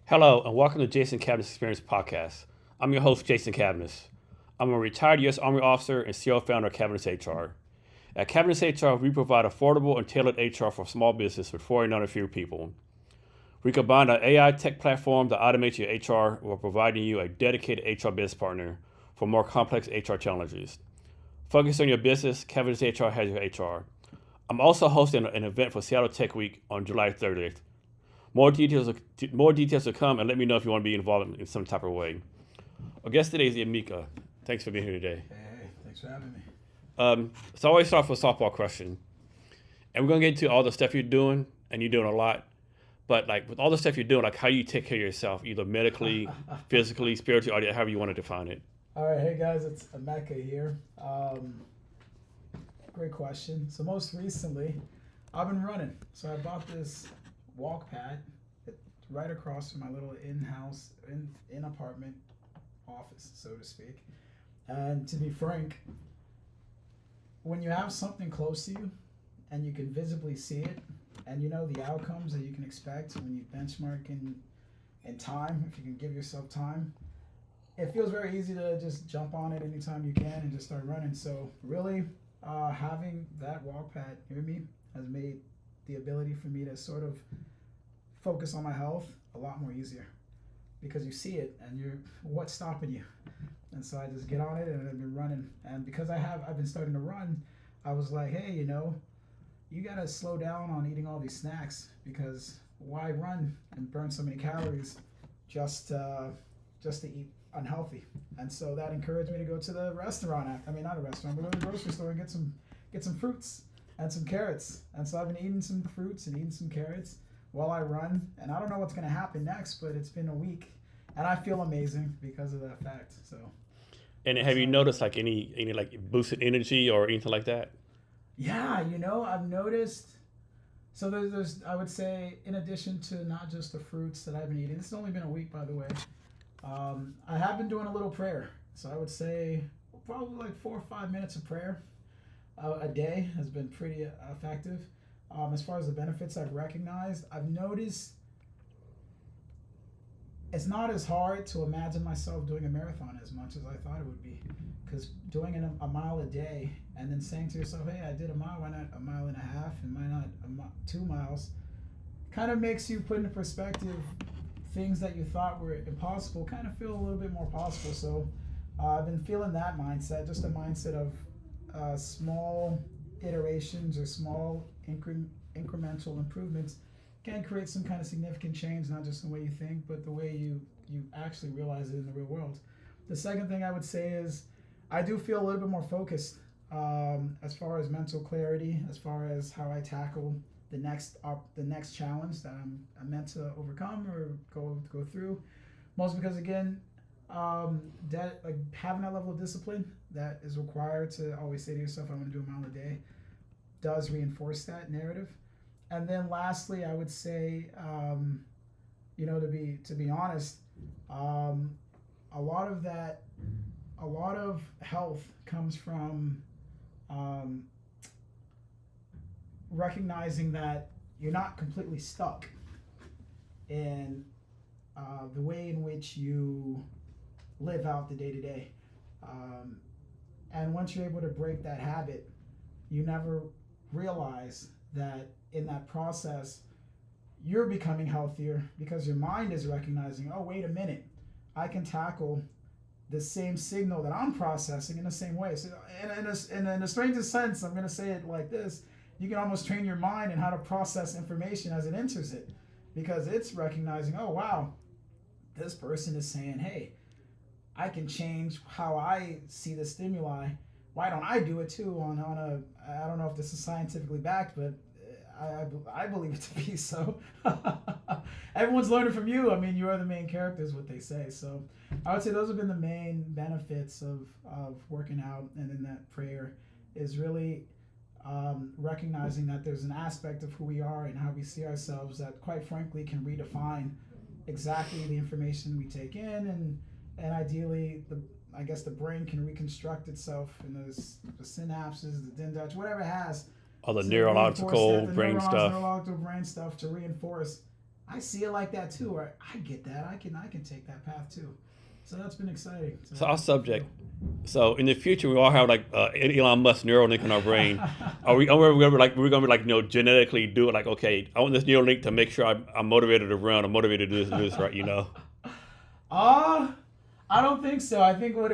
Hello, and welcome to Jason Cabinet's Experience Podcast. I'm your host, Jason Cabinet. I'm a retired U.S. Army officer and CEO founder of Cabinet's HR. At Cabinet's HR, we provide affordable and tailored HR for small business with 400 fewer people. We combine an AI tech platform that automates your HR while providing you a dedicated HR business partner for more complex HR challenges. Focus on your business, Cabinet's HR has your HR. I'm also hosting an event for Seattle Tech Week on July 30th. More details to come, and let me know if you want to be involved in some type of way. Our guest today is Emeka. Thanks for being here today. Hey, thanks for having me. So I always start with a softball question. And we're going to get into all the stuff you're doing, and you're doing a lot. But like with all the stuff you're doing, like how you take care of yourself, either medically, physically, spiritually, or however you want to define it. All right, hey guys, it's Emeka here. Great question. So most recently, I've been running. So I bought this walk pad right across from my little in-house, in apartment office, so to speak. And to be frank, when you have something close to you and you can visibly see it and you know the outcomes that you can expect when you benchmark in time, if you can give yourself time, it feels very easy to just jump on it anytime you can and just start running. So really having that walk pad near me has made the ability for me to sort of focus on my health a lot more easier because you see it and what's stopping you? And so I just get on it and I've been running. And because I've been starting to run, I was like, hey, you gotta slow down on eating all these snacks because why run and burn so many calories just to eat unhealthy? And so that encouraged me to go to the restaurant. I mean, not a restaurant, but go to the grocery store and get some fruits and some carrots. And so I've been eating some fruits and eating some carrots while I run. And I don't know what's gonna happen next, but it's been a week, and I feel amazing because of that fact. So. And have you noticed like any like boosted energy or anything like that? Yeah, I've noticed. So there's I would say, in addition to not just the fruits that I've been eating, this has only been a week, by the way. I have been doing a little prayer. So I would say probably like 4 or 5 minutes of prayer a day has been pretty effective. As far as the benefits I've recognized, I've noticed it's not as hard to imagine myself doing a marathon as much as I thought it would be. Because doing a mile a day and then saying to yourself, hey, I did a mile, why not a mile and a half, and why not 2 miles, kind of makes you put into perspective things that you thought were impossible kind of feel a little bit more possible. So I've been feeling that mindset, just a mindset of small iterations or small incremental improvements can create some kind of significant change, not just the way you think, but the way you actually realize it in the real world. The second thing I would say is I do feel a little bit more focused as far as mental clarity, as far as how I tackle the next challenge that I'm meant to overcome or go through. Mostly because, again, that like having that level of discipline that is required to always say to yourself, I'm going to do a mile a day, does reinforce that narrative. And then lastly, I would say, to be honest, a lot of health comes from recognizing that you're not completely stuck in the way in which you live out the day to day. And once you're able to break that habit, you never realize that in that process, you're becoming healthier because your mind is recognizing, oh, wait a minute, I can tackle the same signal that I'm processing in the same way. So in the strangest sense, I'm going to say it like this, you can almost train your mind in how to process information as it enters it because it's recognizing, oh, wow, this person is saying, hey, I can change how I see the stimuli. Why don't I do it too on a, I don't know if this is scientifically backed, but I believe it to be so. Everyone's learning from you. I mean, you are the main character is what they say. So I would say those have been the main benefits of working out and in that prayer is really recognizing that there's an aspect of who we are and how we see ourselves that quite frankly can redefine exactly the information we take in and ideally the brain can reconstruct itself in the synapses, the dendrites, whatever it has. All the neurological brain stuff. Neurological brain stuff to reinforce I see it like that too. Or I get that. I can take that path too. So that's been exciting. So our subject. So in the future, we all have like Elon Musk Neuralink in our brain. Are we we're gonna be like genetically do it? Like, okay, I want this Neuralink to make sure I'm motivated to run. I'm motivated to do this, right? I don't think so. I think what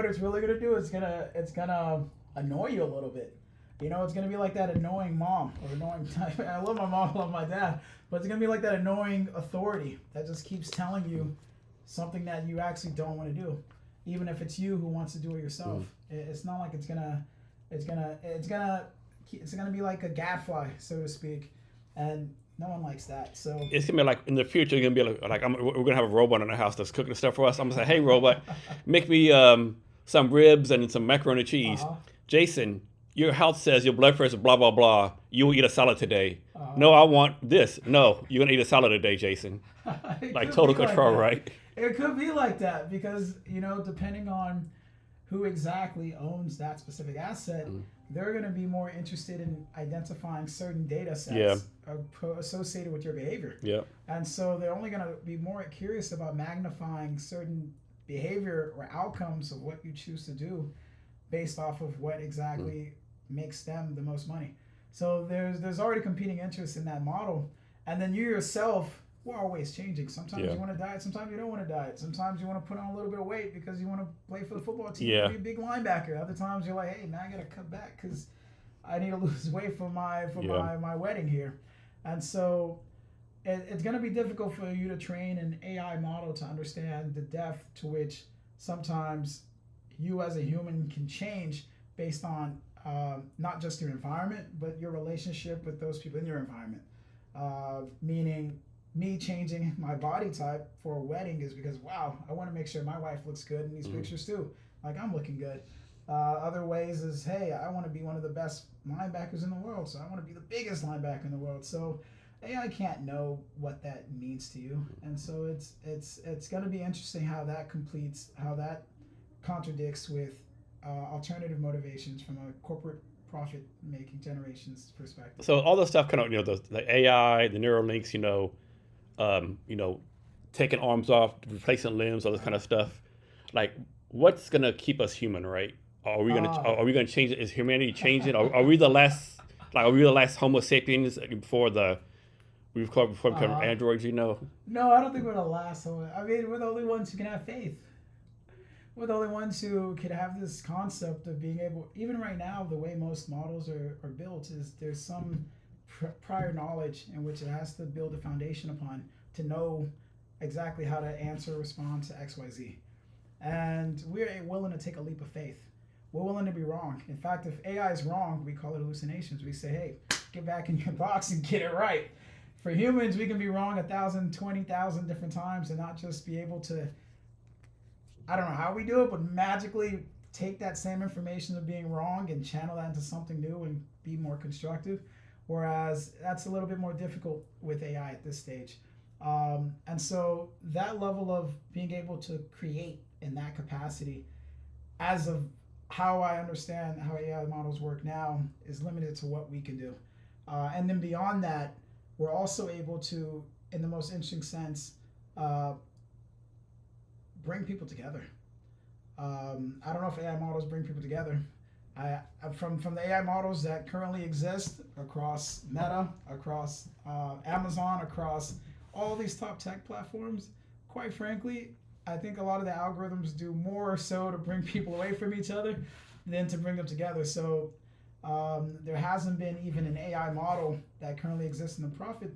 it's really gonna do is it's gonna annoy you a little bit. It's gonna be like that annoying mom or annoying. I love my mom, I love my dad, but it's gonna be like that annoying authority that just keeps telling you something that you actually don't want to do, even if it's you who wants to do it yourself. It's not like it's gonna be like a gadfly, so to speak, and no one likes that. So it's gonna be like in the future. It's gonna be like we're gonna have a robot in the house that's cooking stuff for us. I'm gonna say, hey robot, make me some ribs and some macaroni and cheese. Jason, your health says your blood pressure blah blah blah. You will eat a salad today. No, I want this. No, you're gonna eat a salad today, Jason. Like total control, right? It could be like that because depending on who exactly owns that specific asset, they're going to be more interested in identifying certain data sets associated with your behavior. Yeah. And so they're only going to be more curious about magnifying certain behavior or outcomes of what you choose to do based off of what exactly makes them the most money. So there's already competing interests in that model. And then you yourself, we're always changing. Sometimes you want to diet, sometimes you don't want to diet. Sometimes you want to put on a little bit of weight because you want to play for the football team, be a big linebacker. Other times you're like, hey man, I gotta cut back because I need to lose weight for my wedding here. And so it's gonna be difficult for you to train an AI model to understand the depth to which sometimes you as a human can change based on not just your environment, but your relationship with those people in your environment. Meaning me changing my body type for a wedding is because, wow, I want to make sure my wife looks good in these pictures too. Like I'm looking good. Other ways is, hey, I want to be one of the best linebackers in the world. So I want to be the biggest linebacker in the world. So AI can't know what that means to you. And so it's going to be interesting how that contradicts with alternative motivations from a corporate profit making generation's perspective. So all the stuff kind of, the AI, the Neuralinks, taking arms off, replacing limbs, all this kind of stuff. Like, what's gonna keep us human, right? Are we gonna change it? Is humanity changing? Are we the last Homo sapiens before we become androids? No, I don't think we're the last one. I mean, we're the only ones who can have faith. We're the only ones who can have this concept of being able, even right now, the way most models are built is there's some prior knowledge in which it has to build a foundation upon to know exactly how to answer or respond to XYZ. And we're willing to take a leap of faith. We're willing to be wrong. In fact, if AI is wrong, we call it hallucinations. We say, hey, get back in your box and get it right. For humans, we can be wrong 1,000, 20,000 different times and not just be able to, I don't know how we do it, but magically take that same information of being wrong and channel that into something new and be more constructive. Whereas that's a little bit more difficult with AI at this stage. And so that level of being able to create in that capacity, as of how I understand how AI models work now, is limited to what we can do. And then beyond that, we're also able to, in the most interesting sense, bring people together. I don't know if AI models bring people together. From the AI models that currently exist across Meta, across Amazon, across all these top tech platforms, quite frankly, I think a lot of the algorithms do more so to bring people away from each other than to bring them together. So there hasn't been even an AI model that currently exists in the profit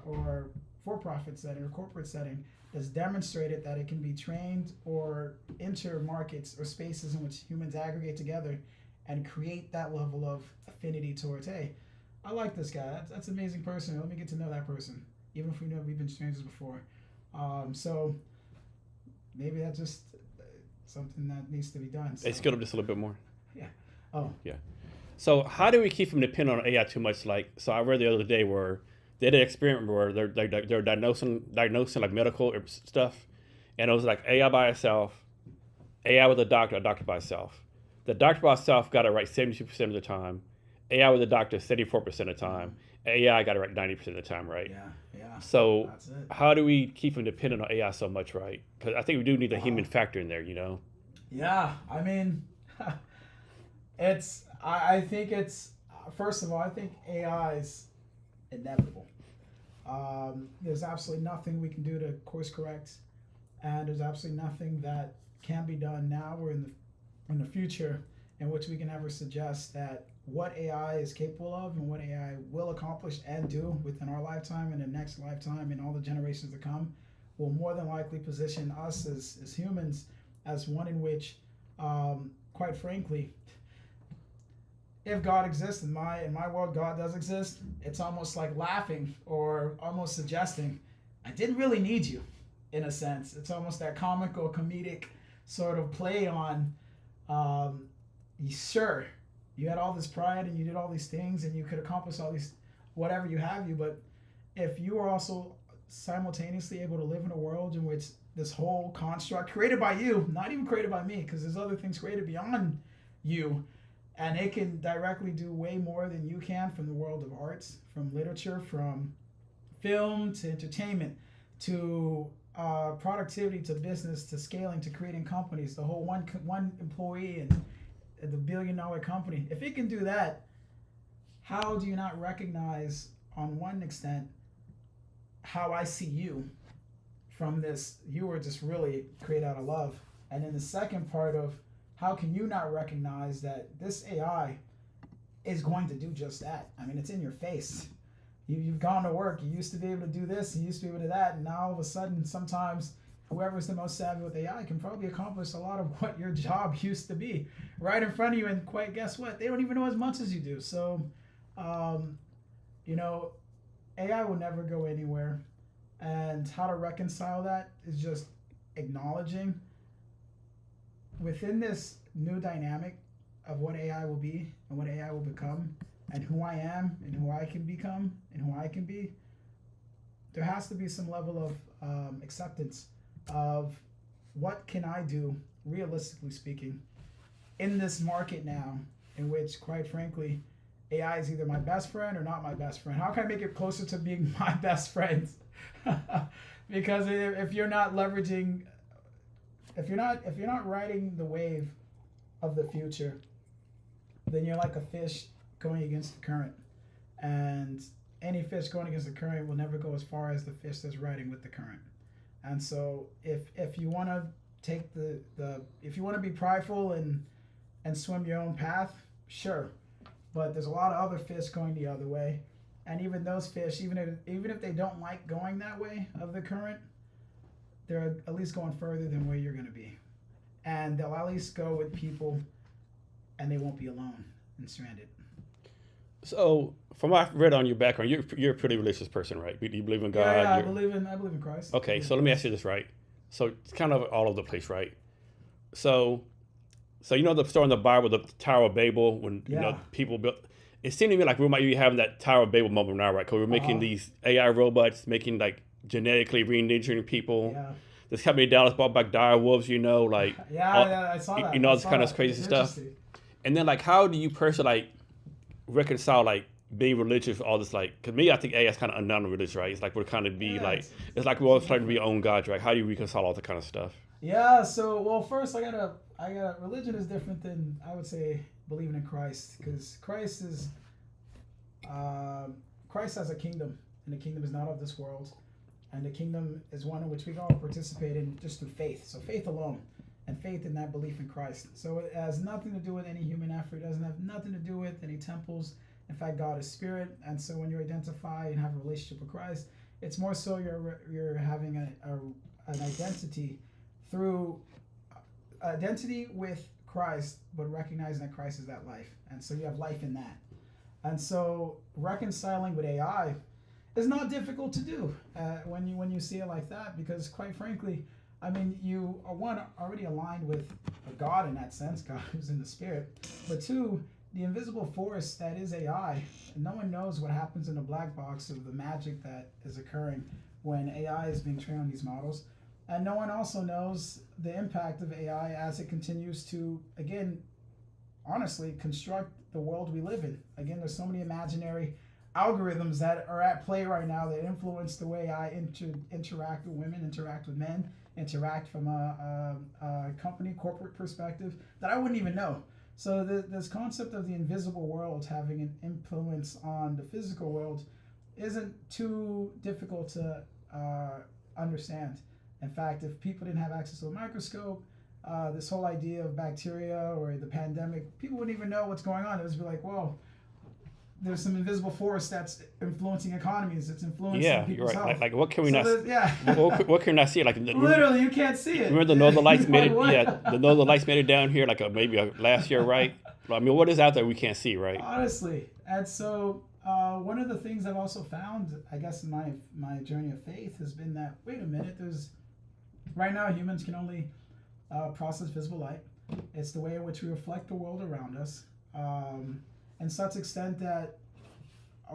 or for-profit setting or corporate setting that's demonstrated that it can be trained or enter markets or spaces in which humans aggregate together and create that level of affinity towards, hey, I like this guy. That's an amazing person. Let me get to know that person, even if we know we've been strangers before. So maybe that's just something that needs to be done. So. They scaled up just a little bit more. Yeah. Oh. Yeah. So how do we keep from depending on AI too much? So I read the other day where they did an experiment where they're diagnosing like medical stuff, and it was like AI by itself, AI with a doctor by itself. The doctor by itself got it right 72% of the time. AI was a doctor 74% of the time. AI got it right 90% of the time, right? Yeah. So That's it. how do we keep from depending on AI so much, right? Because I think we do need a human Wow. factor in there, you know? Yeah, I mean, I think it's, first of all, I think AI is inevitable. There's absolutely nothing we can do to course correct, and there's absolutely nothing that can be done now or in the future in which we can ever suggest that what AI is capable of and what AI will accomplish and do within our lifetime and the next lifetime and all the generations to come will more than likely position us as humans as one in which, quite frankly, if God exists in my world, God does exist. It's almost like laughing or almost suggesting, I didn't really need you, in a sense. It's almost that comical, comedic sort of play on, sure, you had all this pride and you did all these things and you could accomplish all these whatever you have you, but if you are also simultaneously able to live in a world in which this whole construct created by you, not even created by me, because there's other things created beyond you, and it can directly do way more than you can from the world of arts, from literature, from film to entertainment to productivity to business to scaling to creating companies, the whole one employee and the $1 billion company. If it can do that, how do you not recognize, on one extent, how I see you from this? You were just really created out of love, and then the second part of how can you not recognize that this AI is going to do just that? I mean, it's in your face. You've gone to work. You used to be able to do this. You used to be able to do that. And now all of a sudden, sometimes whoever's the most savvy with AI can probably accomplish a lot of what your job used to be right in front of you. And quite guess what? They don't even know as much as you do. So, you know, AI will never go anywhere. And how to reconcile that is just acknowledging within this new dynamic of what AI will be and what AI will become and who I am and who I can become and who I can be, there has to be some level of acceptance of what can I do, realistically speaking, in this market now in which, quite frankly, AI is either my best friend or not my best friend. How can I make it closer to being my best friend? Because if you're not leveraging, if you're not riding the wave of the future, then you're like a fish going against the current, and any fish going against the current will never go as far as the fish that's riding with the current. And so if you want to take if you want to be prideful and swim your own path, sure, but there's a lot of other fish going the other way, and even those fish, even if they don't like going that way of the current, they're at least going further than where you're going to be, and they'll at least go with people, and they won't be alone and stranded. So, from what I've read on your background, you're a pretty religious person, right? You believe in God. Yeah, I believe in Christ. Okay, so let me ask you this, right? So it's kind of all over the place, right? So you know the story in the Bible, the Tower of Babel, when you know people built. It seemed to me like we might be having that Tower of Babel moment now, right? Because we're making these AI robots, making like genetically re-engineering people. Yeah. This company in Dallas bought back dire wolves, you know, like I saw that. You know, all this kind of crazy stuff. And then like, how do you personally like reconcile like being religious with all this? Like, cause me, I think AI is kind of non-religious, right? It's like we're kind of be like, it's like we're all trying to be our own gods, right? How do you reconcile all that kind of stuff? Yeah. So, well, first I gotta religion is different than, I would say, believing in Christ, because Christ has a kingdom, and the kingdom is not of this world, and the kingdom is one in which we can all participate in just through faith. So faith alone, and faith in that belief in Christ. So it has nothing to do with any human effort. It doesn't have nothing to do with any temples. In fact, God is spirit, and so when you identify and have a relationship with Christ, it's more so you're having an identity through identity with Christ, but recognizing that Christ is that life, and so you have life in that. And so reconciling with AI is not difficult to do when you see it like that, because quite frankly, I mean, you are one already aligned with God in that sense, God who's in the spirit, but two, the invisible force that is AI. No one knows what happens in the black box of the magic that is occurring when AI is being trained on these models. And no one also knows the impact of AI as it continues to, again, honestly, construct the world we live in. Again, there's so many imaginary algorithms that are at play right now that influence the way I interact with women, interact with men, interact from a company, corporate perspective that I wouldn't even know. So this concept of the invisible world having an influence on the physical world isn't too difficult to understand. In fact, if people didn't have access to a microscope, this whole idea of bacteria or the pandemic, people wouldn't even know what's going on. It would be like, well, there's some invisible force that's influencing economies. It's influencing people's you're right. health. Like what can we not? Yeah. What can we not see? Like literally, you can't see it. Remember the Northern Lights made it. What? Yeah, the Northern Lights made it down here like maybe last year, right? I mean, what is out there we can't see, right? Honestly, and so one of the things I've also found, I guess, in my journey of faith has been that wait a minute, right now humans can only process visible light. It's the way in which we reflect the world around us. And such extent that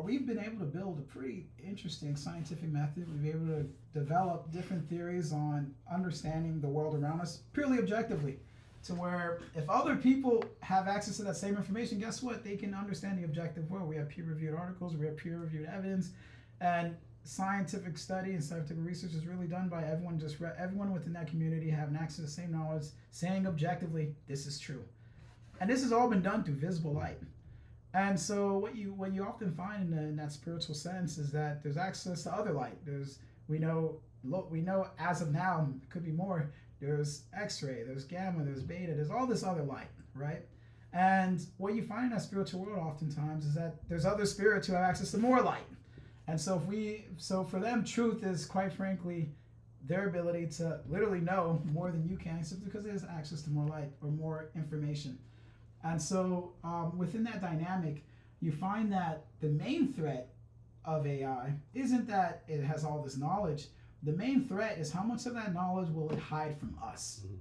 we've been able to build a pretty interesting scientific method. We've been able to develop different theories on understanding the world around us purely objectively, to where if other people have access to that same information, guess what? They can understand the objective world. We have peer-reviewed articles, we have peer-reviewed evidence, and scientific study and scientific research is really done by everyone within that community having access to the same knowledge, saying objectively, this is true. And this has all been done through visible light. And so what you often find in that spiritual sense is that there's access to other light. We know as of now, it could be more, there's X-ray, there's gamma, there's beta, there's all this other light, right? And what you find in that spiritual world oftentimes is that there's other spirits who have access to more light. And so for them, truth is quite frankly their ability to literally know more than you can, simply because there's access to more light or more information. And so within that dynamic, you find that the main threat of AI isn't that it has all this knowledge. The main threat is how much of that knowledge will it hide from us. Mm-hmm.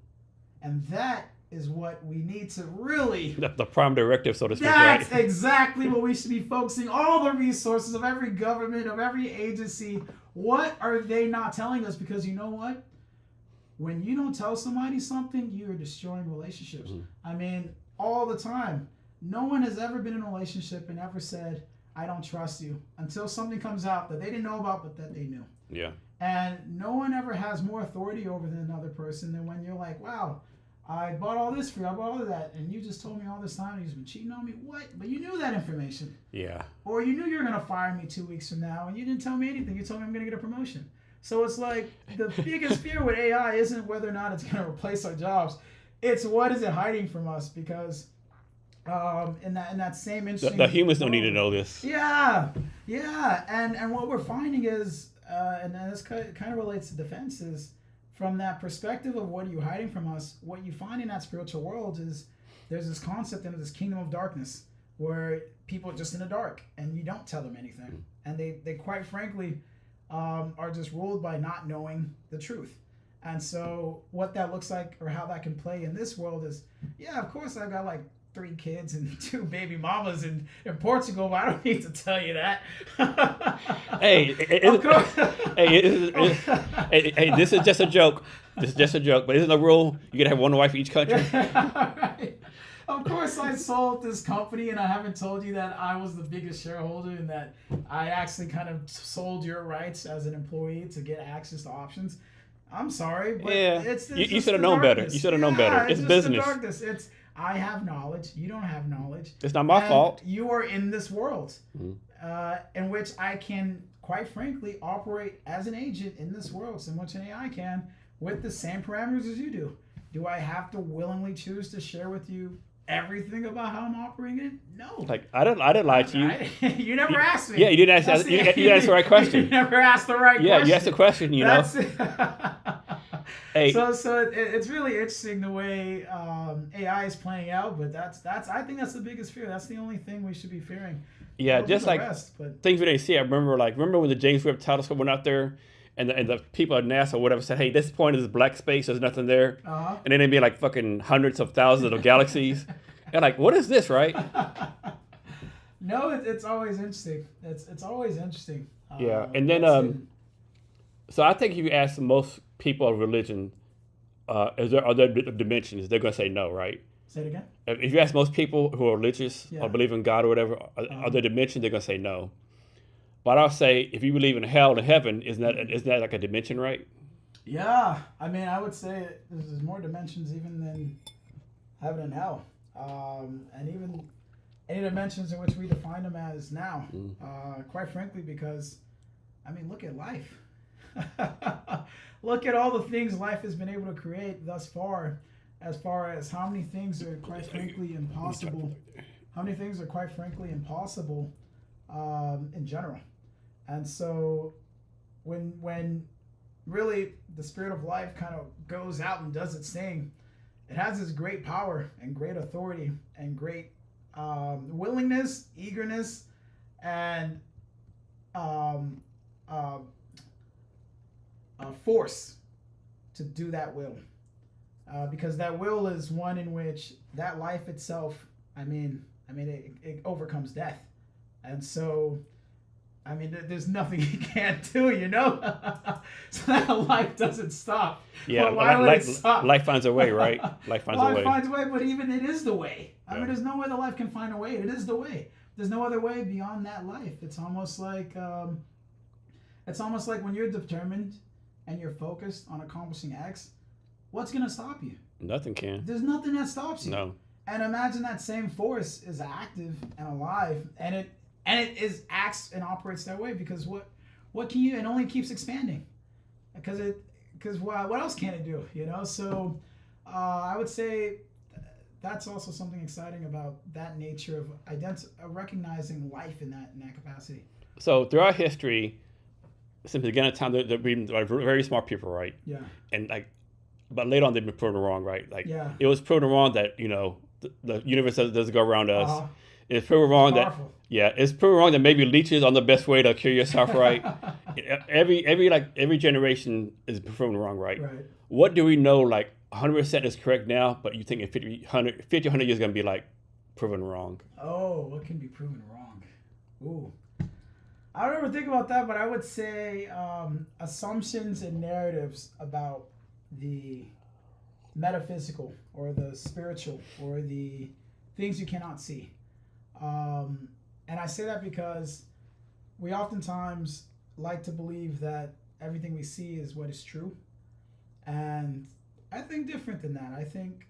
And that is what we need to really... The prime directive, so to speak, That's right? exactly what we should be focusing all the resources of every government, of every agency. What are they not telling us? Because you know what? When you don't tell somebody something, you are destroying relationships. Mm-hmm. I mean, all the time. No one has ever been in a relationship and ever said, I don't trust you, until something comes out that they didn't know about, but that they knew. Yeah. And no one ever has more authority over than another person than when you're like, wow, I bought all this for you, I bought all of that, and you just told me all this time and you've been cheating on me. What? But you knew that information. Yeah. Or you knew you were going to fire me 2 weeks from now and you didn't tell me anything. You told me I'm going to get a promotion. So it's like the biggest fear with AI isn't whether or not it's going to replace our jobs. It's what is it hiding from us, because in that same interesting... The humans don't need to know this. Yeah. And what we're finding is, and this kind of relates to defense, is from that perspective of what are you hiding from us, what you find in that spiritual world is there's this concept of this kingdom of darkness where people are just in the dark and you don't tell them anything. Mm-hmm. And they quite frankly are just ruled by not knowing the truth. And so what that looks like, or how that can play in this world, is, yeah, of course I've got like 3 kids and 2 baby mamas in Portugal, but I don't need to tell you that. Hey, this is just a joke. This is just a joke, but isn't the rule you gotta have one wife in each country? Right. Of course I sold this company and I haven't told you that I was the biggest shareholder and that I actually kind of sold your rights as an employee to get access to options. I'm sorry, but it's you should have known better. You should have known better. It's business. The darkness. I have knowledge. You don't have knowledge. It's not my fault. You are in this world, mm-hmm. In which I can, quite frankly, operate as an agent in this world, so much an AI can, with the same parameters as you do. Do I have to willingly choose to share with you everything about how I'm operating it? No. Like I didn't lie to you. You never asked me. Yeah, you didn't ask. You asked the right question. You never asked the right question. Yeah, you asked the question. You know. Hey. So it's really interesting the way AI is playing out, but that's I think that's the biggest fear. That's the only thing we should be fearing. Yeah, just like things we didn't see. I remember when the James Webb Telescope went out there, and the people at NASA or whatever said, "Hey, this point is black space. There's nothing there," and then they'd be like fucking hundreds of thousands of galaxies. And like, what is this, right? No, it's always interesting. It's always interesting. Yeah, and then so I think if you ask most people of religion, are there dimensions, they're gonna say no, right? Say it again. If you ask most people who are religious Yeah. or believe in God or whatever, other dimension, they're gonna say no. But I'll say if you believe in hell and heaven, isn't that like a dimension, right? Yeah, I mean, I would say there's more dimensions even than heaven and hell, and even any dimensions in which we define them as now. Quite frankly, because I mean, look at life. Look at all the things life has been able to create thus far as how many things are quite frankly impossible. How many things are quite frankly impossible in general. And so when really the spirit of life kind of goes out and does its thing, it has this great power and great authority and great willingness, eagerness, and force to do that will. Because that will is one in which that life itself, it overcomes death. And so, I mean, there's nothing you can't do, you know? So that life doesn't stop. Yeah, well, why would it stop? Life finds a way, right? Life finds a way. Life finds a way, but even it is the way. I mean, there's no way the life can find a way. It is the way. There's no other way beyond that life. It's almost like when you're determined and you're focused on accomplishing X, what's going to stop you? Nothing can. There's nothing that stops you. No. And imagine that same force is active and alive, and it acts and operates that way because what can you? It only keeps expanding, because what else can it do? You know. So I would say that's also something exciting about that nature of recognizing life in that capacity. So throughout history, since the beginning of time, they're being very smart people, right? Yeah. And but later on they've been proven wrong, right? It was proven wrong that the universe doesn't go around us. It's proven wrong it's proven wrong that maybe leeches are the best way to cure yourself, right? every generation is proven wrong, right? Right. What do we know 100% is correct now, but you think in 50, 100 years going to be proven wrong? Oh, what can be proven wrong? Ooh. I don't ever think about that, but I would say assumptions and narratives about the metaphysical or the spiritual or the things you cannot see. And I say that because we oftentimes like to believe that everything we see is what is true. And I think different than that. I think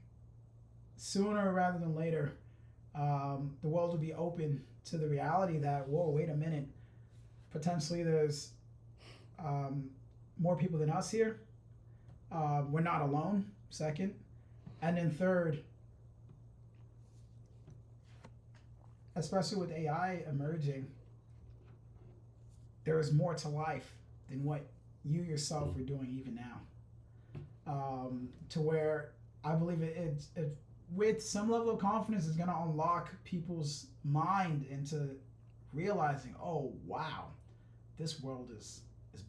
sooner rather than later, the world will be open to the reality that, whoa, wait a minute. Potentially there's more people than us here. We're not alone, second. And then third, especially with AI emerging, there is more to life than what you yourself are doing even now. To where I believe it with some level of confidence is going to unlock people's mind into realizing, oh, wow, this world is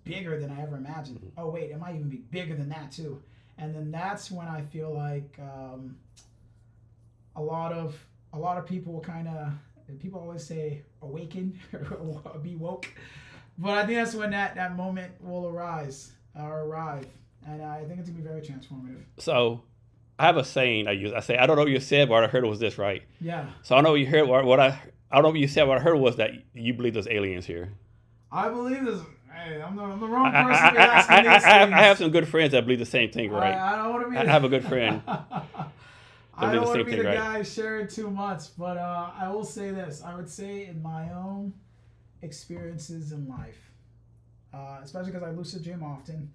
bigger than I ever imagined. Oh, wait, it might even be bigger than that too. And then that's when I feel like a lot of people kind of, people always say awaken or be woke, but I think that's when that moment will arrive, and I think it's gonna be very transformative. So I have a saying I use. I say, I don't know what you said, but what I heard was this, right? Yeah. So I know what you heard. I don't know what you said. What I heard was that you believe there's aliens here. I believe there's. Hey, I'm the wrong person to be asking these things. I have some good friends that believe the same thing, right? I don't want to be. I have a good friend. I don't want to be the guy sharing too much, but I will say this. I would say in my own experiences in life, especially because I lucid dream often,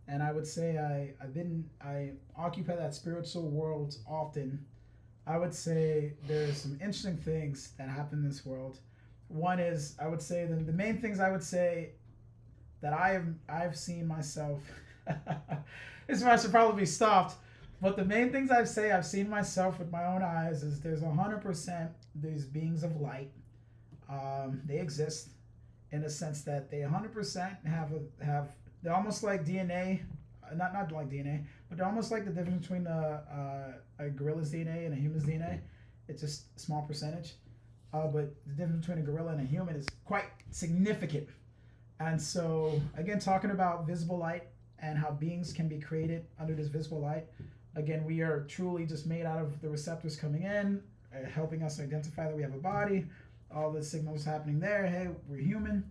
and I would say I occupy that spiritual world often. I would say there's some interesting things that happen in this world. One is, I would say the main things I would say that I've seen myself. This one should probably be stopped. But the main things I've seen myself with my own eyes is there's 100% these beings of light. They exist in a sense that they 100% have they're almost like DNA, not like DNA, but they're almost like the difference between a gorilla's DNA and a human's DNA. It's just a small percentage. But the difference between a gorilla and a human is quite significant. And so, again, talking about visible light and how beings can be created under this visible light, Again, we are truly just made out of the receptors coming in, helping us identify that we have a body, all the signals happening there. Hey, we're human.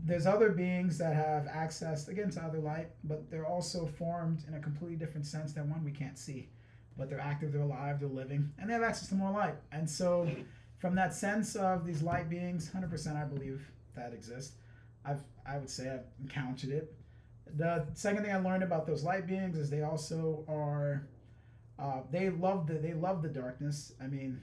There's other beings that have access, again, to other light, but they're also formed in a completely different sense than one we can't see. But they're active, they're alive, they're living, and they have access to more light. And so from that sense of these light beings, 100% I believe that exists. I would say I've encountered it. The second thing I learned about those light beings is they also are, they love the darkness. I mean,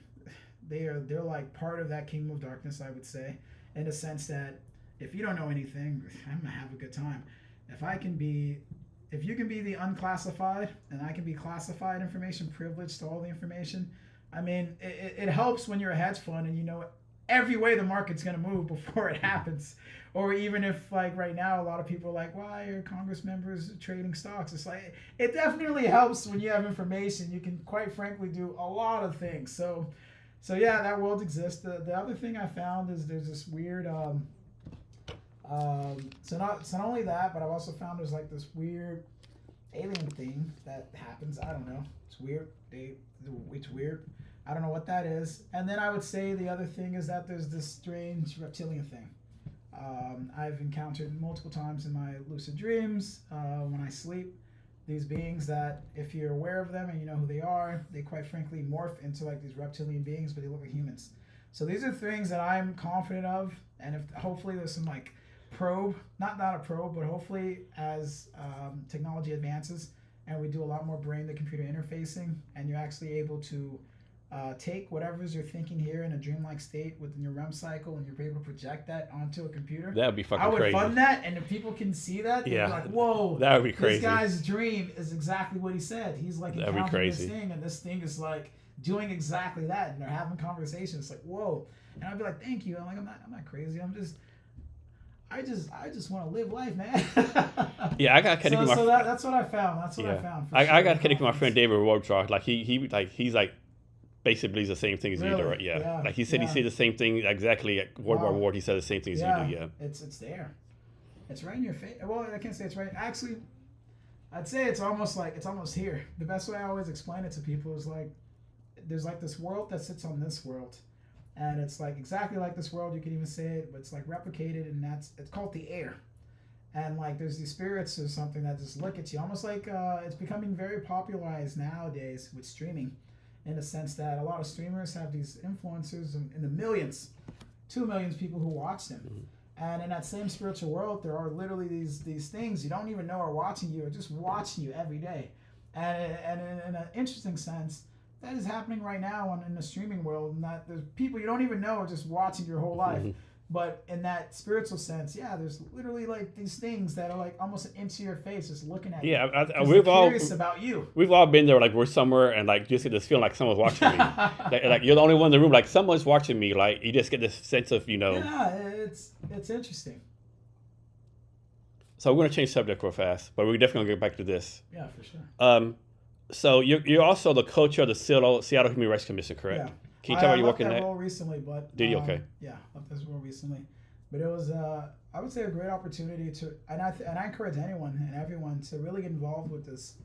they're like part of that kingdom of darkness, I would say, in the sense that if you don't know anything, I'm gonna have a good time. If you can be the unclassified and I can be classified information, privileged to all the information, I mean, it helps when you're a hedge fund and you know every way the market's going to move before it happens. Or even if, like, right now, a lot of people are like, why are Congress members trading stocks? It's like, it definitely helps when you have information. You can, quite frankly, do a lot of things. So yeah, that world exists. The other thing I found is there's this weird, so not only that, but I've also found there's like this weird alien thing that happens. I don't know. It's weird. It's weird. I don't know what that is. And then I would say the other thing is that there's this strange reptilian thing. I've encountered multiple times in my lucid dreams when I sleep. These beings that, if you're aware of them and you know who they are, they quite frankly morph into like these reptilian beings, but they look like humans. So these are things that I'm confident of, and if hopefully there's some like probe, not a probe, but hopefully as technology advances and we do a lot more brain to computer interfacing, and you're actually able to take whatever's you're thinking here in a dreamlike state within your REM cycle, and you're able to project that onto a computer. That would be fucking crazy. I would crazy. fund that, and if people can see that, they'd be like, whoa, that would be crazy. This guy's dream is exactly what he said. He's like encountering this thing, and this thing is like doing exactly that, and they're having conversations. It's like, whoa. And I'd be like, thank you. I'm like, I'm not crazy. I just want to live life, man. Yeah, I got connected with my that's what I found. That's what I found. I got connected with my friend David Wardrock. Like he's like basically believes the same thing as you do, right? Yeah. Like he said he said the same thing exactly at Ward by Ward. He said the same thing as you do. Yeah. It's there. It's right in your face. Well, I can't say it's right. Actually, I'd say it's almost here. The best way I always explain it to people is like there's like this world that sits on this world. And it's like exactly like this world, you could even say it, but it's like replicated, and it's called the air. And like there's these spirits or something that just look at you, almost like it's becoming very popularized nowadays with streaming, in the sense that a lot of streamers have these influencers in the millions, 2 million people who watch them. Mm-hmm. And in that same spiritual world, there are literally these things you don't even know are watching you, or just watching you every day. And in an interesting sense, that is happening right now in the streaming world, and that there's people you don't even know are just watching your whole life. Mm-hmm. But in that spiritual sense, there's literally like these things that are like almost into your face, just looking at you. Yeah, we've all curious about you. We've all been there, like we're somewhere and like just get this feeling like someone's watching me. like you're the only one in the room, like someone's watching me. Like you just get this sense of Yeah, it's interesting. So we're gonna change subject real fast, but we're definitely gonna get back to this. Yeah, for sure. So you're also the co-chair of the Seattle Human Rights Commission, correct? Yeah. Can you tell me you're working that role recently, but did you okay? Yeah, left this role recently, but it was I would say a great opportunity to, and I encourage anyone and everyone to really get involved with this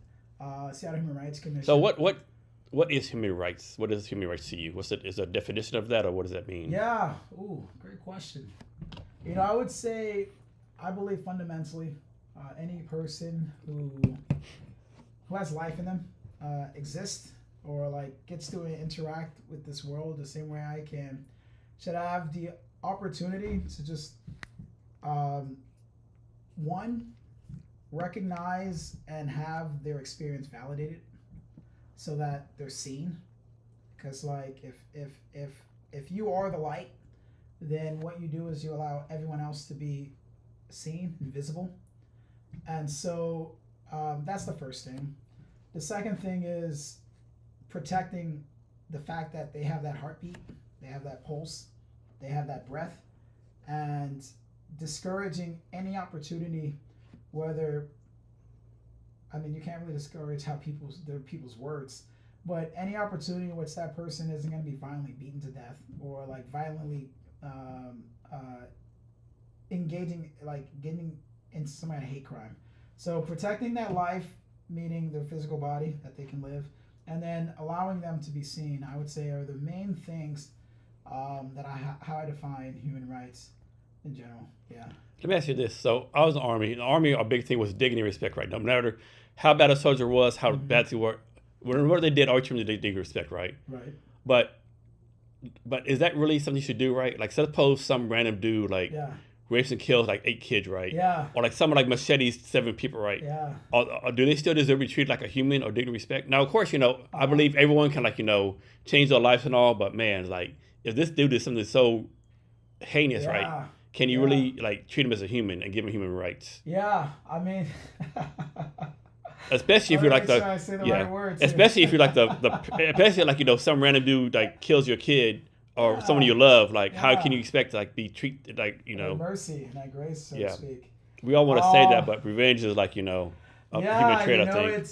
Seattle Human Rights Commission. So what is human rights? What is human rights to you? Is there a definition of that, or what does that mean? Yeah, great question. I would say I believe fundamentally any person who has life in them, exists, or like gets to interact with this world the same way I can, should have the opportunity to just one, recognize and have their experience validated so that they're seen. Because like if you are the light, then what you do is you allow everyone else to be seen and visible. And so that's the first thing. The second thing is protecting the fact that they have that heartbeat, they have that pulse, they have that breath, and discouraging any opportunity, whether, I mean, you can't really discourage people's words, but any opportunity in which that person isn't going to be violently beaten to death, or like violently engaging, like getting into some kind of hate crime. So protecting that life, meaning their physical body that they can live, and then allowing them to be seen, I would say, are the main things that how I define human rights in general. Yeah. Let me ask you this. So I was in the Army. In the Army, our big thing was dignity and respect, right? No matter how bad a soldier was, how bad they were, whatever they did, always treated them with dignity and respect, right? Right. But is that really something you should do, right? Like, suppose some random dude, like, rapes and kills, like, 8 kids, right? Yeah. Or, like, someone, like, machetes 7 people, right? Yeah. Or do they still deserve to be treated like a human or dignity and respect? Now, of course, I believe everyone can, like, change their lives and all, but, man, like, if this dude did something so heinous, right? Can you really, like, treat him as a human and give him human rights? Yeah, I mean... Especially if you're like right words especially if you're like especially like some random dude like kills your kid or someone you love, like how can you expect to like be treated like mercy and that grace, so to speak. We all want to say that, but revenge is like a human trait. I think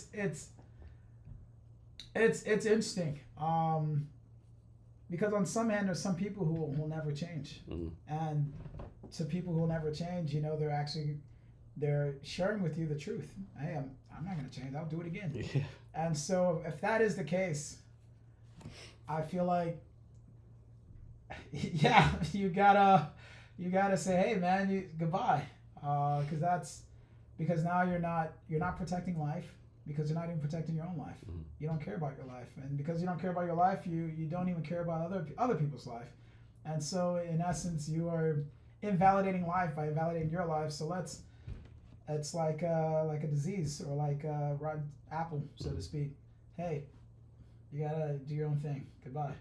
it's interesting because on some hand there's some people who will never change, and to people who will never change, they're sharing with you the truth. Hey, I'm not going to change. I'll do it again. Yeah. And so if that is the case, I feel like, you gotta say, hey man, goodbye. Because now you're not protecting life, because you're not even protecting your own life. You don't care about your life. And because you don't care about your life, you don't even care about other people's life. And so in essence, you are invalidating life by invalidating your life. So it's like a disease or like a rotten apple, so to speak. Hey, you gotta do your own thing. Goodbye.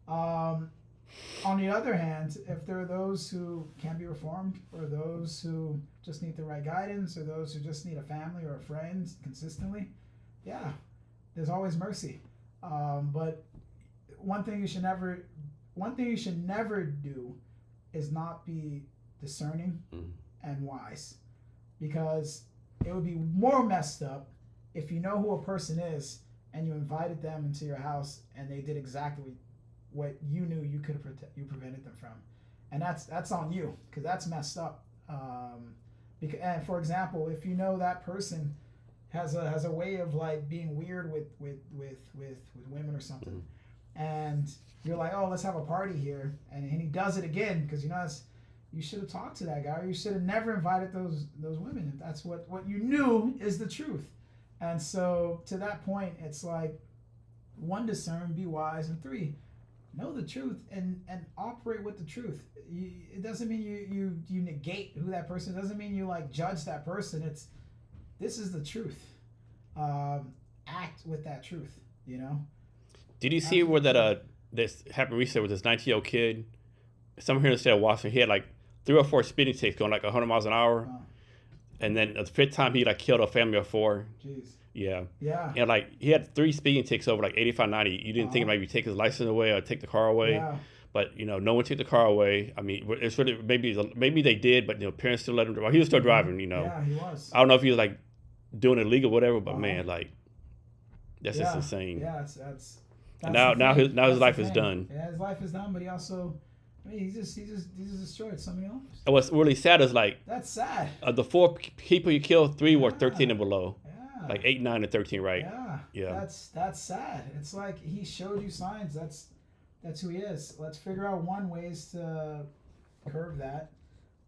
On the other hand, if there are those who can be reformed, or those who just need the right guidance, or those who just need a family or a friend consistently, there's always mercy. But one thing you should never do is not be discerning and wise. Because it would be more messed up if you know who a person is and you invited them into your house and they did exactly what you knew you prevented them from, and that's on you, because that's messed up. And for example, if you know that person has a way of like being weird with women or something, and you're like, oh, let's have a party here, and he does it again, because you should have talked to that guy, or you should have never invited those women if that's what you knew is the truth. And so to that point, it's like, 1, discern, be wise, and 3, know the truth and operate with the truth. It doesn't mean you negate who that person is. It doesn't mean you like judge that person. This is the truth. Act with that truth, Did you see where that this happened recently with this 19-year-old kid? Someone here in the state of Washington, he had like 3 or 4 speeding tickets going like 100 miles an hour. And then the 5th time he like killed a family of 4. Jeez. Yeah. Yeah. And like he had 3 speeding tickets over like 85, 90. You didn't think maybe take his license away or take the car away. Yeah. But no one took the car away. I mean, it's really maybe they did, but parents still let him drive. Well, he was still driving. Yeah, he was. I don't know if he was like doing it illegal or whatever, but man, like that's just insane. Yeah, that's now his life is done. Yeah, his life is done, but he also, he just destroyed so many lives. And what's really sad is like that's sad. The 4 people you killed, 3 were 13 and below. Yeah. Like 8, 9, and 13, right? Yeah. That's sad. It's like he showed you signs. That's who he is. Let's figure out ways to curb that,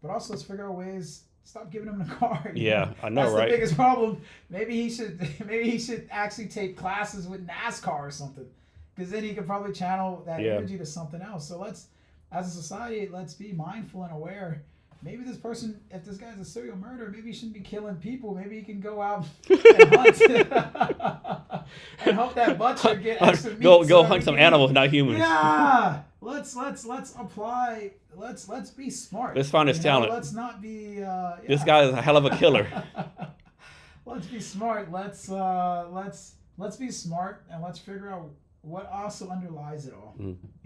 but also let's figure out ways. Stop giving him the car. Yeah, I know, that's right? That's the biggest problem. Maybe he should actually take classes with NASCAR or something, because then he could probably channel that energy to something else. So as a society, let's be mindful and aware. Maybe this person, if this guy's a serial murderer, maybe he shouldn't be killing people. Maybe he can go out and hunt and hope that butcher get extra meat. Go hunt some animals, not humans. Yeah, let's apply. Let's be smart. Let's find his talent. Let's not be. This guy is a hell of a killer. Let's be smart. Let's be smart, and let's figure out what also underlies it all.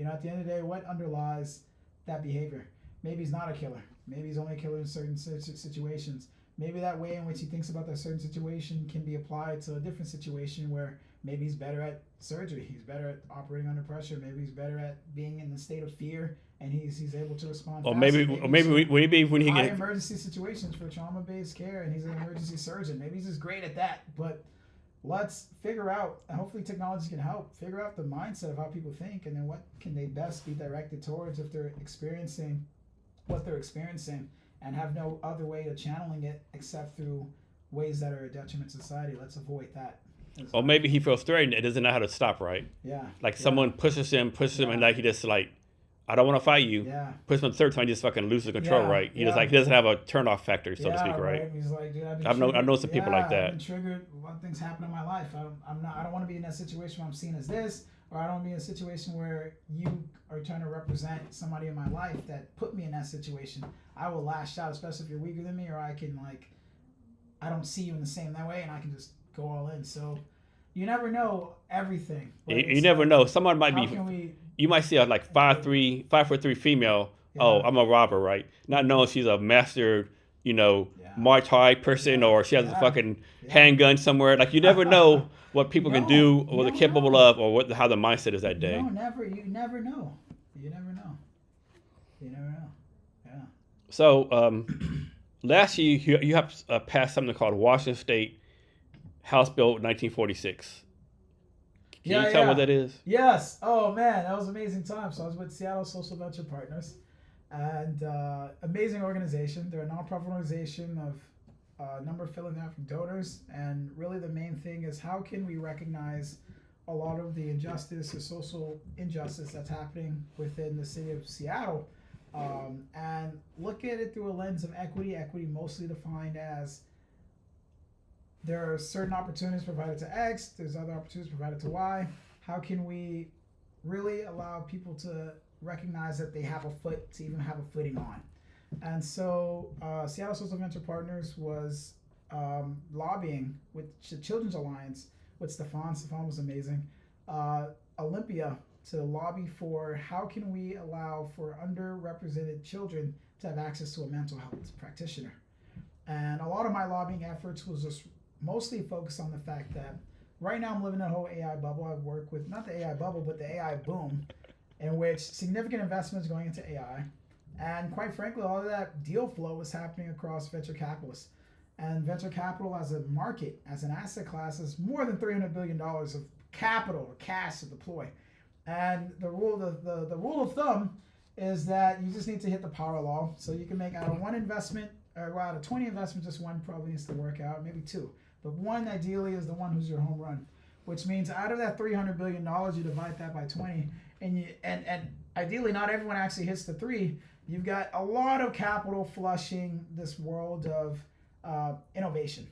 At the end of the day, what underlies that behavior? Maybe he's not a killer. Maybe he's only a killer in certain situations. Maybe that way in which he thinks about that certain situation can be applied to a different situation where maybe he's better at surgery. He's better at operating under pressure. Maybe he's better at being in the state of fear, and he's able to respond. Or maybe when he gets emergency situations for trauma-based care, and he's an emergency surgeon. Maybe he's just great at that. But let's figure out, and hopefully technology can help figure out the mindset of how people think, and then what can they best be directed towards if they're experiencing what they're experiencing and have no other way of channeling it except through ways that are a detriment to society. Let's avoid that. Or maybe he feels threatened and doesn't know how to stop, right? Yeah. Like someone pushes him, and like he just like, I don't want to fight you. Yeah. Push him the third time, he just fucking loses control, right? He just like he doesn't have a turn off factor, so to speak, right? He's like, dude, I know some people like that. I've been triggered. A lot of things happen in my life. I don't want to be in that situation where I'm seen as this, or I don't want to be in a situation where you are trying to represent somebody in my life that put me in that situation. I will lash out, especially if you're weaker than me, or I can I don't see you in the same that way, and I can just go all in. So you never know everything. You never know. Someone might be. You might see a 5'3" female. Yeah. Oh, I'm a robber, right? Not knowing she's a master, Muay Thai person, or she has a fucking handgun somewhere. Like you never know what people can do, or what they're capable of, or how the mindset is that day. You never know. Yeah. So last year you have passed something called Washington State House Bill 1946. Can you tell what that is? Yes. Oh man, that was an amazing time. So I was with Seattle Social Venture Partners, and amazing organization. They're a nonprofit organization of a number of philanthropic donors, and really the main thing is how can we recognize a lot of the injustice or social injustice that's happening within the city of Seattle, and look at it through a lens of equity. Equity mostly defined as there are certain opportunities provided to X, there's other opportunities provided to Y. How can we really allow people to recognize that they have a foot to even have a footing on? And so Seattle Social Venture Partners was lobbying with the Children's Alliance, with Stefan. Stefan was amazing. Olympia, to lobby for how can we allow for underrepresented children to have access to a mental health practitioner. And a lot of my lobbying efforts was just mostly focused on the fact that right now I'm living in a whole AI bubble. I work with not the AI bubble, but the AI boom, in which significant investment is going into AI. And quite frankly, all of that deal flow is happening across venture capitalists. And venture capital as a market, as an asset class, is more than $300 billion of capital or cash to deploy. And the rule of thumb is that you just need to hit the power law. So you can make out of one investment, or out of 20 investments, just one probably needs to work out, maybe two. But one ideally is the one who's your home run, which means out of that $300 billion, you divide that by 20, and ideally not everyone actually hits the 3. You've got a lot of capital flushing this world of innovation.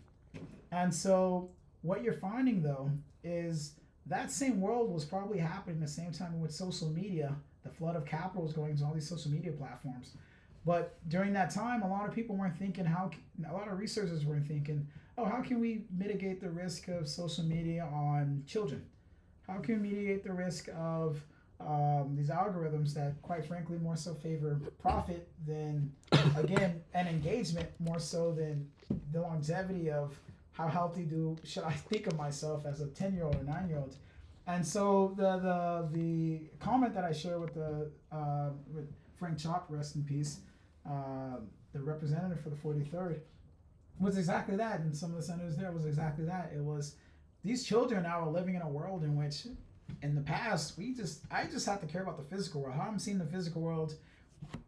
And so what you're finding though is that same world was probably happening the same time with social media. The flood of capital was going to all these social media platforms. But during that time, a lot of people weren't thinking a lot of researchers weren't thinking, how can we mitigate the risk of social media on children? How can we mitigate the risk of these algorithms that, quite frankly, more so favor profit than, again, and engagement more so than the longevity of how healthy should I think of myself as a 10-year-old or 9-year-old? And so the comment that I share with with Frank Chop, rest in peace, the representative for the 43rd, was exactly that, and some of the senators there was exactly that. It was these children now are living in a world in which, in the past, I just have to care about the physical world, how I'm seeing the physical world,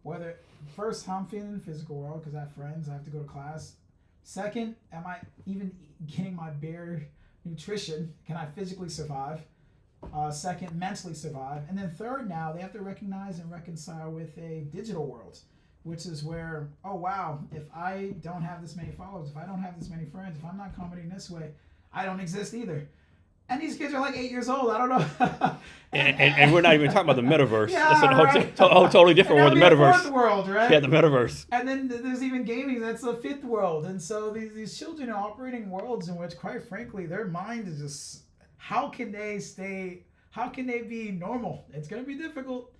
whether first how I'm feeling the physical world because I have friends, I have to go to class. Second, am I even getting my bare nutrition? Can I physically survive? Second, mentally survive. And then third, now they have to recognize and reconcile with a digital world, which is where, oh wow, if I don't have this many followers, if I don't have this many friends, if I'm not commenting this way, I don't exist either. And these kids are like 8 years old. I don't know. and we're not even talking about the metaverse. Yeah, that's a right. whole totally different world. The metaverse. Fourth world, right? Yeah, the metaverse. And then there's even gaming. That's the fifth world. And so these children are operating worlds in which, quite frankly, their mind is just, how can they be normal? It's going to be difficult.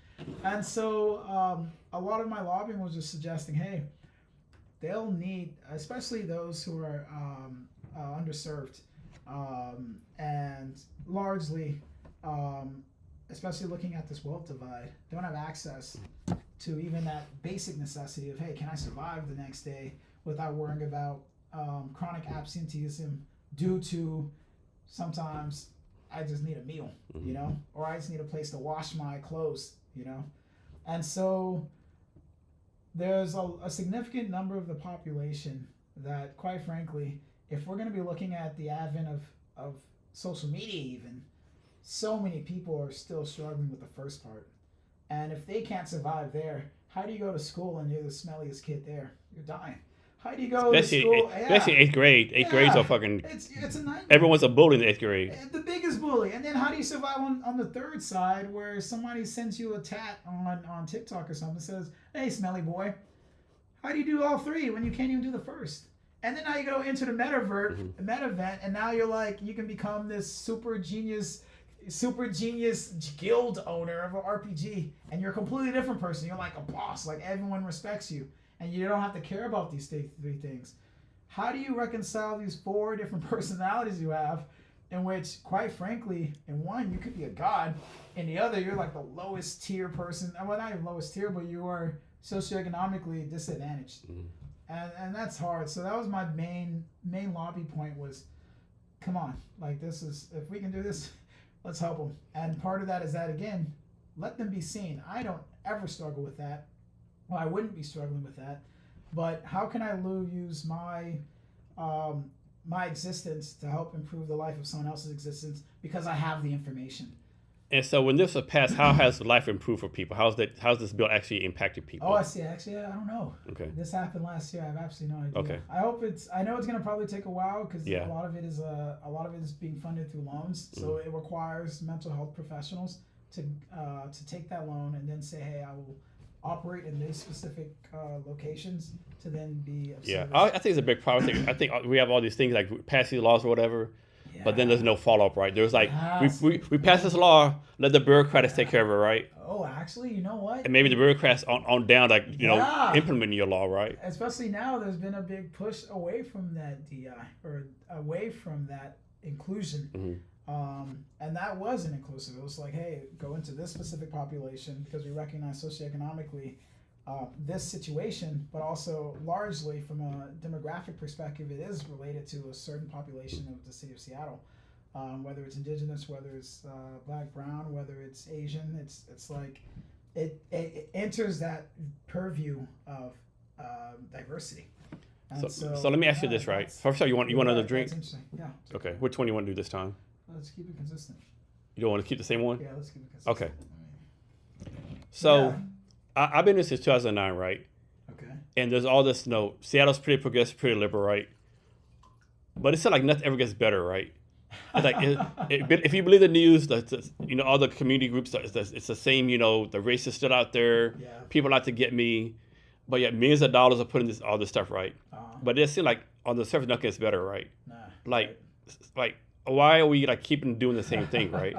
And so a lot of my lobbying was just suggesting, hey, they'll need, especially those who are underserved, and largely, especially looking at this wealth divide, don't have access to even that basic necessity of, hey, can I survive the next day without worrying about chronic absenteeism due to sometimes I just need a meal, you know, or I just need a place to wash my clothes, you know. And so there's a significant number of the population that, quite frankly, if we're going to be looking at the advent of social media even, so many people are still struggling with the first part. And if they can't survive there, how do you go to school and you're the smelliest kid there? You're dying. How do you go to school? Especially 8th grade. 8th grade's are fucking... It's a nightmare. Everyone's a bully in the 8th grade. The biggest bully. And then how do you survive on the third side where somebody sends you a tat on TikTok or something that says, hey, smelly boy, how do you do all three when you can't even do the first? And then now you go into the meta-event, and now you're like, you can become this super genius guild owner of an RPG, and you're a completely different person. You're like a boss, like everyone respects you, and you don't have to care about these three things. How do you reconcile these 4 different personalities you have, in which, quite frankly, in one you could be a god, in the other you're like the lowest tier person. Well, not even lowest tier, but you are socioeconomically disadvantaged. And that's hard. So that was my main lobby point was, come on, like this is, if we can do this, let's help them. And part of that is that, again, let them be seen. I don't ever struggle with that. Well, I wouldn't be struggling with that. But how can I use my my existence to help improve the life of someone else's existence because I have the information? And so when this was passed, how has life improved for people? How's this bill actually impacted people? Oh, I see. Actually, I don't know. Okay. This happened last year. I have absolutely no idea. Okay. I know it's going to probably take a while because Yeah. a lot of it is being funded through loans. So it requires mental health professionals to take that loan and then say, hey, I will operate in these specific locations to then be of Yeah, service. I think it's a big problem. I think we have all these things like pass these laws or whatever, but then there's no follow up, right? There's like we pass this law, let the bureaucrats take care of it, right? Oh, actually, you know what? And maybe the bureaucrats on down, like know, implementing your law, right? Especially now, there's been a big push away from that DI or away from that inclusion. And that wasn't inclusive. It was like, hey, go into this specific population because we recognize socioeconomically this situation, but also largely from a demographic perspective, it is related to a certain population of the city of Seattle. Whether it's indigenous, whether it's black, brown, whether it's Asian, it's like it enters that purview of diversity. So let me ask you this, right? First of all, you want another drink? That's interesting. Yeah. Okay. Which one do you want to do this time? Let's keep it consistent. You don't want to keep the same one? Yeah, let's keep it consistent. Okay. So I've been here since 2009, right? Okay. And there's all this, Seattle's pretty progressive, pretty liberal, right? But it's not like nothing ever gets better, right? It's like if you believe the news, all the community groups, it's the same. The racists still out there. Yeah. People out to get me, but yet millions of dollars are putting all this stuff right. But it seems like on the surface nothing gets better, right? Nah. Like why are we like keeping doing the same thing, right?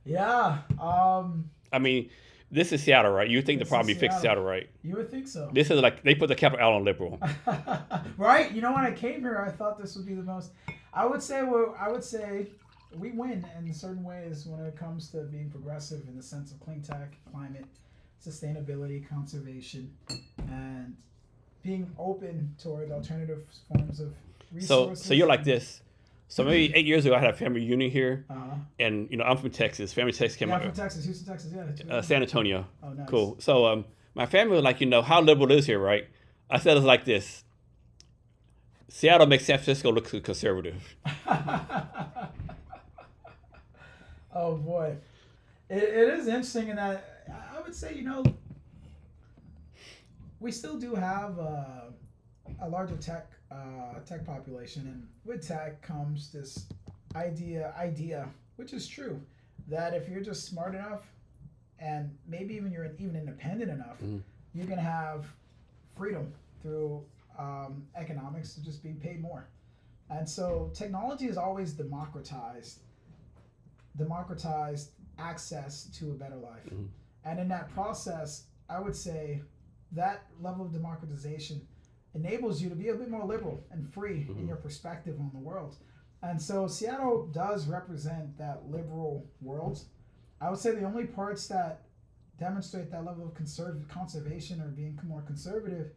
Yeah. I mean, this is Seattle, right? You think the problem be fixed Seattle, right? You would think so. This is like they put the capital L on liberal. Right? When I came here, I thought this would be the most. I would say we win in certain ways when it comes to being progressive in the sense of clean tech, climate, sustainability, conservation, and being open toward alternative forms of resources. So you're like this. So maybe 8 years ago, I had a family reunion here, and I'm from Texas. Family Texas came out. Yeah, from Texas, Houston, Texas, yeah. San Antonio. Oh, nice. Cool. So my family was like, how liberal it is here, right? I said it's like this. Seattle makes San Francisco look conservative. Oh boy, it is interesting in that I would say we still do have a larger tech population, and with tech comes this idea, which is true, that if you're just smart enough, and maybe even you're even independent enough, you can have freedom through economics of just being paid more. And so technology has always democratized access to a better life. And in that process, I would say that level of democratization enables you to be a bit more liberal and free in your perspective on the world. And so Seattle does represent that liberal world. I would say the only parts that demonstrate that level of conservation or being more conservative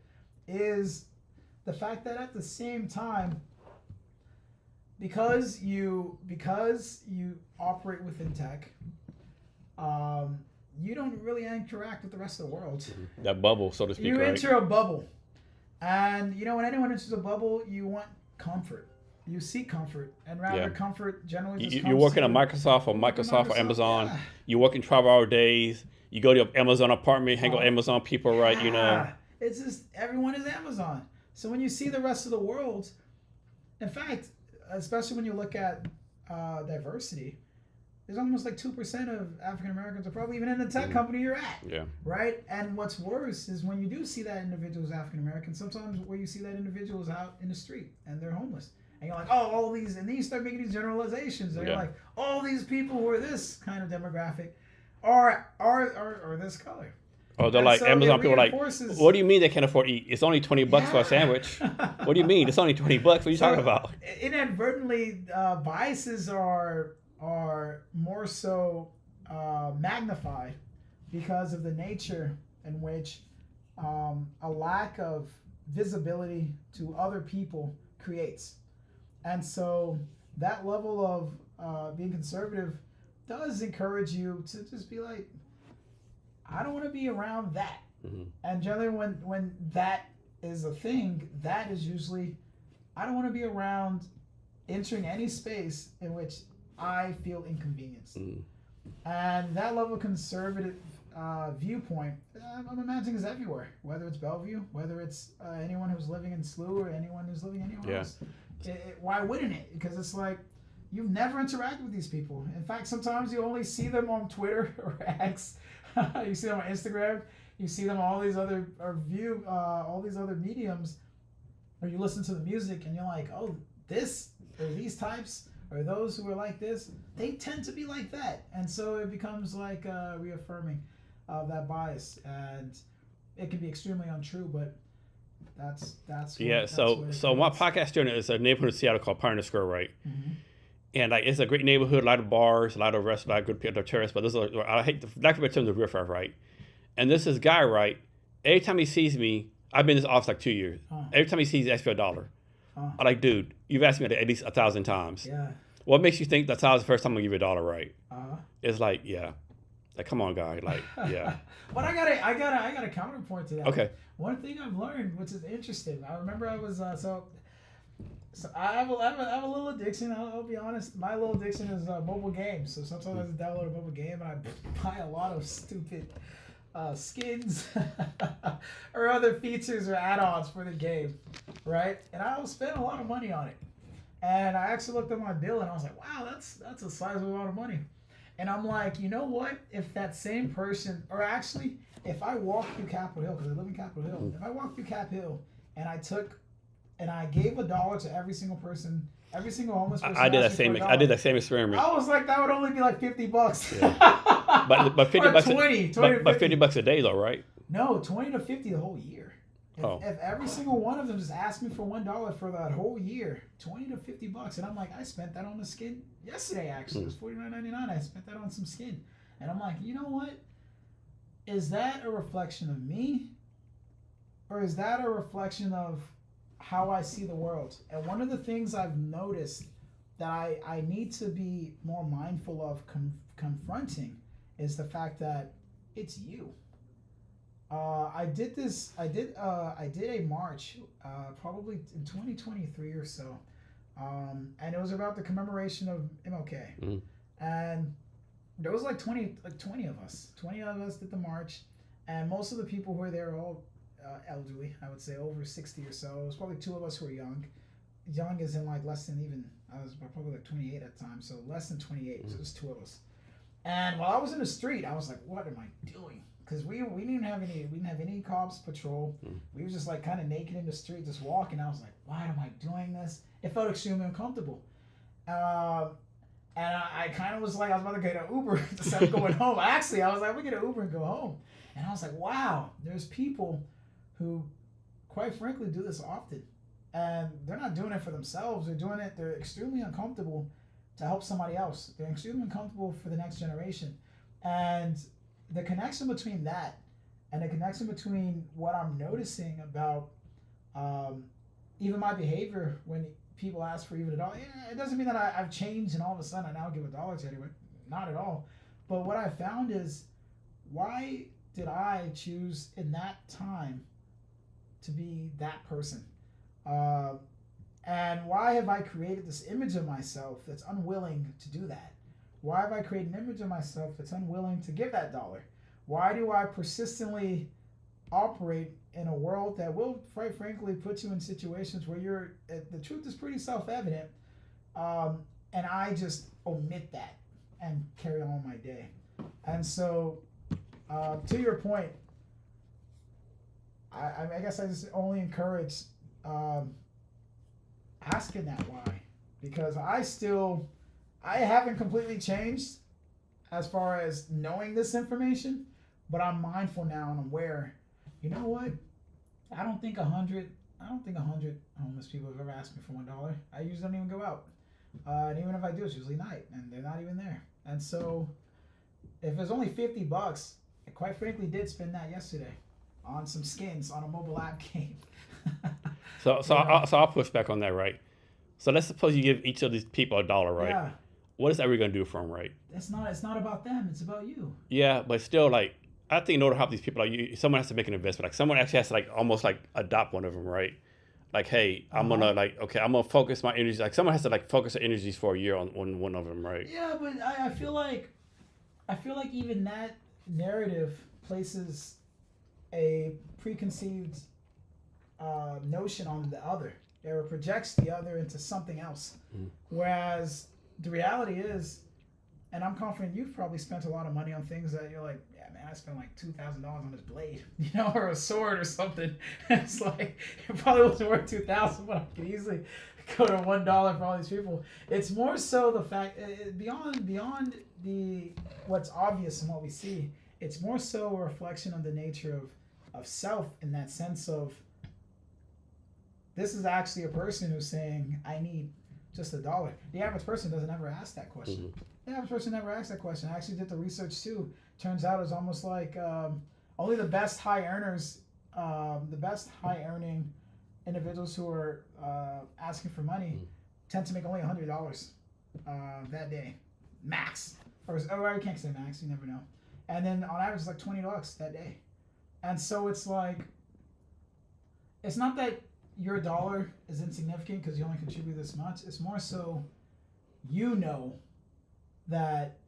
is the fact that at the same time, because you operate within tech, you don't really interact with the rest of the world. That bubble, so to speak, You right? enter a bubble, and when anyone enters a bubble, you want comfort. You seek comfort, and rather comfort generally just comes You're working to at Microsoft or Amazon. Yeah. You're working 12-hour days. You go to an Amazon apartment, hang out with Amazon people, right? It's just everyone is Amazon. So when you see the rest of the world, in fact, especially when you look at diversity, there's almost like 2% of African Americans are probably even in the tech company you're at. Yeah. Right? And what's worse is when you do see that individual is African American, sometimes where you see that individual is out in the street and they're homeless. And you're like, oh, all these, and then you start making these generalizations. And you're like, all these people who are this kind of demographic are this color. Oh, they're like Amazon people are like, what do you mean they can't afford to eat? It's only $20 for a sandwich. What do you mean? It's only $20. What are you talking about? Inadvertently, biases are more so magnified because of the nature in which a lack of visibility to other people creates. And so that level of being conservative does encourage you to just be like, I don't want to be around that. Mm-hmm. And generally when that is a thing, that is usually, I don't want to be around entering any space in which I feel inconvenienced. Mm-hmm. And that level of conservative viewpoint, I'm imagining is everywhere, whether it's Bellevue, whether it's anyone who's living in SLU or anyone who's living anywhere else. Why wouldn't it? Because it's like, you've never interacted with these people. In fact, sometimes you only see them on Twitter or X. You see them on Instagram. You see them on all these other all these other mediums, or you listen to the music and you're like, oh, this or these types or those who are like this, they tend to be like that, and so it becomes like reaffirming of that bias, and it can be extremely untrue, but that's so my podcast journey is a neighborhood in Seattle called Pioneer Square, right? Mm-hmm. And like it's a great neighborhood, a lot of bars, a lot of restaurants, a lot of good people, tourists. But I hate the lack of a term of riffraff, right? And this guy, right? Every time he sees me, I've been in this office like 2 years. Every time he sees me, he asks me $1. I'm like, dude, you've asked me at least 1,000 times. Yeah. What makes you think that's the first time I'm gonna give you $1, right? It's like, yeah. Like, come on, guy. Like, yeah. But I got a counterpoint to that. Okay. One thing I've learned, which is interesting. I remember I was so I have a little addiction. I'll be honest. My little addiction is mobile games. So sometimes I just download a mobile game and I buy a lot of stupid skins or other features or add-ons for the game, right? And I will spend a lot of money on it. And I actually looked at my bill and I was like, wow, that's a sizable amount of money. And I'm like, you know what? If that same person, or actually, if I walk through Capitol Hill, because I live in Capitol Hill, if I walk through Cap Hill and I gave $1 to every single person, every single homeless person. I did that same experiment. I was like, that would only be like $50. Yeah. but $50 $20 but $50 a day though, right? No, $20 to $50 the whole year. If every single one of them just asked me for $1 for that whole year, $20 to $50, and I'm like, I spent that on the skin yesterday. Actually, it was $49.99. I spent that on some skin, and I'm like, you know what? Is that a reflection of me, or is that a reflection of how I see the world? And one of the things I've noticed that I need to be more mindful of confronting is the fact that it's you. I did a march probably in 2023 or so, and it was about the commemoration of MLK. Mm-hmm. And there was like 20 of us. 20 of us did the march, and most of the people who were there were all elderly. I would say over 60 or so. It was probably 2 of us who were young. Young is in like less than even. I was probably like 28 at the time, so less than 28. Mm-hmm. So it was 2 of us. And while I was in the street, I was like, "What am I doing?" Because we didn't have any cops patrol. Mm. We were just like kind of naked in the street, just walking. I was like, why am I doing this? It felt extremely uncomfortable. And I kind of was like, I was about to get an Uber to start going home. Actually, I was like, we get an Uber and go home. And I was like, wow, there's people who, quite frankly, do this often. And they're not doing it for themselves. They're extremely uncomfortable to help somebody else. They're extremely uncomfortable for the next generation. And the connection between that and the connection between what I'm noticing about even my behavior when people ask for even a dollar, yeah, it doesn't mean that I've changed and all of a sudden I now give $1 to anyone. Not at all. But what I found is, why did I choose in that time to be that person? And why have I created this image of myself that's unwilling to do that? Why have I created an image of myself that's unwilling to give that dollar? Why do I persistently operate in a world that will, quite frankly, put you in situations where the truth is pretty self-evident, and I just omit that and carry on my day? And so, to your point, I guess I just only encourage asking that why, because I haven't completely changed as far as knowing this information, but I'm mindful now and aware. You know what? I don't think 100 homeless people have ever asked me for $1. I usually don't even go out, and even if I do, it's usually night, and they're not even there. And so, if it's only $50, I quite frankly did spend that yesterday on some skins on a mobile app game. So I'll push back on that, right? So let's suppose you give each of these people $1, right? Yeah. What is that really gonna do for them, right? It's not about them. It's about you. Yeah, but still, like, I think in order to help these people, like, someone has to make an investment. Like, someone actually has to, like, almost like adopt one of them, right? Like, hey, I'm gonna I'm gonna focus my energies. Like, someone has to like focus their energies for a year on one of them, right? Yeah, but I feel like even that narrative places a preconceived notion on the other. It projects the other into something else. Whereas the reality is, and I'm confident you've probably spent a lot of money on things that you're like, yeah, man, I spent like $2,000 on this blade, or a sword or something. It's like, it probably wasn't worth $2,000, but I could easily go to $1 for all these people. It's more so the fact, beyond the what's obvious and what we see, it's more so a reflection of the nature of self, in that sense of, this is actually a person who's saying, I need just $1. The average person doesn't ever ask that question. The average person never asks that question. I actually did the research too. Turns out it's almost like only the best high earners, the best high earning individuals who are asking for money tend to make only $100 that day, max. Or I can't say max, you never know. And then on average, it's like $20 that day. And so it's like, it's not that your dollar is insignificant because you only contribute this much. It's more so, that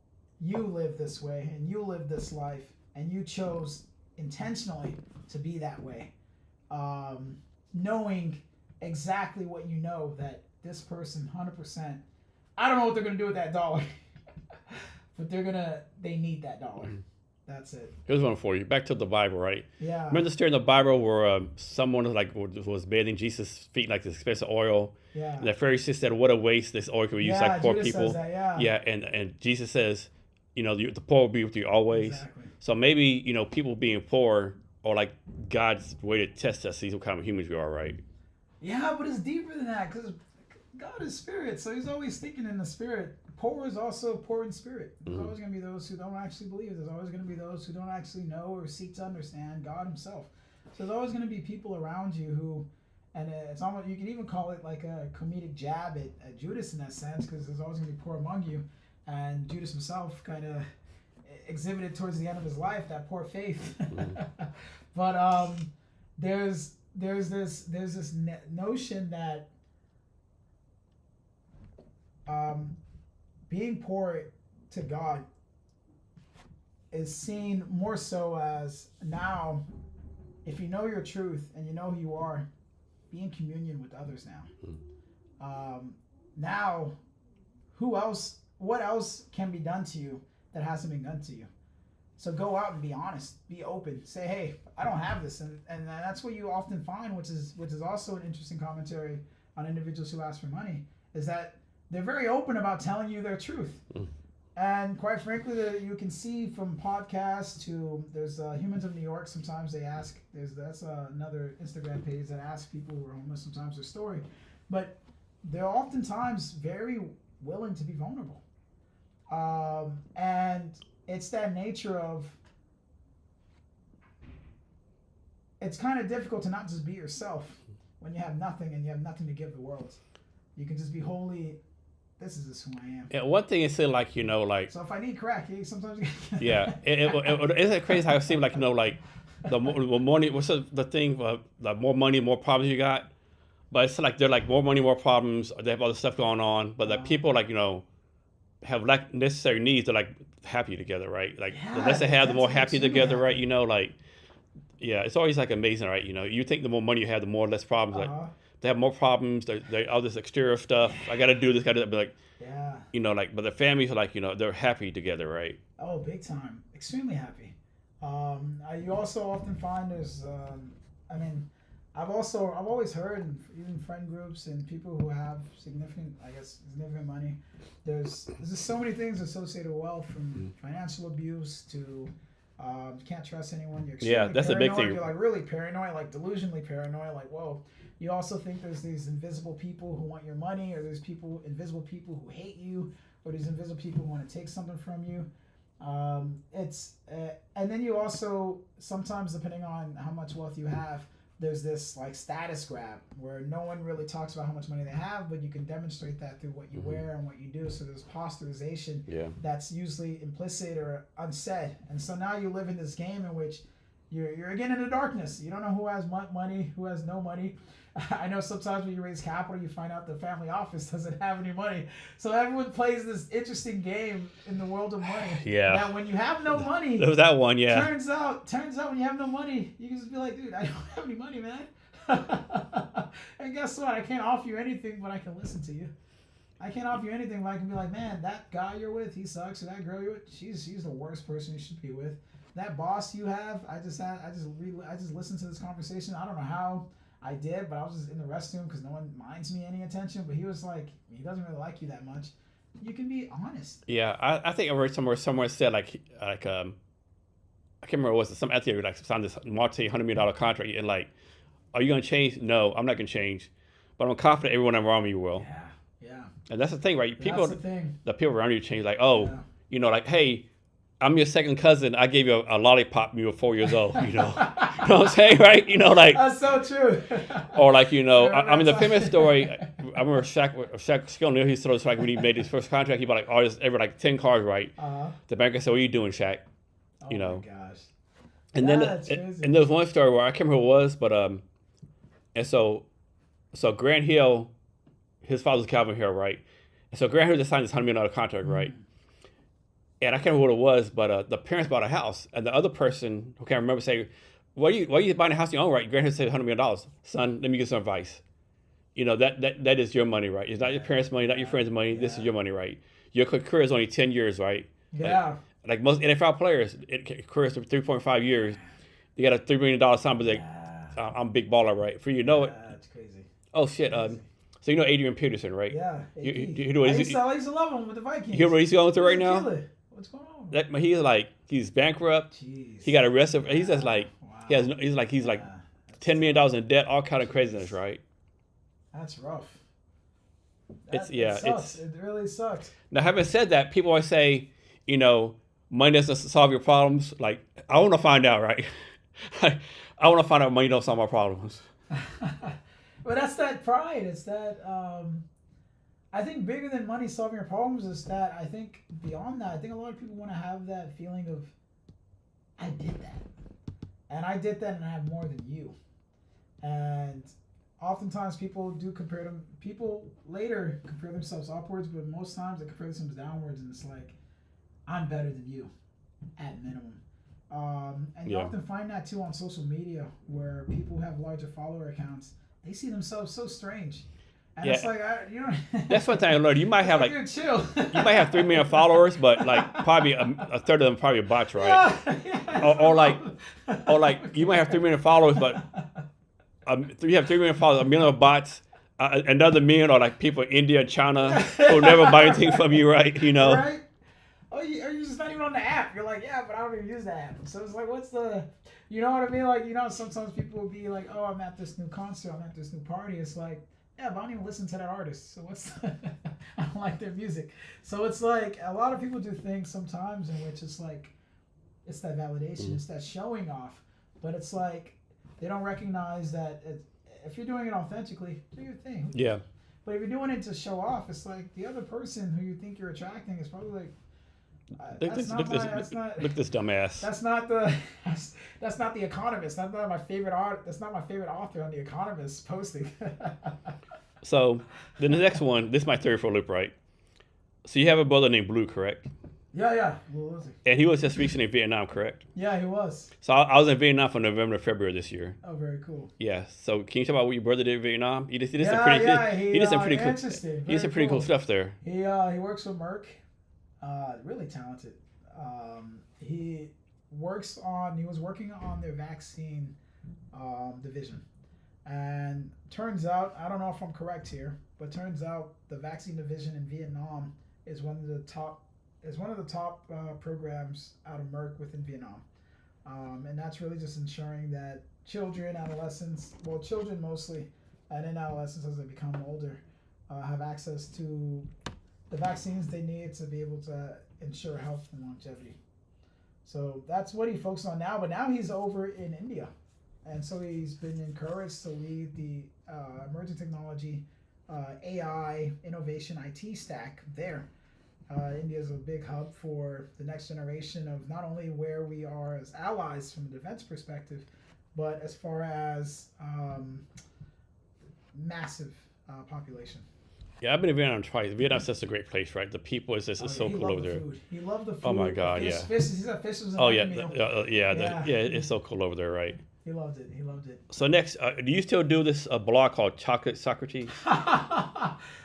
you live this way and you live this life and you chose intentionally to be that way, knowing exactly what you know, that this person 100%, I don't know what they're gonna do with that $1 but they need that $1. That's it. Here's one for you. Back to the Bible, right? Yeah. Remember the story in the Bible where someone was bathing Jesus' feet like this expensive oil? Yeah. And the Pharisee said, "What a waste! This oil could be used like poor Judas people." says that, yeah. Yeah, and Jesus says, the poor will be with you always. Exactly. So maybe people being poor or like God's way to test us, see what kind of humans we are, right? Yeah, but it's deeper than that, because God is spirit, so he's always thinking in the spirit. Poor is also poor in spirit. There's always going to be those who don't actually believe. There's always going to be those who don't actually know or seek to understand God himself. So there's always going to be people around you who, and it's almost, you can even call it like a comedic jab at Judas in that sense, because there's always going to be poor among you. And Judas himself kind of exhibited towards the end of his life that poor faith. But there's this notion that being poor to God is seen more so as, now, if you know your truth and you know who you are, be in communion with others now. Now, what else can be done to you that hasn't been done to you? So go out and be honest, be open, say, hey, I don't have this. And that's what you often find, which is also an interesting commentary on individuals who ask for money, is that they're very open about telling you their truth. And quite frankly, you can see from podcasts to, there's Humans of New York, sometimes they ask, that's another Instagram page that asks people who are homeless sometimes their story. But they're oftentimes very willing to be vulnerable. And it's that nature of, it's kind of difficult to not just be yourself when you have nothing and you have nothing to give the world. You can just be wholly. This is just who I am. And one thing is still like, like. So if I need crack, sometimes. Yeah, isn't it crazy how it seems like, like the more money, what's the thing, the more money, more problems you got. But it's like they're like more money, more problems. They have other stuff going on, but the people like have like necessary needs. They're like happy together, right? Like the less they have, the more happy together, right? Like yeah, it's always like amazing, right? You think the more money you have, the more less problems. Like they have more problems. They all this exterior stuff. I got to do this, got to do that. But like like but the families are like they're happy together, right? Oh, big time, extremely happy. You also often find there's I've always heard, even friend groups and people who have significant money, there's just so many things associated with wealth, from financial abuse to you can't trust anyone. You're extremely that's paranoid. a big thing. You're like really paranoid, like delusionally paranoid. Like, whoa. You also think there's these invisible people who want your money, or there's invisible people who hate you, or these invisible people who want to take something from you. And then you also, sometimes depending on how much wealth you have, there's this like status grab where no one really talks about how much money they have, but you can demonstrate that through what you wear and what you do. So there's posterization that's usually implicit or unsaid. And so now you live in this game in which you're again in the darkness. You don't know who has money, who has no money. I know sometimes when you raise capital, you find out the family office doesn't have any money. So everyone plays this interesting game in the world of money. Yeah. Now, when you have no money, there was that one. Yeah. Turns out when you have no money, you can just be like, dude, I don't have any money, man. And guess what? I can't offer you anything, but I can listen to you. I can't offer you anything, but I can be like, man, that guy you're with, he sucks. Or that girl you're with, she's the worst person you should be with. That boss you have, I just listened to this conversation. I don't know how I did, but I was just in the restroom because no one minds me any attention. But he was like, he doesn't really like you that much. You can be honest. Yeah, I think I read somewhere said like I can't remember what it was, some athlete like signed this $100 million contract, and like, are you gonna change? No, I'm not gonna change, but I'm confident everyone around me will. Yeah. And that's the thing, right? People, that's the thing. The people around you change. Like, like, hey, I'm your second cousin. I gave you a lollipop when you were 4 years old. You know what I'm saying, right? Like that's so true. Or like, I mean, the famous story. I remember Shaquille O'Neal. He told us like when he made his first contract, he bought like all this, every like 10 cars, right? The banker said, "What are you doing, Shaq?" Oh my gosh. And then and there was one story where I can't remember who it was, but and so Grant Hill, his father was Calvin Hill, right? And so Grant Hill just signed this $100 million contract, right? And I can't remember what it was, but the parents bought a house, and the other person who can't remember say, why are you buying a house you own, right? Grant Hill said $100 million. Son, let me give some advice. That is your money, right? It's not your parents' money, not your friends' money. This is your money, right? Your career is only 10 years, right? Yeah. Like most NFL players, careers for 3.5 years. They got a $3 million sign, but I'm a big baller, right? For that's crazy. Oh shit. So Adrian Peterson, right? Yeah. I used to love him with the Vikings. You hear what he's going through right now? What's going on? He's bankrupt. Jeez. He got arrested. He's just like he's like $10 million in debt, all kind of craziness, right? That's rough. It sucks. It really sucks. Now, having said that, people always say, money doesn't solve your problems. Like, I want to find out, right? I want to find out money don't solve my problems. But that's that pride. It's that, I think bigger than money solving your problems is that, I think beyond that, I think a lot of people want to have that feeling of, I did that. And I did that and I have more than you. And oftentimes people later compare themselves upwards, but most times they compare themselves downwards, and it's like, I'm better than you, at minimum. And you often find that too on social media, where people who have larger follower accounts, they see themselves so strange. And it's like, that's one thing I learned. You might have like, chill. You might have 3 million followers, but like probably a third of them probably bots, right? Or like you might have 3 million followers, but you have 3 million followers, 1 million bots, another million are like people in India, China who never buy anything from you, right? Right? Oh, you're just not even on the app. You're like, yeah, but I don't even use the app. So it's like, what's the, you know what I mean? Like, sometimes people will be like, oh, I'm at this new concert, I'm at this new party. It's like, yeah, but I don't even listen to that artist. So I don't like their music. So it's like, a lot of people do things sometimes in which it's like, it's that validation, it's that showing off. But it's like, they don't recognize that if you're doing it authentically, do your thing. Yeah. But if you're doing it to show off, it's like the other person who you think you're attracting is probably like, Look at this dumbass. That's not the Economist. That's not my favorite art. That's not my favorite author on the Economist posting. So then the next one, this is my theory for loop, right? So you have a brother named Blue, correct? Yeah. Who was he? And he was just recently in Vietnam, correct? Yeah, he was. So I was in Vietnam from November to February this year. Oh, very cool. Yeah. So can you talk about what your brother did in Vietnam? He did some pretty cool stuff there. He works with Merck. Really talented. He was working on their vaccine division. And turns out, I don't know if I'm correct here, but turns out the vaccine division in Vietnam is one of the top programs out of Merck within Vietnam. And that's really just ensuring that children mostly, and in adolescents as they become older, have access to the vaccines they need to be able to ensure health and longevity. So that's what he focuses on now, but now he's over in India. And so he's been encouraged to lead the emerging technology, AI, innovation, IT stack there. India is a big hub for the next generation of not only where we are as allies from a defense perspective, but as far as massive population. Yeah, I've been in Vietnam twice. Vietnam's such a great place, right? The people is so cool over there. He loved the food. Oh my God, he said fish was Oh yeah, it's so cool over there, right? He loved it. So next, do you still do this blog called Chocolate Socrates?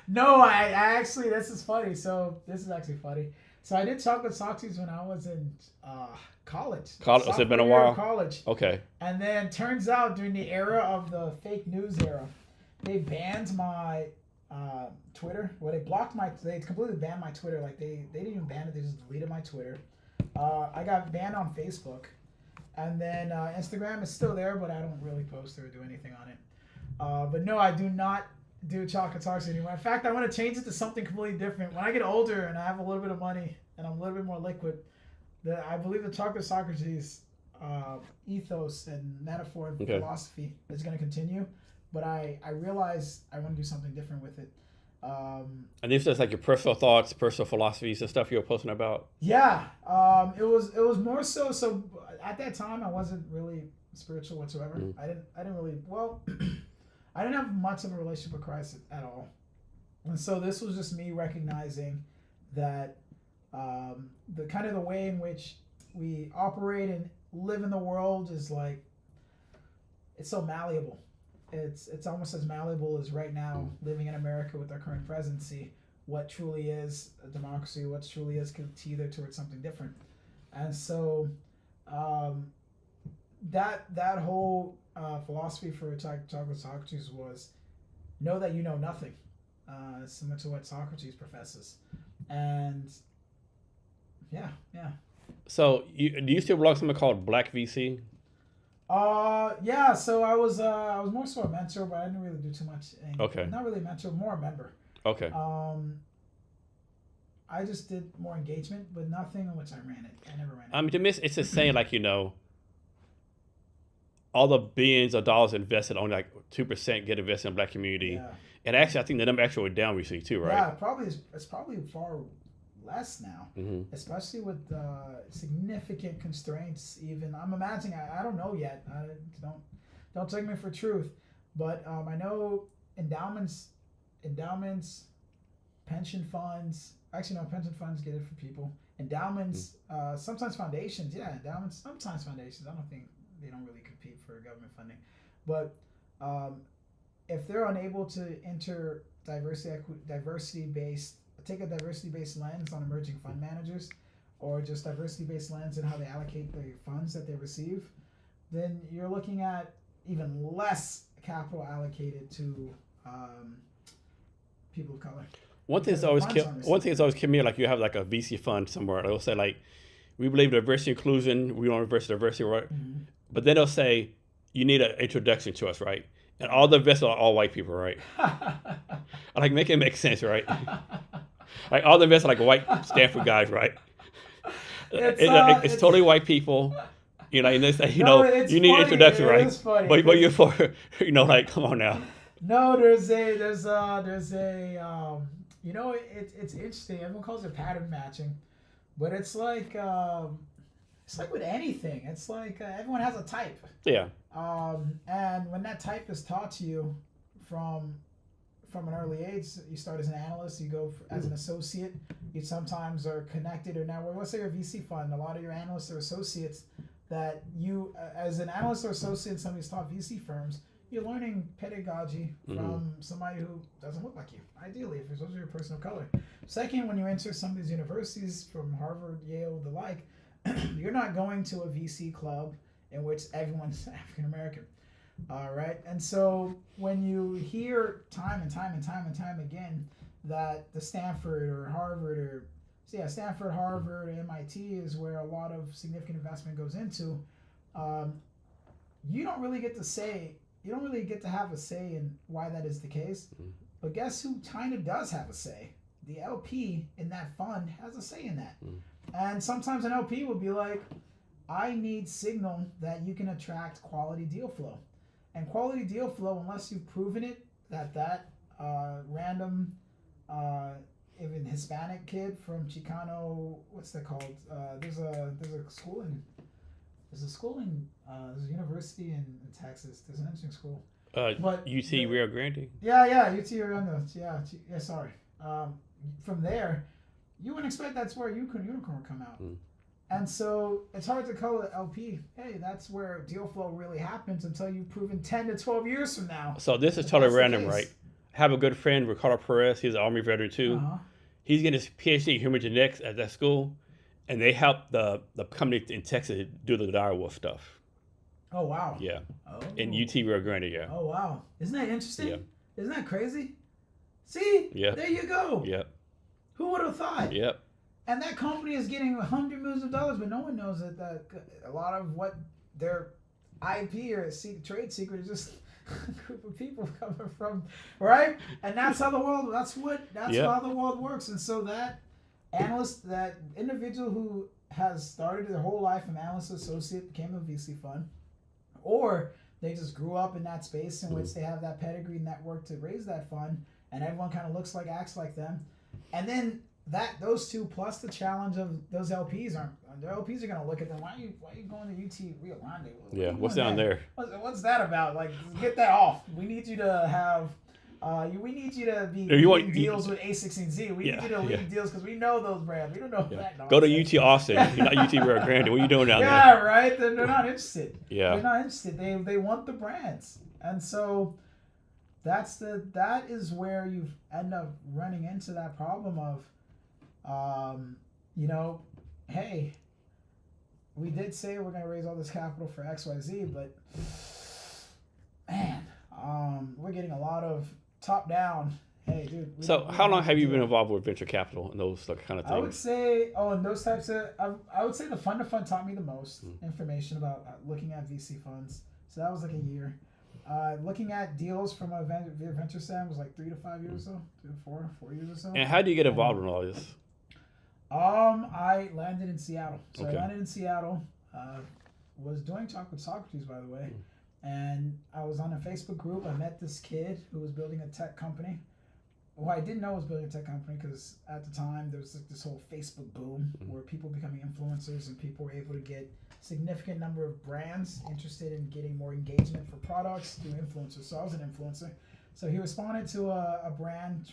No, I actually, this is funny. So this is actually funny. So I did Chocolate Socrates when I was in college. Has it been a while? College. Okay. And then turns out during the era of the fake news era, they banned my Twitter. Well, they completely banned my Twitter. Like they didn't even ban it. They just deleted my Twitter. I got banned on Facebook. And then Instagram is still there, but I don't really post or do anything on it. But no, I do not do Chocolate Talks anymore. In fact, I want to change it to something completely different. When I get older and I have a little bit of money and I'm a little bit more liquid, I believe the Chocolate Socrates ethos and metaphor and philosophy is going to continue. But I realize I want to do something different with it. And these are like your personal thoughts, personal philosophies and stuff you were posting about? Yeah. It was more so at that time I wasn't really spiritual whatsoever. I didn't really I didn't have much of a relationship with Christ at all. And so this was just me recognizing that the kind of the way in which we operate and live in the world is like, it's so malleable. It's almost as malleable as right now living in America with our current presidency. What truly is a democracy, what truly is either towards something different. And so that whole philosophy for Chocolate Socrates was know that you know nothing, similar to what Socrates professes. And yeah. So do you still blog something called Black VC? Yeah, so I was more so a mentor, but I didn't really do too much. Okay. Not really a mentor, more a member. Okay. I just did more engagement, but nothing in which I ran it. I never ran it. I mean, to me, it's just saying like, all the billions of dollars invested, only like 2% get invested in the Black community. Yeah. And actually, I think the number actually went down recently too, right? Yeah, it's probably far less now, especially with significant constraints. Even I'm imagining, I don't know yet. Don't take me for truth, but I know endowments, pension funds. Actually, no, pension funds get it for people. Endowments, sometimes foundations. Yeah, endowments, sometimes foundations. I don't think they don't really compete for government funding, but if they're unable to enter take a diversity-based lens on emerging fund managers, or just diversity-based lens in how they allocate the funds that they receive, then you're looking at even less capital allocated to people of color. One thing that's always kept me, like you have like a VC fund somewhere, they'll say like, we believe in diversity inclusion, we want diversity, right? Mm-hmm. But then they'll say, you need an introduction to us, right? And all the investors are all white people, right? Like, make it make sense, right? Like all the investors are like white Stanford guys, right? It's totally white people, and they say, you need an introduction, right? But you're for, like, come on now. No, there's you know, it's interesting. Everyone calls it pattern matching, but it's like with anything. It's like everyone has a type. Yeah. And when that type is taught to you from an early age, you start as an analyst, you go as an associate, you sometimes are connected or now, let's say you're a VC fund, a lot of your analysts are associates that you, as an analyst or associate in some of these top VC firms, you're learning pedagogy from somebody who doesn't look like you, ideally, if you're a person of color. Second, when you enter some of these universities from Harvard, Yale, the like, you're not going to a VC club in which everyone's African American. All right. And so when you hear time and time again that the Stanford or Harvard or Stanford, Harvard, MIT is where a lot of significant investment goes into, you don't really get to have a say in why that is the case. But guess who kind of does have a say? The LP in that fund has a say in that. And sometimes an LP will be like, I need signal that you can attract quality deal flow. And quality deal flow, unless you've proven it, that random, even Hispanic kid from Chicano, what's that called? There's a university in Texas. There's an interesting school. UT Rio Grande. Yeah, UT Rio Grande. Yeah. Sorry. From there, you wouldn't expect that's where unicorn would come out. And so it's hard to call it LP. Hey, that's where deal flow really happens until you've proven 10 to 12 years from now. So this is totally random, right? I have a good friend, Ricardo Perez. He's an Army veteran too. He's getting his PhD in human genetics at that school, and they help the company in Texas do the direwolf stuff. Oh, wow. Yeah. In UT Rio Grande, yeah. Oh, wow. Isn't that interesting? Yeah. Isn't that crazy? See? Yeah. There you go. Yep. Who would have thought? Yep. And that company is getting $100 million, but no one knows that a lot of what their IP or trade secret is just a group of people coming from, right? And that's how the world. That's how the world works. And so that analyst, that individual who has started their whole life an analyst associate, became a VC fund, or they just grew up in that space in which they have that pedigree network to raise that fund, and everyone kind of looks like, acts like them, and then. Those two plus the challenge of those LPs are going to look at them. Why are you going to UT Rio Grande? Yeah, what's down there? What's that about? Like, get that off. We need you to have. We need you to be leading deals with A16Z. We need you to lead deals because we know those brands. We don't know that. Nonsense. Go to UT Austin. You're not UT Rio Grande. What are you doing down there? Yeah, right. They're not interested. Yeah, they're not interested. They want the brands, and so that is where you end up running into that problem of. Hey, we did say we're going to raise all this capital for XYZ, but man, we're getting a lot of top down. Hey, dude. So how long have you been involved with venture capital and those kind of things? I would say, and those types of, I would say the fund to fund taught me the most information about looking at VC funds. So that was like a year. Looking at deals from a venture stand was like 3 to 5 years or so, 4 years or so. And how do you get involved in all this? I landed in Seattle. So okay. I landed in Seattle. Was doing Talk with Socrates, by the way. And I was on a Facebook group. I met this kid who was building a tech company. Well, I didn't know I was building a tech company because at the time there was this whole Facebook boom where people becoming influencers and people were able to get significant number of brands interested in getting more engagement for products through influencers. So I was an influencer. So he responded to a brand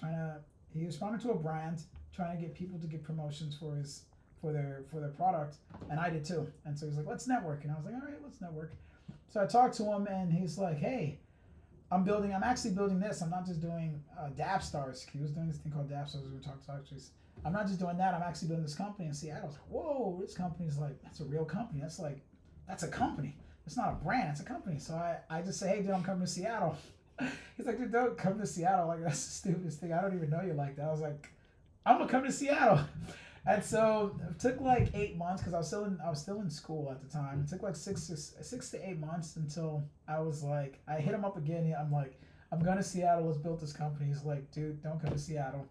trying to get people to get promotions for their product, and I did too. And so he's like, let's network. And I was like, all right, let's network. So I talked to him, and he's like, hey, I'm actually building this. I'm not just doing DAP Stars. He was doing this thing called DAP Stars. We were talking to Socrates. I'm not just doing that. I'm actually building this company in Seattle. I was like, whoa, this company's like, that's a real company. That's a company. It's not a brand. It's a company. So I just say, hey, dude, I'm coming to Seattle. He's like, dude, don't come to Seattle. Like, that's the stupidest thing. I don't even know you like that. I was like, I'm gonna come to Seattle. And so it took like 8 months because I was still in school at the time. It took like 6 to 8 months until I was like, I hit him up again. I'm like, I'm going to Seattle. Let's build this company. He's like, dude, don't come to Seattle.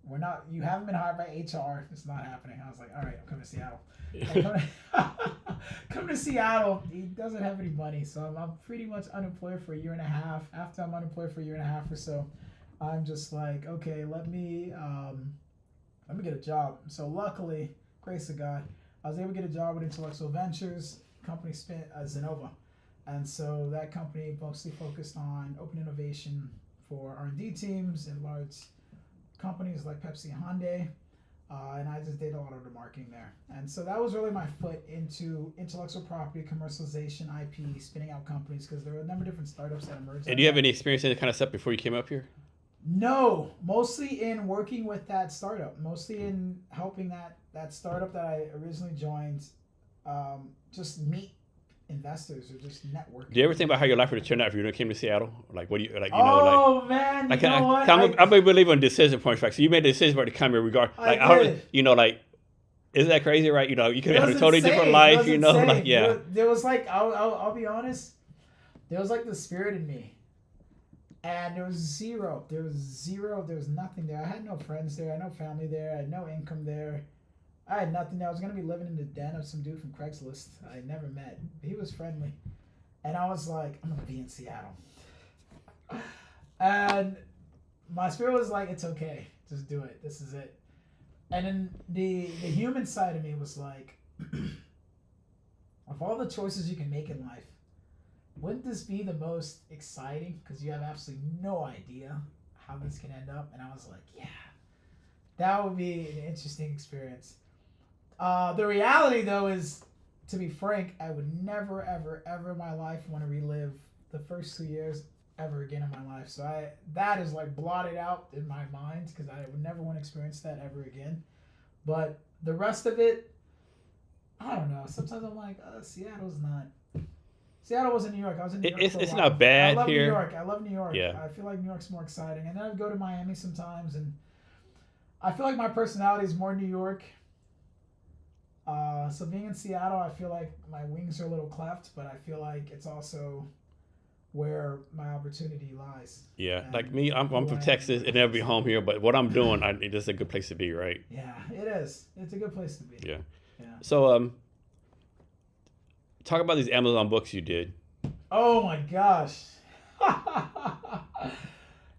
You haven't been hired by HR. It's not happening. I was like, all right, I'm coming to Seattle. Come to Seattle. He doesn't have any money, so I'm pretty much unemployed for a year and a half. After I'm unemployed for a year and a half or so, I'm just like, okay, let me get a job. So luckily, grace of God, I was able to get a job with Intellectual Ventures, company Zenova. And so that company mostly focused on open innovation for R&D teams and large companies like Pepsi and Hyundai. And I just did a lot of the marketing there. And so that was really my foot into intellectual property, commercialization, IP, spinning out companies, because there were a number of different startups that emerged. And do you have any experience in that kind of stuff before you came up here? No, mostly in working with that startup, mostly in helping that startup that I originally joined just meet investors or just network. Do you ever think about how your life would have turned out if you came to Seattle? Like, what do you like? You know, like, man, like, you know what? I'm a big believer in decision points. Like, so you made the decision about to come here, like, like, isn't that crazy, right? You know, you could have a totally different life. You know, like, yeah. There was like, I'll be honest, there was like the spirit in me, and there was zero. There was nothing there. I had no friends there. I had no family there. I had no income there. I had nothing there. I was going to be living in the den of some dude from Craigslist I never met. He was friendly. And I was like, I'm going to be in Seattle. And my spirit was like, it's okay. Just do it. This is it. And then the human side of me was like, of all the choices you can make in life, wouldn't this be the most exciting? Because you have absolutely no idea how this can end up. And I was like, yeah, that would be an interesting experience. The reality, though, is, to be frank, I would never, ever, ever in my life want to relive the first 2 years ever again in my life. So that is like blotted out in my mind, because I would never want to experience that ever again. But the rest of it, I don't know. Sometimes I'm like, Seattle wasn't New York. I was in New York for a while. It's not bad I love here. New York. I love New York. Yeah. I feel like New York's more exciting. And then I'd go to Miami sometimes, and I feel like my personality is more New York. So being in Seattle, I feel like my wings are a little cleft, but I feel like it's also where my opportunity lies. Yeah, and like me, I'm from Texas and never be home here, but what I'm doing, it's a good place to be, right? Yeah, it is. It's a good place to be. Yeah. Yeah. So, talk about these Amazon books you did. Oh my gosh.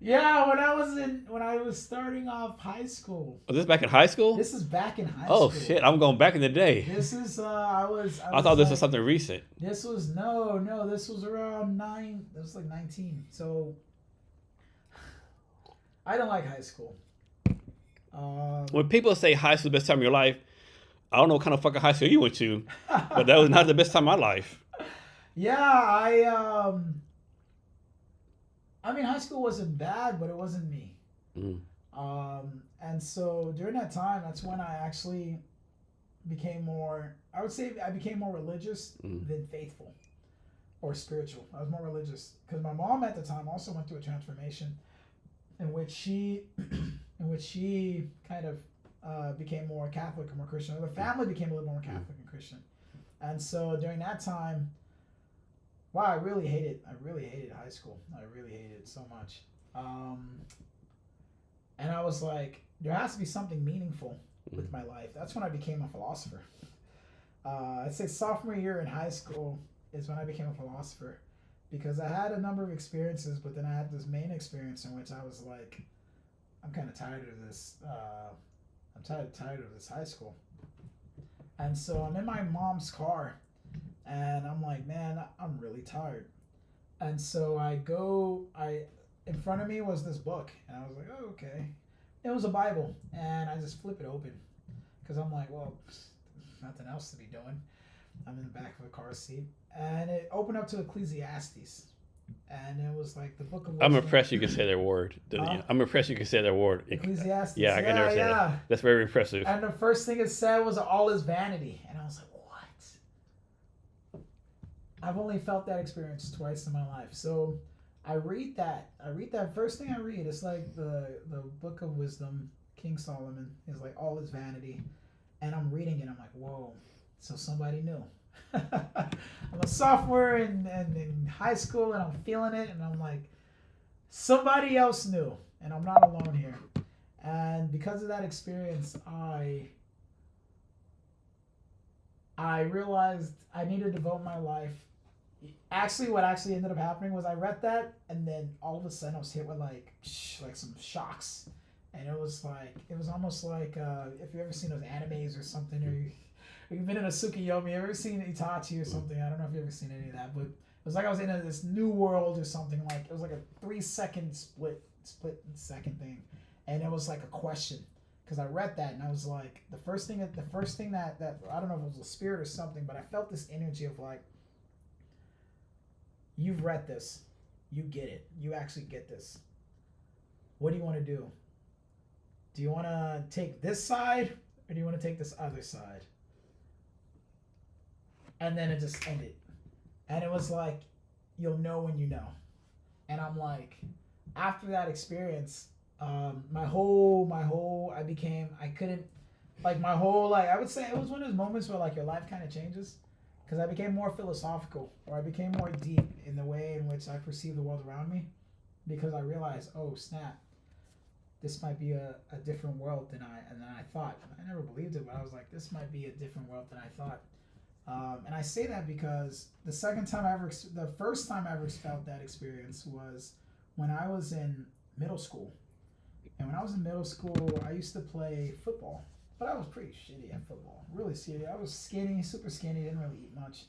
Yeah, when I was starting off high school. Was this back in high school? This is back in high school. Oh shit! I'm going back in the day. This is I thought this was something recent. This was no. This was around 9. It was like 19. So I don't like high school. When people say high school is the best time of your life, I don't know what kind of fucking high school you went to, but that was not the best time of my life. Yeah, I mean, high school wasn't bad, but it wasn't me. Mm. And so during that time, that's when I actually became more, I would say I became more religious than faithful or spiritual. I was more religious because my mom at the time also went through a transformation in which she kind of became more Catholic or more Christian. The family became a little more Catholic and Christian. And so during that time, wow, I really hated high school. I really hated it so much. And I was like, there has to be something meaningful with my life. That's when I became a philosopher. I'd say sophomore year in high school is when I became a philosopher, because I had a number of experiences, but then I had this main experience in which I was like, I'm kind of tired of this. I'm tired of this high school. And so I'm in my mom's car, and I'm like, man, I'm really tired. And so in front of me was this book, and I was like, oh, okay. It was a Bible, and I just flip it open, because I'm like, well, nothing else to be doing. I'm in the back of a car seat, and it opened up to Ecclesiastes, and it was like the book of wisdom. I'm impressed you can say that word. I'm impressed you can say that word. Ecclesiastes. Yeah, I can never say that. That's very impressive. And the first thing it said was, all is vanity, and I was like, what? I've only felt that experience twice in my life. So I read that first thing I read. It's like the book of wisdom, King Solomon is like, all is vanity. And I'm reading it. I'm like, whoa. So somebody knew. I'm a sophomore in high school, and I'm feeling it. And I'm like, somebody else knew. And I'm not alone here. And because of that experience, I realized I needed to devote my life. Actually, what actually ended up happening was I read that, and then all of a sudden I was hit with like some shocks, and it was almost like if you've ever seen those animes or something, or you've been in a Tsukiyomi, you ever seen Itachi or something? I don't know if you've ever seen any of that, but it was like I was in this new world or something. Like it was like a 3-second split second thing, and it was like a question. Because I read that and I was like, the first thing that I don't know if it was a spirit or something, but I felt this energy of like, you've read this, you get it, you actually get this. What do you want to do? Do you want to take this side or do you want to take this other side? And then it just ended, and it was like, you'll know when you know. And I'm like, after that experience. I would say it was one of those moments where like your life kind of changes, because I became more philosophical, or I became more deep in the way in which I perceive the world around me, because I realized, oh snap, this might be a different world than I thought. I never believed it, but I was like, this might be a different world than I thought. And I say that because the first time I ever felt that experience was when I was in middle school. And when I was in middle school, I used to play football, but I was pretty shitty at football. Really shitty. I was skinny, super skinny, didn't really eat much.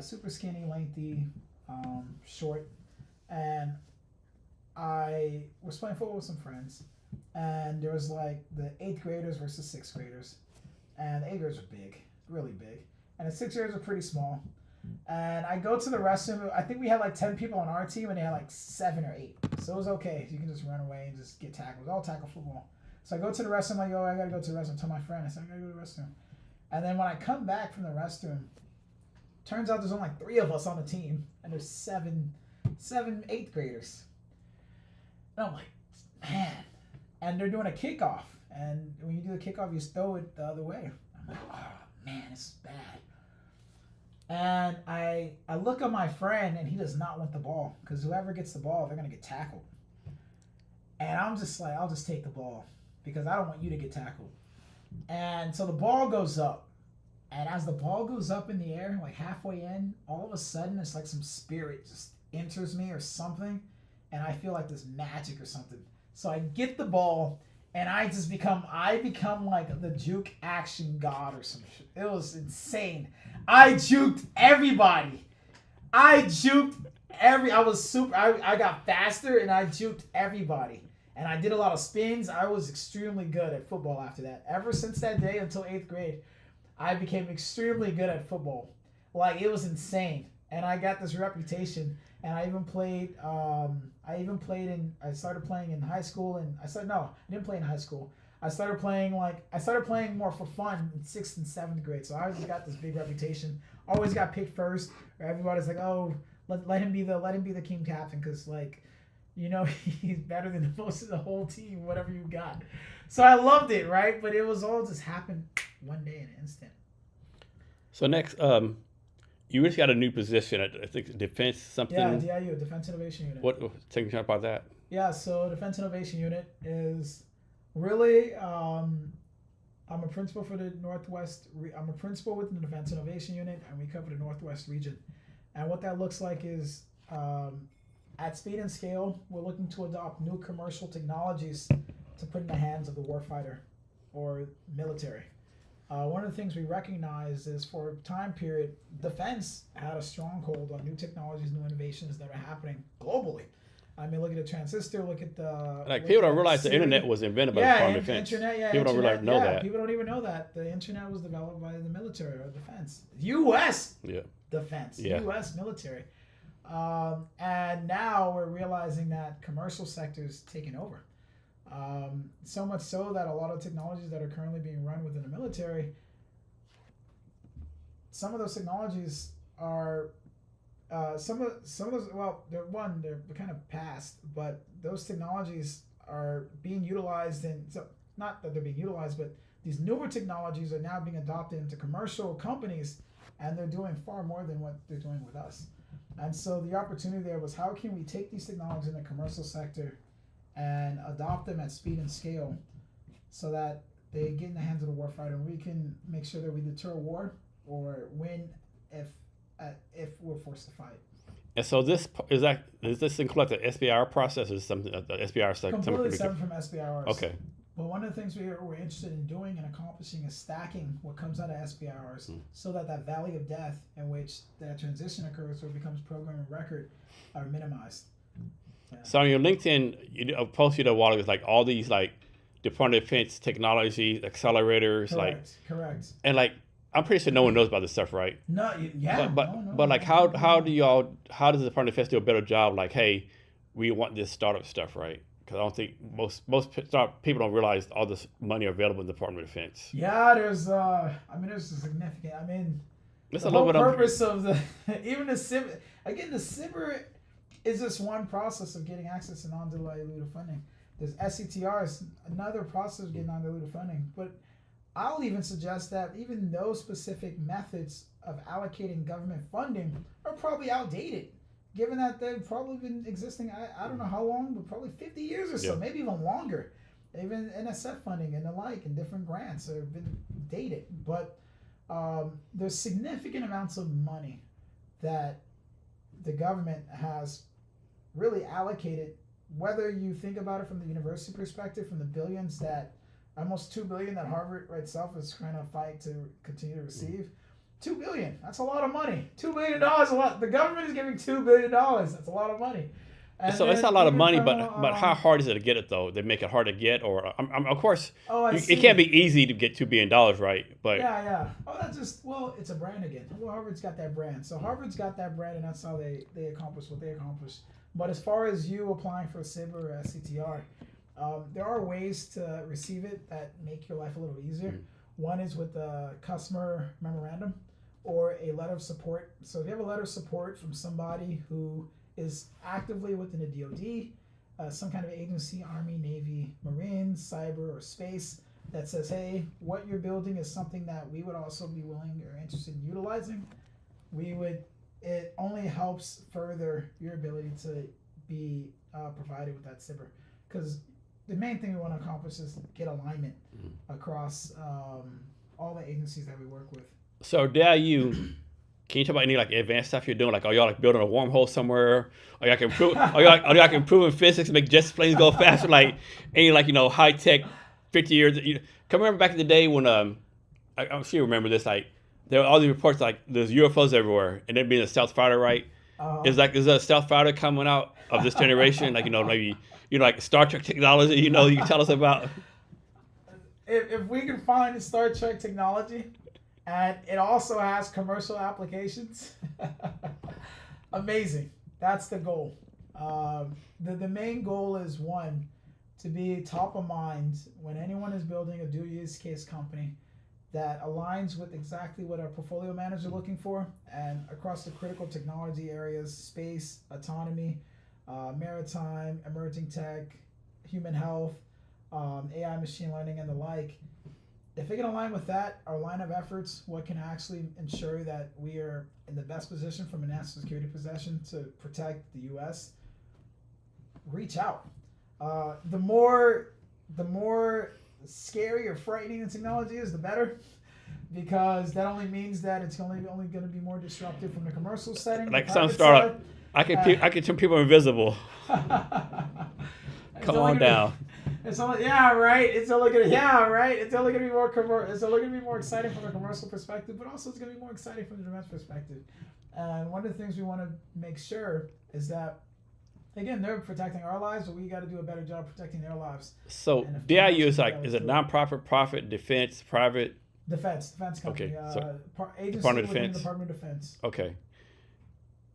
Super skinny, lengthy, short. And I was playing football with some friends. And there was like the 8th graders versus 6th graders. And the 8th graders were big, really big. And the 6th graders were pretty small. And I go to the restroom. I think we had like 10 people on our team, and they had like 7 or 8. So it was okay. You can just run away and just get tackled. It was all tackle football. So I go to the restroom. I go, I gotta go to the restroom. Tell my friend, I said, I gotta go to the restroom. And then when I come back from the restroom, turns out there's only like 3 of us on the team, and there's 7 8th graders. And I'm like, man. And they're doing a kickoff. And when you do the kickoff, you throw it the other way. I'm like, oh man, this is bad. And I look at my friend, and he does not want the ball, because whoever gets the ball, they're going to get tackled. And I'm just like, I'll just take the ball, because I don't want you to get tackled. And so the ball goes up. And as the ball goes up in the air, like halfway in, all of a sudden it's like some spirit just enters me or something. And I feel like there's magic or something. So I get the ball, and I become like the juke action god or some shit. It was insane. I juked everybody. I got faster, and I juked everybody. And I did a lot of spins. I was extremely good at football after that. Ever since that day until 8th grade, I became extremely good at football. Like, it was insane. And I got this reputation. And I started playing in high school, and I didn't play in high school. I started playing more for fun in 6th and 7th grade. So I always got this big reputation. Always got picked first. Or everybody's like, oh, let him be the team captain, because like, you know, he's better than most of the whole team, whatever you got. So I loved it, right? But it was all just happened one day in an instant. So next, you just got a new position at, I think, Defense something. Yeah, DIU, Defense Innovation Unit. What? Take me about that. Yeah, so Defense Innovation Unit is really, I'm a principal for the Northwest. I'm a principal within the Defense Innovation Unit, and we cover the Northwest region. And what that looks like is, at speed and scale, we're looking to adopt new commercial technologies to put in the hands of the warfighter or military. One of the things we recognize is, for a time period, defense had a stronghold on new technologies, new innovations that are happening globally. I mean, look at the transistor, look at the... Like, people don't realize the internet was invented by the Department of Defense. People don't realize know that. People don't even know that. The internet was developed by the military or defense. U.S. defense. Yeah. U.S. military. And now we're realizing that commercial sector is taking over. So much so that a lot of technologies that are currently being run within the military, some of those technologies are... some of those, well, they're kind of past, but those technologies are being utilized not that they're being utilized, but these newer technologies are now being adopted into commercial companies, and they're doing far more than what they're doing with us. And so the opportunity there was, how can we take these technologies in the commercial sector and adopt them at speed and scale so that they get in the hands of the warfighter, and we can make sure that we deter war or win if we're forced to fight. And so does this include the SBIR process or something? The SBIR stuff Completely separate from SBIRs. Okay. But one of the things we're interested in doing and accomplishing is stacking what comes out of SBIRs so that valley of death in which that transition occurs or becomes program of record are minimized. Yeah. So on your LinkedIn, you posted a while ago, like all these like Department of Defense technology accelerators, correct. And like I'm pretty sure no one knows about this stuff, right? No, yeah. But like how does the Department of Defense do a better job? Like, hey, we want this startup stuff, right? Because I don't think most people don't realize all this money available in the Department of Defense. Yeah, there's a significant. That's the whole purpose of the even the SIBR. Again, the SIBR is just one process of getting access to non-dilutive funding. There's SCTRs, another process of getting non-dilutive funding. But I'll even suggest that even those specific methods of allocating government funding are probably outdated, given that they've probably been existing, I don't know how long, but probably 50 years or so, maybe even longer. Even NSF funding and the like and different grants have been dated. But there's significant amounts of money that the government has really allocated, whether you think about it from the university perspective, from the billions that, almost $2 billion that Harvard itself is trying to fight to continue to receive. $2 billion, that's a lot of money. $2 billion is a lot. The government is giving $2 billion. That's a lot of money. And so it's not a lot of money, but how hard is it to get it though? They make it hard to get, or of course, it can't be easy to get $2 billion, right? But yeah. Oh, that's it's a brand again. Well, Harvard's got that brand, so Harvard's got that brand, and that's how they accomplish what they accomplish. But as far as you applying for a SIBR or a CTR, there are ways to receive it that make your life a little easier. One is with a customer memorandum or a letter of support. So if you have a letter of support from somebody who is actively within the DoD, some kind of agency, Army, Navy, Marines, cyber, or space, that says, hey, what you're building is something that we would also be willing or interested in utilizing, it only helps further your ability to be provided with that SIBR. Because the main thing we want to accomplish is get alignment across all the agencies that we work with. So DIU, can you talk about any like advanced stuff you're doing? Like, are y'all like building a wormhole somewhere? Are y'all can improve in physics, make jet planes go faster? Like any like high tech 50 years. Can remember back in the day when I'm sure you remember this. Like there were all these reports like there's UFOs everywhere, and there being a stealth fighter, right? Is there a stealth fighter coming out of this generation? Like maybe like Star Trek technology. You can tell us about. If we can find Star Trek technology, and it also has commercial applications, amazing. That's the goal. The main goal is one, to be top of mind when anyone is building a dual use case company that aligns with exactly what our portfolio managers are looking for, and across the critical technology areas: space, autonomy, maritime, emerging tech, human health, AI, machine learning, and the like. If it can align with that, our line of efforts, what can actually ensure that we are in the best position from a national security position to protect the U.S., reach out. The more scary or frightening the technology is, the better, because that only means that it's only going to be more disruptive from the commercial setting. Like some startup, I can turn people invisible. Come on down. It's only right. It's only gonna It's only gonna be more It's only gonna be more exciting from a commercial perspective, but also it's gonna be more exciting from the defense perspective. And one of the things we want to make sure is that, again, they're protecting our lives, but we got to do a better job protecting their lives. So DIU is it non-profit, profit, defense, private? Defense company. Okay. So agency Department of within Defense. the Department of Defense. Okay.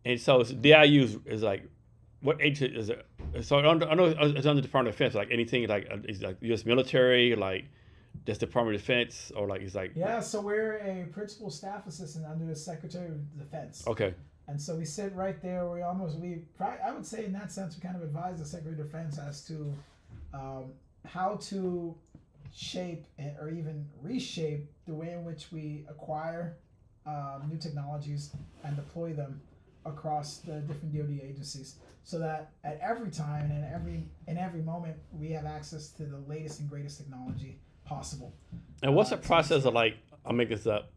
And so DIU is like, what agency is it? So I know it's under the Department of Defense. Like anything like is like U.S. military, like just Department of Defense, or like it's like. Yeah, so we're a principal staff assistant under the Secretary of Defense. Okay. And so we sit right there. I would say in that sense, we kind of advise the Secretary of Defense as to how to shape or even reshape the way in which we acquire new technologies and deploy them across the different DoD agencies, so that at every time and in every moment we have access to the latest and greatest technology possible. And what's the process of like, I'll make this up,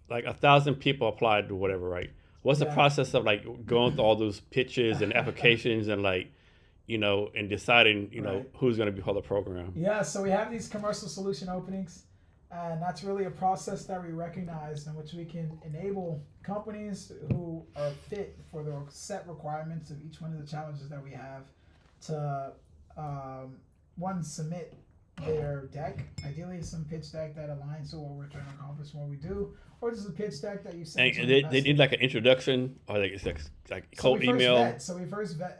like 1,000 people applied to whatever, right? What's the process of like going through all those pitches and applications and like, and deciding, who's going to be part of the program? Yeah, so we have these commercial solution openings, and that's really a process that we recognize in which we can enable companies who are fit for the set requirements of each one of the challenges that we have to, one, submit their deck, ideally some pitch deck that aligns to what we're trying to accomplish, what we do, or just a pitch deck that you send. And they need like an introduction, or like it's like cold email. So we first vet.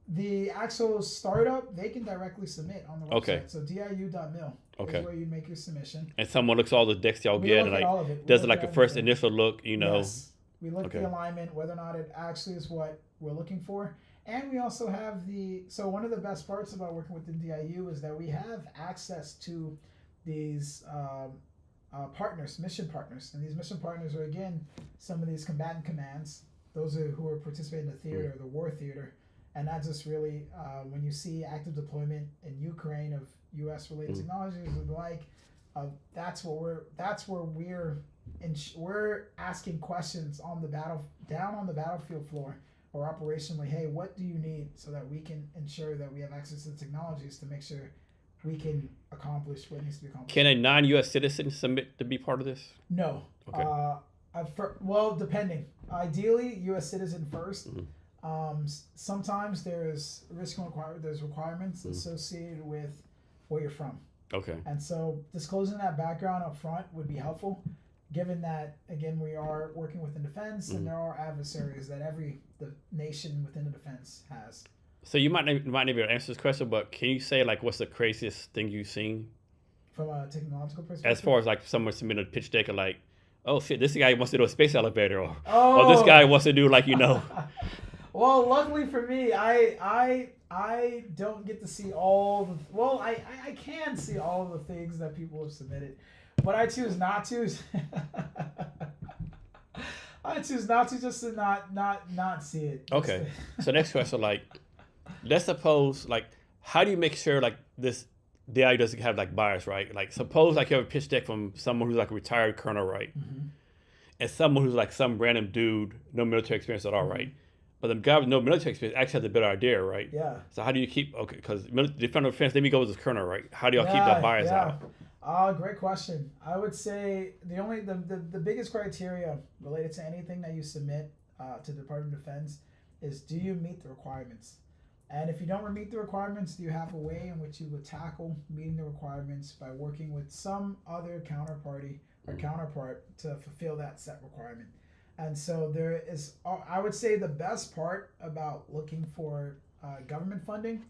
The actual startup, they can directly submit on the website. Okay. So diu.mil is where you make your submission. And someone looks at all the decks y'all get and like does it like a first initial look, Yes. We look at the alignment, whether or not it actually is what we're looking for. And we also have so one of the best parts about working with the DIU is that we have access to these partners, mission partners. And these mission partners are, again, some of these combatant commands. Those are who are participating in the theater, the war theater. And that just really, when you see active deployment in Ukraine of U.S. related technologies, that's where we're asking questions on the battlefield floor or operationally. Hey, what do you need so that we can ensure that we have access to the technologies to make sure we can accomplish what needs to be accomplished? Can a non-U.S. citizen submit to be part of this? No. Okay. Well, depending. Ideally, U.S. citizen first. Sometimes there's there's requirements associated with where you're from. Okay. And so disclosing that background up front would be helpful, given that, again, we are working within defense and there are adversaries that the nation within the defense has. So you might not be able to answer this question, but can you say like what's the craziest thing you've seen? From a technological perspective? As far as like someone submitted a pitch deck of like, oh shit, this guy wants to do a space elevator, or this guy wants to do like, Well, luckily for me, I don't get to see all the. Well, I can see all of the things that people have submitted, but I choose not to. I choose not to, just to not see it. Okay. So next question, like, let's suppose, like, how do you make sure like this DI doesn't have like bias, right? Like, suppose like you have a pitch deck from someone who's like a retired colonel, right, and someone who's like some random dude, no military experience at all, right? But the guy with no military experience actually has a better idea, right? Yeah. So how do you keep, because defense of defense, let me go with this colonel, right? How do y'all keep that bias out? Great question. I would say the biggest criteria related to anything that you submit to the Department of Defense is, do you meet the requirements? And if you don't meet the requirements, do you have a way in which you would tackle meeting the requirements by working with some other counterparty or counterpart to fulfill that set requirement? And so there is, I would say, the best part about looking for government funding,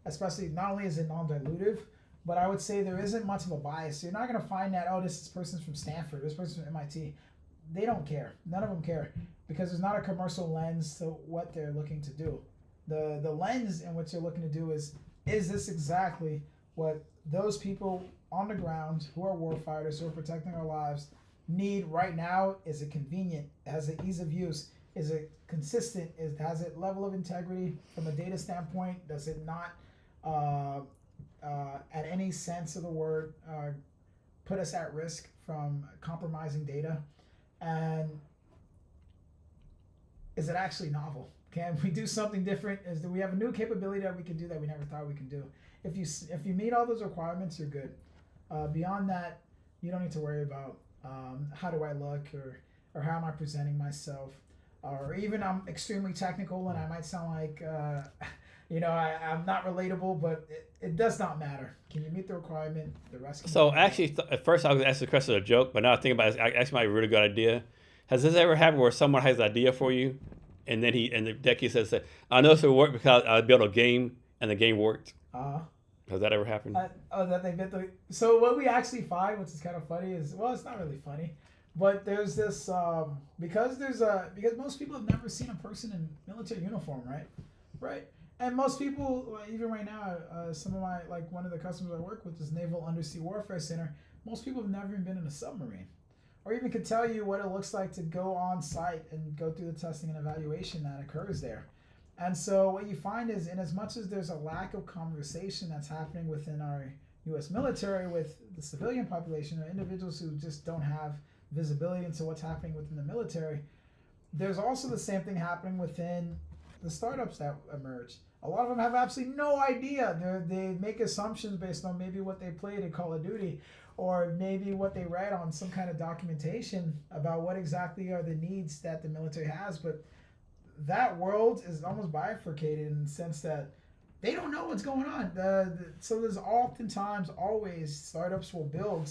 especially not only is it non-dilutive, but I would say there isn't much of a bias. So you're not going to find that, this person's from Stanford, this person's from MIT. They don't care. None of them care, because there's not a commercial lens to what they're looking to do. The lens in which they're looking to do is this exactly what those people on the ground who are warfighters, who are protecting our lives, need right now? Is it convenient? Has it ease of use? Is it consistent? Has it level of integrity from a data standpoint? Does it not, at any sense of the word, put us at risk from compromising data? And is it actually novel? Can we do something different? Do we have a new capability that we can do that we never thought we can do? If you meet all those requirements, you're good. Beyond that, you don't need to worry about how do I look, or how am I presenting myself, or even I'm extremely technical and I might sound like I'm not relatable, but it does not matter. Can you meet the requirement? The rest. So actually, at first I was asking the question as a joke, but now I think about it, it's actually a really good idea. Has this ever happened where someone has an idea for you, and then the decky says, "I know this will work because I built a game and the game worked"? Has that ever happened? That they bit the. So what we actually find, which is kind of funny, is, well, it's not really funny, but there's this because most people have never seen a person in military uniform, right, and most people, even right now, some of my, one of the customers I work with is Naval Undersea Warfare Center. Most people have never even been in a submarine, or even could tell you what it looks like to go on site and go through the testing and evaluation that occurs there. And so what you find is, in as much as there's a lack of conversation that's happening within our U.S. military with the civilian population, or individuals who just don't have visibility into what's happening within the military, there's also the same thing happening within the startups that emerge. A lot of them have absolutely no idea. They make assumptions based on maybe what they played in Call of Duty, or maybe what they read on some kind of documentation about what exactly are the needs that the military has. But that world is almost bifurcated in the sense that they don't know what's going on. So there's oftentimes, always, startups will build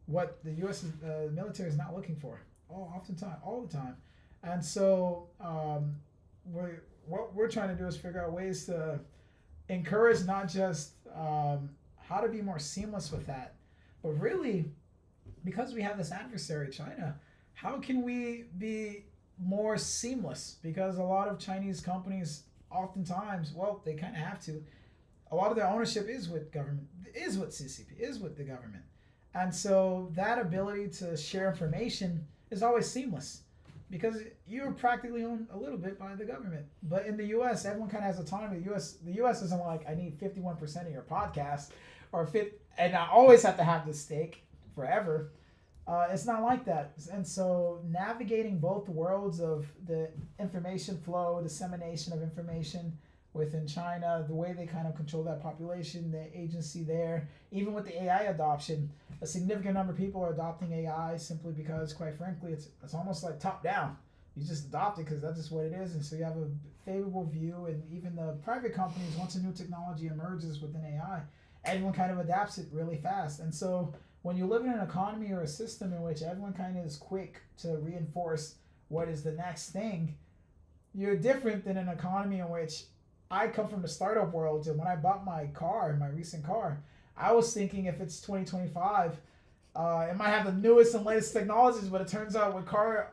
what the U.S. Military is not looking for. All the time. And so what we're trying to do is figure out ways to encourage not just how to be more seamless with that, but really, because we have this adversary, China, how can we be more seamless? Because a lot of Chinese companies, oftentimes, well, they kind of have to. A lot of their ownership is with government, is with CCP, is with the government. And so that ability to share information is always seamless, because you're practically owned a little bit by the government. But in the U.S., everyone kind of has autonomy. The U.S. isn't like, I need 51% of your podcast, and I always have to have this stake forever. It's not like that. And so navigating both worlds of the information flow, dissemination of information within China, the way they kind of control that population, the agency there, even with the AI adoption, a significant number of people are adopting AI simply because, quite frankly, it's almost like top down. You just adopt it because that's just what it is. And so you have a favorable view. And even the private companies, once a new technology emerges within AI, everyone kind of adapts it really fast. And so when you live in an economy or a system in which everyone kind of is quick to reinforce what is the next thing, you're different than an economy in which I come from the startup world. And when I bought my recent car, I was thinking if it's 2025, it might have the newest and latest technologies, but it turns out with car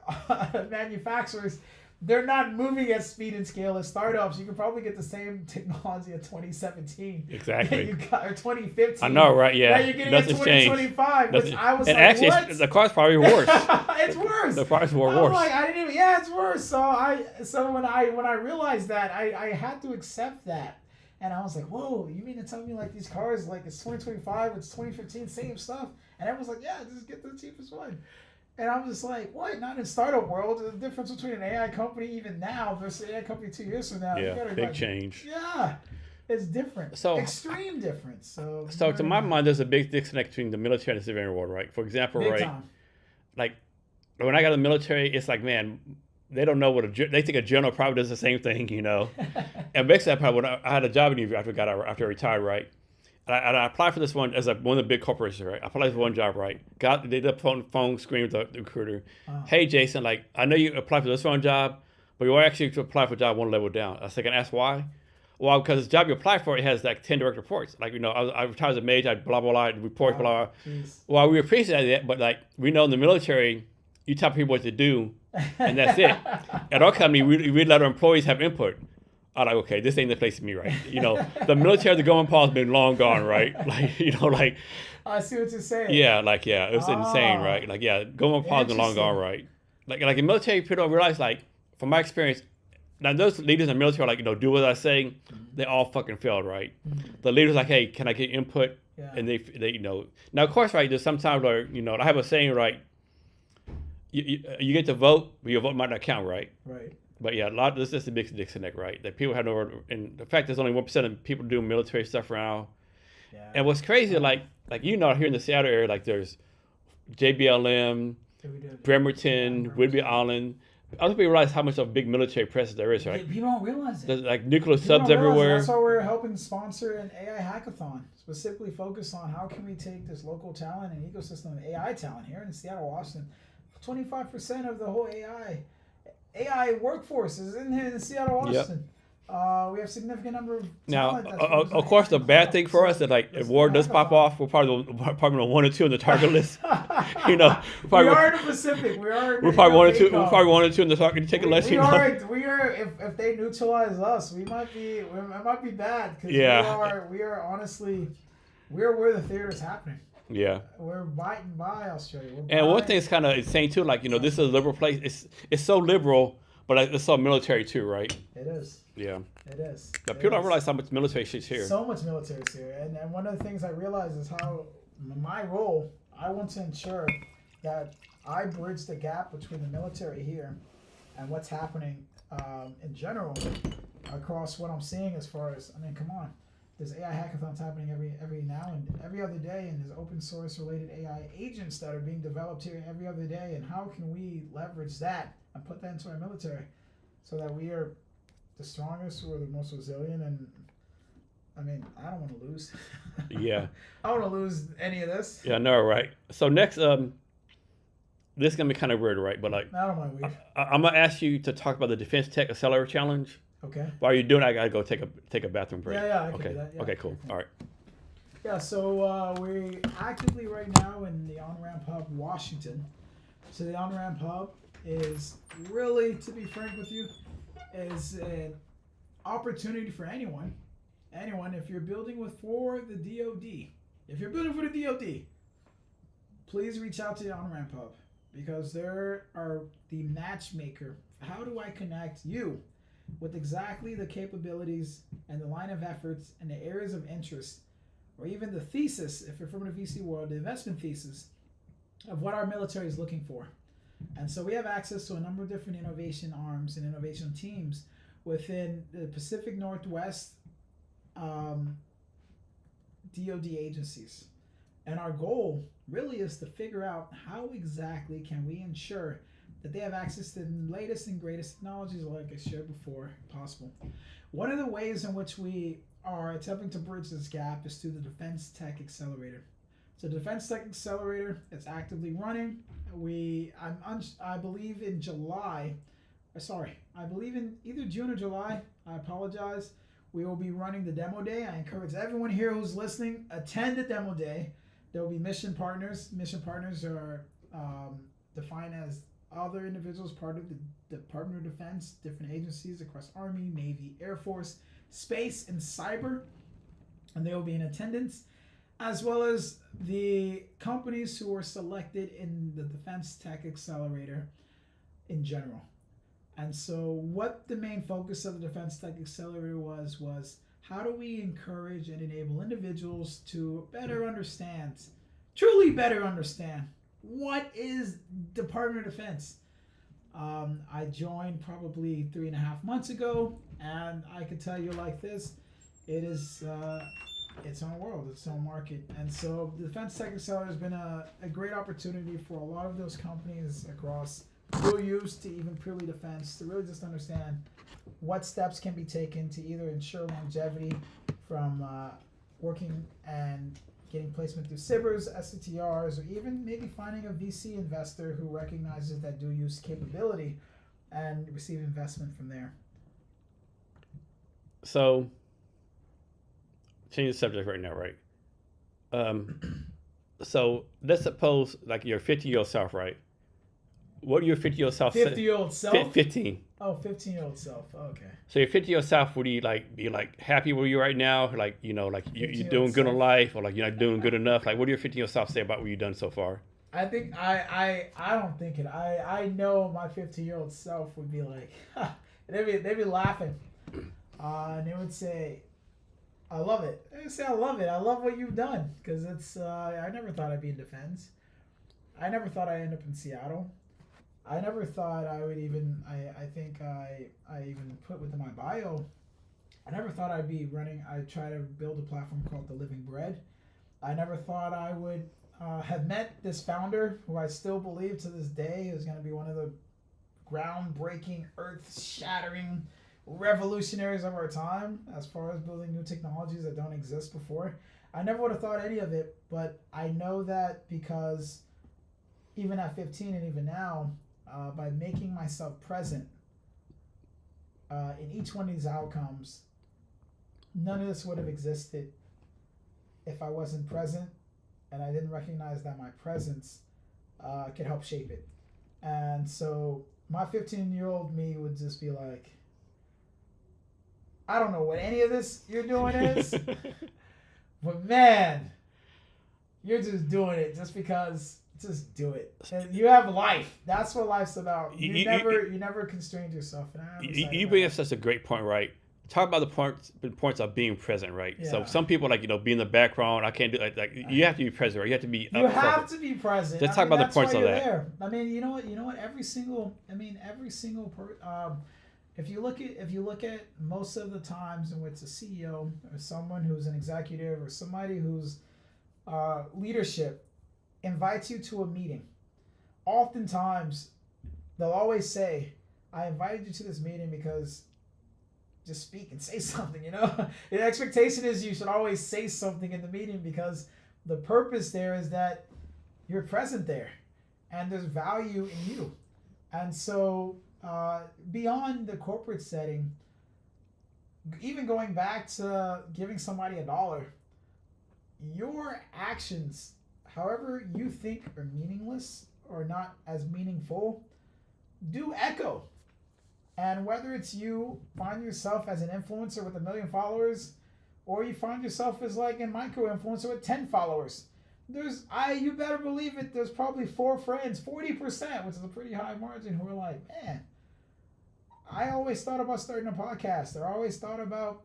manufacturers, they're not moving at speed and scale as startups. You can probably get the same technology in 2017. Exactly. Or 2015. I know, right? Yeah. Now you're getting it in 2025, which I was and like, actually, what? The car's probably worse. It's worse. The car's more I'm worse. like, I didn't even. Yeah, it's worse. So when I realized that, I had to accept that, and I was like, whoa, you mean to tell me like these cars, like it's 2025, it's 2015, same stuff, and everyone's like, yeah, just get the cheapest one. And I'm just like, what? Not in startup world. The difference between an AI company even now versus an AI company 2 years from now. Yeah, big change. Yeah, it's different. So extreme difference. So to my mind, there's a big disconnect between the military and the civilian world, right? For example, big right, time. Like when I got in the military, it's like, man, they don't know what they think a general probably does the same thing, you know. And basically, when I had a job interview after I retired, right. And I applied for this one as one of the big corporations, right? I applied for one job, right? Did the phone screen with the recruiter. Hey, Jason, like, I know you applied for this one job, but you are actually to apply for a job one level down. I was like, can I ask why? Well, because the job you apply for, it has like 10 direct reports. Like, you know, I retired as a major, I blah, blah, blah, report, blah, blah. Well, we appreciate that, but like, we know in the military, you tell people what to do, and that's it. At our company, we let our employees have input. I'm like, okay, this ain't the place for me, right? You know, the military, the government pause been long gone, right? Like, you know, like. I see what you're saying. Yeah, like, yeah, it was insane, right? Like, yeah, government pause been long gone, right? Like in military, people don't realize, like, from my experience, now those leaders in the military are like, you know, do what I say, they all fucking failed, right? The leaders like, hey, can I get input? Yeah. And they, you know, now of course, right, there's sometimes where, you know, I have a saying, right, you get to vote, but your vote might not count, right? Right. But yeah, this is a big disconnect, right? That people have no, and the fact there's only 1% of people doing military stuff around. Yeah. And what's crazy, like you know, here in the Seattle area, like there's JBLM, Bremerton, Whidbey Island. Other people realize how much of a big military presence there is, right? People don't realize it. There's like nuclear subs everywhere. That's why we're helping sponsor an AI hackathon, specifically focused on how can we take this local talent and ecosystem of AI talent here in Seattle, Washington. 25% of the whole AI workforce is in Seattle, Washington. Yep. We have a significant number of now. Of course, the bad thing for us is like if war does pop off, we're probably on 1 or 2 on the target list. You know, we are in the Pacific. We're probably 1 or 2. We're probably 1 or 2 on the target list. We are. If they neutralize us, it might be bad. Because we are honestly, we're where the theater is happening. Yeah. We're biting by Australia. And one thing is kind of insane too. Like this is a liberal place. It's so liberal, but it's so military too, right? It is. Yeah. It is. Now, people don't realize how much military shit's here. So much military is here, and one of the things I realize is how my role. I want to ensure that I bridge the gap between the military here and what's happening in general across what I'm seeing as far as, I mean, come on. There's AI hackathons happening every now and every other day, and there's open source related AI agents that are being developed here every other day. And how can we leverage that and put that into our military so that we are the strongest or the most resilient? And I mean, I don't want to lose. Yeah. I don't want to lose any of this. Yeah, no, right. So next, this is gonna be kind of weird, right? But like, I don't mind weird. I'm gonna ask you to talk about the Defense Tech Accelerator Challenge. Okay. While you're doing it, I gotta go take a bathroom break. Yeah, I can okay. do that. Yeah. Okay, cool. All right. Yeah, so we actively right now in the On-Ramp Hub, Washington. So the On-Ramp Hub is really, to be frank with you, is an opportunity for anyone, if you're building for the DoD, please reach out to the On-Ramp Hub because there are the matchmaker. How do I connect you with exactly the capabilities and the line of efforts and the areas of interest, or even the thesis, if you're from the VC world, the investment thesis of what our military is looking for. And so we have access to a number of different innovation arms and innovation teams within the Pacific Northwest DoD agencies. And our goal really is to figure out how exactly can we ensure that they have access to the latest and greatest technologies, like I shared before, possible. One of the ways in which we are attempting to bridge this gap is through the Defense Tech Accelerator. So Defense Tech Accelerator is actively running. I believe in July, I believe in either June or July, I apologize, we will be running the demo day. I encourage everyone here who's listening, attend the demo day. There will be mission partners. Mission partners are defined as other individuals part of the Department of Defense, different agencies across Army, Navy, Air Force, Space, and Cyber. And they will be in attendance, as well as the companies who were selected in the Defense Tech Accelerator in general. And so what the main focus of the Defense Tech Accelerator was how do we encourage and enable individuals to truly better understand what is Department of Defense. I joined probably 3.5 months ago, and I could tell you like this, it is its own world, its own market. And so the Defense Tech Accelerator has been a great opportunity for a lot of those companies across dual use to even purely defense to really just understand what steps can be taken to either ensure longevity from working and getting placement through SIBRs, SCTRs, or even maybe finding a VC investor who recognizes that dual use capability and receive investment from there. So, change the subject right now, right? So let's suppose like your 50-year-old self, right? What do your 50-year-old self say? 50-year-old self? 15. Oh, 15-year-old self. Okay. So your 50-year-old self, would you be happy where you are right now? Like, you're doing good in life, or like you're not doing good enough? Like, what do your 50-year-old self say about what you've done so far? I think I don't think it. I know my 15-year-old self would be like, they'd be laughing. And they would say, I love it. They would say, I love it. I love what you've done. Because it's, I never thought I'd be in defense. I never thought I'd end up in Seattle. I never thought I would even, I think I even put within my bio, I never thought I'd be running, I'd try to build a platform called The Living Bread. I never thought I would have met this founder, who I still believe to this day is going to be one of the groundbreaking, earth-shattering revolutionaries of our time as far as building new technologies that don't exist before. I never would have thought any of it, but I know that because even at 15 and even now, by making myself present in each one of these outcomes, none of this would have existed if I wasn't present and I didn't recognize that my presence could help shape it. And so my 15-year-old me would just be like, I don't know what any of this you're doing is, but man, You're just doing it just because. Just do it. And you have life. That's what life's about. You never constrained yourself. And you bring up such a great point, right? Talk about the points of being present, right? Yeah. So some people be in the background. I can't do like you have to be present, right? You have to be. You have to be present. Let's talk about the points of that. There. I mean, you know what? Every single. If you look at most of the times in which a CEO or someone who's an executive or somebody who's leadership invites you to a meeting, oftentimes they'll always say, I invited you to this meeting because just speak and say something, The expectation is you should always say something in the meeting because the purpose there is that you're present there and there's value in you. And so beyond the corporate setting, even going back to giving somebody $1, your actions, however you think are meaningless or not as meaningful, do echo. And whether it's you find yourself as an influencer with 1 million followers, or you find yourself as like a micro influencer with 10 followers, you better believe it, there's probably 4 friends, 40%, which is a pretty high margin, who are like, man, I always thought about starting a podcast, or I always thought about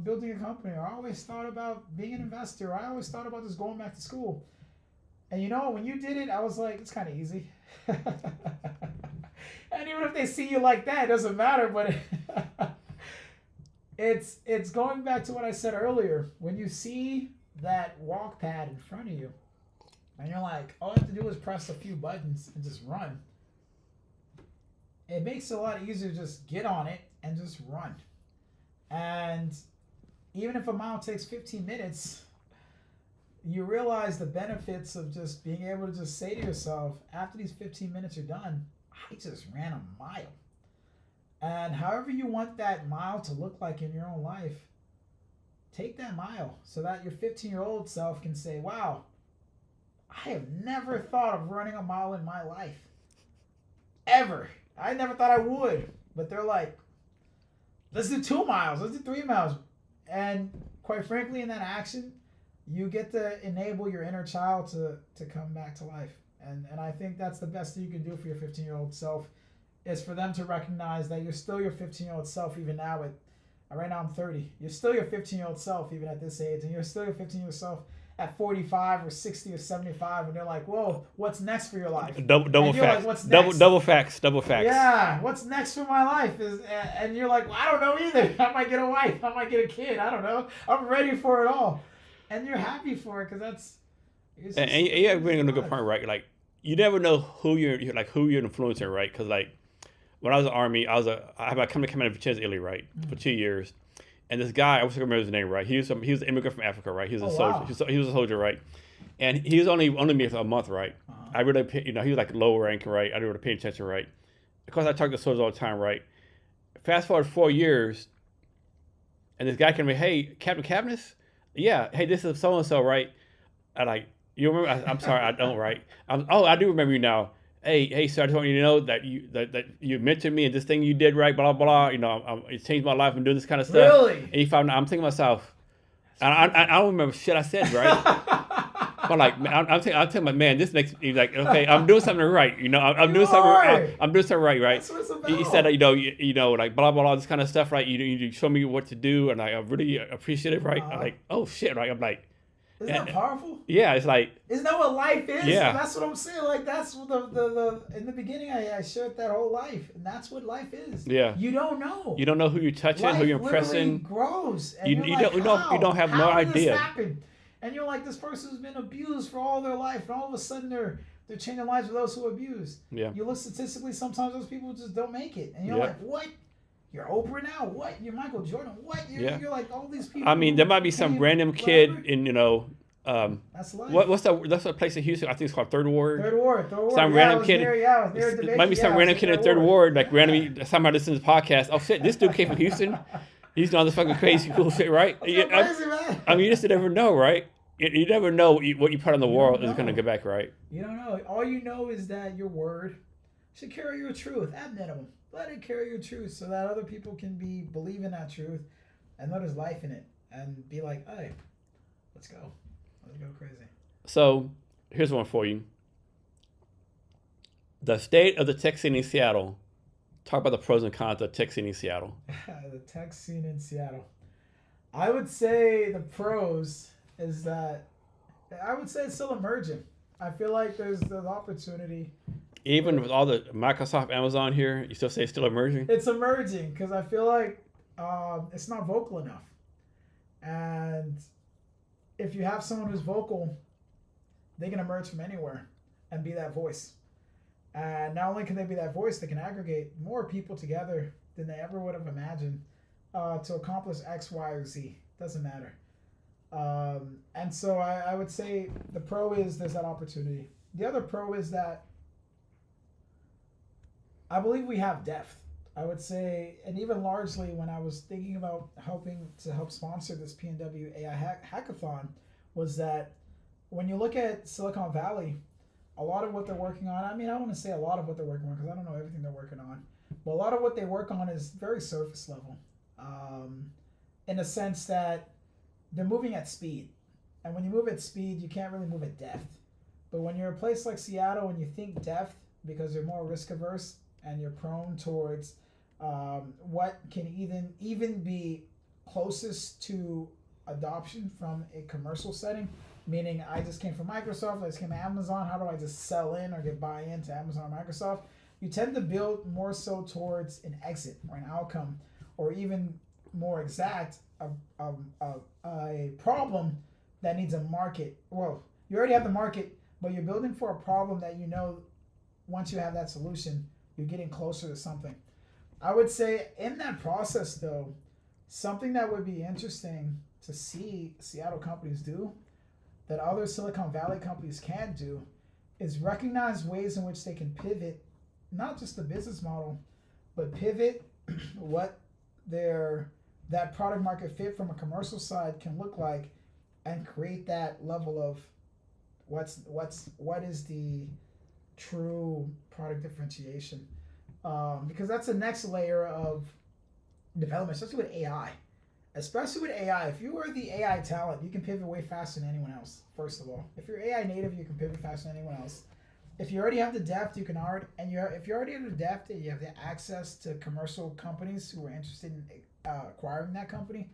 building a company, or I always thought about being an investor, or I always thought about just going back to school. And when you did it, I was like, it's kind of easy. And even if they see you like that, it doesn't matter. But it's going back to what I said earlier. When you see that walk pad in front of you, and you're like, all I have to do is press a few buttons and just run. It makes it a lot easier to just get on it and just run. And even if a mile takes 15 minutes, you realize the benefits of just being able to just say to yourself, after these 15 minutes are done, I just ran a mile. And however you want that mile to look like in your own life, take that mile so that your 15-year-old self can say, wow, I have never thought of running a mile in my life. Ever. I never thought I would. But they're like, let's do 2 miles. Let's do 3 miles. And quite frankly, in that action, you get to enable your inner child to come back to life. And I think that's the best thing you can do for your 15-year-old self, is for them to recognize that you're still your 15-year-old self even now. Right now I'm 30. You're still your 15-year-old self even at this age. And you're still your 15-year-old self at 45 or 60 or 75. And they're like, whoa, what's next for your life? Double facts. Like, what's next? Double facts. Yeah, what's next for my life? And you're like, well, I don't know either. I might get a wife. I might get a kid. I don't know. I'm ready for it all. And you're happy for it because that's... And you bring a good point, right? Like, you never know who you're influencing, right? Because when I was in the Army, I come to command in Italy, right, for 2 years, and this guy, I wish I could remember his name, right? He was an immigrant from Africa, right? He was a soldier. He was a soldier, right? And he was only me for a month, right? I really, he was like low rank, right? I didn't really pay attention, right? Of course, I talk to soldiers all the time, right? Fast forward 4 years, and this guy came to me, hey, Captain Cavness? Yeah, hey, this is so and so, right? I like. You remember? I'm sorry, I don't, right? I do remember you now. Hey, sir, I just want you to know that you mentioned me and this thing you did, right? Blah, blah, blah. It changed my life and doing this kind of stuff. Really? And I'm thinking to myself, I don't remember shit I said, right? But like, I'm telling my man, this makes me like, okay, I'm doing something right. I'm doing something right, right? That's what it's about. He said, like blah, blah, blah, this kind of stuff, right? You show me what to do, and I really appreciate it, right? I'm like, oh shit, right? I'm like, isn't that powerful? Yeah, it's like... Isn't that what life is? Yeah. That's what I'm saying. Like, that's what the in the beginning, I shared that whole life. And that's what life is. Yeah. You don't know. You don't know who you're touching, who you're impressing. Life grows. And you don't have no idea. How did this happen? And you're like, this person's been abused for all their life. And all of a sudden, they're changing lives of those who are abused. Yeah. You look statistically, sometimes those people just don't make it. And you're like, what? You're Oprah now? What? You're Michael Jordan? What? You're like all these people. I mean, there might be some random kid in, that's life. That's a place in Houston. I think it's called Third Ward. Third Ward. Some random kid. Might be some random kid in Third Ward, like randomly somehow listens to this podcast. Oh shit, this dude came from Houston. He's doing all this fucking crazy cool shit, right? Crazy, man. I mean, you just never know, right? You never know what you put on the world is going to get back, right? You don't know. All you know is that your word should carry your truth at minimum. Let it carry your truth so that other people can believe in that truth and know there's life in it and be like, hey, let's go. Let's go crazy. So here's one for you. The state of the tech scene in Seattle. Talk about the pros and cons of the tech scene in Seattle. The tech scene in Seattle. I would say the pros is that I would say it's still emerging. I feel like there's opportunity. Even with all the Microsoft, Amazon here, you still say it's still emerging? It's emerging because I feel like it's not vocal enough. And if you have someone who's vocal, they can emerge from anywhere and be that voice. And not only can they be that voice, they can aggregate more people together than they ever would have imagined to accomplish X, Y, or Z. Doesn't matter. And so I would say the pro is there's that opportunity. The other pro is that I believe we have depth. I would say, and even largely when I was thinking about helping to help sponsor this PNW AI hackathon, was that when you look at Silicon Valley, a lot of what they're working on, I mean, I don't want to say a lot of what they're working on because I don't know everything they're working on, but a lot of what they work on is very surface level, in a sense that they're moving at speed. And when you move at speed, you can't really move at depth. But when you're a place like Seattle and you think depth, because you're more risk averse and you're prone towards what can even be closest to adoption from a commercial setting, meaning I just came from Microsoft, I just came to Amazon, how do I just sell in or get buy-in to Amazon or Microsoft? You tend to build more so towards an exit or an outcome, or even more exact, a problem that needs a market. Well, you already have the market, but you're building for a problem that you know once you have that solution, you're getting closer to something. I would say in that process, though, something that would be interesting to see Seattle companies do that other Silicon Valley companies can't do is recognize ways in which they can pivot, not just the business model, but pivot what that product market fit from a commercial side can look like, and create that level of what is the true product differentiation, because that's the next layer of development, especially with AI. Especially with AI, if you are the AI talent, you can pivot way faster than anyone else. First of all, if you're AI native, you can pivot faster than anyone else. If you already have the depth, you can already, if you already have the depth and you have the access to commercial companies who are interested in acquiring that company,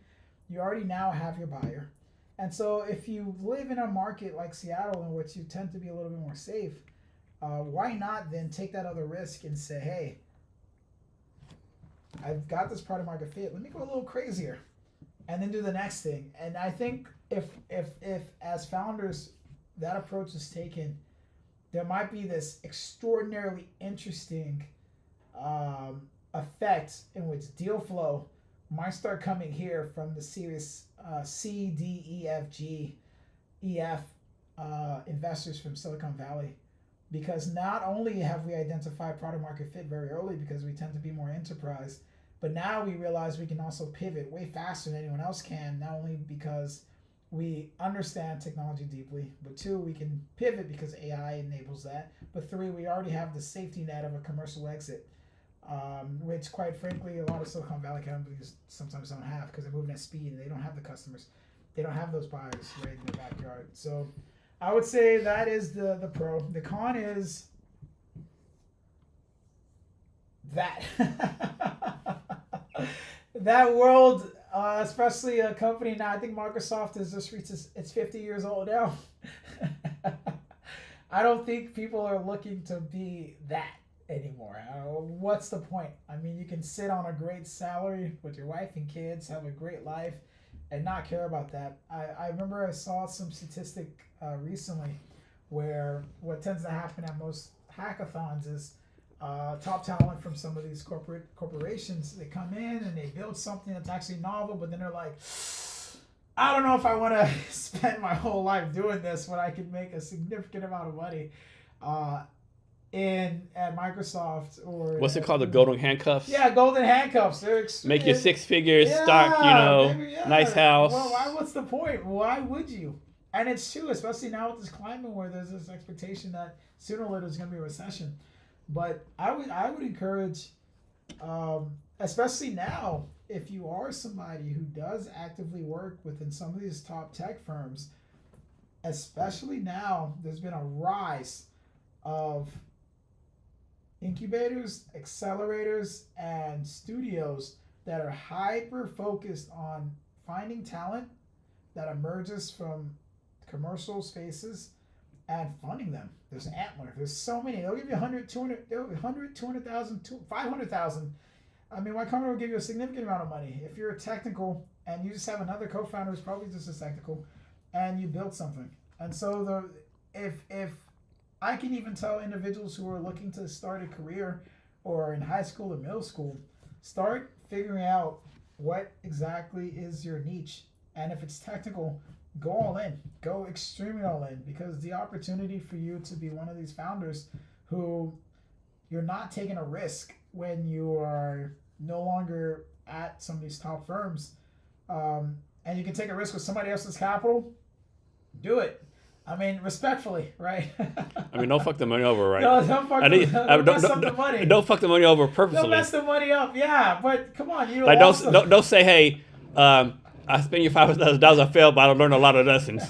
you already now have your buyer. And so if you live in a market like Seattle, in which you tend to be a little bit more safe, why not then take that other risk and say, hey, I've got this product market fit, let me go a little crazier, and then do the next thing. And I think if as founders that approach is taken, there might be this extraordinarily interesting effect in which deal flow might start coming here from the series C, D, E, F, G, E, F investors from Silicon Valley. Because not only have we identified product market fit very early because we tend to be more enterprise, but now we realize we can also pivot way faster than anyone else can, not only because we understand technology deeply, but two, we can pivot because AI enables that, but three, we already have the safety net of a commercial exit, which quite frankly, a lot of Silicon Valley companies sometimes don't have because they're moving at speed and they don't have the customers. They don't have those buyers right in their backyard. So I would say that is the pro. The con is that. That world, especially a company now, I think Microsoft has just reached it's 50 years old now. I don't think people are looking to be that anymore. What's the point? I mean, you can sit on a great salary with your wife and kids, have a great life, and not care about that. I remember I saw some statistic recently where what tends to happen at most hackathons is top talent from some of these corporations, they come in and they build something that's actually novel, but then they're like, I don't know if I want to spend my whole life doing this when I can make a significant amount of money at Microsoft or what's it called, the golden handcuffs? Yeah, golden handcuffs. They're make your 6 figures, stock, nice house. Well, what's the point? Why would you? And it's true, especially now with this climate where there's this expectation that sooner or later there's going to be a recession. But I would encourage, especially now, if you are somebody who does actively work within some of these top tech firms, especially now, there's been a rise of incubators, accelerators, and studios that are hyper focused on finding talent that emerges from commercial spaces and funding them. There's Antler. There's so many. They'll give you 100, 200, 200,000, 500,000. I mean, my company will give you a significant amount of money. If you're technical and you just have another co-founder who's probably just as technical and you build something. And so if I can even tell individuals who are looking to start a career or in high school or middle school, start figuring out what exactly is your niche. And if it's technical, go all in. Go extremely all in, because the opportunity for you to be one of these founders who you're not taking a risk when you are no longer at some of these top firms, and you can take a risk with somebody else's capital, do it. I mean, respectfully, right? I mean, don't fuck the money over, right? No, don't mess up the money. Don't fuck the money over purposely. Don't mess the money up, yeah. But come on, you like also... don't say, hey, I spent you $5,000, I failed, but I learned a lot of lessons.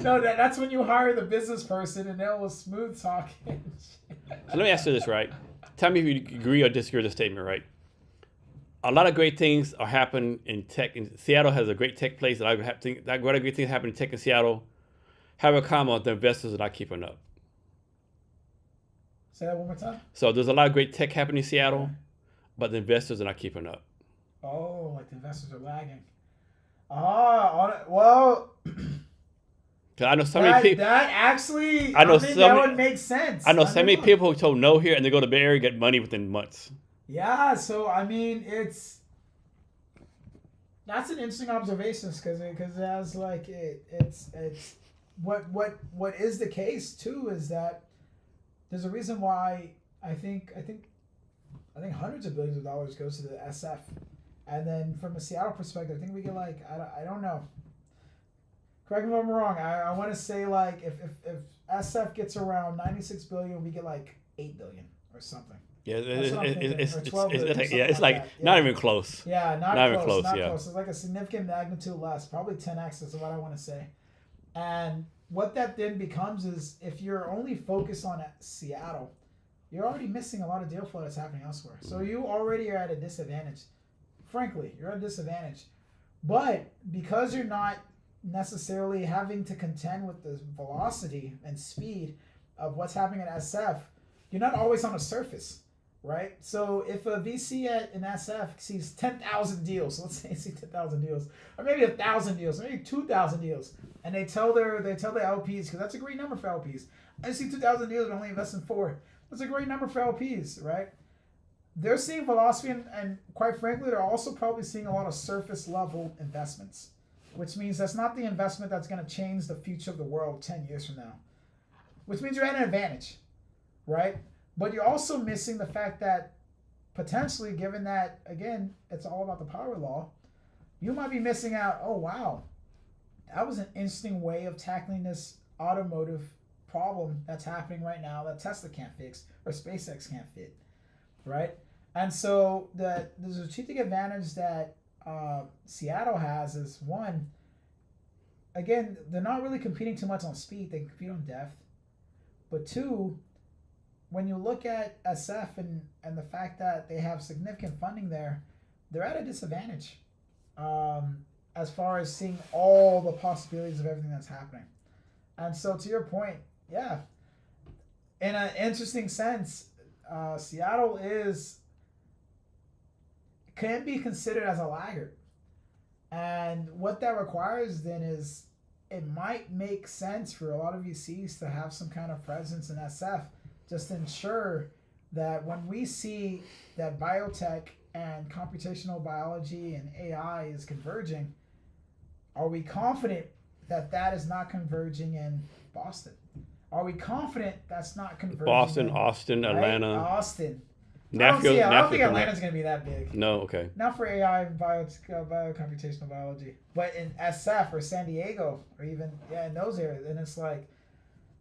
No, that's when you hire the business person and they'll smooth talk. So let me ask you this, right? Tell me if you agree or disagree with the statement, right? A lot of great things are happening in tech. In Seattle has a great tech place. A lot of great things happen in tech in Seattle. Have a comment, the investors are not keeping up. Say that one more time. So there's a lot of great tech happening in Seattle, but the investors are not keeping up. Oh, like the investors are lagging. Well... I know so many people. That actually, that would make sense. I know so many people who told no here, and they go to Bay Area, get money within months. Yeah, so I mean, that's an interesting observation, because as like it's what is the case too is that there's a reason why I think hundreds of billions of dollars goes to the SF, and then from a Seattle perspective, I think we get like I don't know. Correct me if I'm wrong. I want to say like if SF gets around 96 billion, we get like 8 billion or something. Yeah, it's like not even close. Yeah, not even close. Yeah. Close. It's like a significant magnitude less, probably 10x is what I want to say. And what that then becomes is if you're only focused on Seattle, you're already missing a lot of deal flow that's happening elsewhere. So you already are at a disadvantage. Frankly, you're at a disadvantage. But because you're not necessarily having to contend with the velocity and speed of what's happening at SF, you're not always on the surface, right? So if a VC in SF sees 10,000 deals, let's say they see 10,000 deals, or maybe 1,000 deals, or maybe 2,000 deals, and they tell their LPs, because that's a great number for LPs. I see 2,000 deals and only invest in 4. That's a great number for LPs, right? They're seeing velocity, and quite frankly, they're also probably seeing a lot of surface level investments, which means that's not the investment that's going to change the future of the world 10 years from now, which means you're at an advantage, right? But you're also missing the fact that potentially, given that, again, it's all about the power law, you might be missing out, oh, wow, that was an interesting way of tackling this automotive problem that's happening right now that Tesla can't fix or SpaceX can't fit, right? And so the strategic advantage that Seattle has is, one, again, they're not really competing too much on speed, they compete on depth. But two, when you look at SF and the fact that they have significant funding there, they're at a disadvantage as far as seeing all the possibilities of everything that's happening. And so to your point, yeah, in an interesting sense, Seattle can be considered as a laggard. And what that requires then is it might make sense for a lot of VCs to have some kind of presence in SF, just to ensure that when we see that biotech and computational biology and AI is converging, are we confident that that is not converging in Boston? Are we confident that's not converging Boston, in, Austin, right? Atlanta. Austin. I don't think Atlanta's going to be that big. No, okay. Not for AI and biocomputational biology. But in SF or San Diego or even, in those areas, and it's like,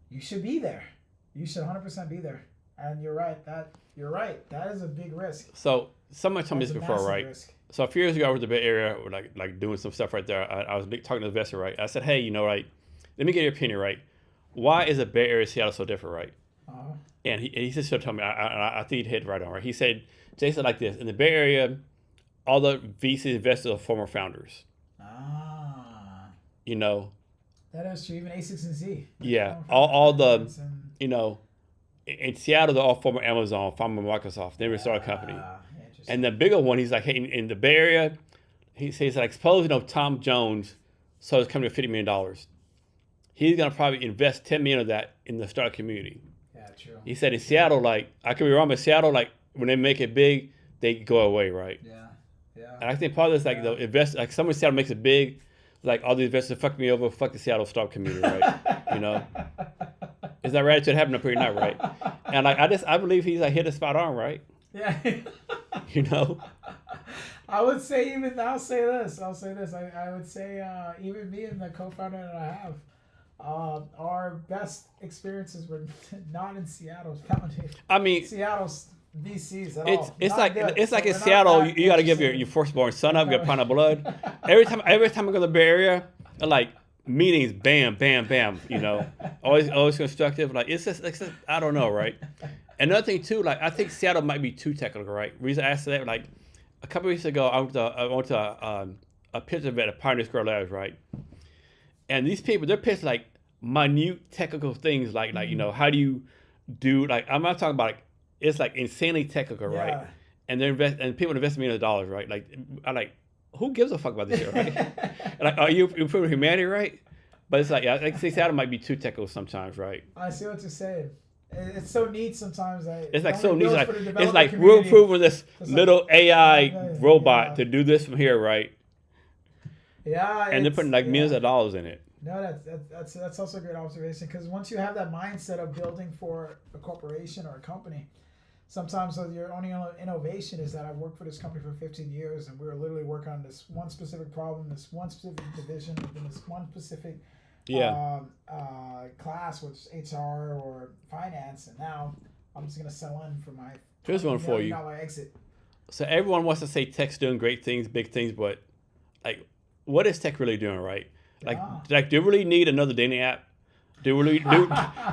you should be there. You should 100% be there. And you're right. That is a big risk. So someone told me this before, right? Risk. So a few years ago, I was in the Bay Area, like doing some stuff right there. I was talking to the investor, right? I said, hey, right, let me get your opinion, right? Why is the Bay Area Seattle so different, right? Uh-huh. And he just told me, I think he hit right on, right? He said, Jason, like this, in the Bay Area, all the VC investors are former founders. Ah. You know? That is true. Even A6 and Z. Yeah. All the, you know, in Seattle, they're all former Amazon, former Microsoft. They never started a company. And the bigger one, he's like, hey, in the Bay Area, he says, like, suppose, you know, Tom Jones sold his company for $50 million. He's going to probably invest $10 million of that in the startup community. Yeah, true. He said in Seattle, like, I could be wrong, but Seattle, like, when they make it big, they go away, right? Yeah, yeah. And I think part of this, like, the invest, like, someone in Seattle makes it big, like, all the investors fuck me over, fuck the Seattle startup community, right? You know? Is that right? It should happen up here, not right? And, like, I believe he's, like, hit a spot on, right? Yeah. You know? I would say I'll say this. I would say even me and the co-founder that I have, our best experiences were not in Seattle's founding. I mean, Seattle's VCs at all. It's Not like good. it's like So in we're not Seattle, that you got to give your interested. firstborn son up, get a pound of blood. Every time I go to the Bay Area, like meetings, bam, bam, bam. You know, always constructive. Like it's just I don't know, right? Another thing too, like I think Seattle might be too technical, right? Reason I asked that, like a couple weeks ago, I went to a pitch event at Pioneer Square Labs, right? And these people, they're pitching like minute technical things, like you know, how do you do, like I'm not talking about like it's like insanely technical, right? Yeah. And and people invest millions of dollars, right? Like I like who gives a fuck about this shit, right? Like are you improving humanity, right? But it's like I think Seattle might be too technical sometimes, right? I see what you're saying. It's so neat sometimes. It's like so neat. Like, it's like we're community. improving this It's little AI yeah, robot yeah. to do this from here, right? Yeah, And they're putting like millions of dollars in it. No, that's also a great observation, because once you have that mindset of building for a corporation or a company, sometimes your only innovation is that I've worked for this company for 15 years and we were literally working on this one specific problem, this one specific division, within this one specific class, which is HR or finance, and now I'm just gonna sell in for my Here's one for you. exit. So everyone wants to say tech's doing great things, big things, but like, what is tech really doing, right? Like, do we really need another dating app? Do we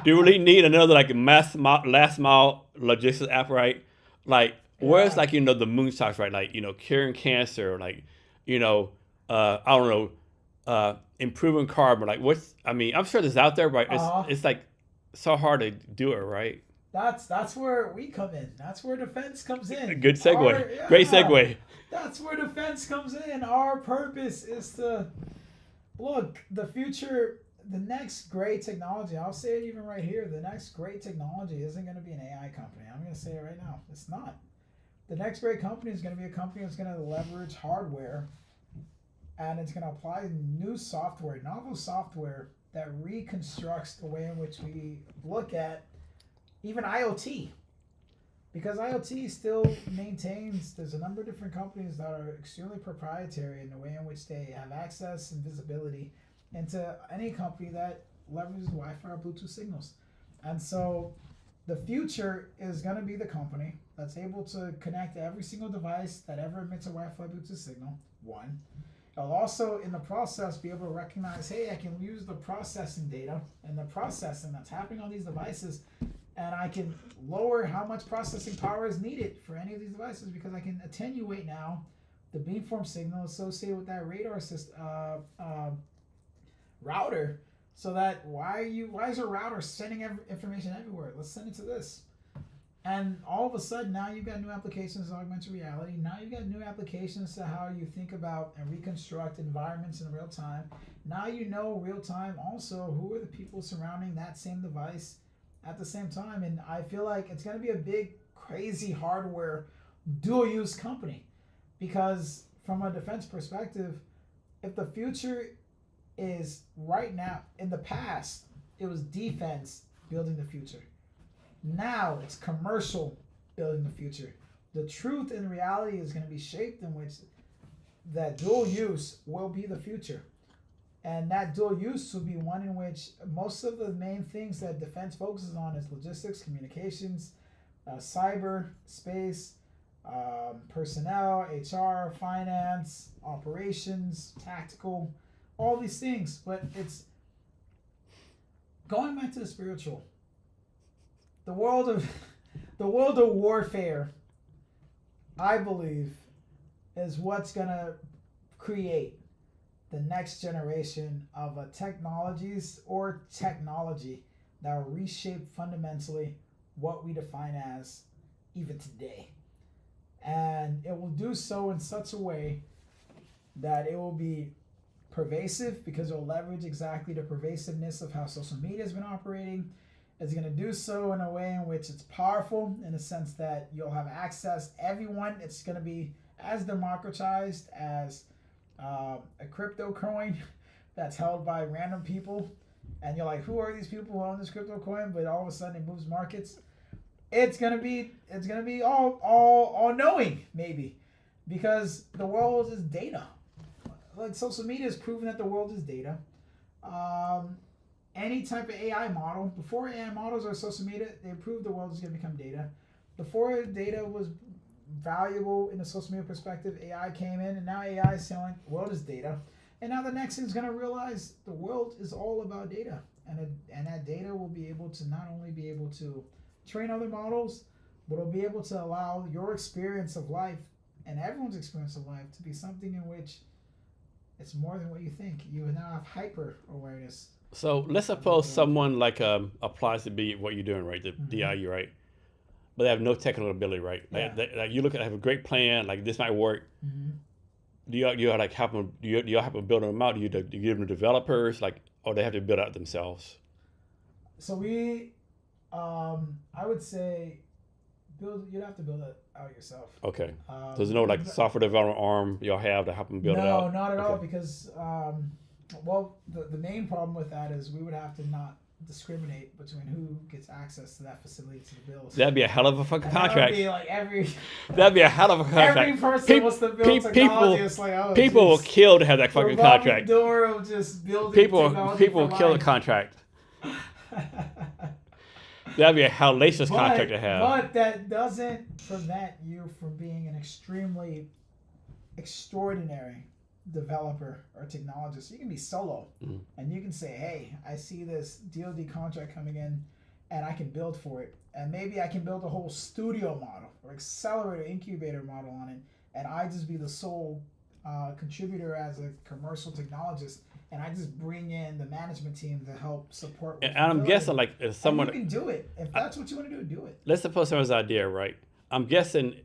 really need another like last mile logistics app, right? Like, where's like, you know, the moonshots, right? Like, you know, curing cancer, like, you know, I don't know, improving carbon. Like, I'm sure this is out there, but it's like so hard to do it, right? That's where we come in. That's where defense comes in. Good segue. Great segue. That's where defense comes in. Our purpose is to look, the future, the next great technology, I'll say it even right here, the next great technology isn't going to be an AI company. I'm going to say it right now. It's not. The next great company is going to be a company that's going to leverage hardware, and it's going to apply new software, novel software that reconstructs the way in which we look at even IoT. Because IoT still maintains, there's a number of different companies that are extremely proprietary in the way in which they have access and visibility into any company that leverages Wi-Fi or Bluetooth signals. And so the future is going to be the company that's able to connect to every single device that ever emits a Wi-Fi Bluetooth signal, one. It'll also, in the process, be able to recognize, hey, I can use the processing data and the processing that's happening on these devices, and I can lower how much processing power is needed for any of these devices, because I can attenuate now the beamform signal associated with that radar system, router, so that why is your router sending information everywhere? Let's send it to this. And all of a sudden, now you've got new applications of augmented reality. Now you've got new applications to how you think about and reconstruct environments in real time. Now you know real time also who are the people surrounding that same device at the same time. And I feel like it's going to be a big, crazy hardware dual-use company. Because from a defense perspective, if the future is right now, in the past, it was defense building the future. Now it's commercial building the future. The truth and reality is going to be shaped in which that dual use will be the future. And that dual use will be one in which most of the main things that defense focuses on is logistics, communications, cyber, space, personnel, HR, finance, operations, tactical, all these things. But going back to the spiritual, the world of warfare, I believe, is what's gonna create the next generation of technologies or technology that will reshape fundamentally what we define as even today. And it will do so in such a way that it will be pervasive because it will leverage exactly the pervasiveness of how social media has been operating. It's going to do so in a way in which it's powerful in the sense that you'll have access. Everyone, it's going to be as democratized as a crypto coin that's held by random people. And you're like, who are these people who own this crypto coin? But all of a sudden it moves markets. It's gonna be all knowing maybe, because the world is data. Like social media has proven that the world is data. Any type of AI model, before AI models or social media, they proved the world is gonna become data. Before data was valuable in a social media perspective, AI came in, and now AI is selling the world is data. And now the next thing is gonna realize the world is all about data, and that data will be able to not only be able to train other models, but it'll be able to allow your experience of life and everyone's experience of life to be something in which it's more than what you think. You now have hyper awareness. So let's suppose someone like applies to be what you're doing, right? The DIU, right? But they have no technical ability, right? Like you look at have a great plan, like this might work. Do you like help them? Do you help them build them out? Do you give them developers, like, or they have to build out themselves? So we, I would say, you'd have to build it out yourself. Okay. So there's no like software development arm y'all have to help them build it out? No, not at all, because well, the main problem with that is we would have to not discriminate between who gets access to that facility to build. That'd be a hell of a fucking contract. That'd be like that'd be a hell of a contract. Every person wants to build technology. It's like, oh, people will kill to have that fucking contract. Door of just building people will kill the contract. That'd be a hellacious contract to have. But that doesn't prevent you from being an extremely extraordinary developer or technologist. You can be solo, and you can say, hey, I see this DoD contract coming in and I can build for it, and maybe I can build a whole studio model or accelerator incubator model on it, and I just be the sole contributor as a commercial technologist, and I just bring in the management team to help support. And I'm guessing like if someone, and you can do it if that's what you want to do it. Let's suppose someone's idea, right? I'm guessing,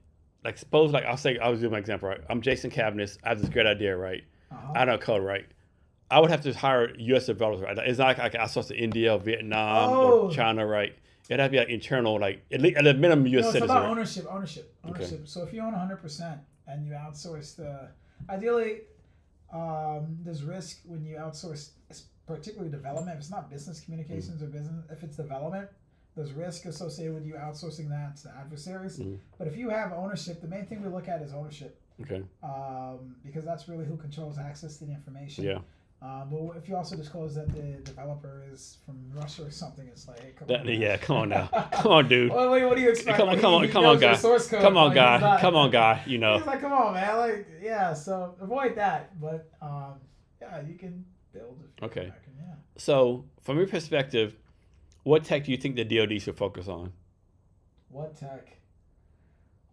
like suppose like I'll do my example, right? I'm Jason Cavness. I have this great idea, right? I don't code, right? I would have to hire U.S. developers, right? It's not like I can outsource to India or Vietnam or China, right? It'd have to be like internal, like at a minimum U.S. citizen. It's about ownership. Okay. So if you own 100% and you outsource ideally, there's risk when you outsource, particularly development. If it's not business communications or business, if it's development, there's risk associated with you outsourcing that to adversaries. But if you have ownership, the main thing we look at is ownership. Okay. Because that's really who controls access to the information. Yeah. But if you also disclose that the developer is from Russia or something, it's like, hey, come on. Yeah, come on now. Come on, dude. What do you expect? Come on, guy. Come on, guy. You know. He's like, come on, man. Like, yeah. So avoid that. But yeah, you can build. Okay. So, from your perspective, what tech do you think the DoD should focus on? What tech?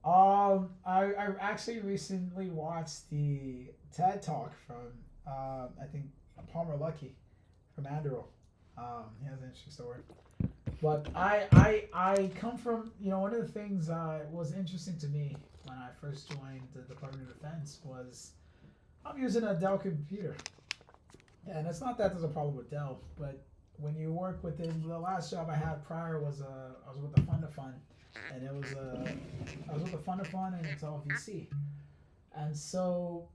I actually recently watched the TED Talk from I think Palmer Luckey from Anduril. He has an interesting story. But I come from, one of the things was interesting to me when I first joined the Department of Defense was I'm using a Dell computer. And it's not that there's a problem with Dell, but when you work within the last job I had prior was I was with the Fund of Fund, and I was with the Fund of Fund, and it's all VC, and so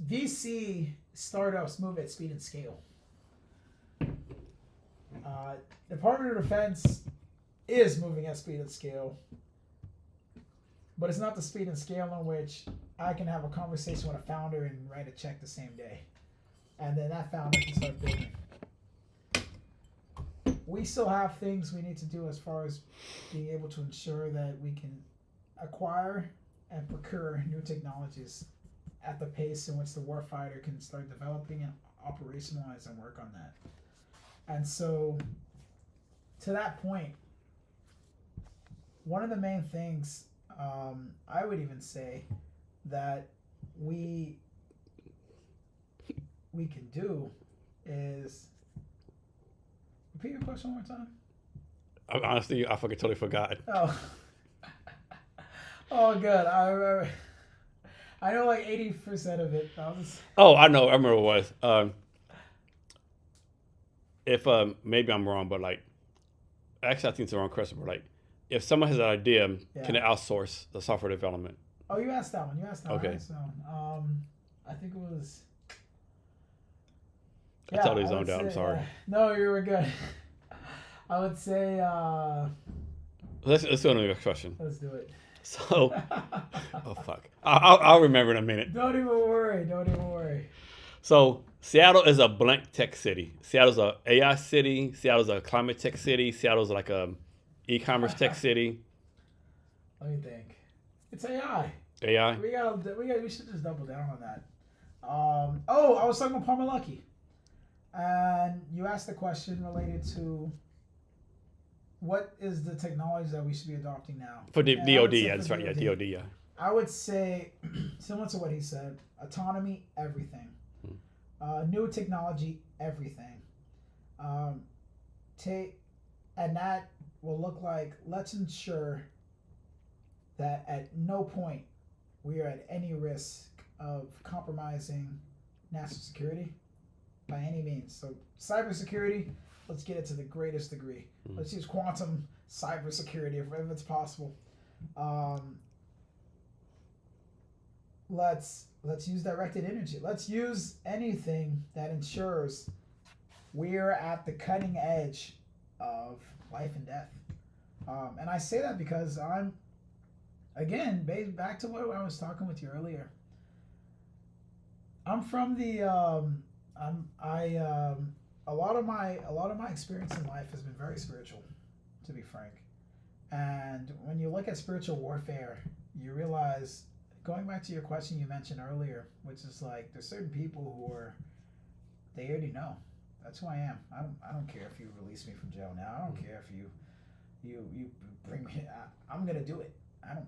VC startups move at speed and scale. Department of Defense is moving at speed and scale, but it's not the speed and scale in which I can have a conversation with a founder and write a check the same day. And then that founder can start building. We still have things we need to do as far as being able to ensure that we can acquire and procure new technologies at the pace in which the warfighter can start developing and operationalize and work on that. And so, to that point, one of the main things I would even say that we can do is repeat your question one more time. Honestly, I fucking totally forgot. Oh, oh, good. I remember. I know like 80% of it. Oh, I know. I remember what it was. If maybe I'm wrong, but like, actually, I think it's the wrong question. But like, if someone has an idea, can they outsource the software development? Oh, you asked that one. Okay. I think it was. I totally zoned out. I'm sorry. No, you were good. I would say. Let's do another question. Let's do it. So, oh fuck, I'll remember in a minute. Don't even worry. So Seattle is a blank tech city. Seattle's a AI city. Seattle's a climate tech city. Seattle's like a e-commerce tech city. Let me think. It's AI. AI. We should just double down on that. I was talking about Palmer Luckey, and you asked the question related to what is the technology that we should be adopting now for the DoD. Yeah, that's right. Yeah, DoD. Yeah. I would say, similar to what he said, autonomy, everything. New technology, everything. And that will look like, let's ensure that at no point we are at any risk of compromising national security by any means. So cybersecurity, let's get it to the greatest degree. Let's use quantum cybersecurity if it's possible. Let's use directed energy. Let's use anything that ensures we're at the cutting edge of life and death. And I say that because I'm, again, back to what I was talking with you earlier. I'm from the a lot of my experience in life has been very spiritual, to be frank. And when you look at spiritual warfare, you realize, going back to your question you mentioned earlier, which is like, there's certain people who they already know. That's who I am. I don't care if you release me from jail now. I don't care if you bring me. I'm gonna do it. I'm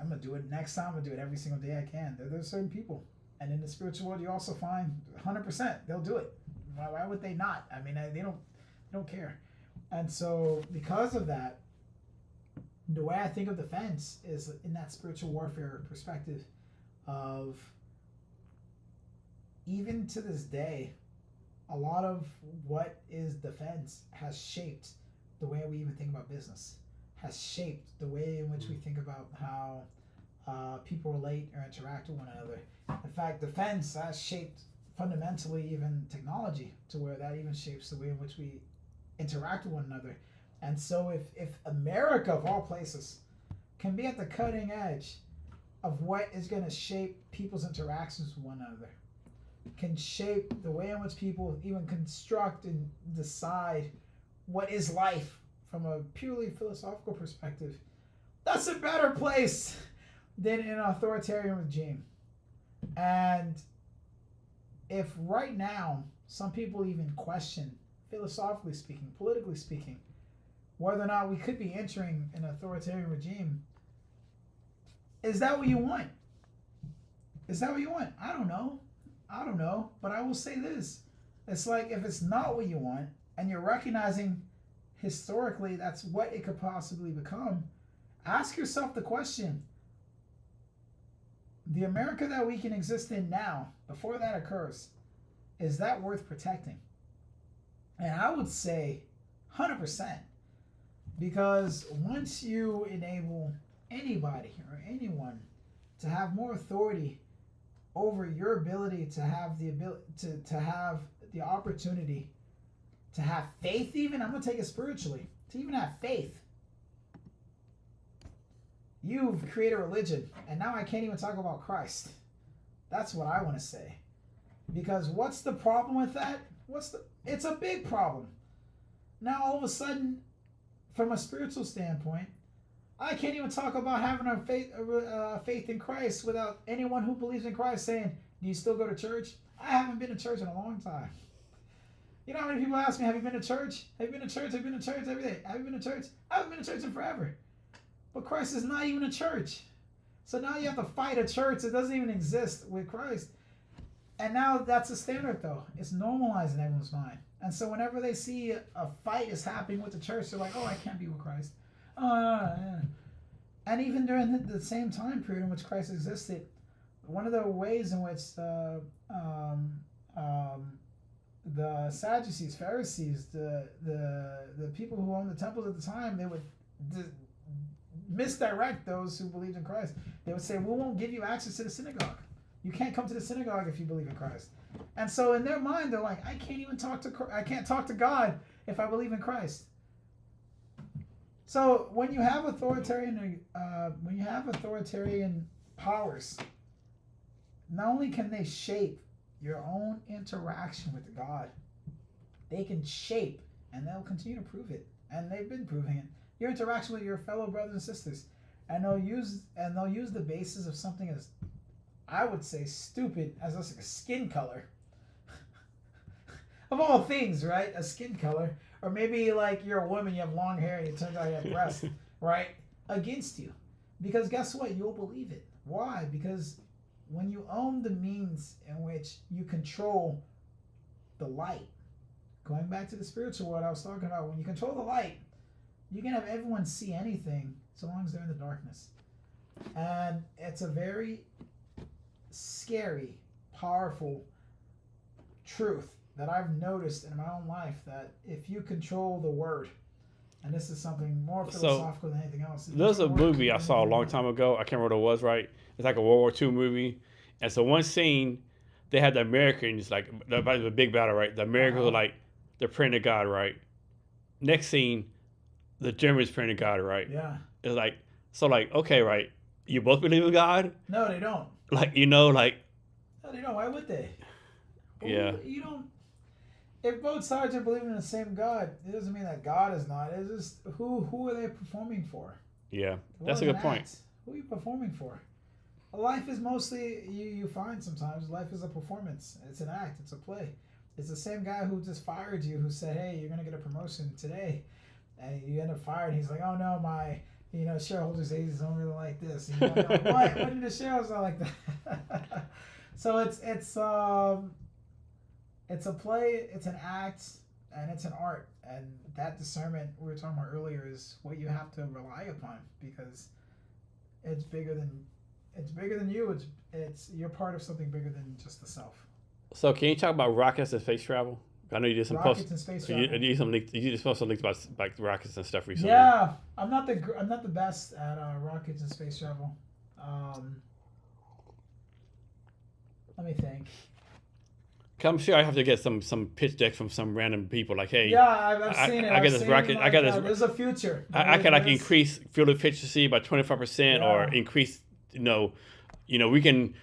gonna do it next time. I'm gonna do it every single day I can. There's certain people, and in the spiritual world, you also find 100% they'll do it. Why would they not? I mean, they don't care. And so because of that, the way I think of defense is in that spiritual warfare perspective of, even to this day, a lot of what is defense has shaped the way we even think about business, has shaped the way in which we think about how people relate or interact with one another. In fact, defense has shaped fundamentally even technology, to where that even shapes the way in which we interact with one another. And so if America, of all places, can be at the cutting edge of what is going to shape people's interactions with one another, can shape the way in which people even construct and decide what is life from a purely philosophical perspective, that's a better place than an authoritarian regime. And if right now some people even question, philosophically speaking, politically speaking, whether or not we could be entering an authoritarian regime, is that what you want? Is that what you want? I don't know. But I will say this. It's like, if it's not what you want, and you're recognizing historically that's what it could possibly become, ask yourself the question, the America that we can exist in now, before that occurs, is that worth protecting? And I would say 100%. Because once you enable anybody or anyone to have more authority over your ability to have to have the opportunity to have faith, even, I'm going to take it spiritually, to even have faith, you've created a religion, and now I can't even talk about Christ. That's what I want to say. Because what's the problem with that? It's a big problem. Now all of a sudden, from a spiritual standpoint, I can't even talk about having a faith in Christ without anyone who believes in Christ saying, do you still go to church? I haven't been to church in a long time. You know how many people ask me, have you been to church? Have you been to church? Have you been to church every day? Have you been to church? I haven't been to church in forever. But Christ is not even a church. So now you have to fight a church that doesn't even exist with Christ. And now that's the standard, though. It's normalized in everyone's mind. And so whenever they see a fight is happening with the church, they're like, oh, I can't be with Christ. Yeah. And even during the same time period in which Christ existed, one of the ways in which the Sadducees, Pharisees, the people who owned the temples at the time, they would misdirect those who believed in Christ. They would say, we won't give you access to the synagogue. You can't come to the synagogue if you believe in Christ. And so in their mind, they're like, I can't talk to God if I believe in Christ. So when you have authoritarian powers, not only can they shape your own interaction with God, they can shape, and they'll continue to prove it, and they've been proving it, your interaction with your fellow brothers and sisters, and they'll use the basis of something as, I would say, stupid as a skin color. Of all things, right? A skin color. Or maybe like you're a woman, you have long hair, and it turns out you have breasts, right? Against you. Because guess what? You'll believe it. Why? Because when you own the means in which you control the light, going back to the spiritual world I was talking about, when you control the light, you can have everyone see anything so long as they're in the darkness. And it's a very scary, powerful truth that I've noticed in my own life, that if you control the word, and this is something more philosophical than anything else. There's a movie I saw a long time ago. I can't remember what it was, right? It's like a World War II movie. And so one scene, they had the Americans, like, the big battle, right? The Americans were like, they're praying to God, right? Next scene, the Germans praying to God, right? Yeah. It's like, so like, okay, right? You both believe in God? No, they don't. Like, you know, like. No, they don't. Why would they? Yeah. You don't. If both sides are believing in the same God, it doesn't mean that God is not. It's just who are they performing for? Yeah, that's a good point. Who are you performing for? Life is mostly, you find sometimes, life is a performance. It's an act. It's a play. It's the same guy who just fired you, who said, hey, you're going to get a promotion today. And you end up fired. And he's like, oh, no, my shareholders don't really like this. And you're like, what? What did the shareholders not like that? So it's a play, it's an act, and it's an art. And that discernment we were talking about earlier is what you have to rely upon, because it's bigger than you. It's you're part of something bigger than just the self. So can you talk about rockets and space travel? I know you did some rockets and space travel. You just posted some links about like rockets and stuff recently. Yeah, I'm not the best at rockets and space travel. Let me think. I'm sure I have to get some pitch decks from some random people. Like, hey, yeah, I've seen it. I got this rocket. I got this. There's a future. I can like increase fuel efficiency by 25%, or increase. We can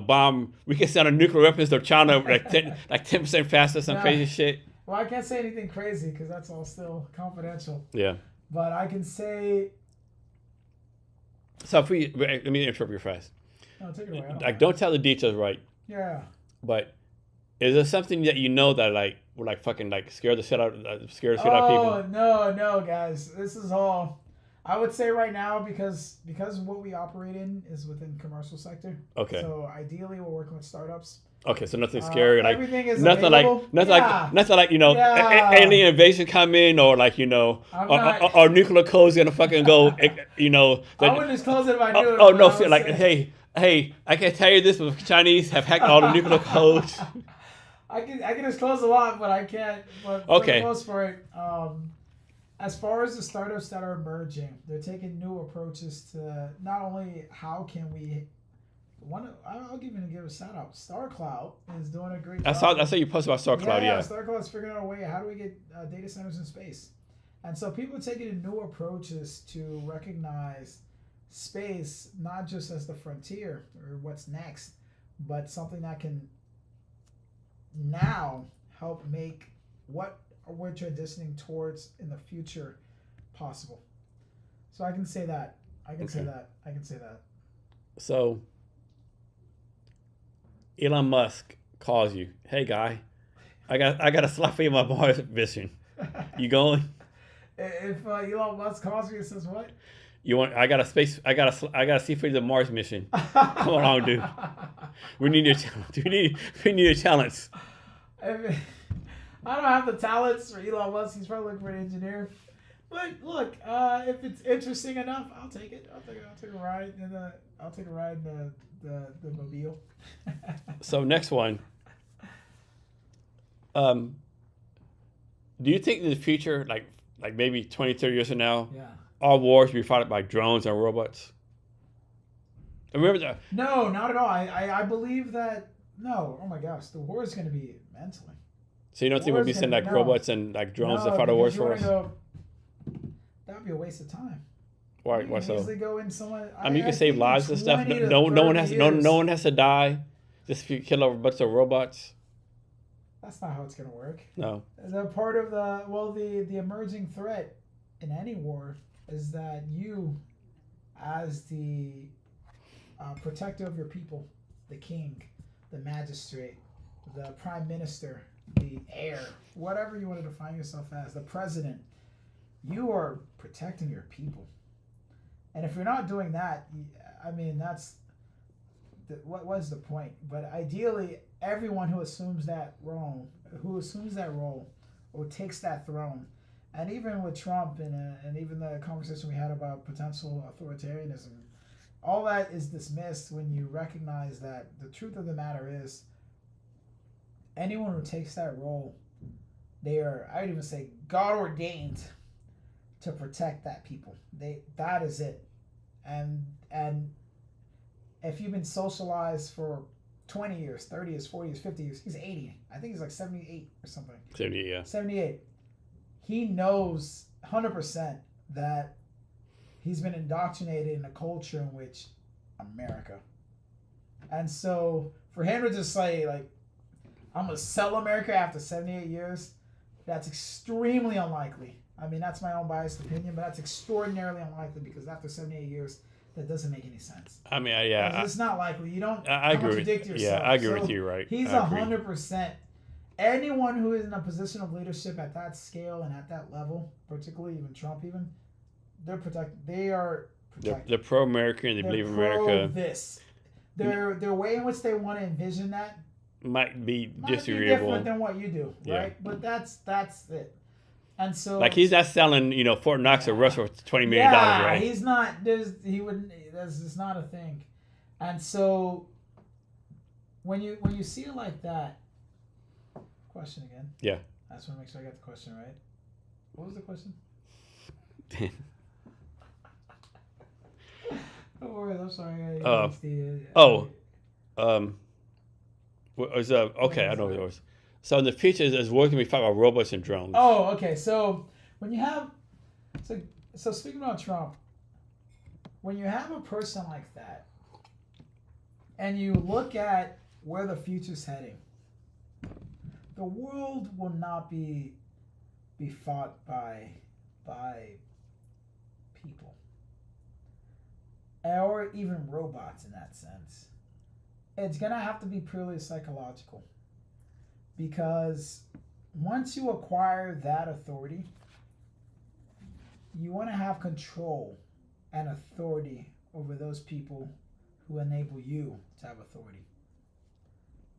bomb. We can send a nuclear weapons to China like 10% faster. Some crazy shit. Well, I can't say anything crazy because that's all still confidential. Yeah. But I can say. So let me interrupt you fast. No, take it away. Don't tell the details, right? Yeah. But is there something that you know that like would like fucking like scare the shit out of people? Oh no, guys! This is all. I would say right now, because what we operate in is within commercial sector. Okay. So ideally, we're working with startups. Okay, so nothing scary, like everything is nothing available. nothing like alien invasion come in, or like or nuclear code's gonna fucking go. I wouldn't disclose it if I knew it. Oh no, like hey, I can tell you this, but Chinese have hacked all the nuclear codes. I can disclose a lot, but I can't. But for the most part, as far as the startups that are emerging, they're taking new approaches to not only how can we. I'll give a shout out. StarCloud is doing a great job. I saw you posted about StarCloud. Yeah. StarCloud is figuring out a way. How do we get data centers in space? And so people are taking new approaches to recognize space not just as the frontier or what's next, but something that can now help make what we're transitioning towards in the future possible. So I can say that. I can say that. So Elon Musk calls you, hey guy, I got a slot for you on my Mars mission. You going? If Elon Musk calls me and says what? You want? I got a seat for you the Mars mission. Come along, dude. We need your talent. We need your talents. I don't have the talents for Elon Musk. He's probably looking for an engineer. But look, if it's interesting enough, I'll take it. I'll take a ride in the mobile. So next one. Do you think in the future, like maybe 20, 30 years from now, all wars will be fought by drones and robots? Remember that? No, not at all. I believe that, no. Oh my gosh, the war is going to be mentally. So you don't think we'll be sending like robots and like drones to fight the wars for us? That would be a waste of time. Why? You can so? easily go in someone. I mean, you can save lives and stuff. No one has to die. Just if you kill a bunch of robots. That's not how it's going to work. No. The part of the emerging threat in any war is that you, as the protector of your people, the king, the magistrate, the prime minister, the heir, whatever you want to define yourself as, the president, you are protecting your people. And if you're not doing that, I mean, what was the point? But ideally, everyone who assumes that role or takes that throne, and even with Trump and even the conversation we had about potential authoritarianism, all that is dismissed when you recognize that the truth of the matter is anyone who takes that role, they are, I would even say, God ordained to protect that people. That is it. And if you've been socialized for 20 years, 30 years, 40 years, 50 years, he's 80. I think he's like 78 or something. 78, yeah. 78. He knows 100% that he's been indoctrinated in a culture in which America. And so for him to just say, like, I'm going to sell America after 78 years, that's extremely unlikely. I mean, that's my own biased opinion, but that's extraordinarily unlikely because after 78 years, that doesn't make any sense. I mean, yeah. It's not likely. You don't I agree contradict yourself. Yeah, I agree with you, right? He's 100%. Anyone who is in a position of leadership at that scale and at that level, particularly even Trump, they're protected. They are protected. They're pro-American. They believe in America. Their way in which they want to envision that might be disagreeable. Be different than what you do, right? Yeah. But that's it. And so, like, he's not selling, Fort Knox or Russell for $20 million, right? He's not. He wouldn't. That's just not a thing. And so, when you see it like that, question again. Yeah. I just want to make sure I got the question right. What was the question? Don't worry, I'm sorry. Okay, I know what it was. So in the future, is working to be fought by robots and drones. Oh, okay. So when you have, so speaking about Trump, when you have a person like that, and you look at where the future's heading, the world will not be fought by people, or even robots in that sense. It's gonna have to be purely psychological. Because once you acquire that authority, you want to have control and authority over those people who enable you to have authority.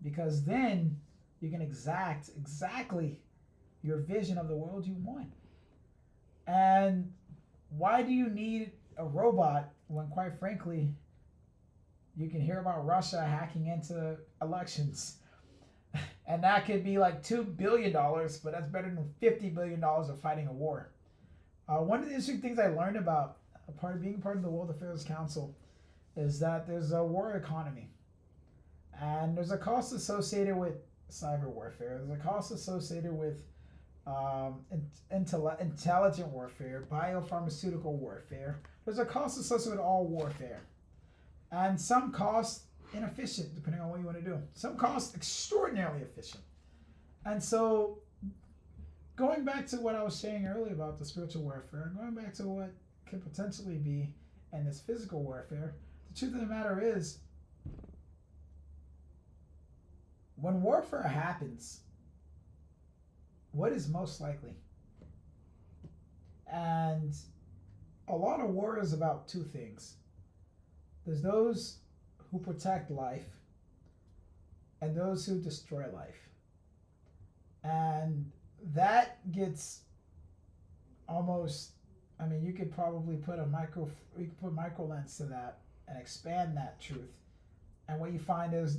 Because then you can exact exactly your vision of the world you want. And why do you need a robot when, quite frankly, you can hear about Russia hacking into elections? And that could be like $2 billion, but that's better than $50 billion of fighting a war. One of the interesting things I learned about being part of the World Affairs Council is that there's a war economy. And there's a cost associated with cyber warfare. There's a cost associated with intelligent warfare, biopharmaceutical warfare. There's a cost associated with all warfare. And some costs inefficient, depending on what you want to do. Some costs extraordinarily efficient. And so, going back to what I was saying earlier about the spiritual warfare, going back to what could potentially be in this physical warfare, the truth of the matter is, when warfare happens, what is most likely? And a lot of war is about two things. There's those who protect life and those who destroy life. And that gets almost, I mean, you could probably put micro lens to that and expand that truth. And what you find is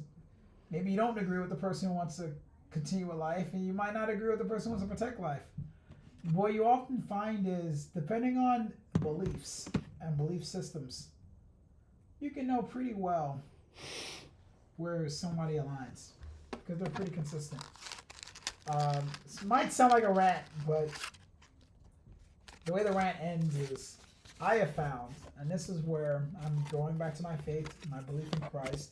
maybe you don't agree with the person who wants to continue with life, and you might not agree with the person who wants to protect life. What you often find is, depending on beliefs and belief systems, you can know pretty well where somebody aligns because they're pretty consistent. This might sound like a rant, but the way the rant ends is, I have found, and this is where I'm going back to my faith, my belief in Christ,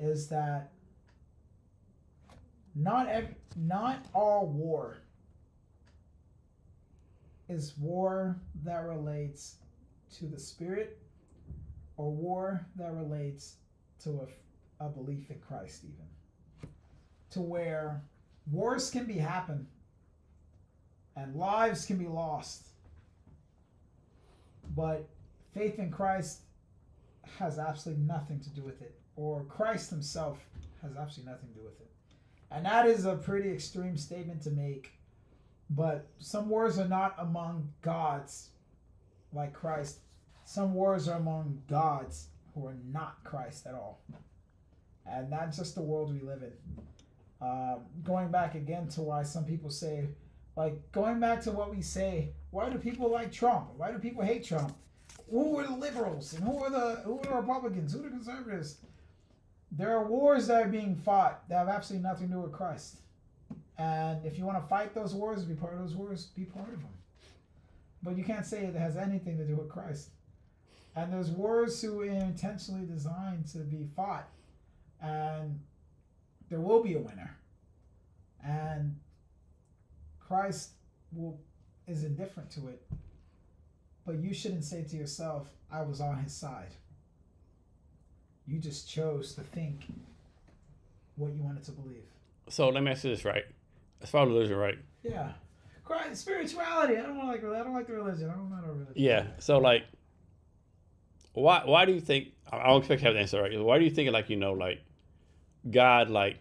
is that not all war is war that relates to the spirit or war that relates to a belief in Christ, even. To where wars can happen and lives can be lost, but faith in Christ has absolutely nothing to do with it, or Christ himself has absolutely nothing to do with it. And that is a pretty extreme statement to make, but some wars are not among gods like Christ. Some wars are among gods who are not Christ at all. And that's just the world we live in. Going back again to why some people say, like, going back to what we say, why do people like Trump? Why do people hate Trump? Who are the liberals? And who are the Republicans? Who are the conservatives? There are wars that are being fought that have absolutely nothing to do with Christ. And if you want to fight those wars, be part of those wars, be part of them. But you can't say it has anything to do with Christ. And there's wars who are intentionally designed to be fought. And there will be a winner. And Christ is indifferent to it. But you shouldn't say to yourself, I was on his side. You just chose to think what you wanted to believe. So let me ask you this, right? As far as religion, right? Yeah. Christ, spirituality. I don't like the religion. I don't know religion. Yeah. So like, why do you think? I don't expect you to have the answer, right? Why do you think like God, like,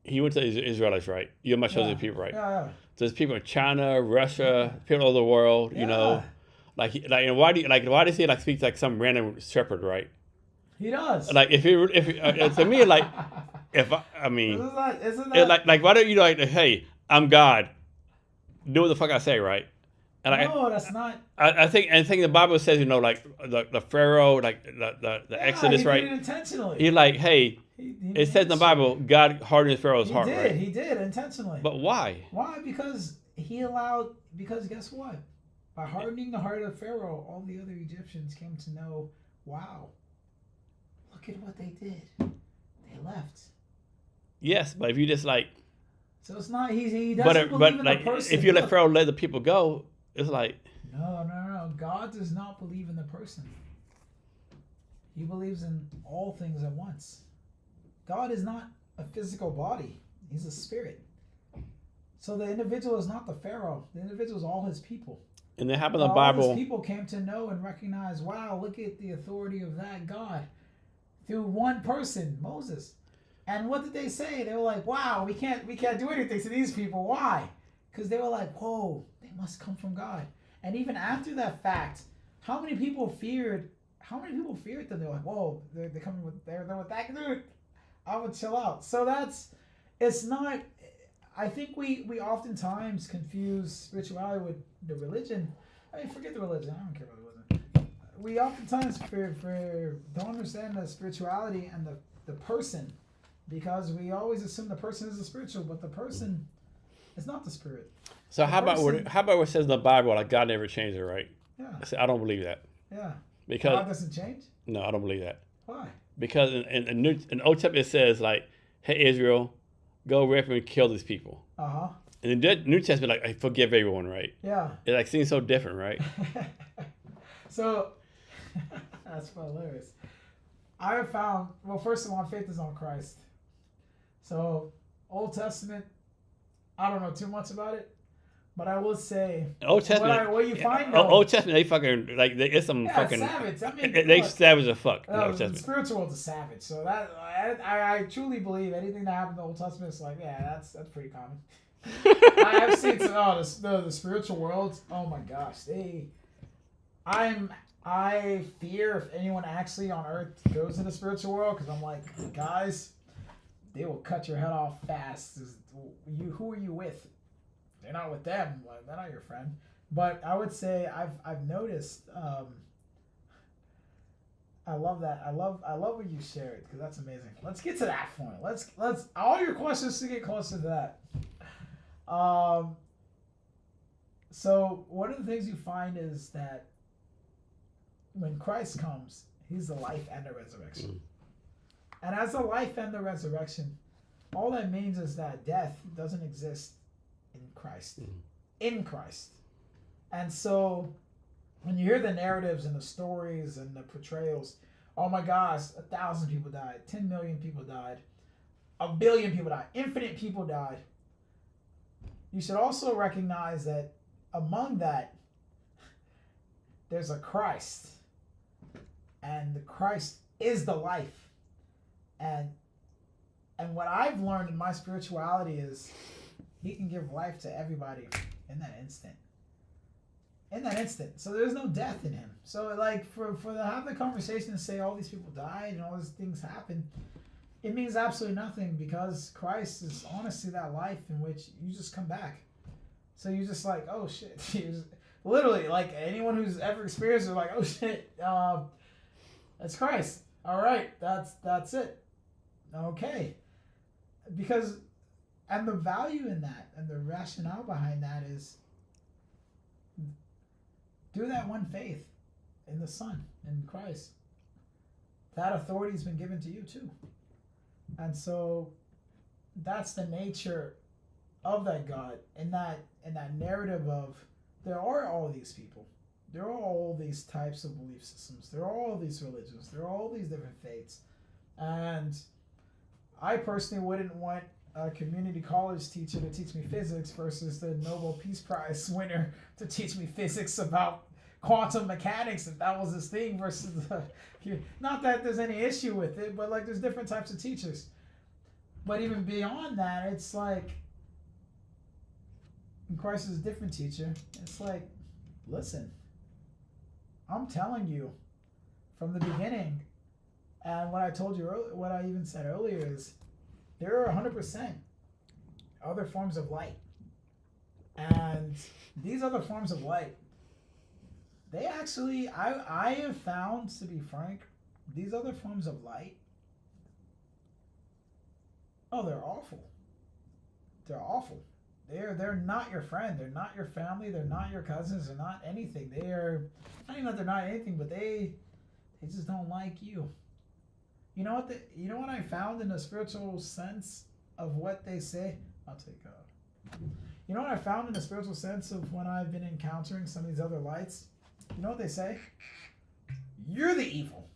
he went to the Israelites, right? You're my chosen people, right? Yeah. There's people in China, Russia, people all over the world, you know. Why does he like speak like some random shepherd, right? He does. Like if to me, like isn't that why don't you like, hey, I'm God, do what the fuck I say, right? And no, that's not. I think the Bible says, you know, like the Pharaoh, like the Exodus, he right? Did it intentionally. He like, hey, it says in the Bible, God hardened Pharaoh's heart, right? He did intentionally. But why? Why? Because guess what? By hardening the heart of Pharaoh, all the other Egyptians came to know, wow, look at what they did. They left. Yes, but if you just like, so it's not he doesn't believe in like, the person. if you let Pharaoh let the people go, it's like, no. God does not believe in the person. He believes in all things at once. God is not a physical body. He's a spirit. So the individual is not the Pharaoh. The individual is all his people. And then happened in the Bible. All his people came to know and recognize, wow, look at the authority of that God through one person, Moses. And what did they say? They were like, wow, we can't do anything to these people. Why? Because they were like, whoa, they must come from God. And even after that fact, how many people feared them? They're like, whoa, they're coming with that dude. I would chill out. So it's not. I think we oftentimes confuse spirituality with the religion. I mean, forget the religion. I don't care about the religion. We oftentimes don't understand the spirituality and the person, because we always assume the person is the spiritual, but the person is not the spirit. So how about what it says in the Bible, like God never changed it, right? Yeah. I don't believe that. Yeah. Because God doesn't change? No, I don't believe that. Why? Because in Old Testament it says, like, hey Israel, go rip and kill these people. Uh-huh. And in the New Testament, like, I forgive everyone, right? Yeah. It like seems so different, right? So that's hilarious. I have found, well, first of all, faith is on Christ. So, Old Testament, I don't know too much about it, but I will say, Old Testament. what you find Old Testament, they fucking like it's some fucking savage. I mean, they look, savage as fuck. the Old Testament. spiritual world's a savage. So that I truly believe anything that happened in the Old Testament is like, yeah, that's pretty common. I have seen the spiritual world. Oh my gosh, I fear if anyone actually on Earth goes to the spiritual world, because I'm like, guys, they will cut your head off fast. Who are you with? They're not with them. They're not your friend. But I would say I've noticed. I love that. I love what you shared, because that's amazing. Let's get to that point. Let's all your questions to get closer to that. So one of the things you find is that when Christ comes, he's the life and the resurrection. And as the life and the resurrection, all that means is that death doesn't exist in Christ. In Christ. And so when you hear the narratives and the stories and the portrayals, oh my gosh, 1,000 people died, 10 million people died, 1 billion people died, infinite people died. You should also recognize that among that, there's a Christ. And the Christ is the life. And what I've learned in my spirituality is he can give life to everybody in that instant. In that instant. So there's no death in him. So like for to have the conversation and say all these people died and all these things happened, it means absolutely nothing, because Christ is honestly that life in which you just come back. So you're just like, oh shit. Literally, like anyone who's ever experienced it, like, oh shit, that's Christ. All right, that's it. Okay. Because, and the value in that and the rationale behind that is, do that one faith in the Son, in Christ. That authority has been given to you too. And so that's the nature of that God, in that narrative of there are all these people. There are all these types of belief systems. There are all these religions. There are all these different faiths. And I personally wouldn't want a community college teacher to teach me physics versus the Nobel Peace Prize winner to teach me physics about quantum mechanics, if that was his thing, versus not that there's any issue with it, but like there's different types of teachers. But even beyond that, it's like, and Christ is a different teacher. It's like, listen, I'm telling you from the beginning, and what I told you earlier, what I even said earlier is, there are 100% other forms of light. And these other forms of light, they actually, I have found, to be frank, these other forms of light, oh, they're awful. They're awful. They're not your friend. They're not your family. They're not your cousins. They're not anything. They are, not even that they're not anything, but they just don't like you. You know what I found in the spiritual sense of what they say? I'll take you know what I found in the spiritual sense of when I've been encountering some of these other lights? You know what they say? You're the evil.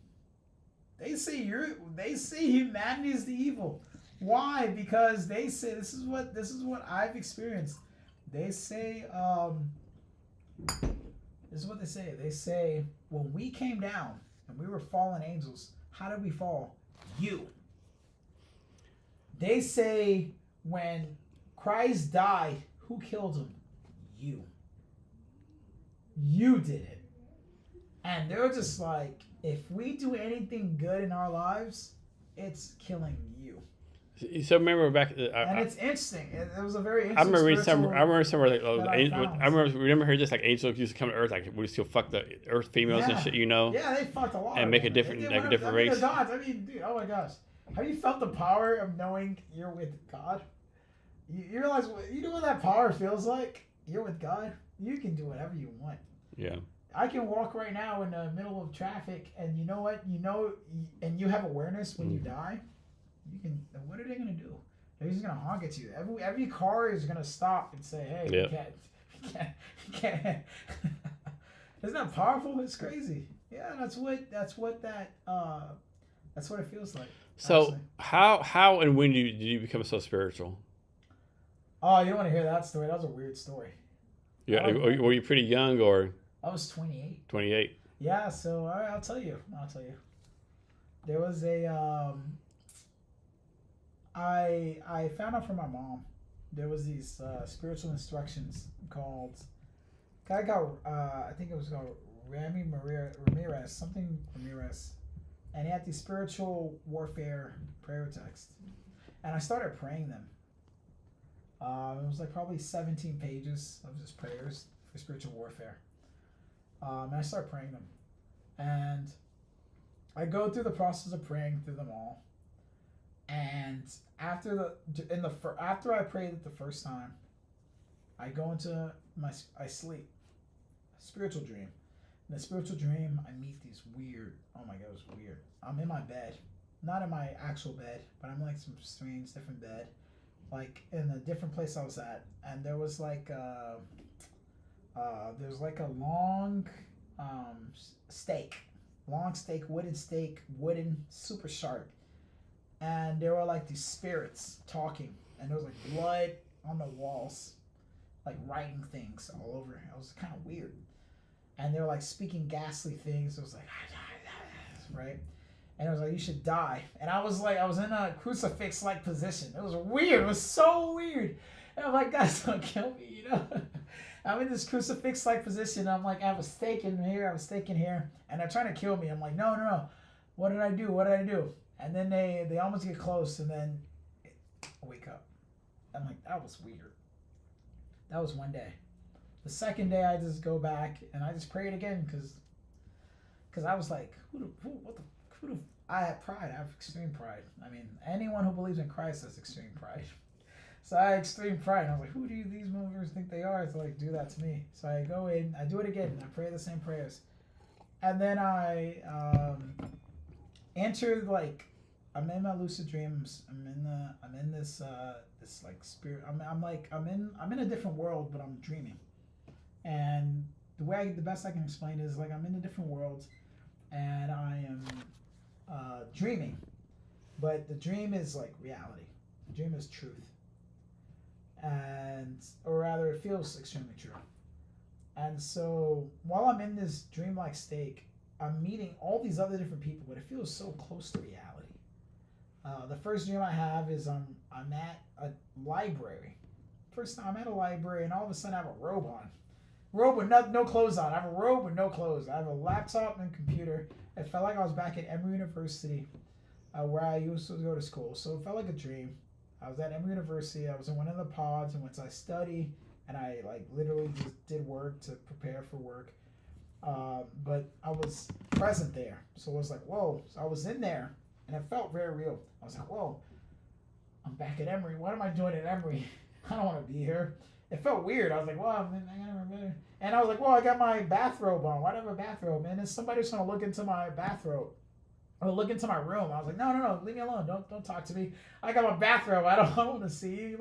They say humanity is the evil. Why? Because they say, this is what I've experienced. They say, this is what they say. They say, when we came down and we were fallen angels, how did we fall? You. They say, when Christ died, who killed him? You. You did it. And they're just like, if we do anything good in our lives, it's killing you. So remember back, and it's interesting. It was a very interesting. I remember reading somewhere. I remember heard this, like angels used to come to Earth, like we still fuck the Earth females and shit, you know. Yeah, they fucked a lot. And make a different, like a different race. I mean, dude, oh my gosh, have you felt the power of knowing you're with God? You realize, you know what that power feels like? You're with God. You can do whatever you want. Yeah. I can walk right now in the middle of traffic, and you know what? And you have awareness when you die. You can. What are they gonna do? They're just gonna honk at you. Every car is gonna stop and say, "Hey, you can't." Isn't that powerful? It's crazy. Yeah, that's what that That's what it feels like. So Actually. how and when did you become so spiritual? Oh, you don't want to hear that story? That was a weird story. Yeah, I like were you pretty young or I was 28. 28? Yeah, so I'll tell you. There was a I found out from my mom. There was these spiritual instructions called. Guy got I think it was called Ramirez, something Ramirez, and he had these spiritual warfare prayer texts, and I started praying them. It was like probably 17 pages of just prayers for spiritual warfare. And I start praying them, and I go through the process of praying through them all. And after I prayed it the first time, I go into I sleep, spiritual dream. In the spiritual dream, I meet these weird. Oh my god, it was weird. I'm in my bed, not in my actual bed, but I'm like some strange different bed, like in a different place I was at, and there was like there's like a long steak, wooden steak, super sharp, and there were like these spirits talking, and there was like blood on the walls, like writing things all over. It was kind of weird, and they were like speaking ghastly things. It was like right, and it was like you should die, and I was in a crucifix like position. It was weird. It was so weird. And I'm like, guys, don't kill me, you know. I'm in this crucifix like position. I'm like, I have a stake in here, and they're trying to kill me. I'm like, no. What did I do? And then they almost get close, and then I wake up. I'm like, that was weird. That was one day. The second day, I just go back and I just pray it again because I was like, I have pride. I have extreme pride. I mean, anyone who believes in Christ has extreme pride. So I had extreme pride. And I was like, who do these movers think they are to like do that to me? So I go in, I do it again, and I pray the same prayers. And then I enter like I'm in my lucid dreams. I'm in this this like spirit. I'm in a different world, but I'm dreaming. And the best I can explain is like I'm in a different world, and I am dreaming, but the dream is like reality. The dream is truth, and or rather, it feels extremely true. And so while I'm in this dreamlike state, I'm meeting all these other different people, but it feels so close to reality. The first dream I have is I'm at a library. First time I'm at a library, and all of a sudden I have a robe on. Robe with no clothes on. I have a robe with no clothes. I have a laptop and computer. It felt like I was back at Emory University, where I used to go to school. So it felt like a dream. I was at Emory University. I was in one of the pods, and once I studied, and I like literally just did work to prepare for work. But I was present there, so it was like whoa. So I was in there, and it felt very real. I was like, whoa, I'm back at Emory. What am I doing at Emory? I don't want to be here. It felt weird. I was like, well, I gotta remember. And I was like, well, I got my bathrobe on. Why do I have a bathrobe? And then somebody was trying to look into my bathrobe. Or look into my room. I was like, no, leave me alone. Don't talk to me. I got my bathrobe. I don't want to see you.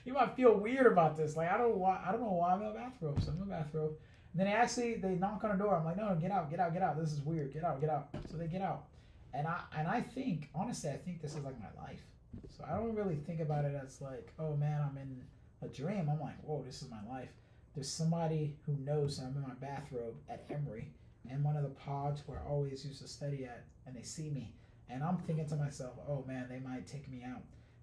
You might feel weird about this. Like I don't know why I'm in a bathrobe. So I'm in a bathrobe. And then they knock on the door. I'm like, no, get out. This is weird. Get out. So they get out. And I think, honestly, this is like my life. So I don't really think about it as like, oh man, I'm in a dream. I'm like, whoa, this is my life. There's somebody who knows I'm in my bathrobe at Emory and one of the pods where I always used to study at, and they see me. And I'm thinking to myself, oh man, they might take me out.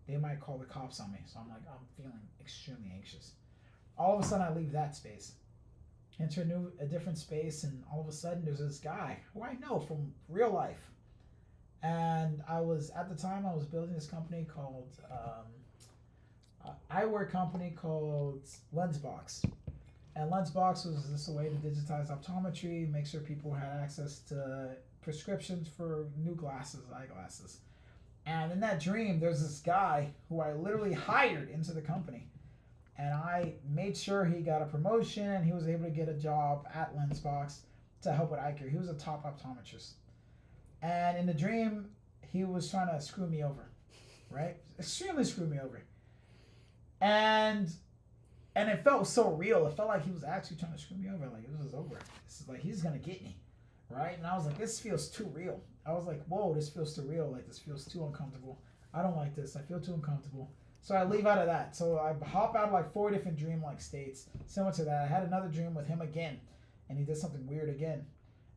They might call the cops on me. So I'm like, I'm feeling extremely anxious. All of a sudden I leave that space, enter a different space, and all of a sudden there's this guy who I know from real life. And at the time I was building this company called eyewear company called Lensbox. And Lensbox was just a way to digitize optometry, make sure people had access to prescriptions for new eyeglasses. And in that dream, there's this guy who I literally hired into the company. And I made sure he got a promotion and he was able to get a job at Lensbox to help with eye care. He was a top optometrist. And in the dream, he was trying to screw me over, right? Extremely screw me over. And it felt so real. It felt like he was actually trying to screw me over. Like, it was over. This is like, he's going to get me, right? And I was like, this feels too real. I was like, whoa, this feels too real. Like, this feels too uncomfortable. I don't like this. I feel too uncomfortable. So I leave out of that. So I hop out of like 4 different dream-like states. Similar to that, I had another dream with him again, and he did something weird again.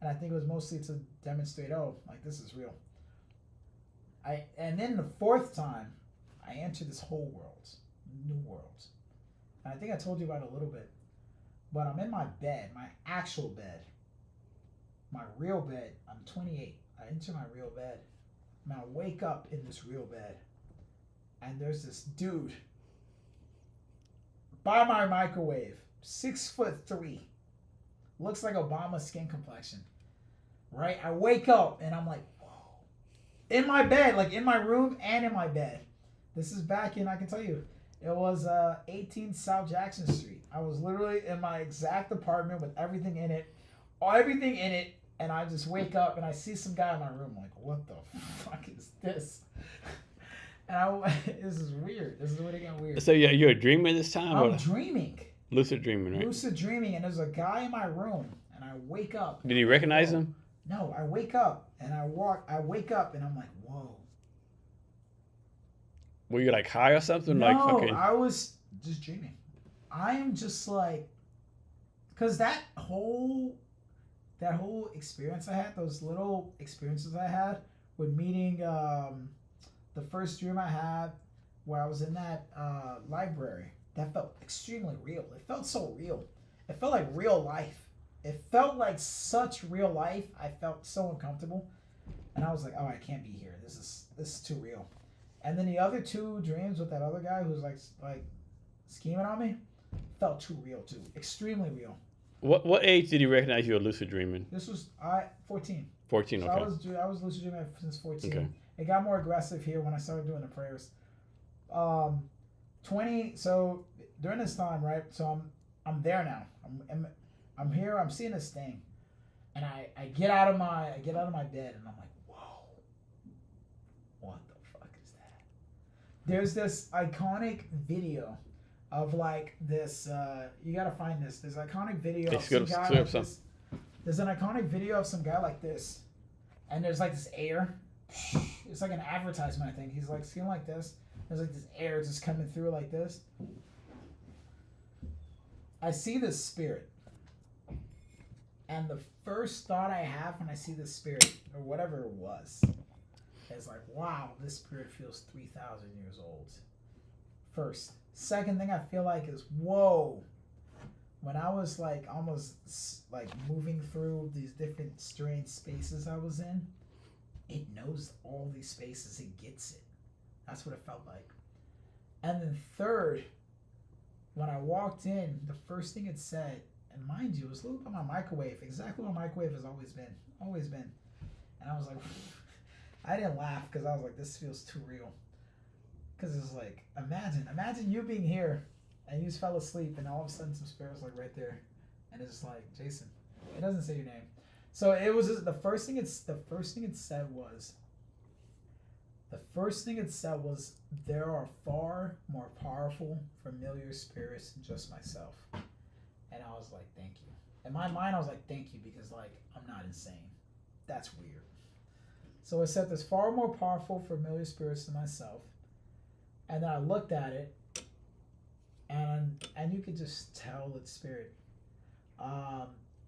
And I think it was mostly to demonstrate, oh, like this is real. And then the 4th time, I entered this whole world, new world. And I think I told you about it a little bit. But I'm in my bed, my actual bed, my real bed. I'm 28. I enter my real bed. And I wake up in this real bed. And there's this dude by my microwave, 6'3", looks like Obama's skin complexion. Right? I wake up and I'm like, whoa. In my bed, like in my room and in my bed. This is back in, I can tell you, it was 18 South Jackson Street. I was literally in my exact apartment with everything in it. And I just wake up and I see some guy in my room. I'm like, what the fuck is this? And this is weird. This is where it got weird. So you're dreaming this time? I'm dreaming. Lucid dreaming, right? Lucid dreaming, and there's a guy in my room, and I wake up. Did you recognize him? No, I wake up, and I wake up, and I'm like, whoa. Were you like high or something? No, like fucking... I was just dreaming. I am just like, because that whole experience I had, those little experiences I had with meeting, the first dream I had where I was in that library, that felt extremely real. It felt so real. It felt like real life. It felt like such real life. I felt so uncomfortable. And I was like, oh, I can't be here. This is too real. And then the other 2 dreams with that other guy who's like scheming on me felt too real too. Extremely real. What age did you recognize you were lucid dreaming? This was 14. 14, okay. So I was lucid dreaming since 14. Okay. It got more aggressive here when I started doing the prayers. 20. So during this time, right? So I'm there now. I'm here. I'm seeing this thing, and I get out of my bed, and I'm like, whoa, what the fuck is that? There's this iconic video of like this. You gotta find this. There's an iconic video of some guy like this. There's an iconic video of some guy like this, and there's like this air. It's like an advertisement, I think. He's like skin like this. There's like this air just coming through like this. I see this spirit. And the first thought I have when I see this spirit, or whatever it was, is like, wow, this spirit feels 3,000 years old. First. Second thing I feel like is, whoa. When I was like almost like moving through these different strange spaces I was in, it knows all these spaces. It gets it. That's what it felt like. And then third, when I walked in, the first thing it said, and mind you, it was a little bit my microwave, exactly what my microwave has always been. And I was like, I didn't laugh because I was like, this feels too real. Because it's like, imagine you being here and you just fell asleep and all of a sudden some spirit's like right there. And it's like, Jason, it doesn't say your name. So it was just, the first thing it said was, there are far more powerful, familiar spirits than just myself. And I was like, thank you. In my mind, I was like, thank you, because like, I'm not insane. That's weird. So it said there's far more powerful, familiar spirits than myself. And then I looked at it, and you could just tell it's spirit.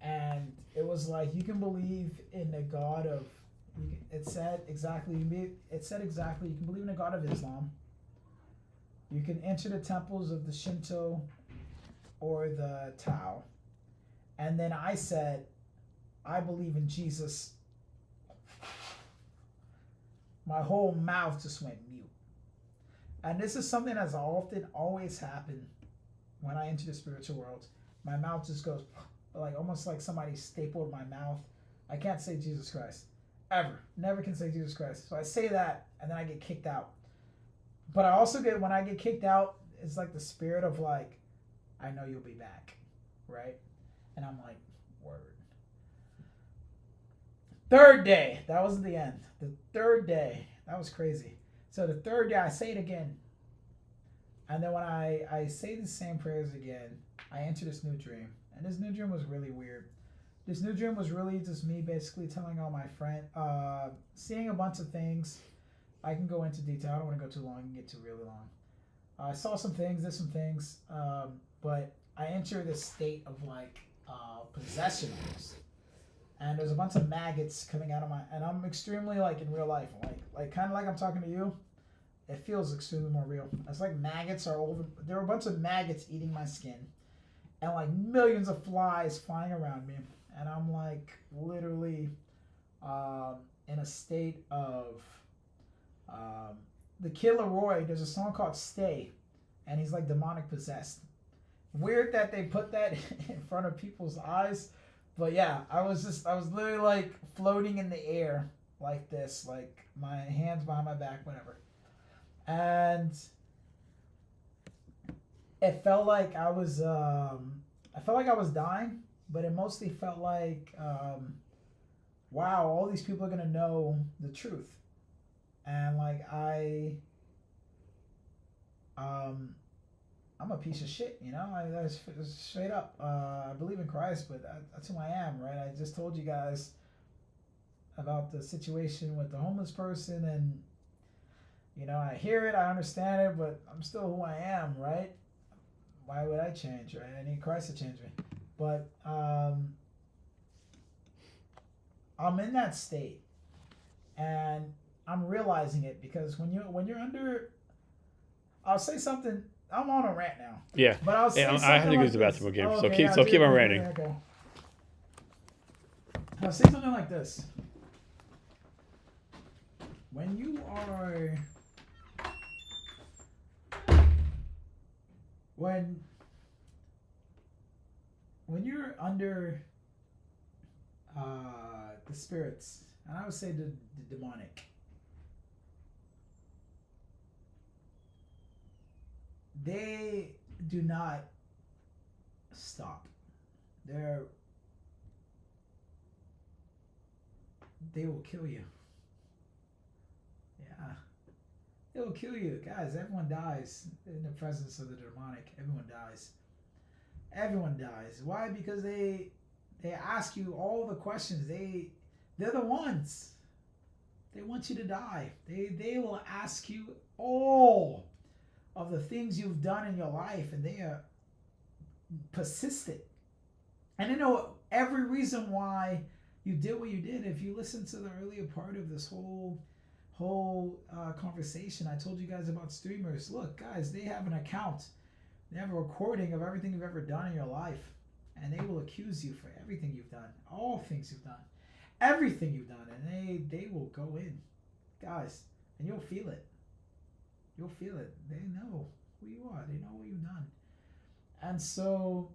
And it was like, you can believe in the God of, it said exactly, you can believe in the God of Islam. You can enter the temples of the Shinto or the Tao. And then I said, I believe in Jesus. My whole mouth just went mute. And this is something that's often always happened when I enter the spiritual world. My mouth just goes, like almost like somebody stapled my mouth. I can't say Jesus Christ. Ever. Never can say Jesus Christ. So I say that, and then I get kicked out. But I also get, when I get kicked out, it's like the spirit of like, I know you'll be back. Right? And I'm like, word. Third day. That wasn't the end. The third day. That was crazy. So the third day, I say it again. And then when I say the same prayers again, I enter this new dream. And this new dream was really weird. This new dream was really just me basically telling all my friend, seeing a bunch of things. I can go into detail. I don't want to go too long and get too really long. I saw some things, did some things, but I entered this state of like possession almost. And there's a bunch of maggots coming out of my, and I'm extremely like in real life, like kind of like I'm talking to you. It feels extremely more real. It's like maggots are over. There are a bunch of maggots eating my skin, and like millions of flies flying around me, and I'm like literally in a state of the Kid Laroi. There's a song called "Stay," and he's like demonic possessed. Weird that they put that in front of people's eyes, but yeah, I was literally like floating in the air like this, like my hands behind my back, whatever. And it felt like I was dying, but it mostly felt like, wow, all these people are gonna know the truth, and like I'm a piece of shit, you know. That's straight up. I believe in Christ, but that's who I am, right? I just told you guys about the situation with the homeless person, and you know, I hear it, I understand it, but I'm still who I am, right? Why would I change, right? I need Christ to change me. But I'm in that state, and I'm realizing it because when you're under, I'll say something. I'm on a rant now. Yeah. But I'll say something. I have to use the bathroom again. Oh, so okay, keep on ranting. Okay. I'll say something like this. When you are when you're under the spirits, and I would say the demonic, they do not stop. They will kill you. Yeah. They will kill you. Guys, everyone dies in the presence of the demonic. Everyone dies. Everyone dies. Why? Because they ask you all the questions. They're the ones. They want you to die. They will ask you all of the things you've done in your life, and they are persistent. And they know every reason why you did what you did. If you listen to the earlier part of this whole conversation, I told you guys about streamers. Look, guys, they have an account. They have a recording of everything you've ever done in your life, and they will accuse you for everything you've done, all things you've done, everything you've done, and they will go in, guys, and you'll feel it. You'll feel it. They know who you are. They know what you've done. And so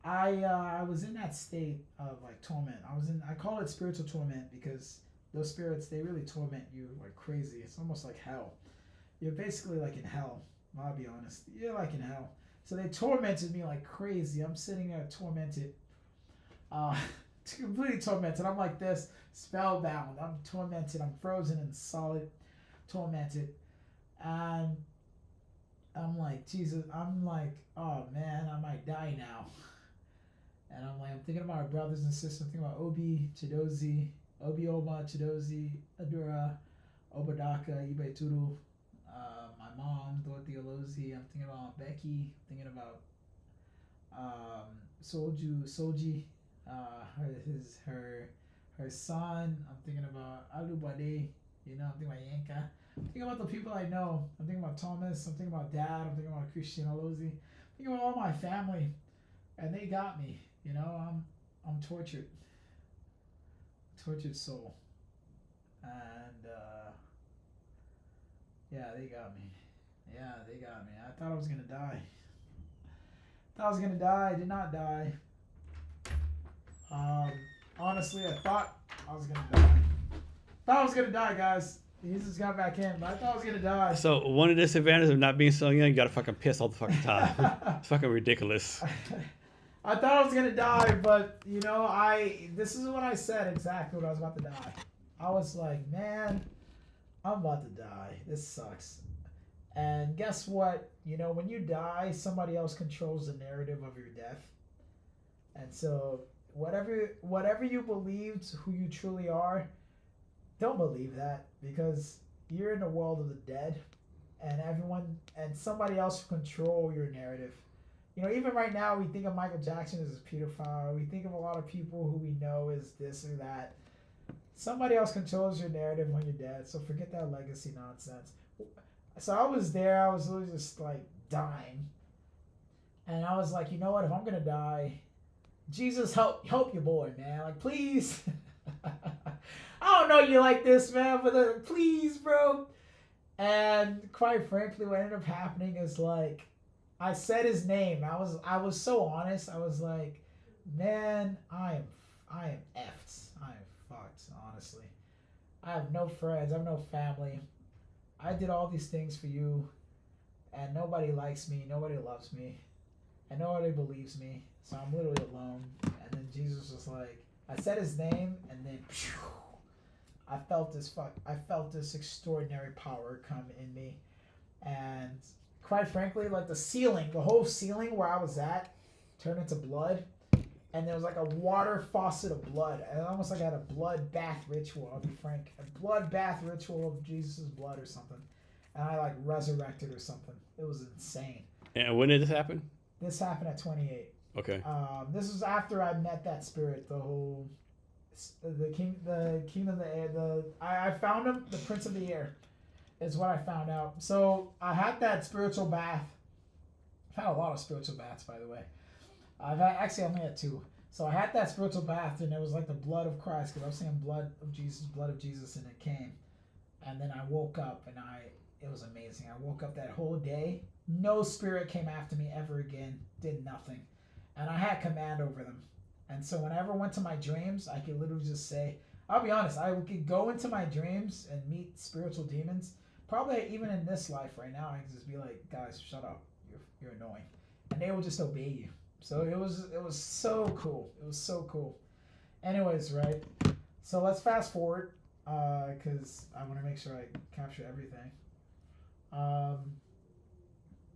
I was in that state of like torment. I call it spiritual torment because those spirits, they really torment you like crazy. It's almost like hell. You're basically like in hell. I'll be honest. You're like in hell. So they tormented me like crazy. I'm sitting there tormented. Completely tormented. I'm like this, spellbound. I'm tormented. I'm frozen and solid, tormented. And I'm like, Jesus, I'm like, oh man, I might die now. And I'm like, I'm thinking about our brothers and sisters. I'm thinking about Obi Oma, Chidozie, Adura, Obadaka, Ibeturu, my mom, Emeka Alozie. I'm thinking about Becky. I'm thinking about Soji, her son. I'm thinking about Alubade. You know, I'm thinking about Yanka. I'm thinking about the people I know. I'm thinking about Thomas. I'm thinking about Dad. I'm thinking about Christian Alozie. I'm thinking about all my family, and they got me. You know, I'm tortured soul, and yeah, they got me. I thought I was gonna die. I did not die. Honestly, I thought I was gonna die. Guys. He just got back in, but I thought I was gonna die. So one of the disadvantages of not being so young, you gotta fucking piss all the fucking time. It's fucking ridiculous. I thought I was gonna die, but you know, this is what I said exactly when I was about to die. I was like, man, I'm about to die. This sucks. And guess what? You know, when you die, somebody else controls the narrative of your death. And so whatever you believed who you truly are, don't believe that, because you're in the world of the dead, and somebody else will control your narrative. Even right now, we think of Michael Jackson as a pedophile. We think of a lot of people who we know as this or that. Somebody else controls your narrative when you're dead, so forget that legacy nonsense. So I was there, I was literally just like dying. And I was like, you know what, if I'm gonna die, Jesus, help your boy, man. Like, please. I don't know you like this, man, but please, bro. And quite frankly, what ended up happening is, like, I said his name. I was so honest. I was like, man, I am effed. I am fucked, honestly. I have no friends. I have no family. I did all these things for you, and nobody likes me. Nobody loves me, and nobody believes me. So I'm literally alone. And then Jesus was like, I said his name, and then phew, I felt this extraordinary power come in me, and quite frankly, like the whole ceiling where I was at turned into blood, and there was like a water faucet of blood, and almost like I had a blood bath ritual. I'll be frank, a blood bath ritual of Jesus' blood or something, and I like resurrected or something. It was insane. And when did this happen? This happened at 28. Okay. This was after I met that spirit. The king of the air. I found him. The prince of the air is what I found out. So I had that spiritual bath. I've had a lot of spiritual baths, by the way. I only had 2. So I had that spiritual bath, and it was like the blood of Christ, because I was saying blood of Jesus, and it came. And then I woke up, and it was amazing. I woke up that whole day. No spirit came after me ever again. Did nothing. And I had command over them. And so whenever I went to my dreams, I could literally just say, I'll be honest, I could go into my dreams and meet spiritual demons. Probably even in this life right now, I can just be like, guys, shut up. You're annoying. And they will just obey you. So it was so cool. It was so cool. Anyways, right? So let's fast forward, because I want to make sure I capture everything.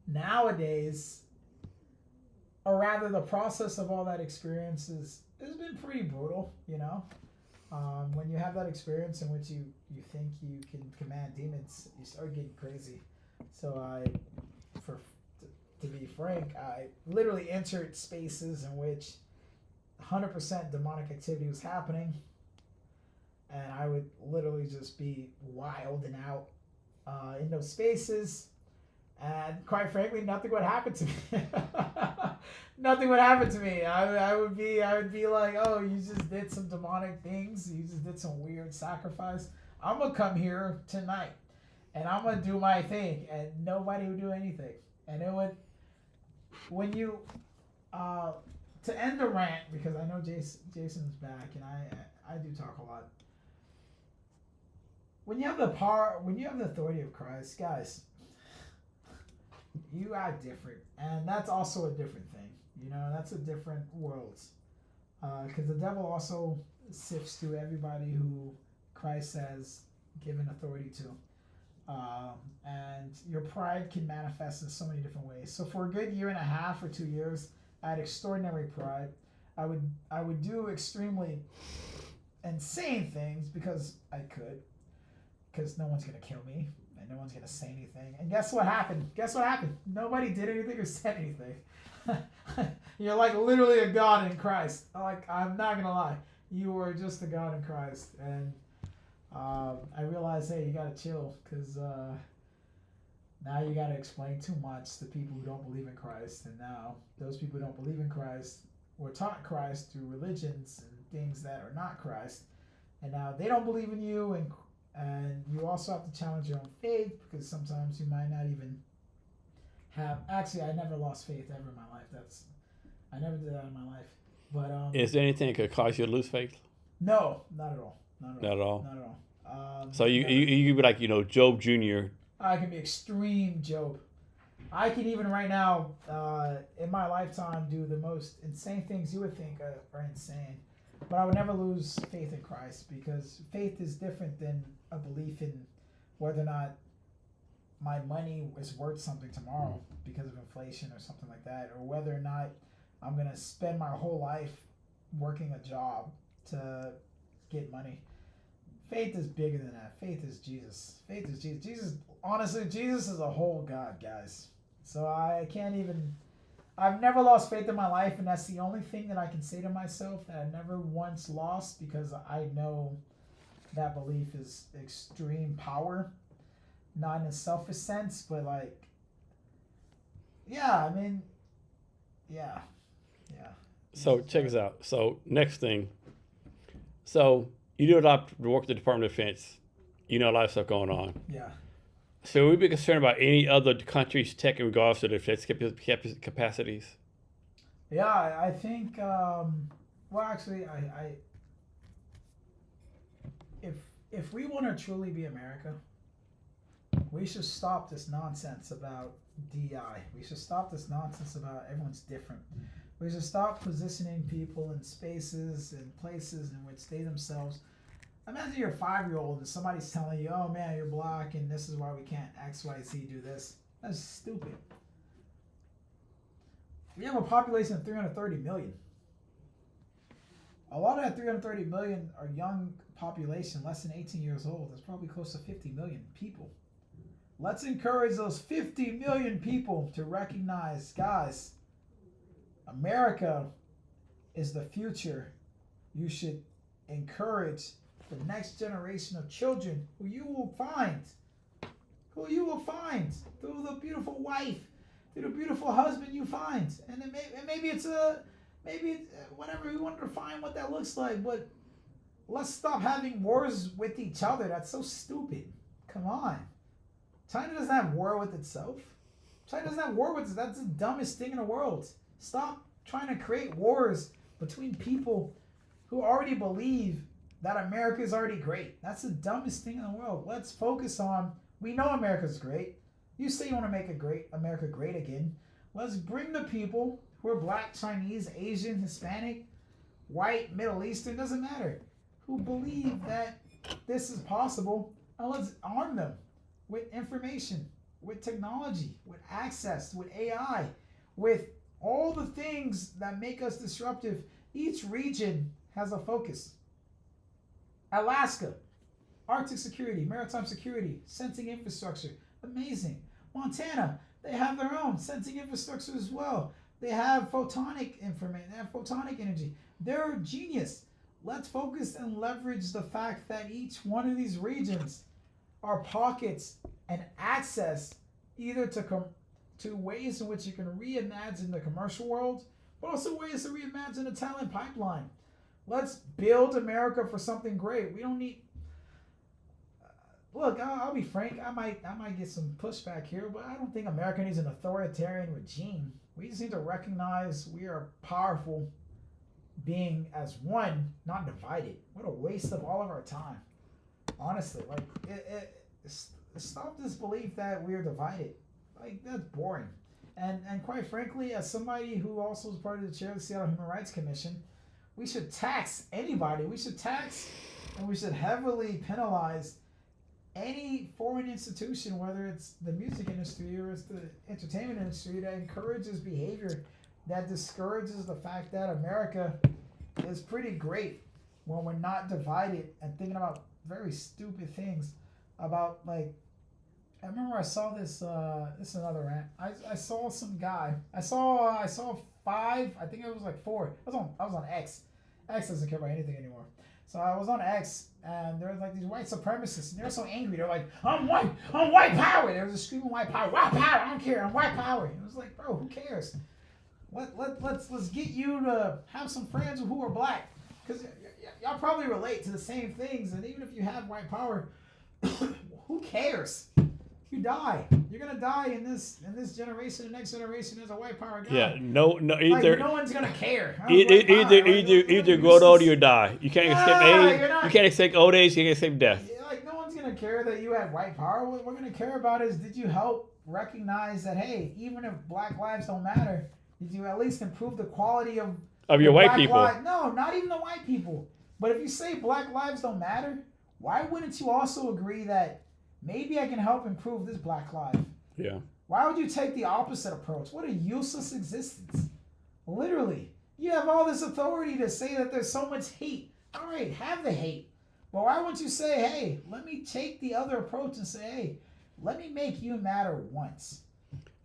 Nowadays, or rather the process of all that experience has been pretty brutal, when you have that experience in which you think you can command demons, you start getting crazy. So to be frank, I literally entered spaces in which 100% demonic activity was happening, and I would literally just be wild and out in those spaces. And quite frankly, nothing would happen to me. Nothing would happen to me. I would be like, oh, you just did some demonic things. You just did some weird sacrifice. I'm going to come here tonight, and I'm going to do my thing, and nobody would do anything. And it would, when you, to end the rant, because I know Jason's back, and I do talk a lot. When you have the power, when you have the authority of Christ, guys, you act different, and that's also a different thing. That's a different world, because the devil also sifts through everybody who Christ has given authority to, and your pride can manifest in so many different ways. So for a good year and a half or 2 years, I had extraordinary pride. I would do extremely insane things because I could, because no one's gonna kill me. And no one's going to say anything. And guess what happened? Nobody did anything or said anything. You're like literally a God in Christ. Like, I'm not going to lie. You were just a God in Christ. And I realized, hey, you got to chill, because now you got to explain too much to people who don't believe in Christ. And now those people who don't believe in Christ were taught Christ through religions and things that are not Christ. And now they don't believe in you, and you also have to challenge your own faith, because sometimes you might not even have. Actually, I never lost faith ever in my life. I never did that in my life. But is there anything that could cause you to lose faith? No, not at all. Not at all. Not at all. So you be like Job Jr. I can be extreme Job. I can even right now, in my lifetime, do the most insane things you would think are insane. But I would never lose faith in Christ, because faith is different than a belief in whether or not my money is worth something tomorrow because of inflation or something like that, or whether or not I'm going to spend my whole life working a job to get money. Faith is bigger than that. Faith is Jesus. Faith is Jesus. Honestly, Jesus is a whole God, guys. So I've never lost faith in my life, and that's the only thing that I can say to myself that I never once lost, because I know that belief is extreme power. Not in a selfish sense, but like, yeah, I mean, yeah. So check this out. So next thing. So you do a lot of work at the Department of Defense. You know a lot of stuff going on. Yeah. So would we be concerned about any other country's tech in regards to the defense capacities? Yeah, I think. Well, actually, if we want to truly be America, we should stop this nonsense about DI. We should stop this nonsense about everyone's different. We should stop positioning people in spaces and places in which they themselves. Imagine you're a 5-year-old and somebody's telling you, "Oh man, you're black, and this is why we can't X, Y, Z do this." That's stupid. We have a population of 330 million. A lot of that 330 million are young population, less than 18 years old. That's probably close to 50 million people. Let's encourage those 50 million people to recognize, guys, America is the future. You should encourage the next generation of children who you will find through the beautiful wife, through the beautiful husband you find. And then maybe it's whatever we want to define what that looks like, but let's stop having wars with each other. That's so stupid. Come on. China doesn't have war with itself. China doesn't have war with itself. That's the dumbest thing in the world. Stop trying to create wars between people who already believe that America is already great. That's the dumbest thing in the world. Let's focus on, we know America's great. You say you want to make America great again. Let's bring the people who are black, Chinese, Asian, Hispanic, white, Middle Eastern, doesn't matter, who believe that this is possible, and let's arm them with information, with technology, with access, with AI, with all the things that make us disruptive. Each region has a focus. Alaska, Arctic security, maritime security, sensing infrastructure, amazing. Montana, they have their own sensing infrastructure as well. They have photonic information, they have photonic energy. They're genius. Let's focus and leverage the fact that each one of these regions are pockets and access either to ways in which you can reimagine the commercial world, but also ways to reimagine the talent pipeline. Let's build America for something great. We don't need. Look, I'll be frank. I might get some pushback here, but I don't think America needs an authoritarian regime. We just need to recognize we are powerful being as one, not divided. What a waste of all of our time. Honestly, like stop this belief that we are divided. Like, that's boring. And quite frankly, as somebody who also is part of the chair of the Seattle Human Rights Commission, we should tax anybody. We should tax and we should heavily penalize any foreign institution, whether it's the music industry or it's the entertainment industry, that encourages behavior that discourages the fact that America is pretty great when we're not divided and thinking about very stupid things about, like, I remember I saw this this is another rant. I saw some guy. I saw 5, I think it was like 4. I was on X. X doesn't care about anything anymore. So I was on X, and there was like these white supremacists, and they were so angry. They're like, I'm white power. They were just screaming white power, I don't care, I'm white power. It was like, bro, who cares? Let's get you to have some friends who are black, because y'all probably relate to the same things. And even if you have white power, who cares? You die. You're gonna die in this generation. The next generation is a white power guy. Yeah, no. Either like, no one's gonna care. Either grow old or you die. You can't escape age. You can't escape old age. You can't escape death. Like, no one's gonna care that you had white power. What we're gonna care about is, did you help recognize that, hey, even if black lives don't matter, did you at least improve the quality of your white people? No, not even the white people. But if you say black lives don't matter, why wouldn't you also agree that maybe I can help improve this black life? Yeah. Why would you take the opposite approach? What a useless existence. Literally. You have all this authority to say that there's so much hate. All right, have the hate. But why won't you say, hey, let me take the other approach and say, hey, let me make you matter once.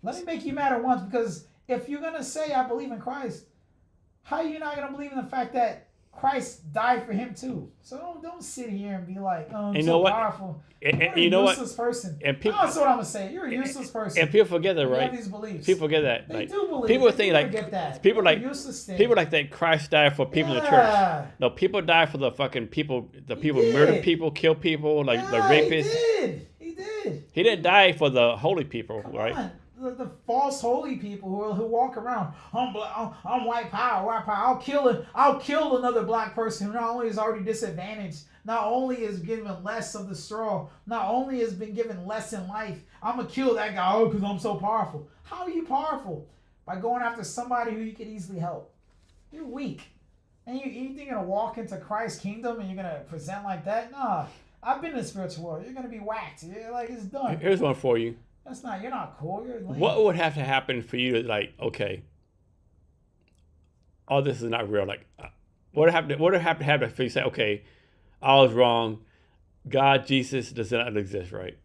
Let me make you matter once, because if you're going to say I believe in Christ, how are you not going to believe in the fact that Christ died for him too? So don't sit here and be like, oh, I'm so powerful. And you're a useless person. And people, that's what I'm going to say. You're a useless person. And people forget that, right? You have these beliefs. People forget that. They like, do believe. People they think like forget that. people like useless thing. people like that Christ died for people in the church. No, people died for the fucking people. The people murder people, kill people, like the rapists. He did. He didn't die for the holy people, Come right? on. The false holy people who walk around, I'm white power. I'll kill another black person who not only is already disadvantaged, not only is given less of the straw, not only has been given less in life. I'm gonna kill that guy because I'm so powerful. How are you powerful? By going after somebody who you could easily help. You're weak, and you think you're gonna walk into Christ's kingdom and you're gonna present like that? Nah, I've been in the spiritual world. You're gonna be whacked. You're like, it's done. Here's one for you. You're not cool. You're lame. What would have to happen for you to like, okay, all this is not real? Like, what would have to happen for you to say, okay, I was wrong. God, Jesus does not exist, right?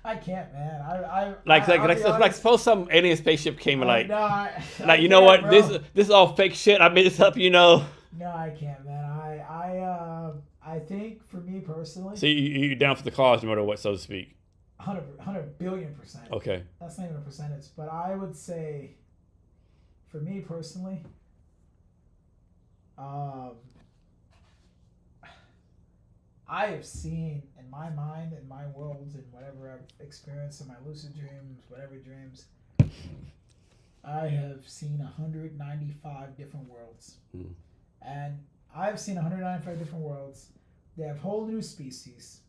I can't, man. Like suppose some alien spaceship came and like, I you know what? Bro. This is all fake shit. I made this up, you know. No, I can't, man. I think for me personally. So you're down for the cause, no matter what, so to speak. 100 billion%. Okay. That's not even a percentage, but I would say, for me personally, I have seen in my mind, in my worlds, and whatever I've experienced in my lucid dreams, whatever dreams, I have seen 195 different worlds. And I've seen 195 different worlds. They have whole new species,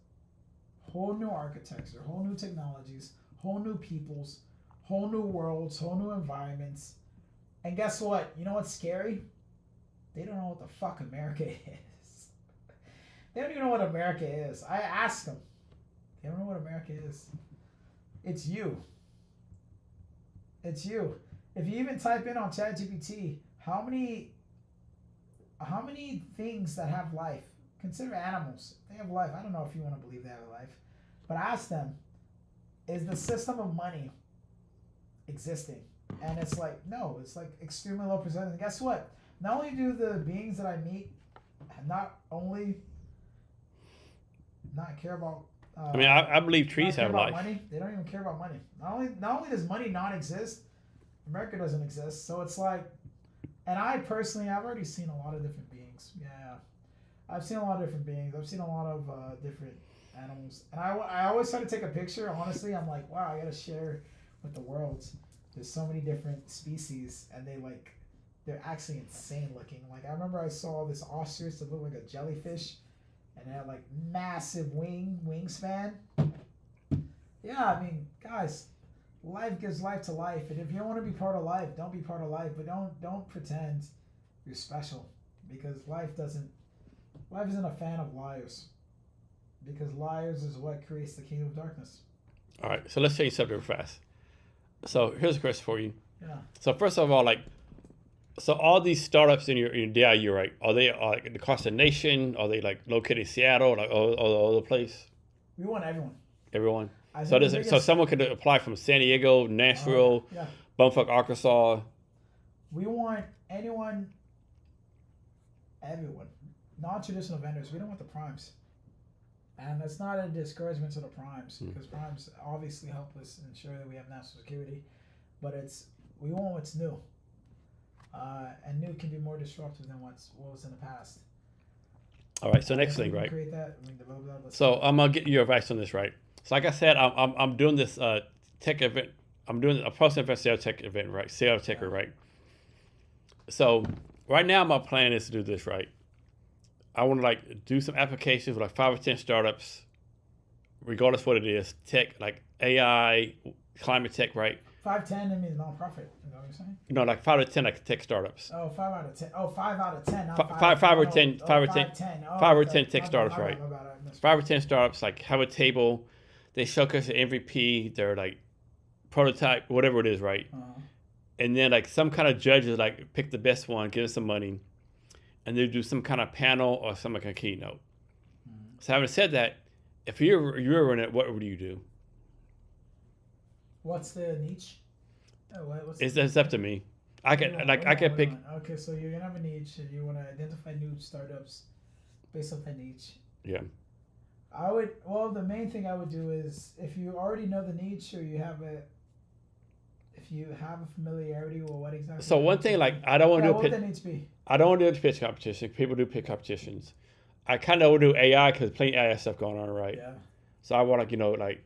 whole new architecture, whole new technologies, whole new peoples, whole new worlds, whole new environments. And guess what? You know what's scary? They don't know what the fuck America is. They don't even know what America is. I asked them. They don't know what America is. It's you. It's you. If you even type in on ChatGPT, how many things that have life? Consider animals. They have life. I don't know if you want to believe they have a life. But ask them, is the system of money existing? And it's like, no, it's like extremely low percentage. And guess what? Not only do the beings that I meet not care about I believe trees have life. Money. They don't even care about money. Not only does money not exist, America doesn't exist. So it's like, and I've already seen a lot of different beings. Yeah. I've seen a lot of different beings. I've seen a lot of different animals. And I always try to take a picture. Honestly, I'm like, wow, I got to share with the world. There's so many different species, and they're actually insane looking. Like, I remember I saw this ostrich that looked like a jellyfish, and it had like massive wingspan. Yeah, I mean, guys, life gives life to life. And if you don't want to be part of life, don't be part of life. But don't pretend you're special, because life isn't a fan of liars, because liars is what creates the kingdom of darkness. All right, so let's change subject fast. So here's a question for you. Yeah. So first of all, so all these startups in your DIU, right? Are they like across the nation? Are they like located in Seattle, like all over the place? We want everyone. Everyone. So someone could apply from San Diego, Nashville, bumfuck Arkansas. We want everyone. Non-traditional vendors. We don't want the primes. And it's not a discouragement to the primes, because primes obviously help us ensure that we have national security, but we want what's new. And new can be more disruptive than what was in the past. All right, so next thing, right? Create that, develop that. So I'm gonna get your advice on this, right? So like I said, I'm doing this tech event. I'm doing a post-event sales tech event, right? Sales techer, right? So right now my plan is to do this, right? I want to do some applications with 5 or 10 startups, regardless what it is, tech, like AI, climate tech, right? 5-10, that means nonprofit. Is that what you're saying? No, 5 to 10 tech startups. Oh, 5 out of 10. Oh, 5 out of 10. Not 5 or 10 tech startups, right? 5 or 10 startups have a table. They showcase an MVP, their prototype, whatever it is, right? and then like some kind of judges like pick the best one, give them some money, and they do some kind of panel or some kind of keynote. So having said that, if you were in it, what would you do? What's the niche? What's It's up to me. I can pick. Okay, so you're gonna have a niche, and you want to identify new startups based on that niche. Yeah. The main thing I would do is if you already know the niche or if you have a familiarity with what exactly. So one thing, like, I don't want to do what that needs to be. I don't want to do a pitch competition. People do pitch competitions. I kind of want to do AI because plenty AI stuff going on, right? Yeah. So I want to, like.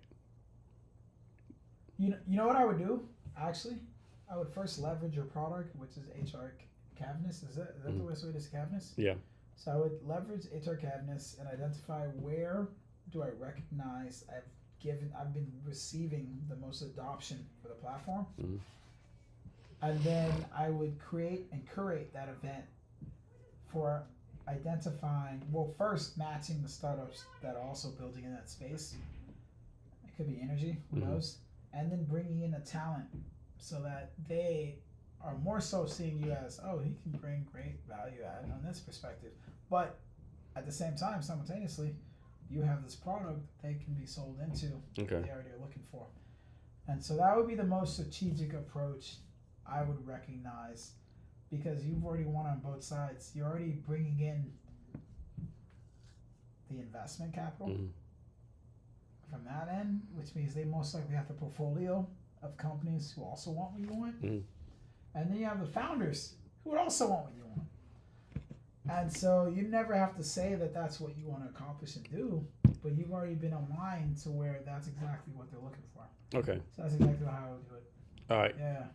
You know what I would do? Actually, I would first leverage your product, which is HR Cavness. Is that the best way to say Cavness? Yeah. So I would leverage HR Cavness and identify where do I recognize I've been receiving the most adoption for the platform. Mm-hmm. And then I would create and curate that event for identifying, first matching the startups that are also building in that space. It could be energy, who knows? And then bringing in a talent so that they are more so seeing you as, oh, he can bring great value add on this perspective. But at the same time, simultaneously, you have this product they can be sold into that they already are looking for. And so that would be the most strategic approach I would recognize, because you've already won on both sides. You're already bringing in the investment capital from that end, which means they most likely have the portfolio of companies who also want what you want. And then you have the founders who would also want what you want. And so you never have to say that that's what you want to accomplish and do, but you've already been aligned to where that's exactly what they're looking for. Okay. So that's exactly how I would do it. All right. Yeah.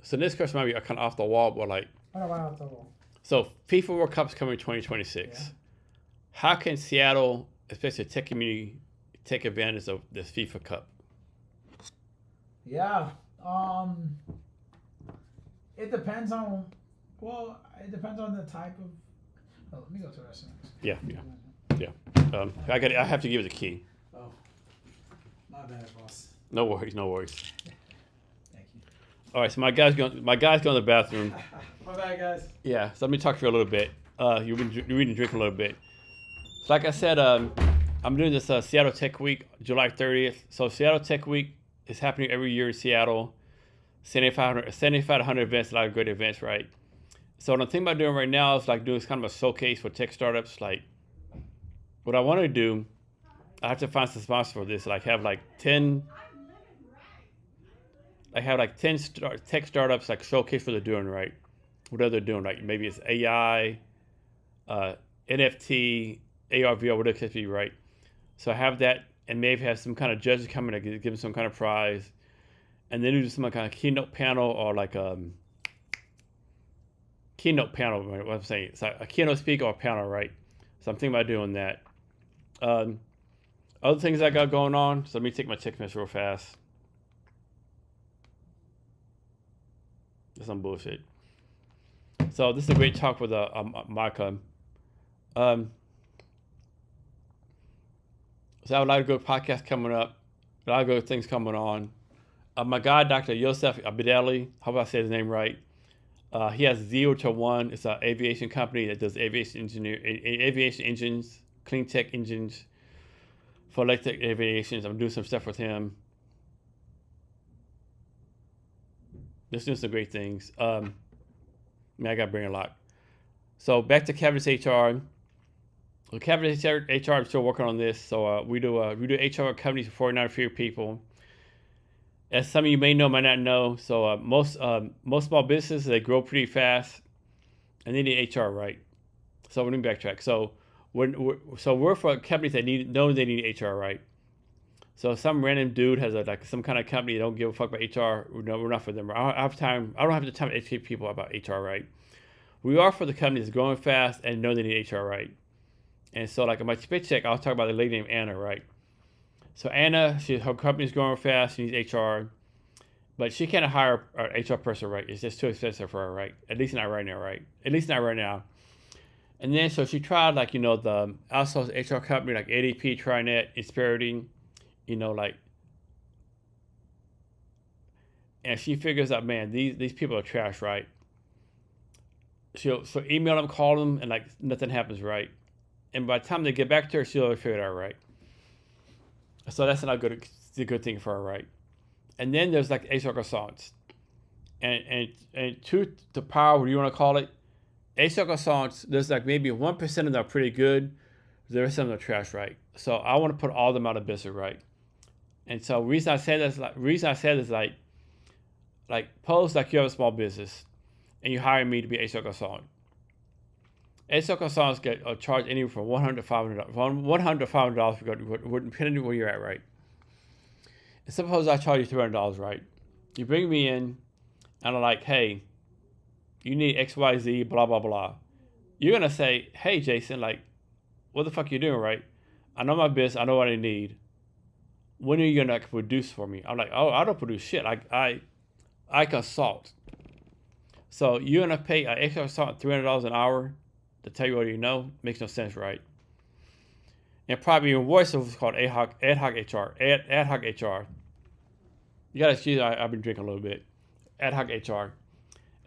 So this question might be kind of off the wall, but like. What about off the wall? So FIFA World Cup's coming in 2026. Yeah. How can Seattle, especially the tech community, take advantage of this FIFA Cup? Yeah. It depends on. Well, it depends on the type of. Oh, let me go to the restaurant. Yeah. I have to give it the key. Oh, my bad, boss. No worries. Thank you. All right, so my guy's going to the bathroom. My bad, guys. Yeah, so let me talk for you a little bit. You've been reading and drinking a little bit. So like I said, I'm doing this Seattle Tech Week, July 30th. So Seattle Tech Week is happening every year in Seattle. 7,500 to 100 events, a lot of great events, right? So what I'm thinking about doing right now is like doing kind of a showcase for tech startups. Like, what I want to do, I have to find some sponsors for this. Like, have like 10 tech startups like showcase what they're doing, right? What they're doing, like maybe it's AI, NFT, AR, VR, whatever it could be, right? So I have that, and maybe have some kind of judges come in and give them some kind of prize, and then do some kind of keynote panel or like keynote panel. Right? What I'm saying, it's like a keynote speaker or a panel, right? So I'm thinking about doing that. Other things I got going on. So let me take my text message real fast. That's some bullshit. So this is a great talk with Micah. So I have a lot of good podcasts coming up, a lot of good things coming on. My guy, Dr. Yosef Abdelli, hope I said his name right. He has 0 to 1. It's an aviation company that does aviation engines, clean tech engines for electric aviations. I'm doing some stuff with him. Just doing some great things. I got to bring a lot. So back to Cavness HR. So Cavness HR, I'm still working on this. So we do HR companies for 49 fewer people. As some of you may know, might not know. So most small businesses, they grow pretty fast, and they need HR, right? So let me backtrack. So we're for companies that know they need HR, right? So some random dude has some kind of company that don't give a fuck about HR. No, we're not for them. I don't have the time to educate people about HR, right? We are for the companies that's growing fast and know they need HR, right? And so like in my pitch check, I'll talk about a lady named Anna, right? So Anna, her company's growing fast. She needs HR, but she can't hire an HR person, right? It's just too expensive for her, right? At least not right now, right? At least not right now. And then so she tried the outsourced HR company like ADP, TriNet, Insperity, and she figures out, man, these people are trash, right? So email them, call them, and like nothing happens, right? And by the time they get back to her, she'll figure it out, right? So that's not a good thing for her, right? And then there's like HR consultants, and truth to power, what do you want to call it? HR consultants, there's like maybe 1% of them are pretty good. The rest of them are trash, right? So I want to put all of them out of business, right? And so reason I say this, like pose like you have a small business, and you hire me to be HR consultant. HR consultants get charged anywhere from $100 to $500, depending on where you're at, right? And suppose I charge you $300, right? You bring me in, and I'm like, hey, you need X, Y, Z, blah, blah, blah. You're going to say, hey, Jason, like, what the fuck you doing, right? I know my business. I know what I need. When are you going to produce for me? I'm like, oh, I don't produce shit. I consult. So you're going to pay an extra consultant $300 an hour to tell you what you know? Makes no sense, right? And probably even worse is what's called ad hoc HR. Ad hoc HR. You got to excuse me, I've been drinking a little bit. Ad hoc HR.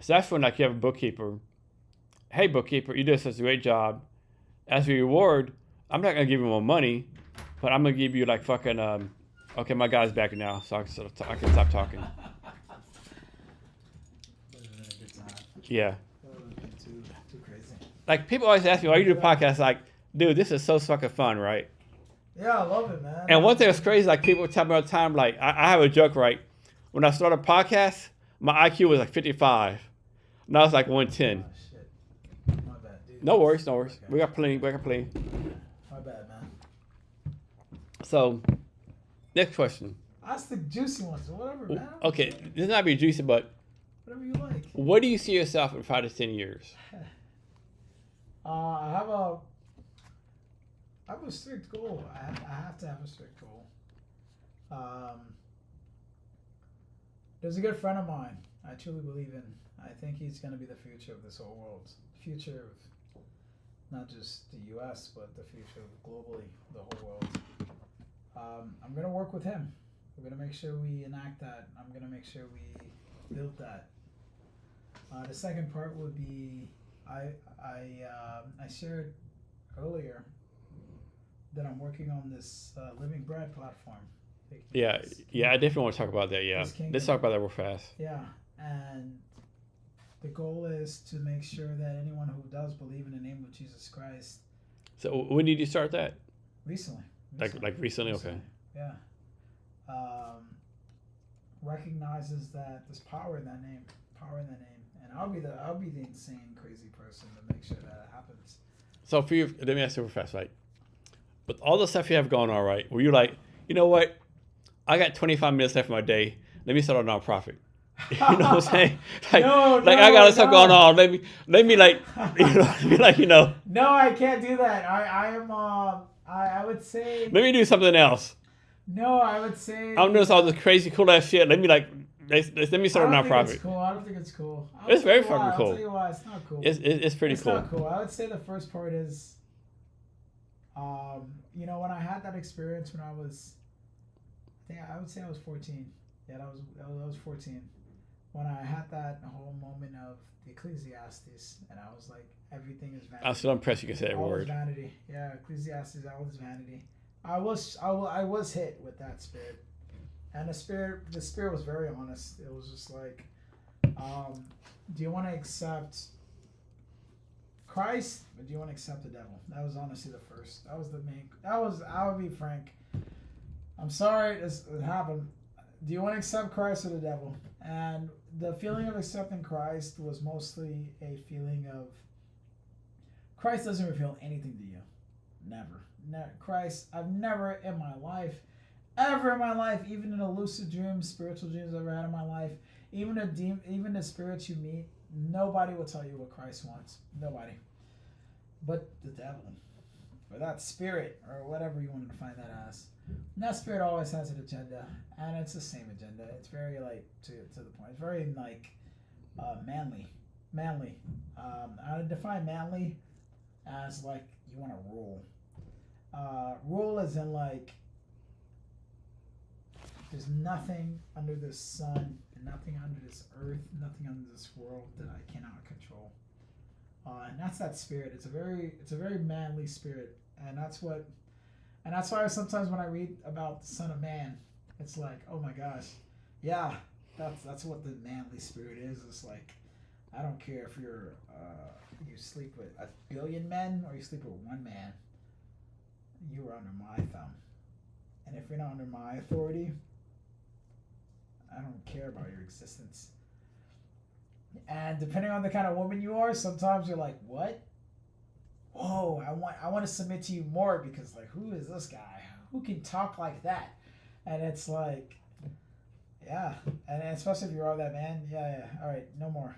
So that's when like you have a bookkeeper. Hey, bookkeeper, you did such a great job. As a reward, I'm not going to give you more money, but I'm going to give you like fucking, okay, my guy's back now, so I can stop talking. Yeah. Too crazy. Like people always ask me, why you do a podcast? Like, dude, this is so fucking fun, right? Yeah, I love it, man. And one thing that's crazy, like people tell me all the time, like I have a joke, right? When I started a podcast, my IQ was like 55. Now it's like 110. Oh, shit. My bad, dude. No worries. Okay. We got plenty. My bad, man. So, next question. Ask the juicy ones or whatever, man. Okay, this is not be juicy, but Whatever you like. where do you see yourself in 5 to 10 years? I have a strict goal. I have to have a strict goal. There's a good friend of mine I truly believe in. I think he's going to be the future of this whole world. Future of not just the U.S., but the future of globally, the whole world. I'm going to work with him. We're going to make sure we enact that. I'm going to make sure we build that. The second part would be I shared earlier that I'm working on this Living Bread platform. Yeah, I definitely want to talk about that. Yeah, let's talk about that real fast. Yeah, and the goal is to make sure that anyone who does believe in the name of Jesus Christ. So when did you start that? Recently. Like recently? Okay. Yeah. Recognizes that there's power in that name, and I'll be the insane, crazy person to make sure that happens. So for you, let me ask you real fast, right? With all the stuff you have going on, right? Were you like, you know what? I got 25 minutes left of my day. Let me start a nonprofit. You know what I'm saying? Like, I got stuff going on. Let me like, you know. No, I can't do that. I would say. Let me do something else. No, I would say. I'm doing all this crazy cool ass shit. Let me start a nonprofit. I don't think it's cool. It's very fucking cool. I'll tell you why it's not cool. It's pretty cool. It's not cool. I would say the first part is, when I had that experience when I was, I would say I was 14. Yeah, I was 14. When I had that whole moment of the Ecclesiastes, and I was like, everything is vanity. I'm still impressed you can say that word. Vanity. Yeah, Ecclesiastes, all is vanity. I was hit with that spirit, and the spirit was very honest. It was just like, do you want to accept Christ, or do you want to accept the devil? That was honestly the first. That was the main. I'll be frank. I'm sorry it happened. Do you want to accept Christ or the devil? And the feeling of accepting Christ was mostly a feeling of Christ doesn't reveal anything to you. Never. Christ, I've never in my life, ever in my life, even in a lucid dream, spiritual dreams I've ever had in my life, even the spirits you meet, nobody will tell you what Christ wants. Nobody. But the devil. Or that spirit, or whatever you wanted to find that as. And that spirit always has an agenda, and it's the same agenda. It's very like to the point. It's very like manly. I would define manly as like you want to rule. Rule as in like there's nothing under the sun nothing under this earth, nothing under this world that I cannot control. And that's that spirit. It's a very manly spirit, and that's why sometimes when I read about the Son of Man, it's like, oh my gosh, yeah, that's what the manly spirit is. It's like, I don't care if you sleep with 1 billion men or you sleep with one man, you are under my thumb, and if you're not under my authority, I don't care about your existence. And depending on the kind of woman you are, sometimes you're like, what? Whoa, I want to submit to you more, because like, who is this guy? Who can talk like that? And it's like, yeah, and especially if you're all that man, yeah, all right, no more.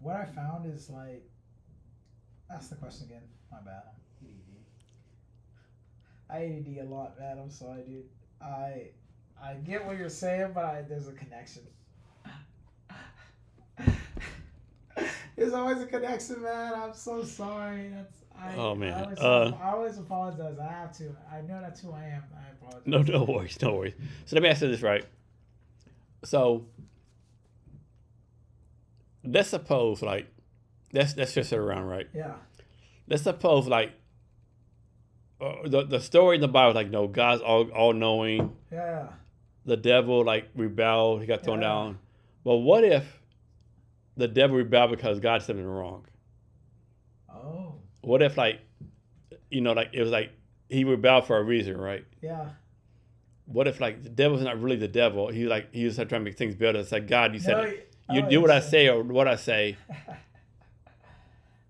What I found is like, ask the question again. My bad. I ADD a lot, man. I'm sorry, dude. I get what you're saying, but there's a connection. There's always a connection, man. I'm so sorry. I always apologize. I have to. I know that's who I am. I apologize. No worries. So let me ask you this, right? So let's suppose, like, let's just sit around, right? Yeah. Let's suppose, like, the story in the Bible, like, no, God's all knowing. Yeah. The devil, like, rebelled. He got thrown down. Well, what if the devil rebelled because God said something wrong? Oh. What if, like, like, it was like he rebelled for a reason, right? Yeah. What if, like, the devil's not really the devil? He was trying to make things better. It's like, God, you said you do what I say or what I say.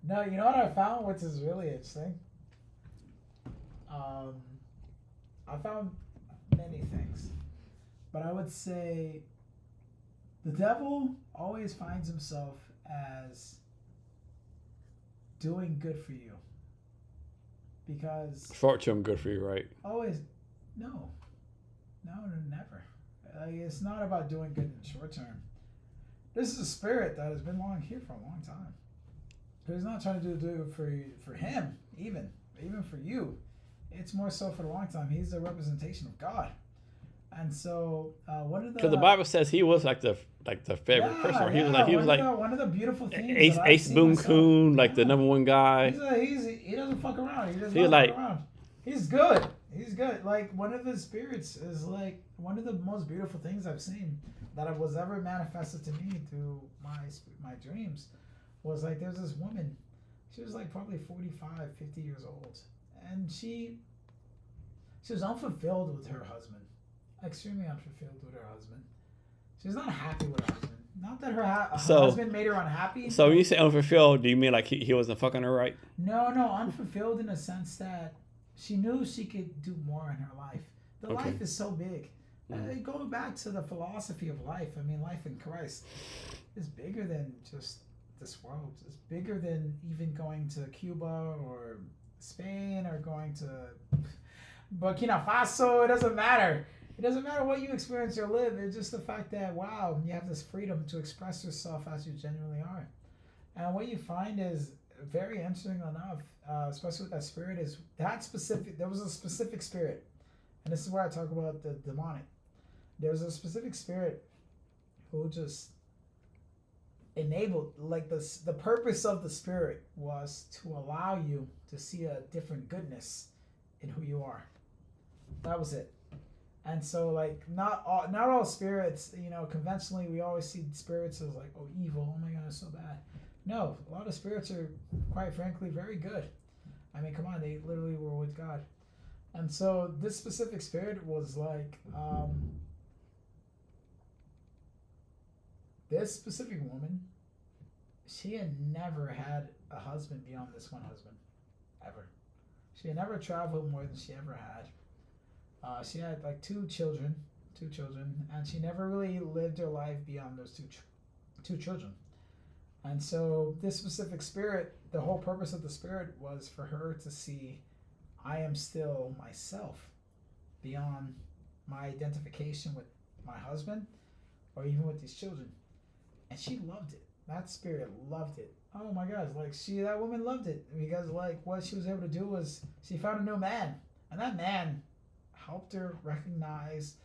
No, you know what I found, which is really interesting? I found many things. But I would say the devil always finds himself as doing good for you. Because Short-term good for you, right? always, no, never. It's not about doing good in the short term. This is a spirit that has been here for a long time. He's not trying to do it for him, even for you. It's more so for the long time. He's a representation of God. And so because the Bible says he was like the favorite person. He was like one of the beautiful things. Ace Boone Coon, like the number one guy. He doesn't fuck around. He doesn't fuck around. He's good. Like, one of his spirits is like one of the most beautiful things I've seen that was ever manifested to me through my dreams. Was like, there's this woman. She was like probably 45, 50 years old, and she was unfulfilled with her husband. Extremely unfulfilled with her husband. She's not happy with her husband. Not that her husband made her unhappy. So when you say unfulfilled, do you mean like he wasn't fucking her right? No, unfulfilled in a sense that she knew she could do more in her life. Life is so big. Going back to the philosophy of life, I mean, life in Christ is bigger than just this world. It's bigger than even going to Cuba or Spain or going to Burkina Faso. It doesn't matter. It doesn't matter what you experience or live. It's just the fact that, wow, you have this freedom to express yourself as you genuinely are. And what you find is very interesting enough, especially with that spirit, is there was a specific spirit. And this is where I talk about the demonic. There was a specific spirit who just enabled, like, the purpose of the spirit was to allow you to see a different goodness in who you are. That was it. And so, like, not all spirits, conventionally we always see spirits as like, oh, evil, oh my God, it's so bad. No, a lot of spirits are, quite frankly, very good. I mean, come on, they literally were with God. And so this specific spirit was like, this specific woman, she had never had a husband beyond this one husband, ever. She had never traveled more than she ever had. She had like two children, and she never really lived her life beyond those two children. And so this specific spirit, the whole purpose of the spirit was for her to see, I am still myself beyond my identification with my husband or even with these children. And she loved it. That spirit loved it. Oh my gosh, like that woman loved it, because like what she was able to do was she found a new man, and that man helped her recognize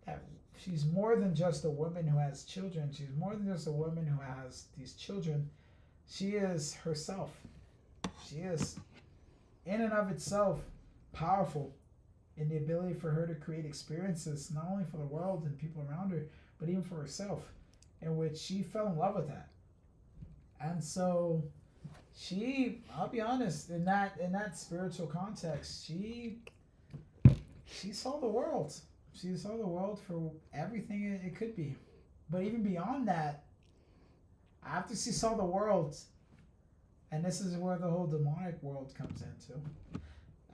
that she's more than just a woman who has children. She's more than just a woman who has these children. She is herself. She is, in and of itself, powerful in the ability for her to create experiences, not only for the world and people around her, but even for herself, in which she fell in love with that. And so I'll be honest, in that spiritual context, she saw the world. She saw the world for everything it could be. But even beyond that, after she saw the world, and this is where the whole demonic world comes into.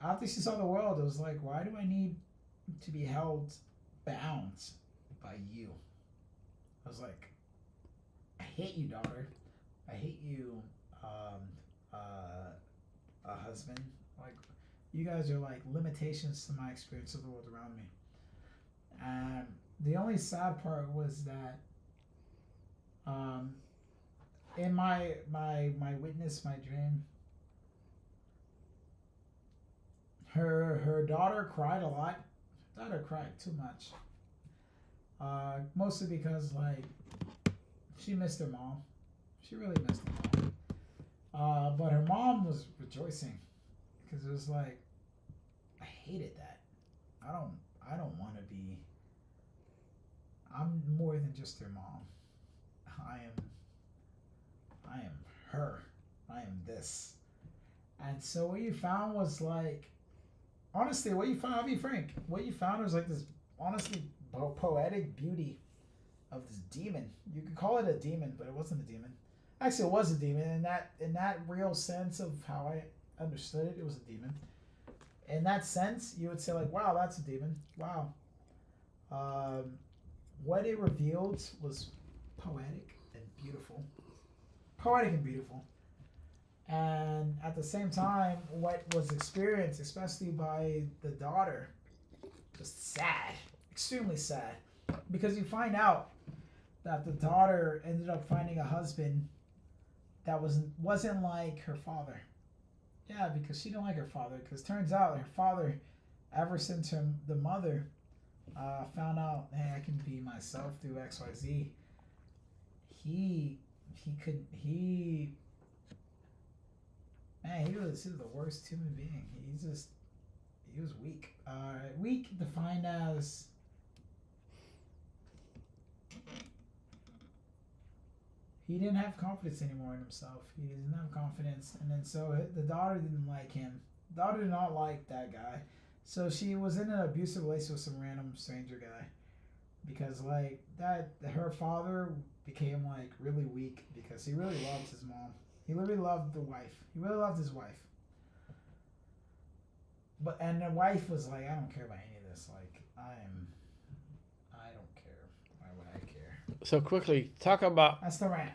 After she saw the world, it was like, why do I need to be held bound by you? I was like, I hate you, daughter. I hate you, husband. Like, you guys are like limitations to my experience of the world around me. And the only sad part was that in my witness, my dream, her daughter cried a lot. Daughter cried too much. Mostly because like she missed her mom. She really missed her mom. But her mom was rejoicing because it was like, I hated that. I don't want to be. I'm more than just her mom. I am her. I am this. And so what you found was like, honestly, what you found, I'll be frank, what you found was like this honestly poetic beauty of this demon. You could call it a demon, but it wasn't a demon. Actually, it was a demon. In that real sense of how I understood it, it was a demon. In that sense, you would say like, wow, that's a demon. Wow. What it revealed was poetic and beautiful. Poetic and beautiful. And at the same time, what was experienced, especially by the daughter, just sad, extremely sad. Because you find out that the daughter ended up finding a husband that wasn't like her father. Yeah, because she didn't like her father. Because turns out her father, ever since the mother found out, hey, I can be myself through XYZ, he was the worst human being. He was weak. Weak defined as he didn't have confidence anymore in himself. He didn't have confidence, and then so the daughter didn't like him. The daughter did not like that guy, so she was in an abusive relationship with some random stranger guy, because like that her father became like really weak because he really loved his mom. He really loved the wife. He really loved his wife. And the wife was like, I don't care about any of this. Like I don't care. Why would I care? So quickly, talk about That's the rant.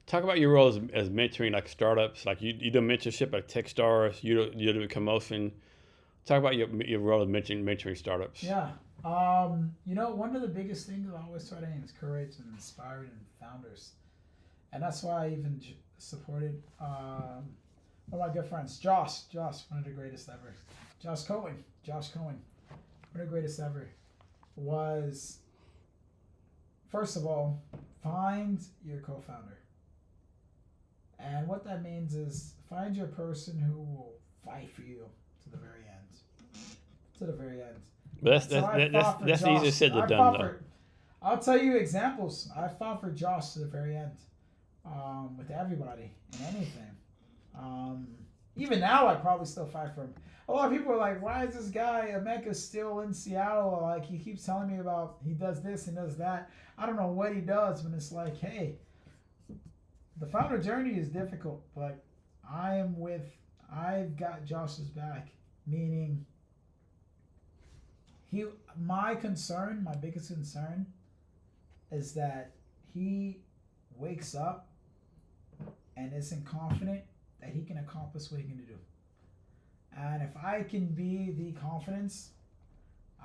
Talk about your role as mentoring like startups. Like you do mentorship like Techstars. You do Commotion. Talk about your role as mentoring startups. Yeah. One of the biggest things I always try to encourage and inspire in founders, and that's why I even supported one of my good friends, Josh, one of the greatest ever. Josh Cohen, one of the greatest ever, was, first of all, find your co-founder. And what that means is find your person who will fight for you to the very end. To the very end. But that's easier said than done, though. I'll tell you examples. I fought for Josh to the very end, with everybody and anything. Even now, I probably still fight for him. A lot of people are like, "Why is this guy Emeka still in Seattle? Like he keeps telling me about he does this and does that. I don't know what he does, but it's like, hey, the founder journey is difficult, but I've got Josh's back, meaning." My biggest concern is that he wakes up and isn't confident that he can accomplish what he can do. And if I can be the confidence,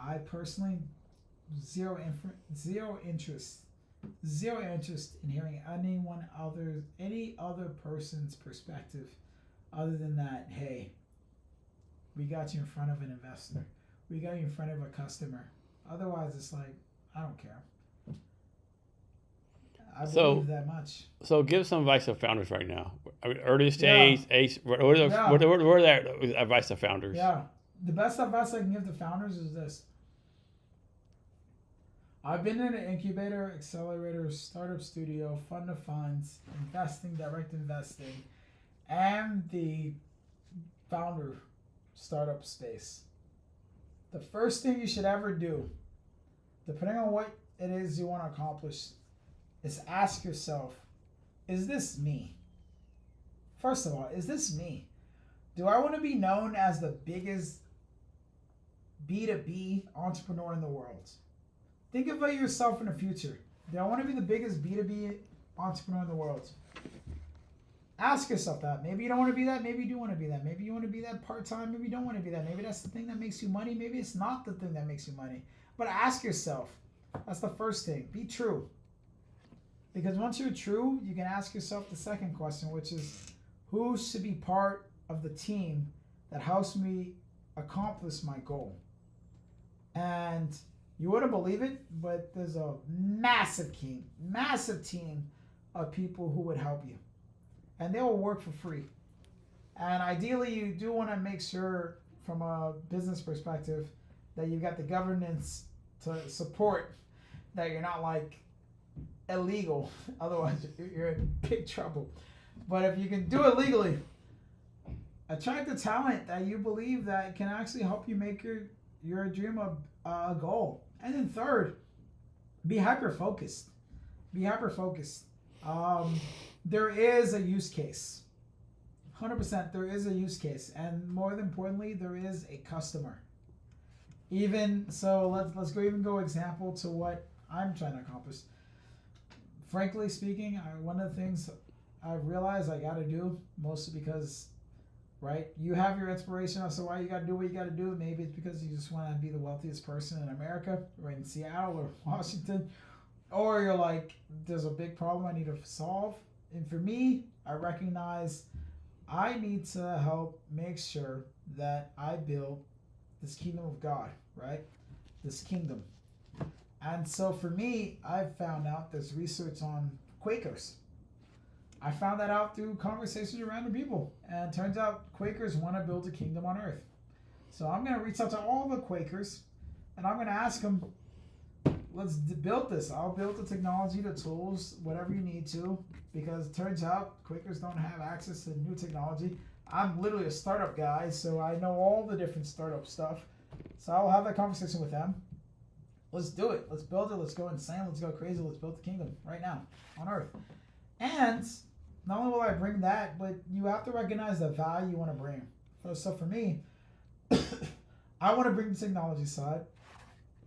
I personally zero interest in hearing any other person's perspective other than that, hey, we got you in front of an investor. we got you in front of a customer. Otherwise, it's like, I don't care. I believe that much. So give some advice to founders right now. I mean, early stage, age, what that advice to founders? Yeah. The best advice I can give to founders is this. I've been in an incubator, accelerator, startup studio, fund of funds, investing, direct investing, and the founder startup space. The first thing you should ever do, depending on what it is you want to accomplish, is ask yourself, is this me? First of all, is this me? Do I want to be known as the biggest B2B entrepreneur in the world? Think about yourself in the future. Do I want to be the biggest B2B entrepreneur in the world? Ask yourself that. Maybe you don't want to be that. Maybe you do want to be that. Maybe you want to be that part-time. Maybe you don't want to be that. Maybe that's the thing that makes you money. Maybe it's not the thing that makes you money. But ask yourself. That's the first thing. Be true. Because once you're true, you can ask yourself the second question, which is, who should be part of the team that helps me accomplish my goal? And you wouldn't believe it, but there's a massive team of people who would help you. And they will work for free. And ideally, you do want to make sure, from a business perspective, that you've got the governance to support that you're not like illegal. Otherwise, you're in big trouble. But if you can do it legally, attract the talent that you believe that can actually help you make your dream a goal. And then third, be hyper-focused. Be hyper-focused. There is a use case. 100% there is a use case. And more importantly, there is a customer. Even so, let's go example to what I'm trying to accomplish. Frankly speaking, one of the things I realized I got to do, mostly because, right, you have your inspiration as to why you got to do what you got to do. Maybe it's because you just want to be the wealthiest person in America, or in Seattle or Washington, or you're like, there's a big problem I need to solve. And for me, I recognize I need to help make sure that I build this kingdom of God, right? This kingdom. And so for me, I've found out there's research on Quakers. I found that out through conversations with random people. And it turns out Quakers want to build a kingdom on earth. So I'm going to reach out to all the Quakers, and I'm going to ask them, let's build this. I'll build the technology, the tools, whatever you need to, because it turns out Quakers don't have access to new technology. I'm literally a startup guy, so I know all the different startup stuff. So I'll have that conversation with them. Let's do it. Let's build it. Let's go insane. Let's go crazy. Let's build the kingdom right now on earth. And not only will I bring that, but you have to recognize the value you want to bring. So for me, I want to bring the technology side,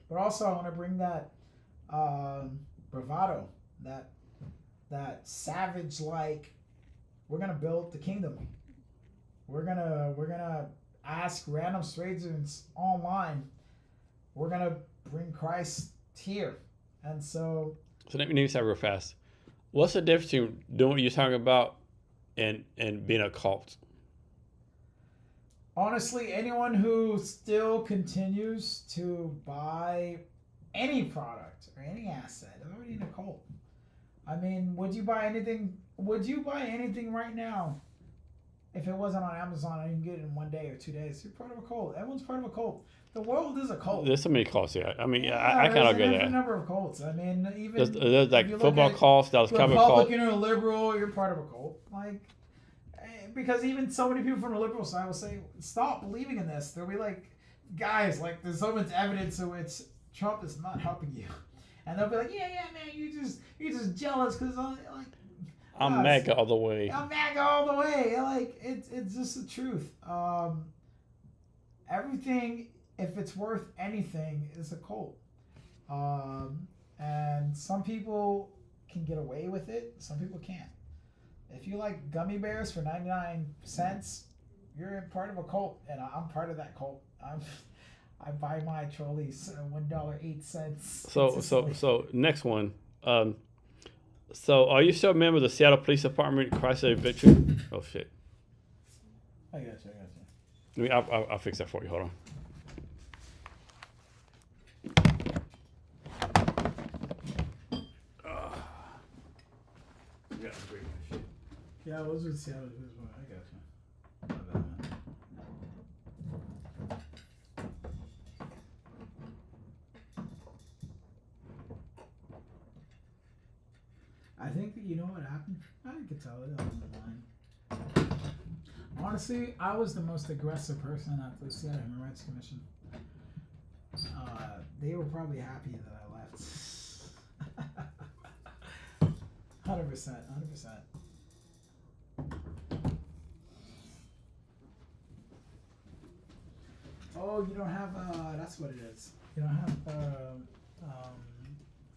but also I want to bring that bravado, that savage, like, we're gonna build the kingdom. We're gonna ask random strangers online. We're gonna bring Christ here. And so let me say real fast. What's the difference between doing what you're talking about and being a cult? Honestly, anyone who still continues to buy any product or any asset is already in a cult. I mean, would you buy anything right now if it wasn't on Amazon and you can get it in 1 day or 2 days? You're part of a cult. Everyone's part of a cult. The world is a cult. There's so many cults here. I mean, I can't argue that. There's a number of cults. I mean, even there's like football cults, Dallas Cowboy cult. Republican or liberal, you're part of a cult. Like, because even so many people from the liberal side will say, stop believing in this. They'll be like, guys, like, there's so much evidence in which Trump is not helping you. And they'll be like, yeah, man, you're just jealous because, like, I'm MAGA all the way. I'm MAGA all the way. Like, it's just the truth. Everything, if it's worth anything, is a cult. And some people can get away with it. Some people can't. If you like gummy bears for 99 cents, you're part of a cult, and I'm part of that cult. I buy my trolleys $1.08. So next one. So are you still a member of the Seattle Police Department, Christ Save Victory? Oh shit. I got you. I'll fix that for you. Hold on. got to break that shit. Yeah, I was with Seattle. I got you. My bad, man. I think that you know what happened. I could tell it on the line. Honestly, I was the most aggressive person at the Seattle Human Rights Commission. They were probably happy that I left. 100%. Oh, you don't have that's what it is. You don't have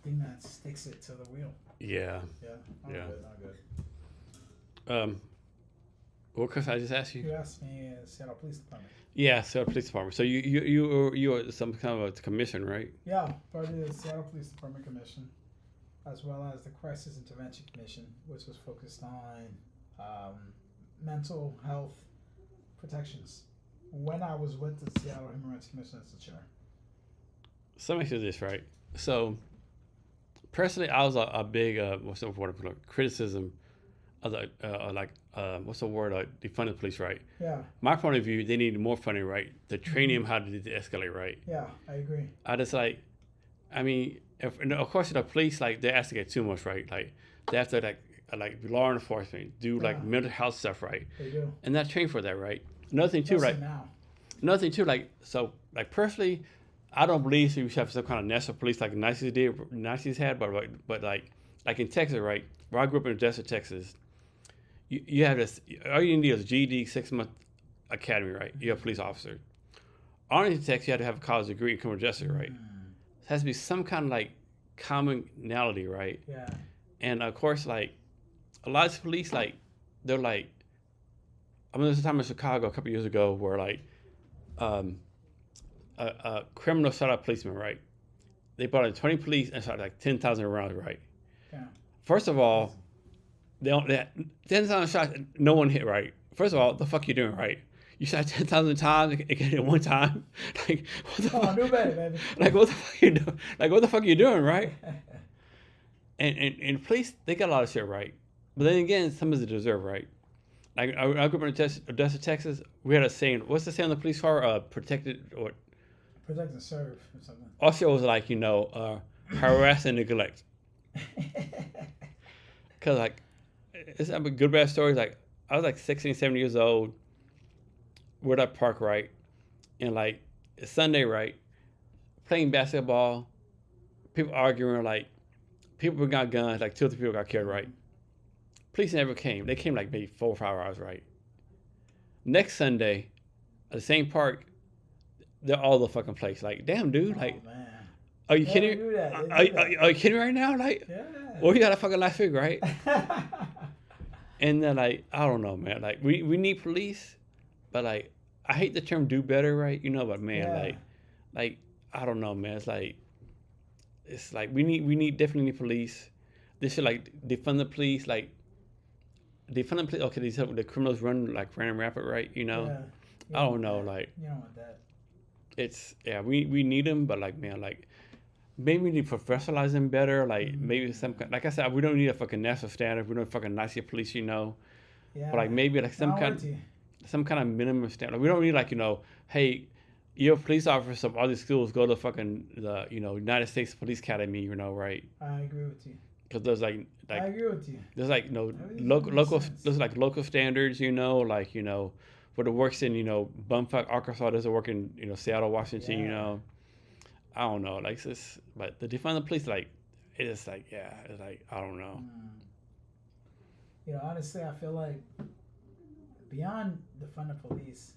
thing that sticks it to the wheel. Yeah. Not good. What question I just asked you? You asked me Seattle Police Department. Yeah, Seattle Police Department. So you are some kind of a commission, right? Yeah, part of the Seattle Police Department Commission, as well as the Crisis Intervention Commission, which was focused on mental health protections. When I was with the Seattle Human Rights Commission as the chair. So let me do this, right? So personally, I was a big what's the word? Criticism of what's the word? Defunding police, right? Yeah. My point of view, they need more funding, right? To train them how to de-escalate, right? Yeah, I agree. I just of course the police they ask to get too much, right? Like they have to like law enforcement do mental health stuff, right? They do. And not train for that, right? Another thing too, personally, I don't believe we should have some kind of national police like Nazis had, but like in Texas, right? Where I grew up in Desert, Texas, you have this. All you need is a GED 6-month academy, right? You're a police officer. Arlington, Texas, you have to have a college degree in criminal justice, right? It has to be some kind of commonality, right? Yeah. And of course, a lot of police, they're there's a time in Chicago a couple years ago where a criminal shot at a policeman, right? They brought in 20 police and shot 10,000 rounds, right? Yeah. First of all, they 10,000 shots, no one hit, right? First of all, the fuck you doing, right? You shot 10,000 times and get it one time. What the fuck? Do better, baby. What the fuck you doing? What the fuck you doing, right? and police, they got a lot of shit, right? But then again, some of it deserve, right? I grew up in Odessa, Texas. We had a saying. What's the saying on the police car? Protected or protect and serve or something. Also, it was harass and neglect. Cause it's a good bad stories. I was 16, 17 years old. We're at a park, right? And it's Sunday, right? Playing basketball. People arguing, people got guns. 2 or 3 people got killed, right? Police never came. They came maybe 4 or 5 hours, right? Next Sunday, at the same park, they're all the fucking place. Damn, dude. Man. Are you kidding? Are you kidding right now? Yeah. Well, you got a fucking last week, right? And then I don't know, man. We need police, but I hate the term "do better," right? But man, I don't know, man. It's we definitely need police. They should defund the police, defund the police. Okay, the criminals run random rapid, right? Yeah. I don't know, you don't want that. It's we need them, but maybe we need to professionalize them better. Maybe some like I said, we don't need a fucking national standard. We don't fucking Nazi police, Yeah. But maybe some kind of minimum standard. We don't need hey, you're a police officer from all these schools. Go to the United States Police Academy. Right? I agree with you. Because there's I agree with you. There's local standards. But it works in Bumfuck, Arkansas, doesn't work in Seattle, Washington. I don't know, but the defund the police, it's I don't know. Honestly, I feel beyond defund the police,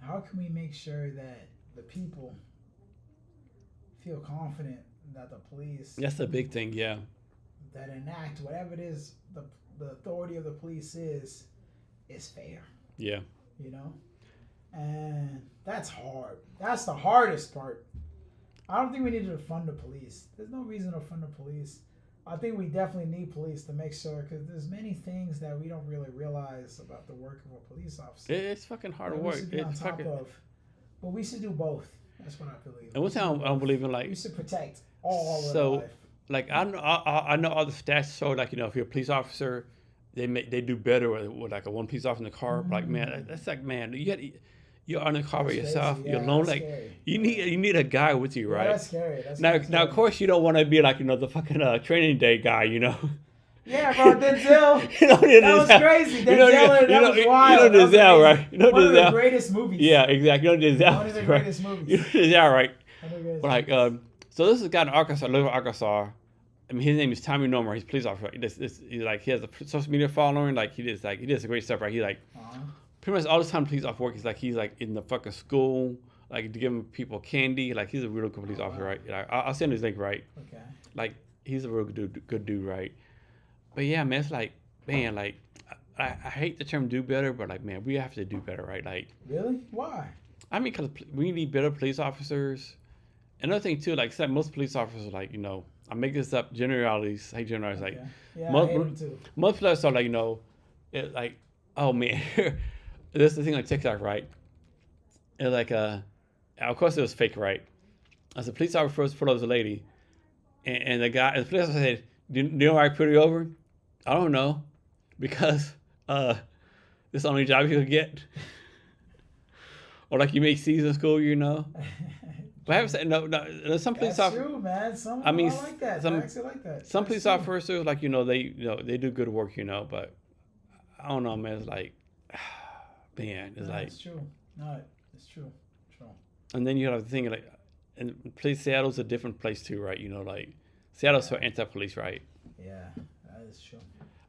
how can we make sure that the people feel confident that the police? That's the big thing, yeah. That enact whatever it is the authority of the police is fair. Yeah. And that's hard. That's the hardest part. I don't think we need to defund the police. There's no reason to fund the police. I think we definitely need police to make sure, because there's many things that we don't really realize about the work of a police officer. It's fucking hard to work. It's fucking. But we should do both. That's what I believe. And one thing I don't believe in we should protect all of so, life. like I know all the stats show like if you're a police officer, they do better with like a one police officer in the car. But like man, that's like man, you're on the car by That's yourself. crazy. You're Yeah, alone. that's Like scary. you need a guy with you, Yeah, right? that's scary. That's Now kinda now of scary. course you don't want to be like the fucking training day guy, Yeah, bro, Denzel. You know That was crazy. Denzel, that was wild. You know That was Denzel, amazing. right? You know One of the Denzel. greatest movies. Yeah, exactly. You know Denzel. One of the right? greatest You movies. know Denzel, right? One of the greatest But like, movies. so this is a guy in Arkansas, live in Arkansas. I mean, his name is Tommy Normer. He's a police officer. He's like he has a social media following. Like he does great stuff, right? He like pretty much all the time police officer work. He's like in the fucking school, like to give people candy. Like he's a real good police officer, right? Like, I'll send his link, right? Okay. Like he's a real good dude, right? But yeah, man, it's like man, like I hate the term do better, but like man, we have to do better, right? Like Really? Why? I mean, because we need better police officers. Another thing too, like most police officers, like I make this up generalities. I hate generalities. Like Yeah, most, I hate him too. most police are like it like oh man, this is the thing on TikTok, right? And like of course it was fake, right? As a police officer first pulled over a lady, and the police officer said, "Do you know why I put her over? I don't know, because this is the only job you could get." Or like you make C's in school, But I have to say, no, some police That's officers. true, man. Some I mean, I like that. some- I actually like that. Some That's police true. officers, like they do good work, but I don't know, man. It's like, man, it's No, like, it's true. No, it's true. True. and then you have to think like, and Seattle's a different place too, right? Like Seattle's so anti-police, right? Yeah, that is true.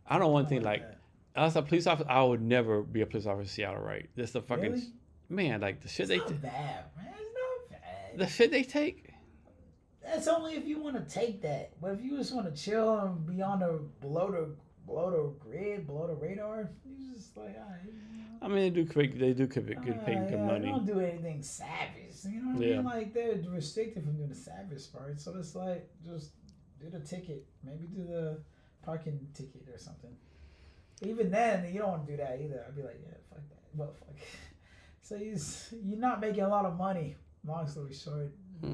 I don't want I to think like like, that. as a police officer, I would never be a police officer in Seattle, right? That's the fucking Really? man, like the shit It's they, not bad, man. It's not bad. the shit they take. That's only if you want to take that. But if you just want to chill and be on the below the grid, below the radar, you just like, all right. I mean, they do pay good money. They don't do anything savage. You know what I Yeah. mean? Like they're restricted from doing the savage part. So it's like just do the ticket. Maybe do the parking ticket or something. Even then, you don't want to do that either. I'd be like, yeah, fuck that. Well, fuck. So you're not making a lot of money. Long story short, I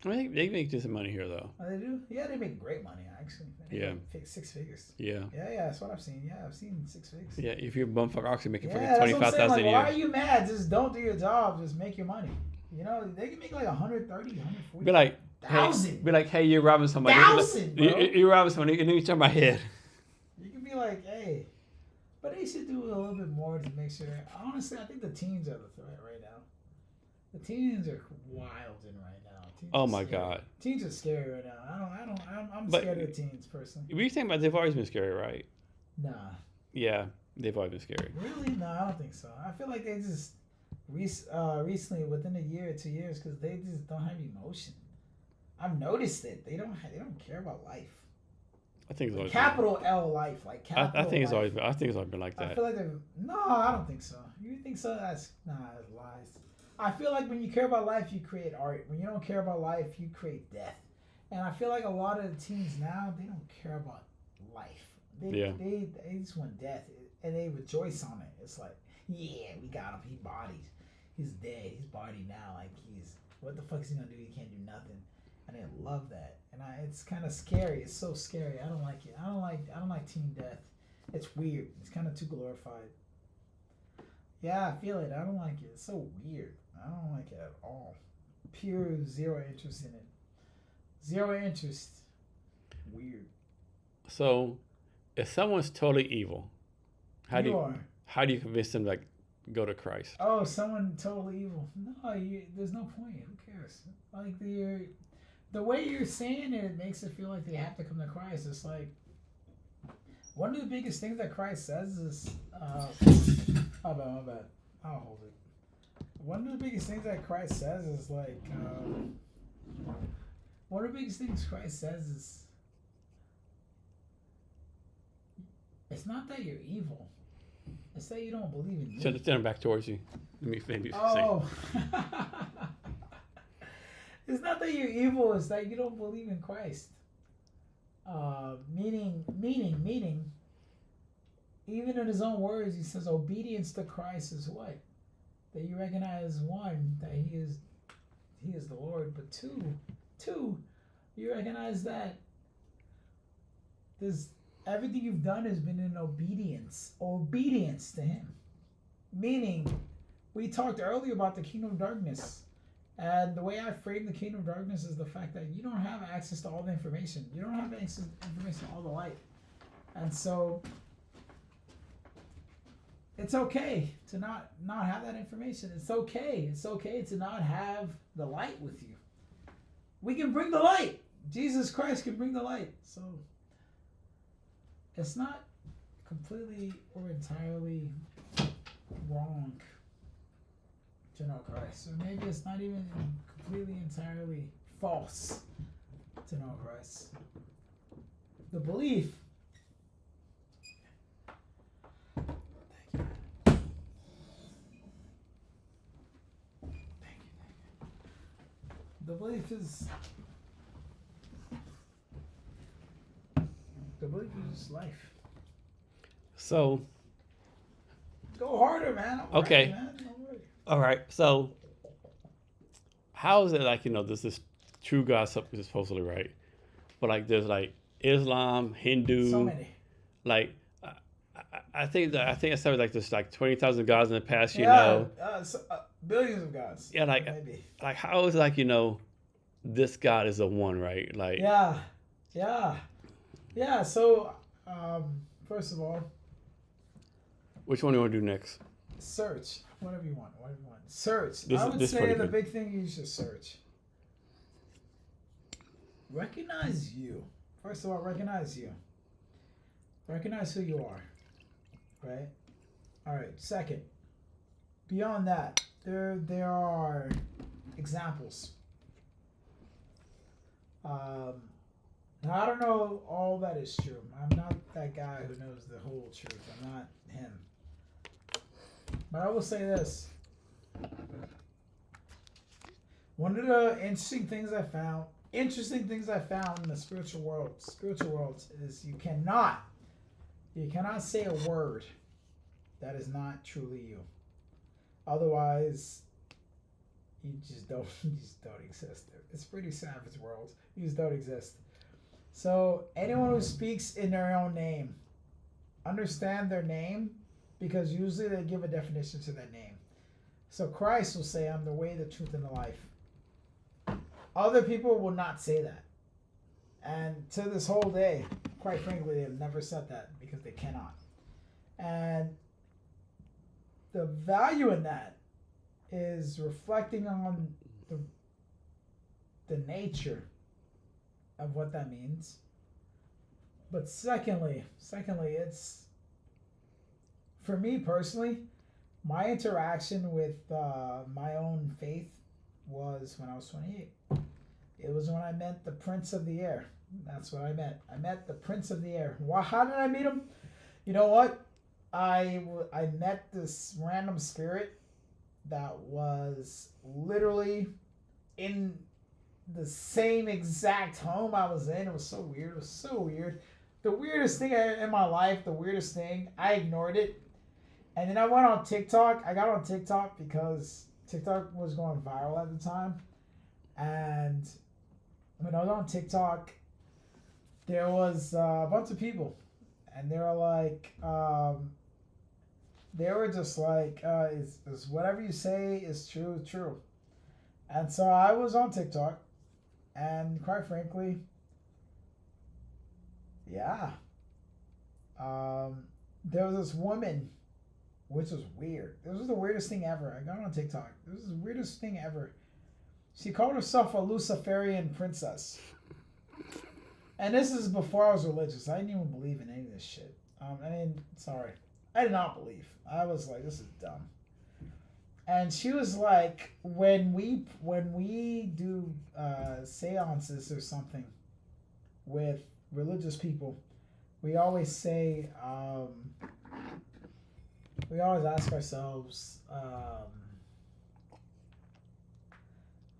mean, they make decent money here though. Oh, they do? Yeah, they make great money actually. They Yeah. make 6 figures. Yeah. Yeah, that's what I've seen. Yeah, I've seen 6 figures. Yeah, if you're a bumfuck oxy making Yeah, fucking that's what I'm saying. 25,000 Like, a year. why are you mad? Just don't do your job. Just make your money. They can make like 130, 140. Be like, thousand. hey, you're robbing somebody. Thousand, bro. You're robbing somebody. And then you turn my head. You can be like, hey. But they should do a little bit more to make sure. Honestly, I think the teens are the threat right now. The teens are wilding right now. Teens Oh are my scary. God. Teens are scary right now. I'm But- scared of the teens personally. What you think about they've always been scary, right? Nah. Yeah, they've always been scary. Really? No, I don't think so. I feel like they just recently, within a year or 2 years, because they just don't have emotion. I've noticed it. They don't care about life. I think it's always Capital L life, like been, capital. I think it's life. always been. I think it's always been like I that. feel like I don't think so. You think so? That's lies. I feel like when you care about life, you create art. When you don't care about life, you create death. And I feel like a lot of the teens now, they don't care about life. They just want death, and they rejoice on it. It's like, yeah, we got him. He bodied. He's dead. He's bodied now. Like what the fuck is he gonna do? He can't do nothing. And they love that. And it's kind of scary. It's so scary. I don't like it. I don't like teen death. It's weird. It's kind of too glorified. Yeah, I feel it. I don't like it. It's so weird. I don't like it at all. Pure zero interest in it. Zero interest. Weird. So, if someone's totally evil, how do you convince them to go to Christ? Oh, someone totally evil. No, there's no point. Who cares? Like the way you're saying it makes it feel like they have to come to Christ. It's like one of the biggest things that Christ says is, my bad. I'll hold it. One of the biggest things that Christ says is like, one of the biggest things Christ says is, it's not that you're evil. It's that you don't believe in me. Turn them back towards you. Let me maybe Oh. It's not that you're evil. It's that you don't believe in Christ. Meaning. Even in his own words, he says obedience to Christ is what? That you recognize, one, that he is the Lord, but two, you recognize that There's everything you've done has been in obedience to him. Meaning, we talked earlier about the kingdom of darkness. And the way I frame the kingdom of darkness is the fact that you don't have access to all the information. You don't have access to information to all the light. And so it's okay to not have that information. It's okay. It's okay to not have the light with you. We can bring the light. Jesus Christ can bring the light. So it's not completely or entirely wrong to know Christ. Or maybe it's not even completely entirely false to know Christ. The belief. The belief is just life. So go harder, man. Okay. Right, man. Don't worry. All right. So how is it like, this is true God is supposedly right, but like there's like Islam, Hindu, So many. Like I think I said like there's like 20,000 gods in the past, billions of gods. Yeah, like maybe. Like how is like this God is the one, right? Like yeah. So first of all, which one do you want to do next? Search whatever you want. Search. I would say the big thing you should search. Recognize you. First of all, recognize you. Recognize who you are. Right? All right. Second, beyond that, there are examples. Now I don't know all that is true. I'm not that guy who knows the whole truth. I'm not him. But I will say this. One of the interesting things I found in the spiritual world is you cannot say a word that is not truly you. Otherwise, you just don't exist. It's a pretty savage world. You just don't exist. So anyone who speaks in their own name, understand their name, because usually they give a definition to that name. So Christ will say, I'm the way, the truth, and the life. Other people will not say that. And to this whole day, quite frankly, they have never said that because they cannot. And the value in that is reflecting on the nature of what that means. But secondly, it's, for me personally, my interaction with my own faith was when I was 28. It was when I met the Prince of the Air. That's what I met. I met the Prince of the Air. How did I meet him? You know what? I met this random spirit that was literally in the same exact home I was in. It was so weird. The weirdest thing in my life, I ignored it. And then I went on TikTok. I got on TikTok because TikTok was going viral at the time. And when I was on TikTok, there was a bunch of people. And they were like, is whatever you say is true. And so I was on TikTok. And quite frankly, yeah. There was this woman, which was weird. This was the weirdest thing ever. I got on TikTok. This was the weirdest thing ever. She called herself a Luciferian princess. And this is before I was religious. I didn't even believe in any of this shit. Sorry. I did not believe. I was like, this is dumb. And she was like, when we do seances or something with religious people, we always say, we always ask ourselves,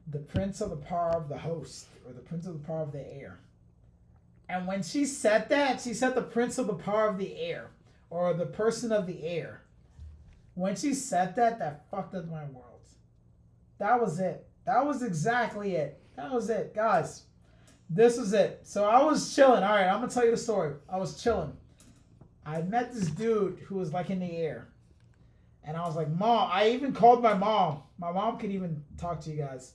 the prince of the power of the host, or the prince of the power of the air. And when she said that, she said the prince of the power of the air, or the person of the air. When she said that, that fucked up my world. That was it. That was exactly it. That was it. Guys, This was it. So I was chilling. All right, I'm gonna tell you the story. I was chilling. I met this dude who was like in the air, and I was like, "Mom." I even called my mom. My mom could even talk to you guys.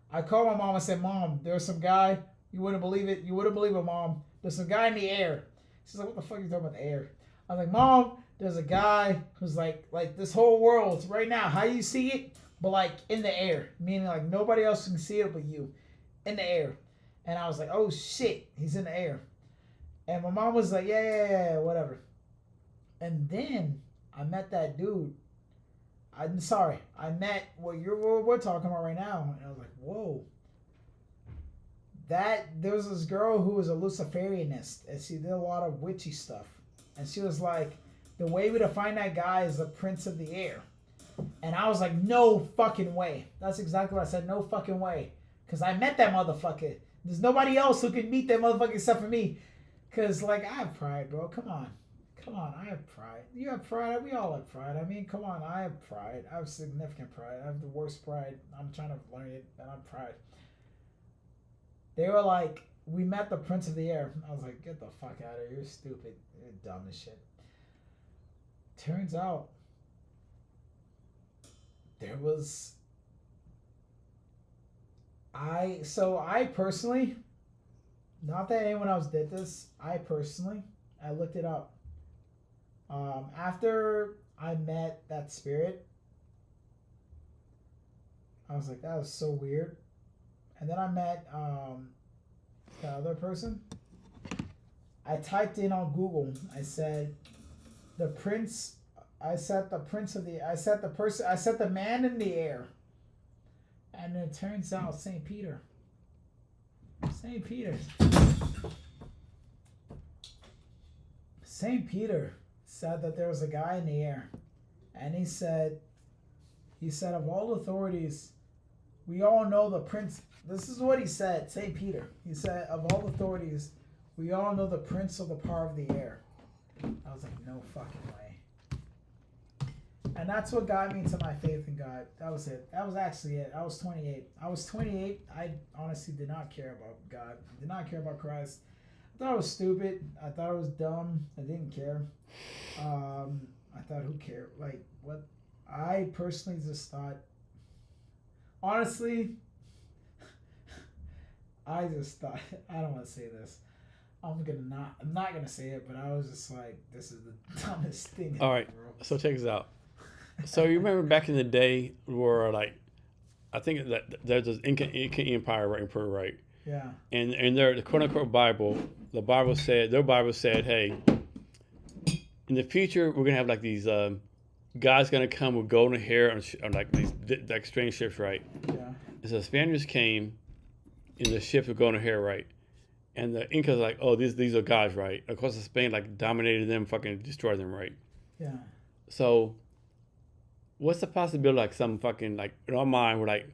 I called my mom and said, "Mom, there's some guy. You wouldn't believe it. You wouldn't believe it, Mom. There's some guy in the air." She's like, "What the fuck are you talking about the air?" I was like, "Mom, there's a guy who's like this whole world right now. How you see it, but like in the air, meaning like nobody else can see it but you, in the air." And I was like, "Oh shit, he's in the air." And my mom was like, yeah, whatever. And then I met that dude. I'm sorry, I met what we're talking about right now, and I was like, whoa. There was this girl who was a Luciferianist, and she did a lot of witchy stuff. And she was like, the way we define that guy is the Prince of the Air. And I was like, no fucking way. That's exactly what I said, no fucking way. Because I met that motherfucker. There's nobody else who can meet that motherfucker except for me. Because, like, I have pride, bro. Come on, I have pride. You have pride. We all have pride. I mean, come on, I have pride. I have significant pride. I have the worst pride. I'm trying to learn it, and I'm pride. They were like, we met the Prince of the Air. I was like, get the fuck out of here. You're stupid. You're dumb as shit. Turns out, there was... I personally, not that anyone else did this, I looked it up. After I met that spirit, I was like, that was so weird. And then I met the other person. I typed in on Google. I said the prince. I said the prince of the. I said the person. I said the man in the air. And it turns out St. Peter. St. Peter. St. Peter said that there was a guy in the air. And he said, of all authorities, we all know the prince. This is what he said, St. Peter. He said, of all authorities, we all know the prince of the power of the air. I was like, no fucking way. And that's what got me to my faith in God. That was it. That was actually it. I was 28. I honestly did not care about God. I did not care about Christ. I thought it was stupid. I thought it was dumb. I didn't care. I thought, who cared? Like, what? I personally just thought, honestly, I just thought, I don't want to say this. I'm not gonna say it, but I was just like, this is the dumbest thing. All right, so check this out. So you remember back in the day where, like, I think that there's this Inca Empire right in Peru, right? Yeah. And in their quote unquote Bible, their Bible said, hey, in the future we're gonna have like these guys gonna come with golden hair on like these like strange ships, right? Yeah. And so Spaniards came in the ships with golden hair, right? And the Incas like, oh, these are guys, right? Of course, Spain like dominated them, fucking destroyed them, right? Yeah. So, what's the possibility like some fucking like in our mind we're like,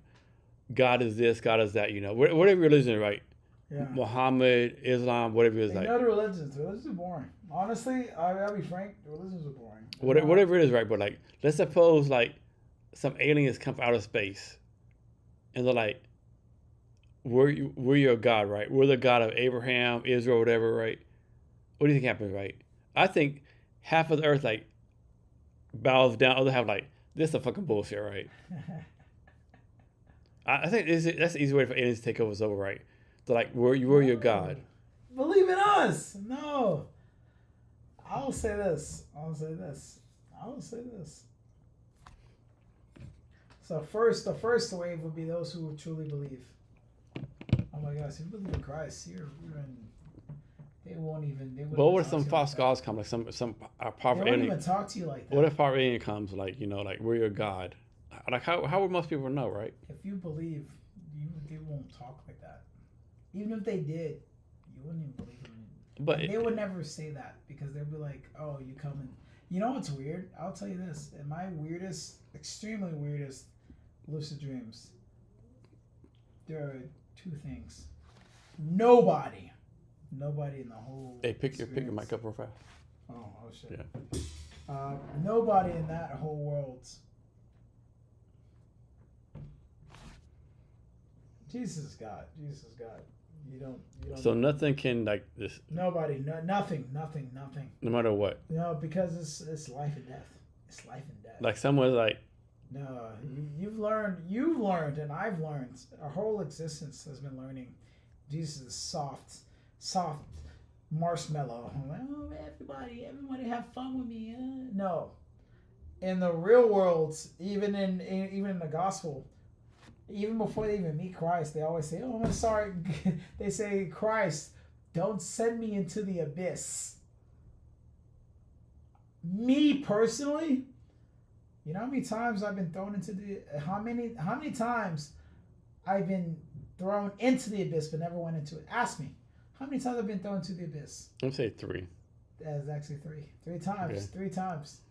God is this, God is that, you know, whatever religion, right? Yeah. Muhammad, Islam, whatever it is, like. No, the religions are boring. Honestly, I'll be frank, the religions are boring. Whatever it is, right? But like, let's suppose like some aliens come from outer space, and they're like, we're your God, right? We're the God of Abraham, Israel, whatever, right? What do you think happens, right? I think half of the earth like bows down, other half like, this is a fucking bullshit, right? I think that's the easy way for aliens to take over, right? They're like, we're your God. Believe in us. No. I will say this. So the first wave would be those who truly believe. Oh my gosh, if you believe in Christ, you're in. They won't even. But what if some false gods come, like some powerful alien? They won't even talk to you like that. What if our alien comes, like, you know, like, we're your God? Like, how would most people know, right? If you believe, they won't talk like that. Even if they did, you wouldn't even believe them. But they would never say that because they'd be like, "Oh, you come and." You know what's weird? I'll tell you this. In my extremely weirdest lucid dreams, there are two things. Nobody in the whole. Hey, pick your mic up real fast. Oh shit. Yeah. Nobody in that whole world. Jesus is God. You don't. So nothing can like this. Nobody. Nothing. No matter what. No, because it's life and death. It's life and death. Like someone's like. No, you've learned, and I've learned. Our whole existence has been learning. Jesus is soft marshmallow. I'm like, oh, everybody have fun with me. No, in the real world, even in the gospel, even before they even meet Christ, they always say, "Oh, I'm sorry." They say, "Christ, don't send me into the abyss." Me personally. You know how many times I've been thrown into how many times I've been thrown into the abyss but never went into it? Ask me. How many times I've been thrown into the abyss? I'd say 3. That's actually 3. 3 times. Okay. 3 times.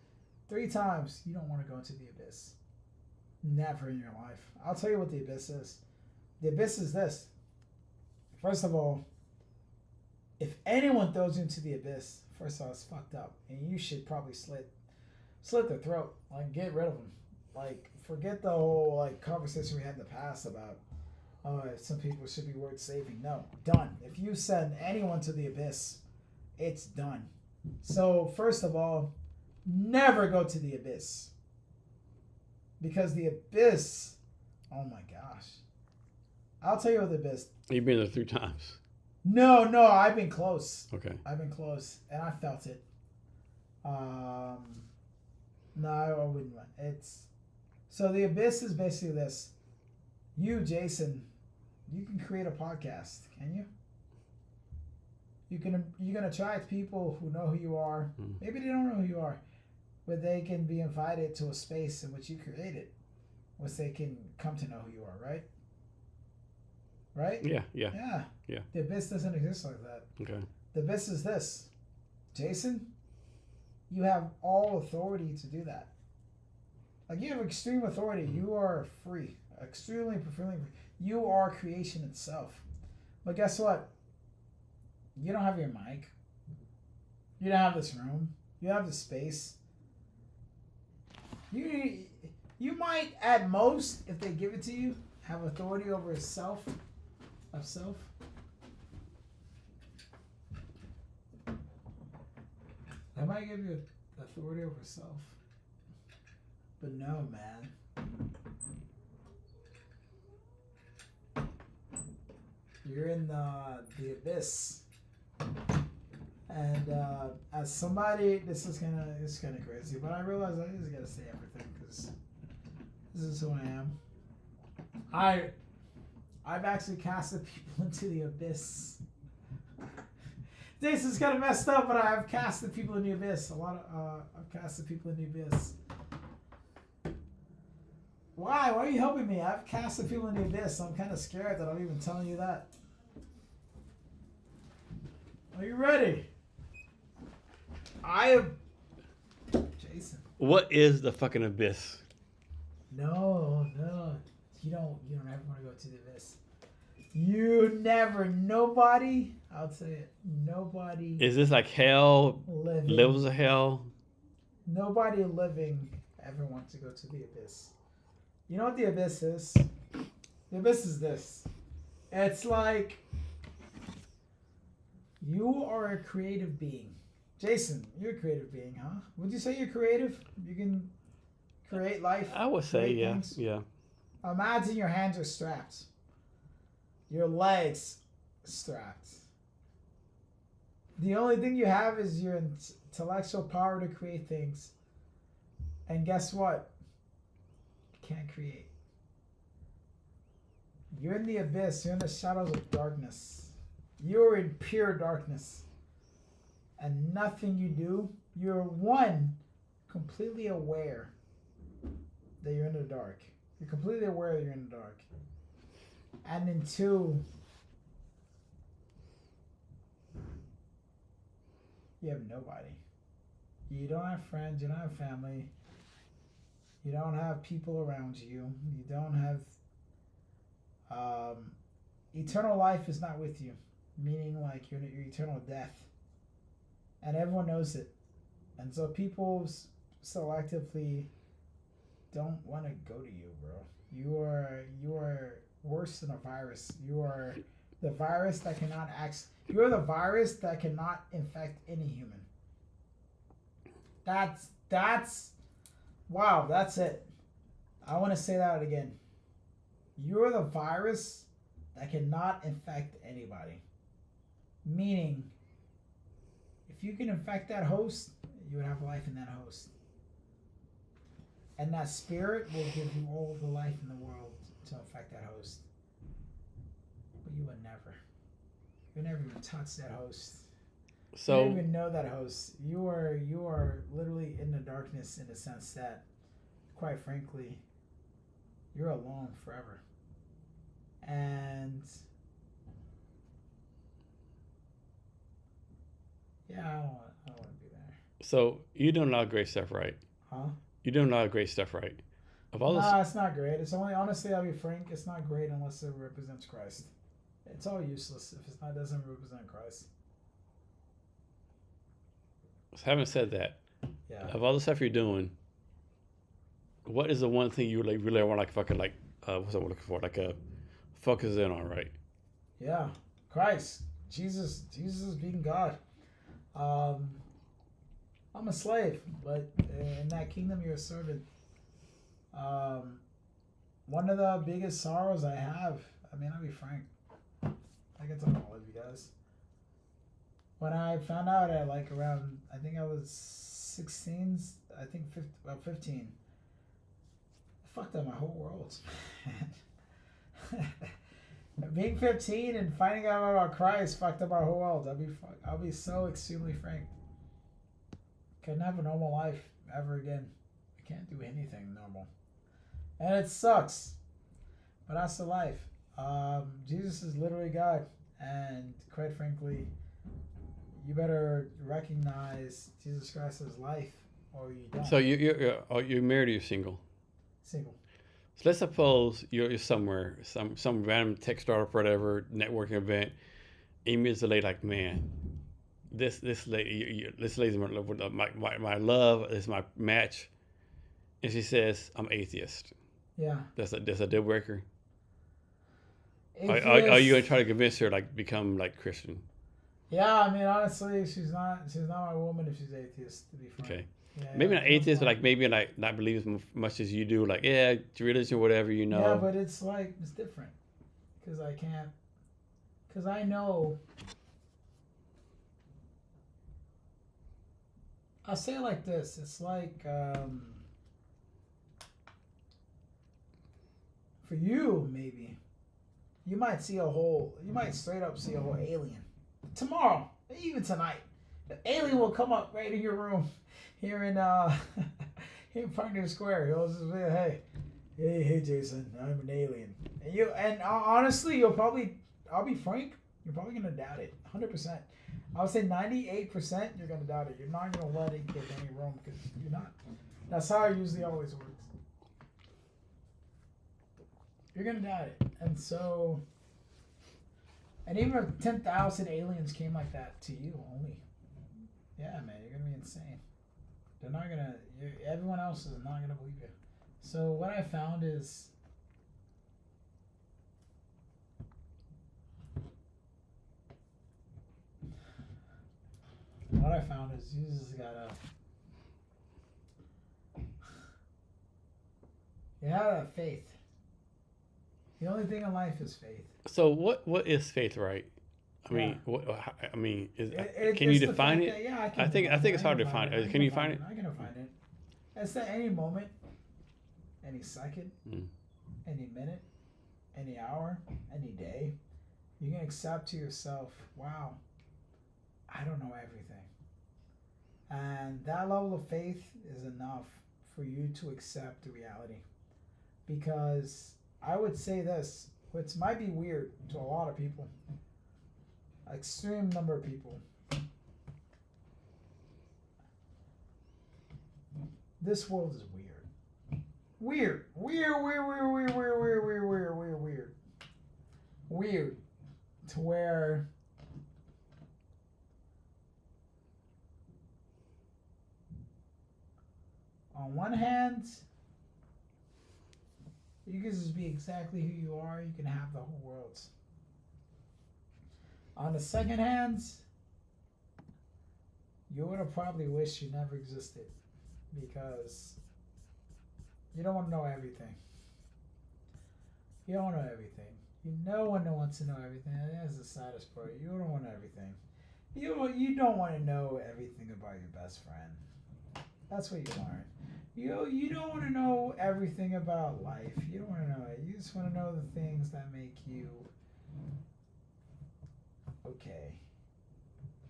3 times. You don't want to go into the abyss. Never in your life. I'll tell you what the abyss is. The abyss is this. First of all, if anyone throws you into the abyss, first of all, it's fucked up. And you should probably slit their throat. Like, get rid of them. Like, forget the whole like conversation we had in the past about some people should be worth saving. No, done. If you send anyone to the abyss, it's done. So first of all, never go to the abyss, because the abyss. Oh my gosh, I'll tell you what the abyss. You've been there 3 times. No, I've been close. Okay. I've been close, and I felt it. No, I wouldn't. It's so the abyss is basically this. You, Jason, you can create a podcast, can you? You can attract people who know who you are. Maybe they don't know who you are, but they can be invited to a space in which you created, which they can come to know who you are, right? Right? Yeah. The abyss doesn't exist like that. Okay. The abyss is this. Jason, you have all authority to do that. Like, you have extreme authority. You are free. Extremely free. You are creation itself. But guess what? You don't have your mic. You don't have this room. You have the space. You might, at most, if they give it to you, have authority over self. That might give you authority over self. But no, man. You're in the abyss. And as somebody, this is kind of crazy, but I realize I just gotta say everything because this is who I am. I've actually casted people into the abyss. This is kind of messed up, but I've casted people in the abyss. I've casted people in the abyss. Why? Why are you helping me? I've casted people in the abyss. I'm kind of scared that I'm even telling you that. Are you ready? I am Jason. What is the fucking abyss? No. You don't ever want to go to the abyss. You never. Nobody. I'll say it. Nobody. Is this like hell? Levels of hell? Nobody living ever wants to go to the abyss. You know what the abyss is? The abyss is this. It's like you are a creative being. Jason, you're a creative being, huh? Would you say you're creative? You can create life? I would say, yeah. Things? Yeah. Imagine your hands are strapped. Your legs strapped. The only thing you have is your intellectual power to create things. And guess what? You can't create. You're in the abyss. You're in the shadows of darkness. You're in pure darkness. And nothing you do, you're one, completely aware that you're in the dark. You're completely aware that you're in the dark. And then 2, you have nobody. You don't have friends. You don't have family. You don't have people around you. You don't have... eternal life is not with you. Meaning like your eternal death. And everyone knows it. And so people selectively don't want to go to you, bro. You are worse than a virus. You are the virus that cannot act. You're the virus that cannot infect any human. That's wow. That's it. I want to say that again. You're the virus that cannot infect anybody. Meaning, if you can infect that host, you would have life in that host. And that spirit will give you all the life in the world to infect that host. But you would never. You never even touch that host. So You don't even know that host. You are literally in the darkness in the sense that, quite frankly, you're alone forever. And yeah, I don't want to be there. so you're doing a lot of great stuff, right? Huh? You're doing a lot of great stuff, right? Of all Nah, it's not great. It's only, honestly, I'll be frank, it's not great unless it represents Christ. It's all useless if it doesn't represent Christ. having said that, Yeah. of all the stuff you're doing, what is the one thing you like really want like fucking like what's I'm looking for? Like focus in on, right? Yeah. Christ. Jesus being God. I'm a slave, but in that kingdom you're a servant. One of the biggest sorrows I have, I mean, I'll be frank, I can tell all of you guys. When I found out at like around, I think I was 16, I think 15, it fucked up my whole world. Being 15 and finding out about Christ fucked up our whole world. I'll be so extremely frank. Couldn't have a normal life ever again. I can't do anything normal. And it sucks. But that's the life. Jesus is literally God. And quite frankly, you better recognize Jesus Christ as life or you don't. So you're married or you're single? Single. So let's suppose you're somewhere, some random tech startup or whatever, networking event, and you meet this lady like, man, this lady's my love is my match, and she says I'm atheist. Yeah. That's a deal breaker. Atheist, Are you gonna try to convince her like become like Christian? Yeah, I mean honestly, she's not my woman if she's atheist, to be frank. Okay. Yeah, Maybe not atheist, but like maybe like not believe as much as you do. Like religion, whatever, you know. Yeah, but it's like it's different because I know. I'll say it like this: it's like for you, maybe you might straight up see a whole alien tomorrow, even tonight. The alien will come up right in your room. Here in here in Pioneer Square, he'll just say, hey, Jason, I'm an alien. And honestly, I'll be frank, you're probably gonna doubt it, 100%. I would say 98%, you're gonna doubt it. You're not gonna let it get any room because you're not. That's how it usually always works. You're gonna doubt it, and so, and even if 10,000 aliens came like that to you only, yeah, man, you're gonna be insane. They're not gonna. Everyone else is not gonna believe you. So what I found is, Jesus you have to have faith. The only thing in life is faith. So what is faith, right? I mean, can you define it? Yeah, I think it's hard to define it. Can you define it? I can define it. It's at any moment, any second, any minute, any hour, any day, you can accept to yourself, wow, I don't know everything. And that level of faith is enough for you to accept the reality. Because I would say this, which might be weird to a lot of people, extreme number of people. This world is weird. Weird. Weird. To where on one hand, you can just be exactly who you are. You can have the whole world. On the second hand, you would have probably wished you never existed because you don't want to know everything. You don't want to know everything. No one wants to know everything. That's the saddest part. You don't want everything. You don't want to know everything about your best friend. That's what you learn. You don't want to know everything about life. You don't want to know it. You just want to know the things that make you okay.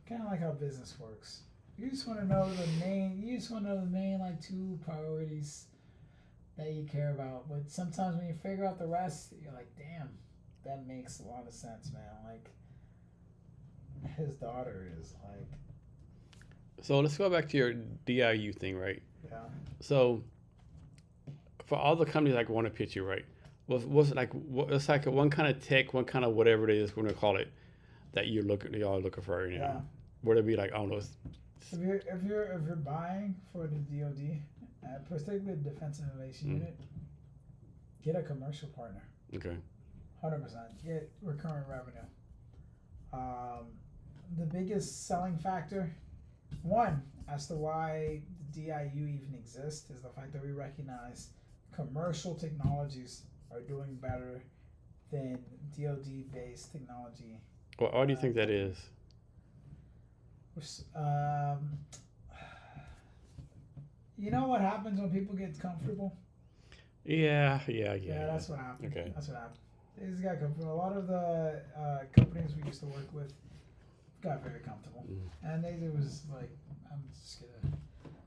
Kind of like how business works. You just want to know the main. You just want to know the main like 2 priorities that you care about. But sometimes when you figure out the rest, you're like, damn, that makes a lot of sense, man. Like his daughter is like. So let's go back to your DIU thing, right? Yeah. So for all the companies like want to pitch you, right? What's like? It's like one kind of tech, one kind of whatever it is we're gonna call it that y'all are looking for right now. Yeah. Would it be like, I don't know? If you're buying for the DoD, particularly the Defense Innovation Unit, get a commercial partner. Okay. 100%. Get recurrent revenue. The biggest selling factor, one, as to why the DIU even exists, is the fact that we recognize commercial technologies are doing better than DoD-based technology. Well, why do you think that is? You know what happens when people get comfortable? Yeah. That's what happened. Okay. That's what happened. They just got comfortable. A lot of the companies we used to work with got very comfortable, and it was like, I'm just gonna.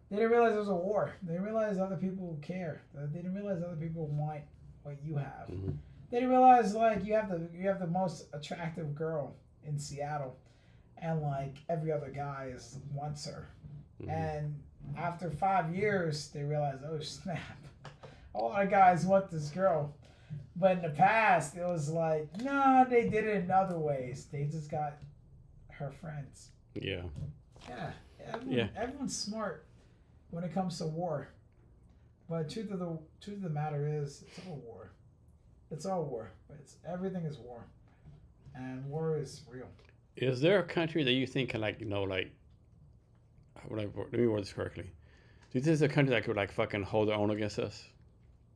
They didn't realize it was a war. They didn't realize other people care. They didn't realize other people want what you have. They didn't realize like you have the most attractive girl in Seattle, and like every other guy wants her. And after 5 years, they realized, oh snap, a lot of guys want this girl. But in the past, it was like, no, they did it in other ways. They just got her friends. Yeah. Everyone's smart when it comes to war. But truth of the matter is, it's all war. It's all war. Everything is war, and war is real. Is there a country that you think can let me word this correctly. Do you think there's a country that could like fucking hold their own against us?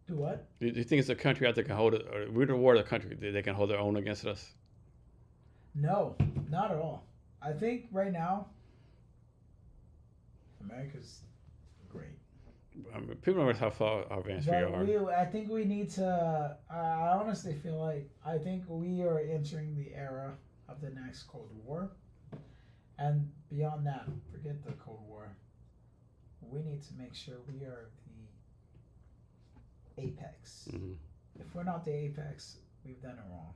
Do what? Do you think it's a country out there that can hold it, or we're the war of the country that they can hold their own against us? No, not at all. I think right now, America's great. I mean, people don't realize how far advanced we are. I think we need to. I honestly feel like I think we are entering the era of the next Cold War, and beyond that, forget the Cold War. We need to make sure we are the apex. If we're not the apex, we've done it wrong.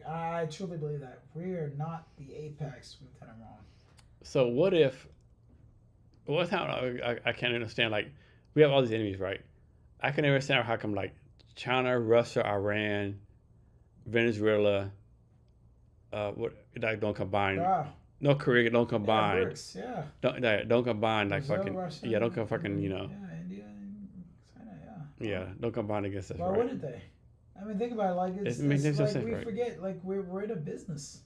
I truly believe that if we are not the apex, we've done it wrong. So what if? What's how I can't understand. Like, we have all these enemies, right? I can understand how come like China, Russia, Iran, Venezuela, don't combine. North Korea don't combine. Yeah, BRICS, Don't combine like Brazil, fucking. Russia, Don't come fucking. Yeah, India and China. Yeah, don't combine against us. Why right? wouldn't they? I mean, think about it. Like it's makes no like sense, we right? forget. Like we're in a business.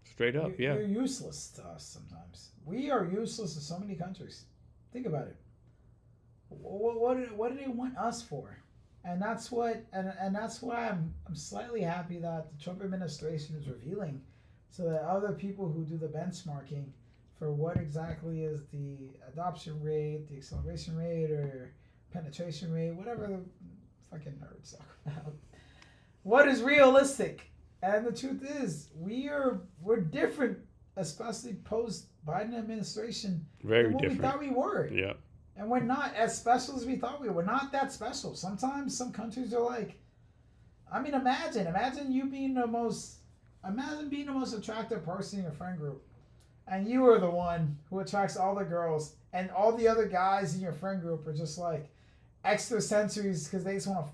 Straight up, yeah. You're useless to us sometimes. We are useless to so many countries. Think about it. What do they want us for? And that's what and that's why I'm slightly happy that the Trump administration is revealing, so that other people who do the benchmarking for what exactly is the adoption rate, the acceleration rate, or penetration rate, whatever the fucking nerds talk about. What is realistic? And the truth is, we're different, especially post Biden administration. Very than what different. we thought we were. Yeah. And we're not as special as we thought we were. We're not that special. Sometimes some countries are like, I mean, imagine you being imagine being the most attractive person in your friend group, and you are the one who attracts all the girls, and all the other guys in your friend group are just like extrasensories because they just want to.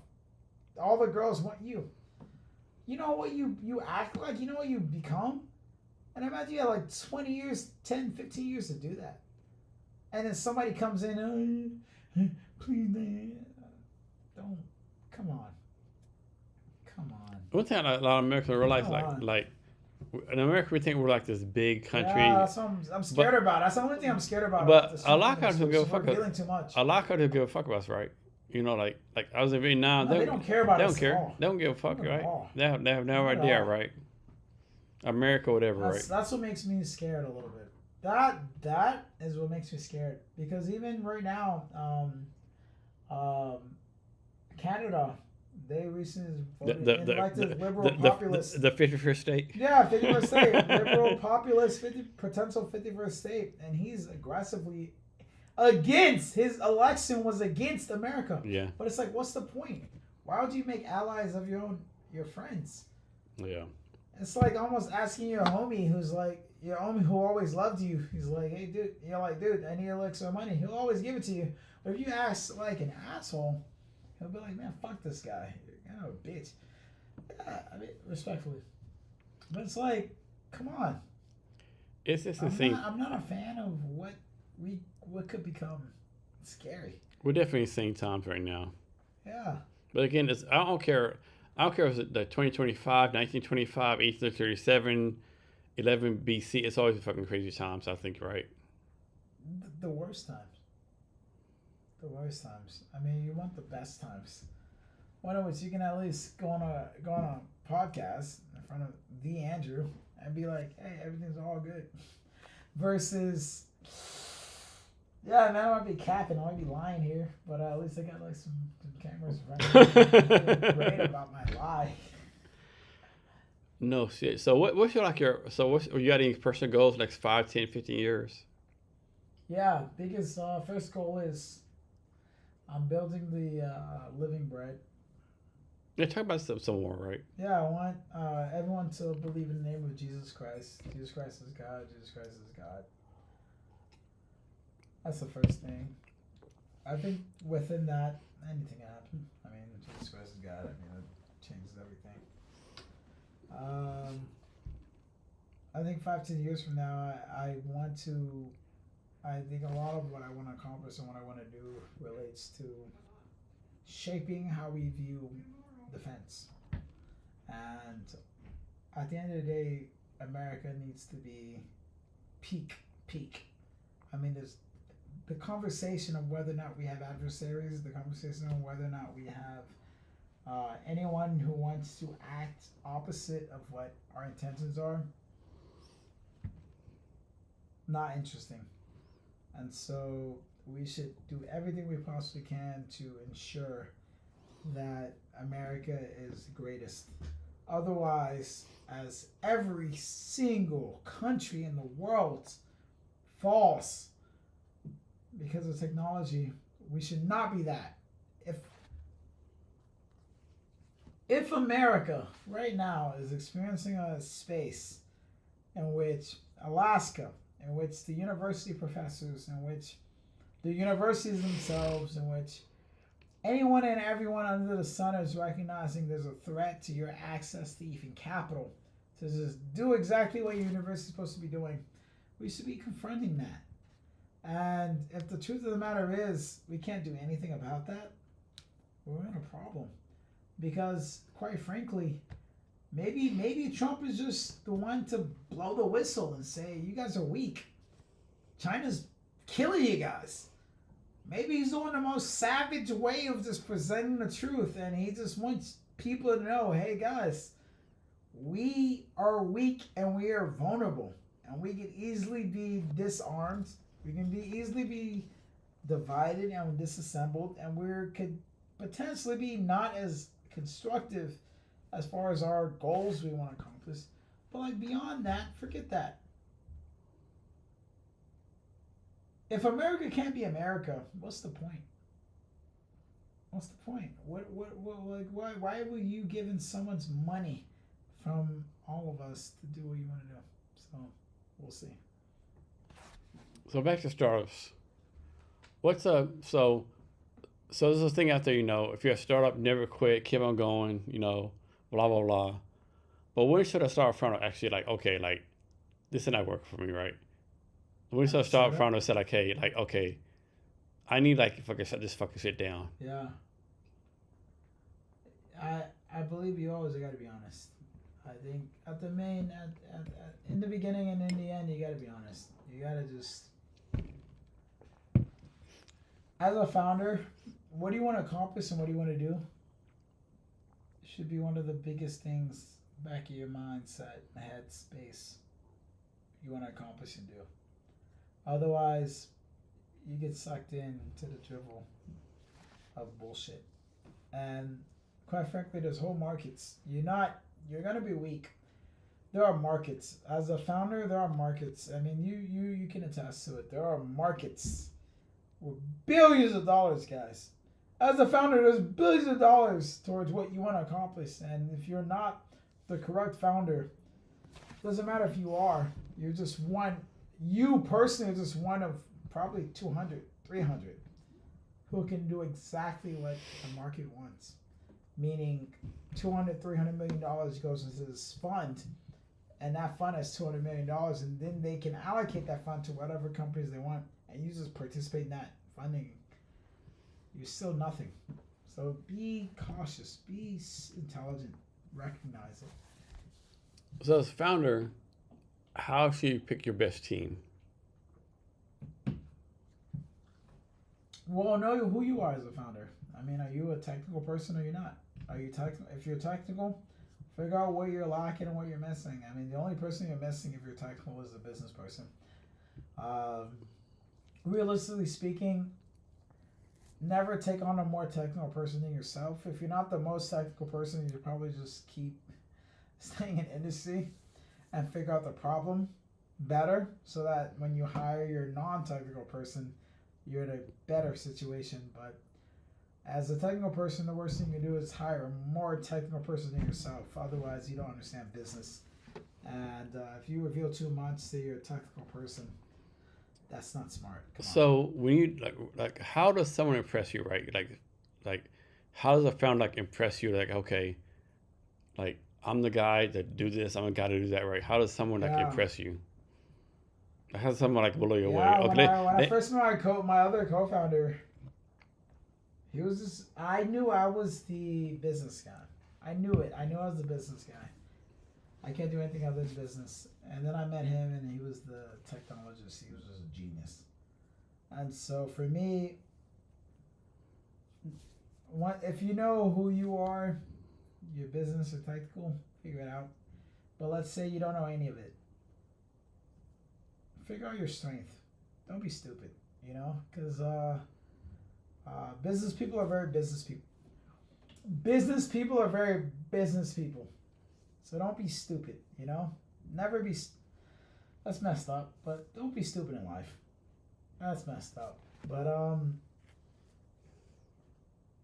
All the girls want you. You know what you act like? You know what you become? And I imagine you have like 20 years, 10, 15 years to do that. And then somebody comes in, please, man, don't, come on. One thing a lot of Americans realize, like In America, we think we're like this big country. Yeah, that's what I'm scared about. That's the only thing I'm scared about. But this a lot of Trump countries don't give a administration. fuck. We're dealing too much. A lot of countries don't give a fuck about us, right? You know, like I was in Vietnam. No, they don't care about They us don't care. at all. They don't give a fuck, Not at right? all. They have no Not at idea, all. right? America, whatever, right? That's what makes me scared a little bit. That is what makes me scared, because even right now, Canada, they recently voted elected liberal populist. The 51st state. Yeah, 51st state, liberal populist, potential 51st state, and he's aggressively against, his election was against America. Yeah. But it's like, what's the point? Why would you make allies of your friends? Yeah. It's like almost asking your homie who's like, your homie who always loved you. He's like, hey, dude, you're like, dude, I need a lick some money. He'll always give it to you. But if you ask like an asshole, he'll be like, man, fuck this guy. You're kind of a bitch. Yeah, I mean, respectfully. But it's like, come on. It's just the thing. I'm not a fan of what could become scary. We're definitely seeing times right now. Yeah. But again, I don't care. I don't care if it's the 2025, 1925, 1837, 11 BC. It's always fucking crazy times, I think, right? The worst times. The worst times. I mean, you want the best times. One of which you can at least go on a podcast in front of the Andrew and be like, hey, everything's all good. Versus, yeah, man, I might be capping, I might be lying here, but at least I got like some cameras running. Great about my lie. No shit. So what's you got any personal goals next 5, 10, 15 years? Yeah, biggest first goal is I'm building the Living Bread. Yeah, talk about some more, right? Yeah, I want everyone to believe in the name of Jesus Christ. Jesus Christ is God. Jesus Christ is God. That's the first thing. I think within that, anything can happen. I mean, Jesus Christ is God. I mean, it changes everything. I think 5-10 years from now, I think a lot of what I want to accomplish and what I want to do relates to shaping how we view defense. And at the end of the day, America needs to be peak. I mean, there's the conversation of whether or not we have adversaries, the conversation of whether or not we have anyone who wants to act opposite of what our intentions are, not interesting. And so we should do everything we possibly can to ensure that America is the greatest. Otherwise, as every single country in the world falls because of technology, we should not be that. If America right now is experiencing a space in which Alaska, in which the university professors, in which the universities themselves, in which anyone and everyone under the sun is recognizing there's a threat to your access to even capital, to just do exactly what your university is supposed to be doing, we should be confronting that. And if the truth of the matter is we can't do anything about that, we're in a problem. Because, quite frankly, maybe Trump is just the one to blow the whistle and say, you guys are weak. China's killing you guys. Maybe he's doing the most savage way of just presenting the truth, and he just wants people to know, hey guys, we are weak and we are vulnerable, and we can easily be disarmed. We can easily be divided and disassembled, and we could potentially be not as constructive as far as our goals we want to accomplish. But like beyond that, forget that. If America can't be America, what's the point? What's the point? Why were you giving someone's money from all of us to do what you want to do? So we'll see. So back to startups. So there's this thing out there, if you're a startup, never quit, keep on going, blah, blah, blah. But when should I start from actually this is not working for me, right? When should I start from and say okay, I need just fucking sit down. Yeah. I believe you always got to be honest. I think in the beginning and in the end, you got to be honest. You got to just, as a founder, what do you want to accomplish and what do you want to do? Should be one of the biggest things back of your mindset, head space, you want to accomplish and do. Otherwise, you get sucked into the drivel of bullshit. And quite frankly, there's whole markets. You're gonna be weak. There are markets. As a founder, there are markets. I mean, you can attest to it. There are markets with billions of dollars, guys. As a founder, there's billions of dollars towards what you want to accomplish. And if you're not the correct founder, doesn't matter if you are, you're just one. You personally are just one of probably 200, 300 who can do exactly what the market wants. Meaning $200, $300 million goes into this fund, and that fund has $200 million, and then they can allocate that fund to whatever companies they want, and you just participate in that funding. You're still nothing. So be cautious, be intelligent, recognize it. So as a founder, how should you pick your best team? Well, know who you are as a founder. I mean, are you a technical person or you're not? Are you technical? If you're technical, figure out where you're lacking and what you're missing. I mean, the only person you're missing if you're technical is the business person. Realistically speaking, never take on a more technical person than yourself. If you're not the most technical person, you should probably just keep staying in industry and figure out the problem better so that when you hire your non-technical person, you're in a better situation. But as a technical person, the worst thing you can do is hire a more technical person than yourself. Otherwise, you don't understand business. And if you reveal too much to your technical person, that's not smart. So when you like, how does someone impress you, right? Like, how does a founder impress you? Like, okay, like I'm the guy that do this. I'm the guy to do that, right? How does someone impress you? How does someone blow you away? Okay, when I first met my other co-founder, he was just. I knew I was the business guy. I knew it. I knew I was the business guy. I can't do anything other than business. And then I met him, and he was the technologist. He was just a genius. And so for me, if you know who you are, your business or technical, figure it out. But let's say you don't know any of it. Figure out your strength. Don't be stupid, because business people are very business people. Business people are very business people. So don't be stupid, Never be. That's messed up, but don't be stupid in life. That's messed up. But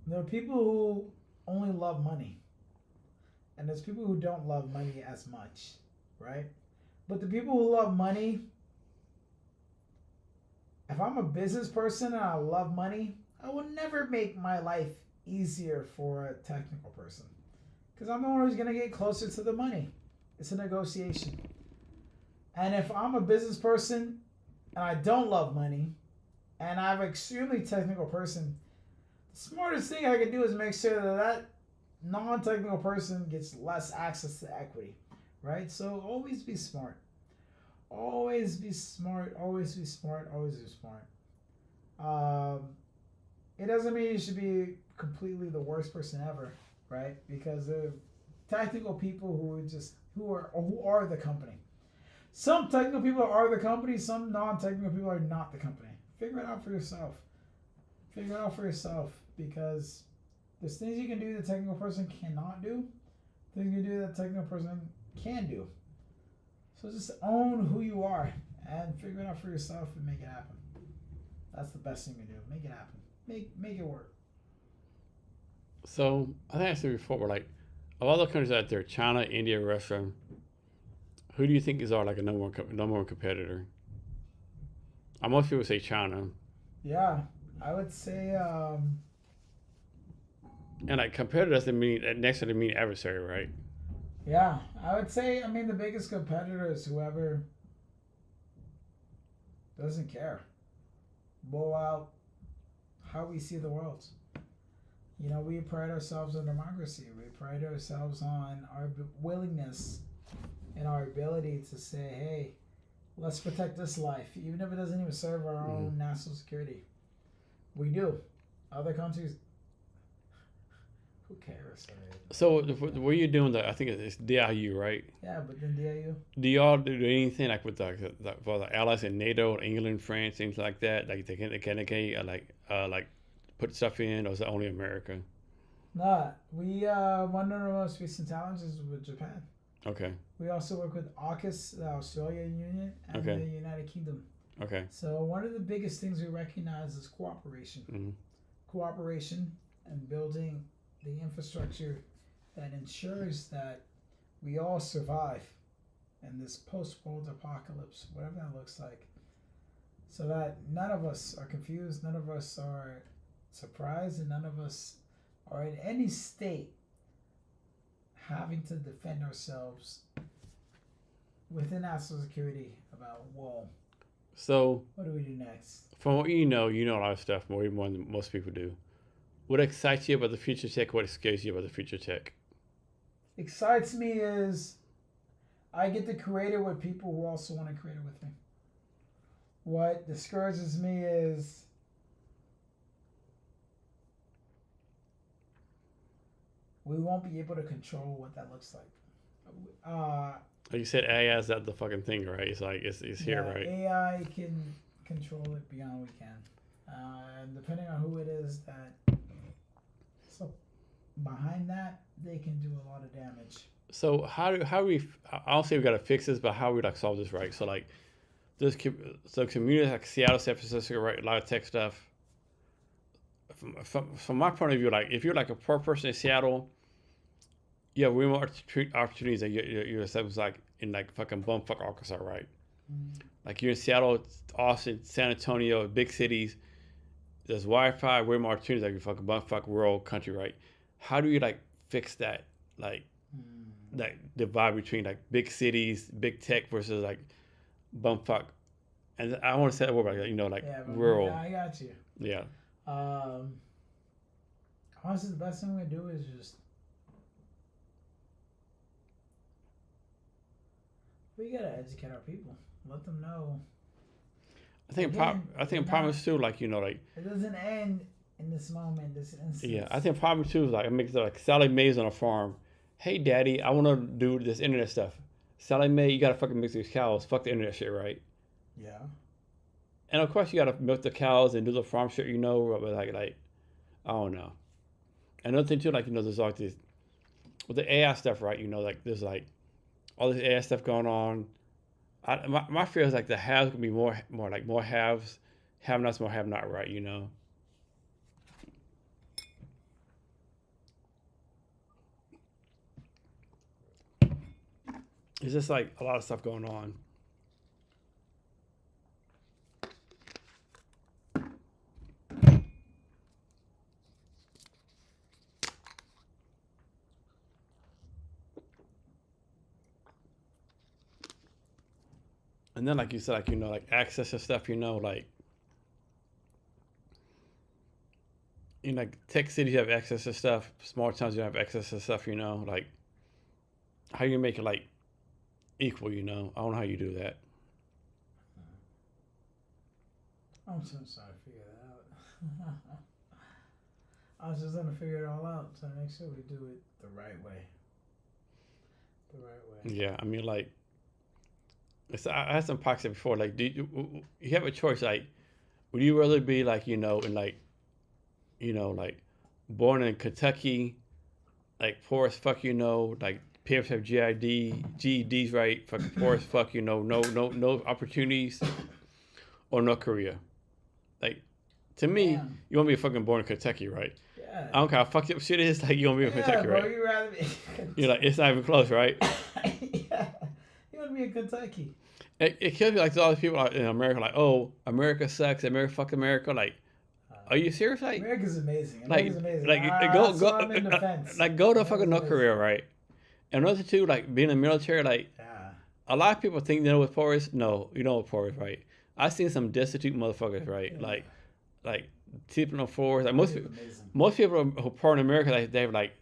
there are people who only love money. And there's people who don't love money as much, right? But the people who love money, if I'm a business person and I love money, I will never make my life easier for a technical person. Because I'm the one who's going to get closer to the money. It's a negotiation. And if I'm a business person and I don't love money and I'm an extremely technical person, the smartest thing I can do is make sure that non-technical person gets less access to equity, right? So always be smart. Always be smart. Always be smart. Always be smart. It doesn't mean you should be completely the worst person ever, right? Because there are technical people who are the company. Some technical people are the company. Some non-technical people are not the company. Figure it out for yourself. Figure it out for yourself, because there's things you can do the technical person cannot do. Things you can do that technical person can do. So just own who you are and figure it out for yourself and make it happen. That's the best thing to do. Make it happen. Make it work. So I think I said before, we're like, of all the countries out there, China, India, Russia, who do you think is our like a number one competitor? Most people say China. Yeah, I would say. And like competitor doesn't mean necessarily mean adversary, right? Yeah, I would say. I mean, the biggest competitor is whoever doesn't care. Blow out how we see the world. You know, we pride ourselves on democracy. We pride ourselves on our willingness and our ability to say, hey, let's protect this life, even if it doesn't even serve our own national security. We do. Other countries, who cares? So what are you doing? That I think it's DIU, right? Yeah, but then DIU. Do y'all do anything like with for the allies in NATO, England, France, things like that? Like they can like put stuff in, or is it only America? Nah, we one of the most recent challenges with Japan. Okay. We also work with AUKUS, the Australian Union, and Okay. the United Kingdom. Okay. So one of the biggest things we recognize is cooperation. Mm-hmm. Cooperation and building the infrastructure that ensures that we all survive in this post-world apocalypse, whatever that looks like, so that none of us are confused, none of us are surprised, and none of us are in any state having to defend ourselves within national security about, whoa, So what do we do next? from what you know a lot of stuff more than most people do. What excites you about the future tech? What scares you about the future tech? Excites me is I get to create it with people who also want to create it with me. What discourages me is we won't be able to control what that looks like. Like you said, AI is that the fucking thing, right? It's like it's here, right? AI can control it beyond we can, and depending on who it is that so behind that, they can do a lot of damage. So how we? I don't say we gotta fix this, but how we like solve this, right? So like, there's communities like Seattle, San Francisco, right? A lot of tech stuff. From my point of view, like if you're like a poor person in Seattle, you have way more opportunities than yourself like in like fucking bumfuck Arkansas, right? Mm. Like you're in Seattle, Austin, San Antonio, big cities. There's Wi-Fi, way more opportunities like your fucking bumfuck rural country, right? How do you like fix that, like that divide between like big cities, big tech versus like bumfuck? And I want to say that word, like rural. Yeah, I got you. Yeah. Honestly, the best thing we can do is just we gotta educate our people, let them know. I think problem is too, like like it doesn't end in this moment, this instance. Yeah, I think problem too is like it makes like Sally Mae's on a farm. Hey, Daddy, I want to do this internet stuff. Sally Mae, you gotta fucking mix these cows. Fuck the internet shit, right? Yeah. And of course, you gotta milk the cows and do the farm shit, but like I don't know. Another thing too, like there's like this with the AI stuff, right? Like there's like all this AI stuff going on. My fear is like the haves gonna be more haves, have-nots more have-not, right? It's just like a lot of stuff going on. And then, like you said, like access to stuff, like in like tech cities, you have access to stuff. Small towns, you have access to stuff, like how you make it like equal, I don't know how you do that. I'm so sorry to figure that out. I was just gonna figure it all out to make sure we do it the right way. Yeah, I mean, like, I had some podcasts before. Like, you have a choice? Like, would you rather be like, like born in Kentucky, like poor as fuck, like parents have GEDs, right? Fucking poor as fuck, no opportunities, or North Korea? Like, to me, you want to be fucking born in Kentucky, right? Yeah. I don't care how fucked up shit is. Like, you want to be in Kentucky, bro, right? You rather be. You're like, it's not even close, right? Yeah. You want to be in Kentucky. It kills me like all these people in America, like, oh, America sucks, fuck America. Like, are you serious? Like, America's amazing. America's amazing. Go to fucking North Korea, right? And another two, like being in the military, like, a lot of people think they know what poor is. No, you know what poor is, right? I've seen some destitute motherfuckers, right? Yeah. Like sleeping on floors. Like It's amazing. most people who are poor in America, like they have like.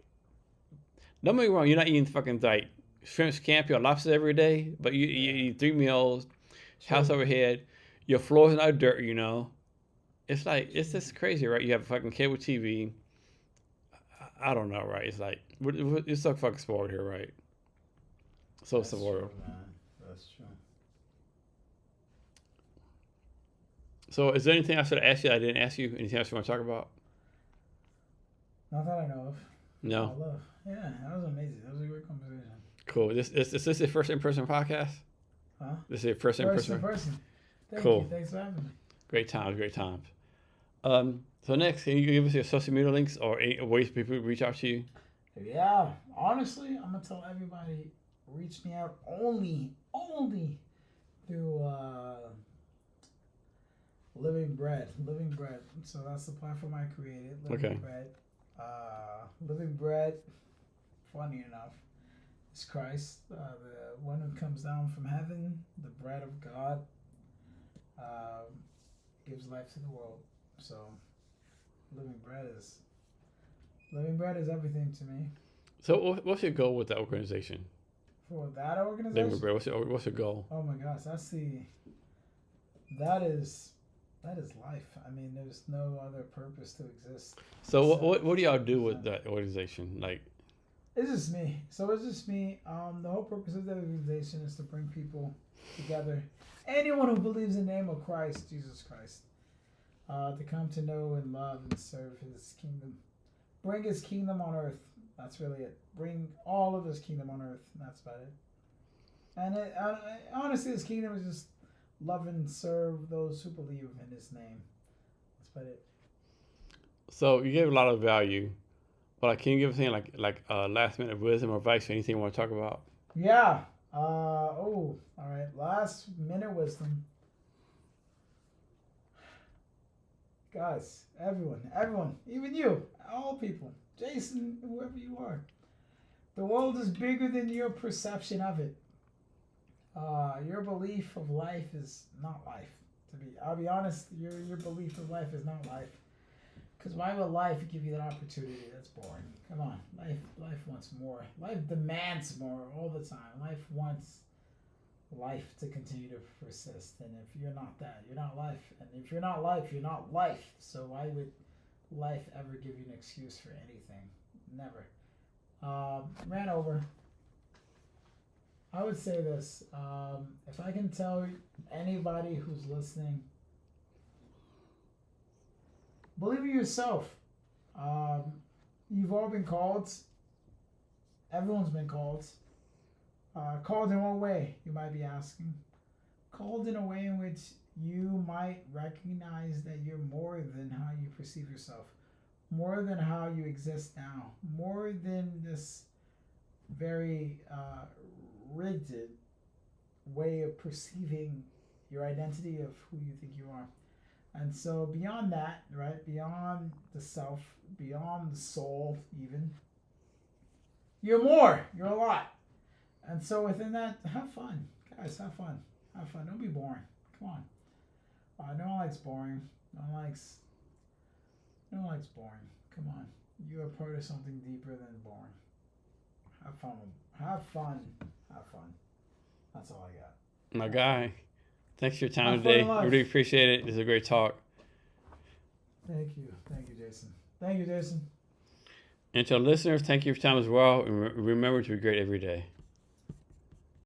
Don't get me wrong, you're not eating fucking like shrimp, scampi, or lobster every day, but you eat 3 meals, house True. overhead, your floors are not dirt, you know. It's like it's just crazy, right? You have a fucking cable TV. I don't know, right? It's like it's so fucking spoiled here, right? So That's spoiled. true, man. That's true. So is there anything I should have asked you that I didn't ask you? Anything else you want to talk about? Not that I know of. No. I love. Yeah, that was amazing. That was a great conversation. Cool. Is this your first in-person podcast? Huh? This is your first First in-person. in person. Thank Cool. you. Thanks for having me. Great times, great times. So next, can you give us your social media links or any ways people reach out to you? Yeah, honestly, I'm gonna tell everybody, reach me out only through Living Bread. So that's the platform I created. Living Okay. Bread. Living Bread. Funny enough, is Christ, the one who comes down from heaven, the bread of God, gives life to the world. So, Living Bread is everything to me. So what's your goal with that organization? For that Living organization, Bread. What's your goal? oh my gosh, that is life. I mean, there's no other purpose to exist. So what do y'all do with that organization? Like, It's just me. So it's just me. The whole purpose of the organization is to bring people together. Anyone who believes in the name of Christ, Jesus Christ, to come to know and love and serve His kingdom. Bring His kingdom on earth. That's really it. Bring all of His kingdom on earth. That's about it. And honestly, His kingdom is just love and serve those who believe in His name. That's about it. so you gave a lot of value, but like, can you give us anything like last minute wisdom or advice or anything you want to talk about? Yeah. All right. Last minute wisdom. Guys, everyone, even you, all people, Jason, whoever you are. The world is bigger than your perception of it. Your belief of life is not life. I'll be honest, your belief of life is not life. Because why would life give you that opportunity? That's boring. Come on, life wants more. Life demands more all the time. Life wants life to continue to persist. And if you're not that, you're not life. And if you're not life, you're not life. So why would life ever give you an excuse for anything? Never. Ran over. I would say this. If I can tell anybody who's listening, believe in yourself. You've all been called. Everyone's been called. Called in what way, you might be asking? Called in a way in which you might recognize that you're more than how you perceive yourself, more than how you exist now, more than this very rigid way of perceiving your identity of who you think you are. And so beyond that, right, beyond the self, beyond the soul even, you're more, you're a lot. And so within that, have fun. Guys, have fun. Have fun. Don't be boring. Come on. No one likes boring. No one likes boring. Come on. You are part of something deeper than boring. Have fun. Have fun. Have fun. That's all I got. My guy, thanks for your time Have fun today. in life. Really appreciate it. This is a great talk. Thank you. Thank you, Jason. Thank you, Jason. And to our listeners, thank you for your time as well. And remember to be great every day.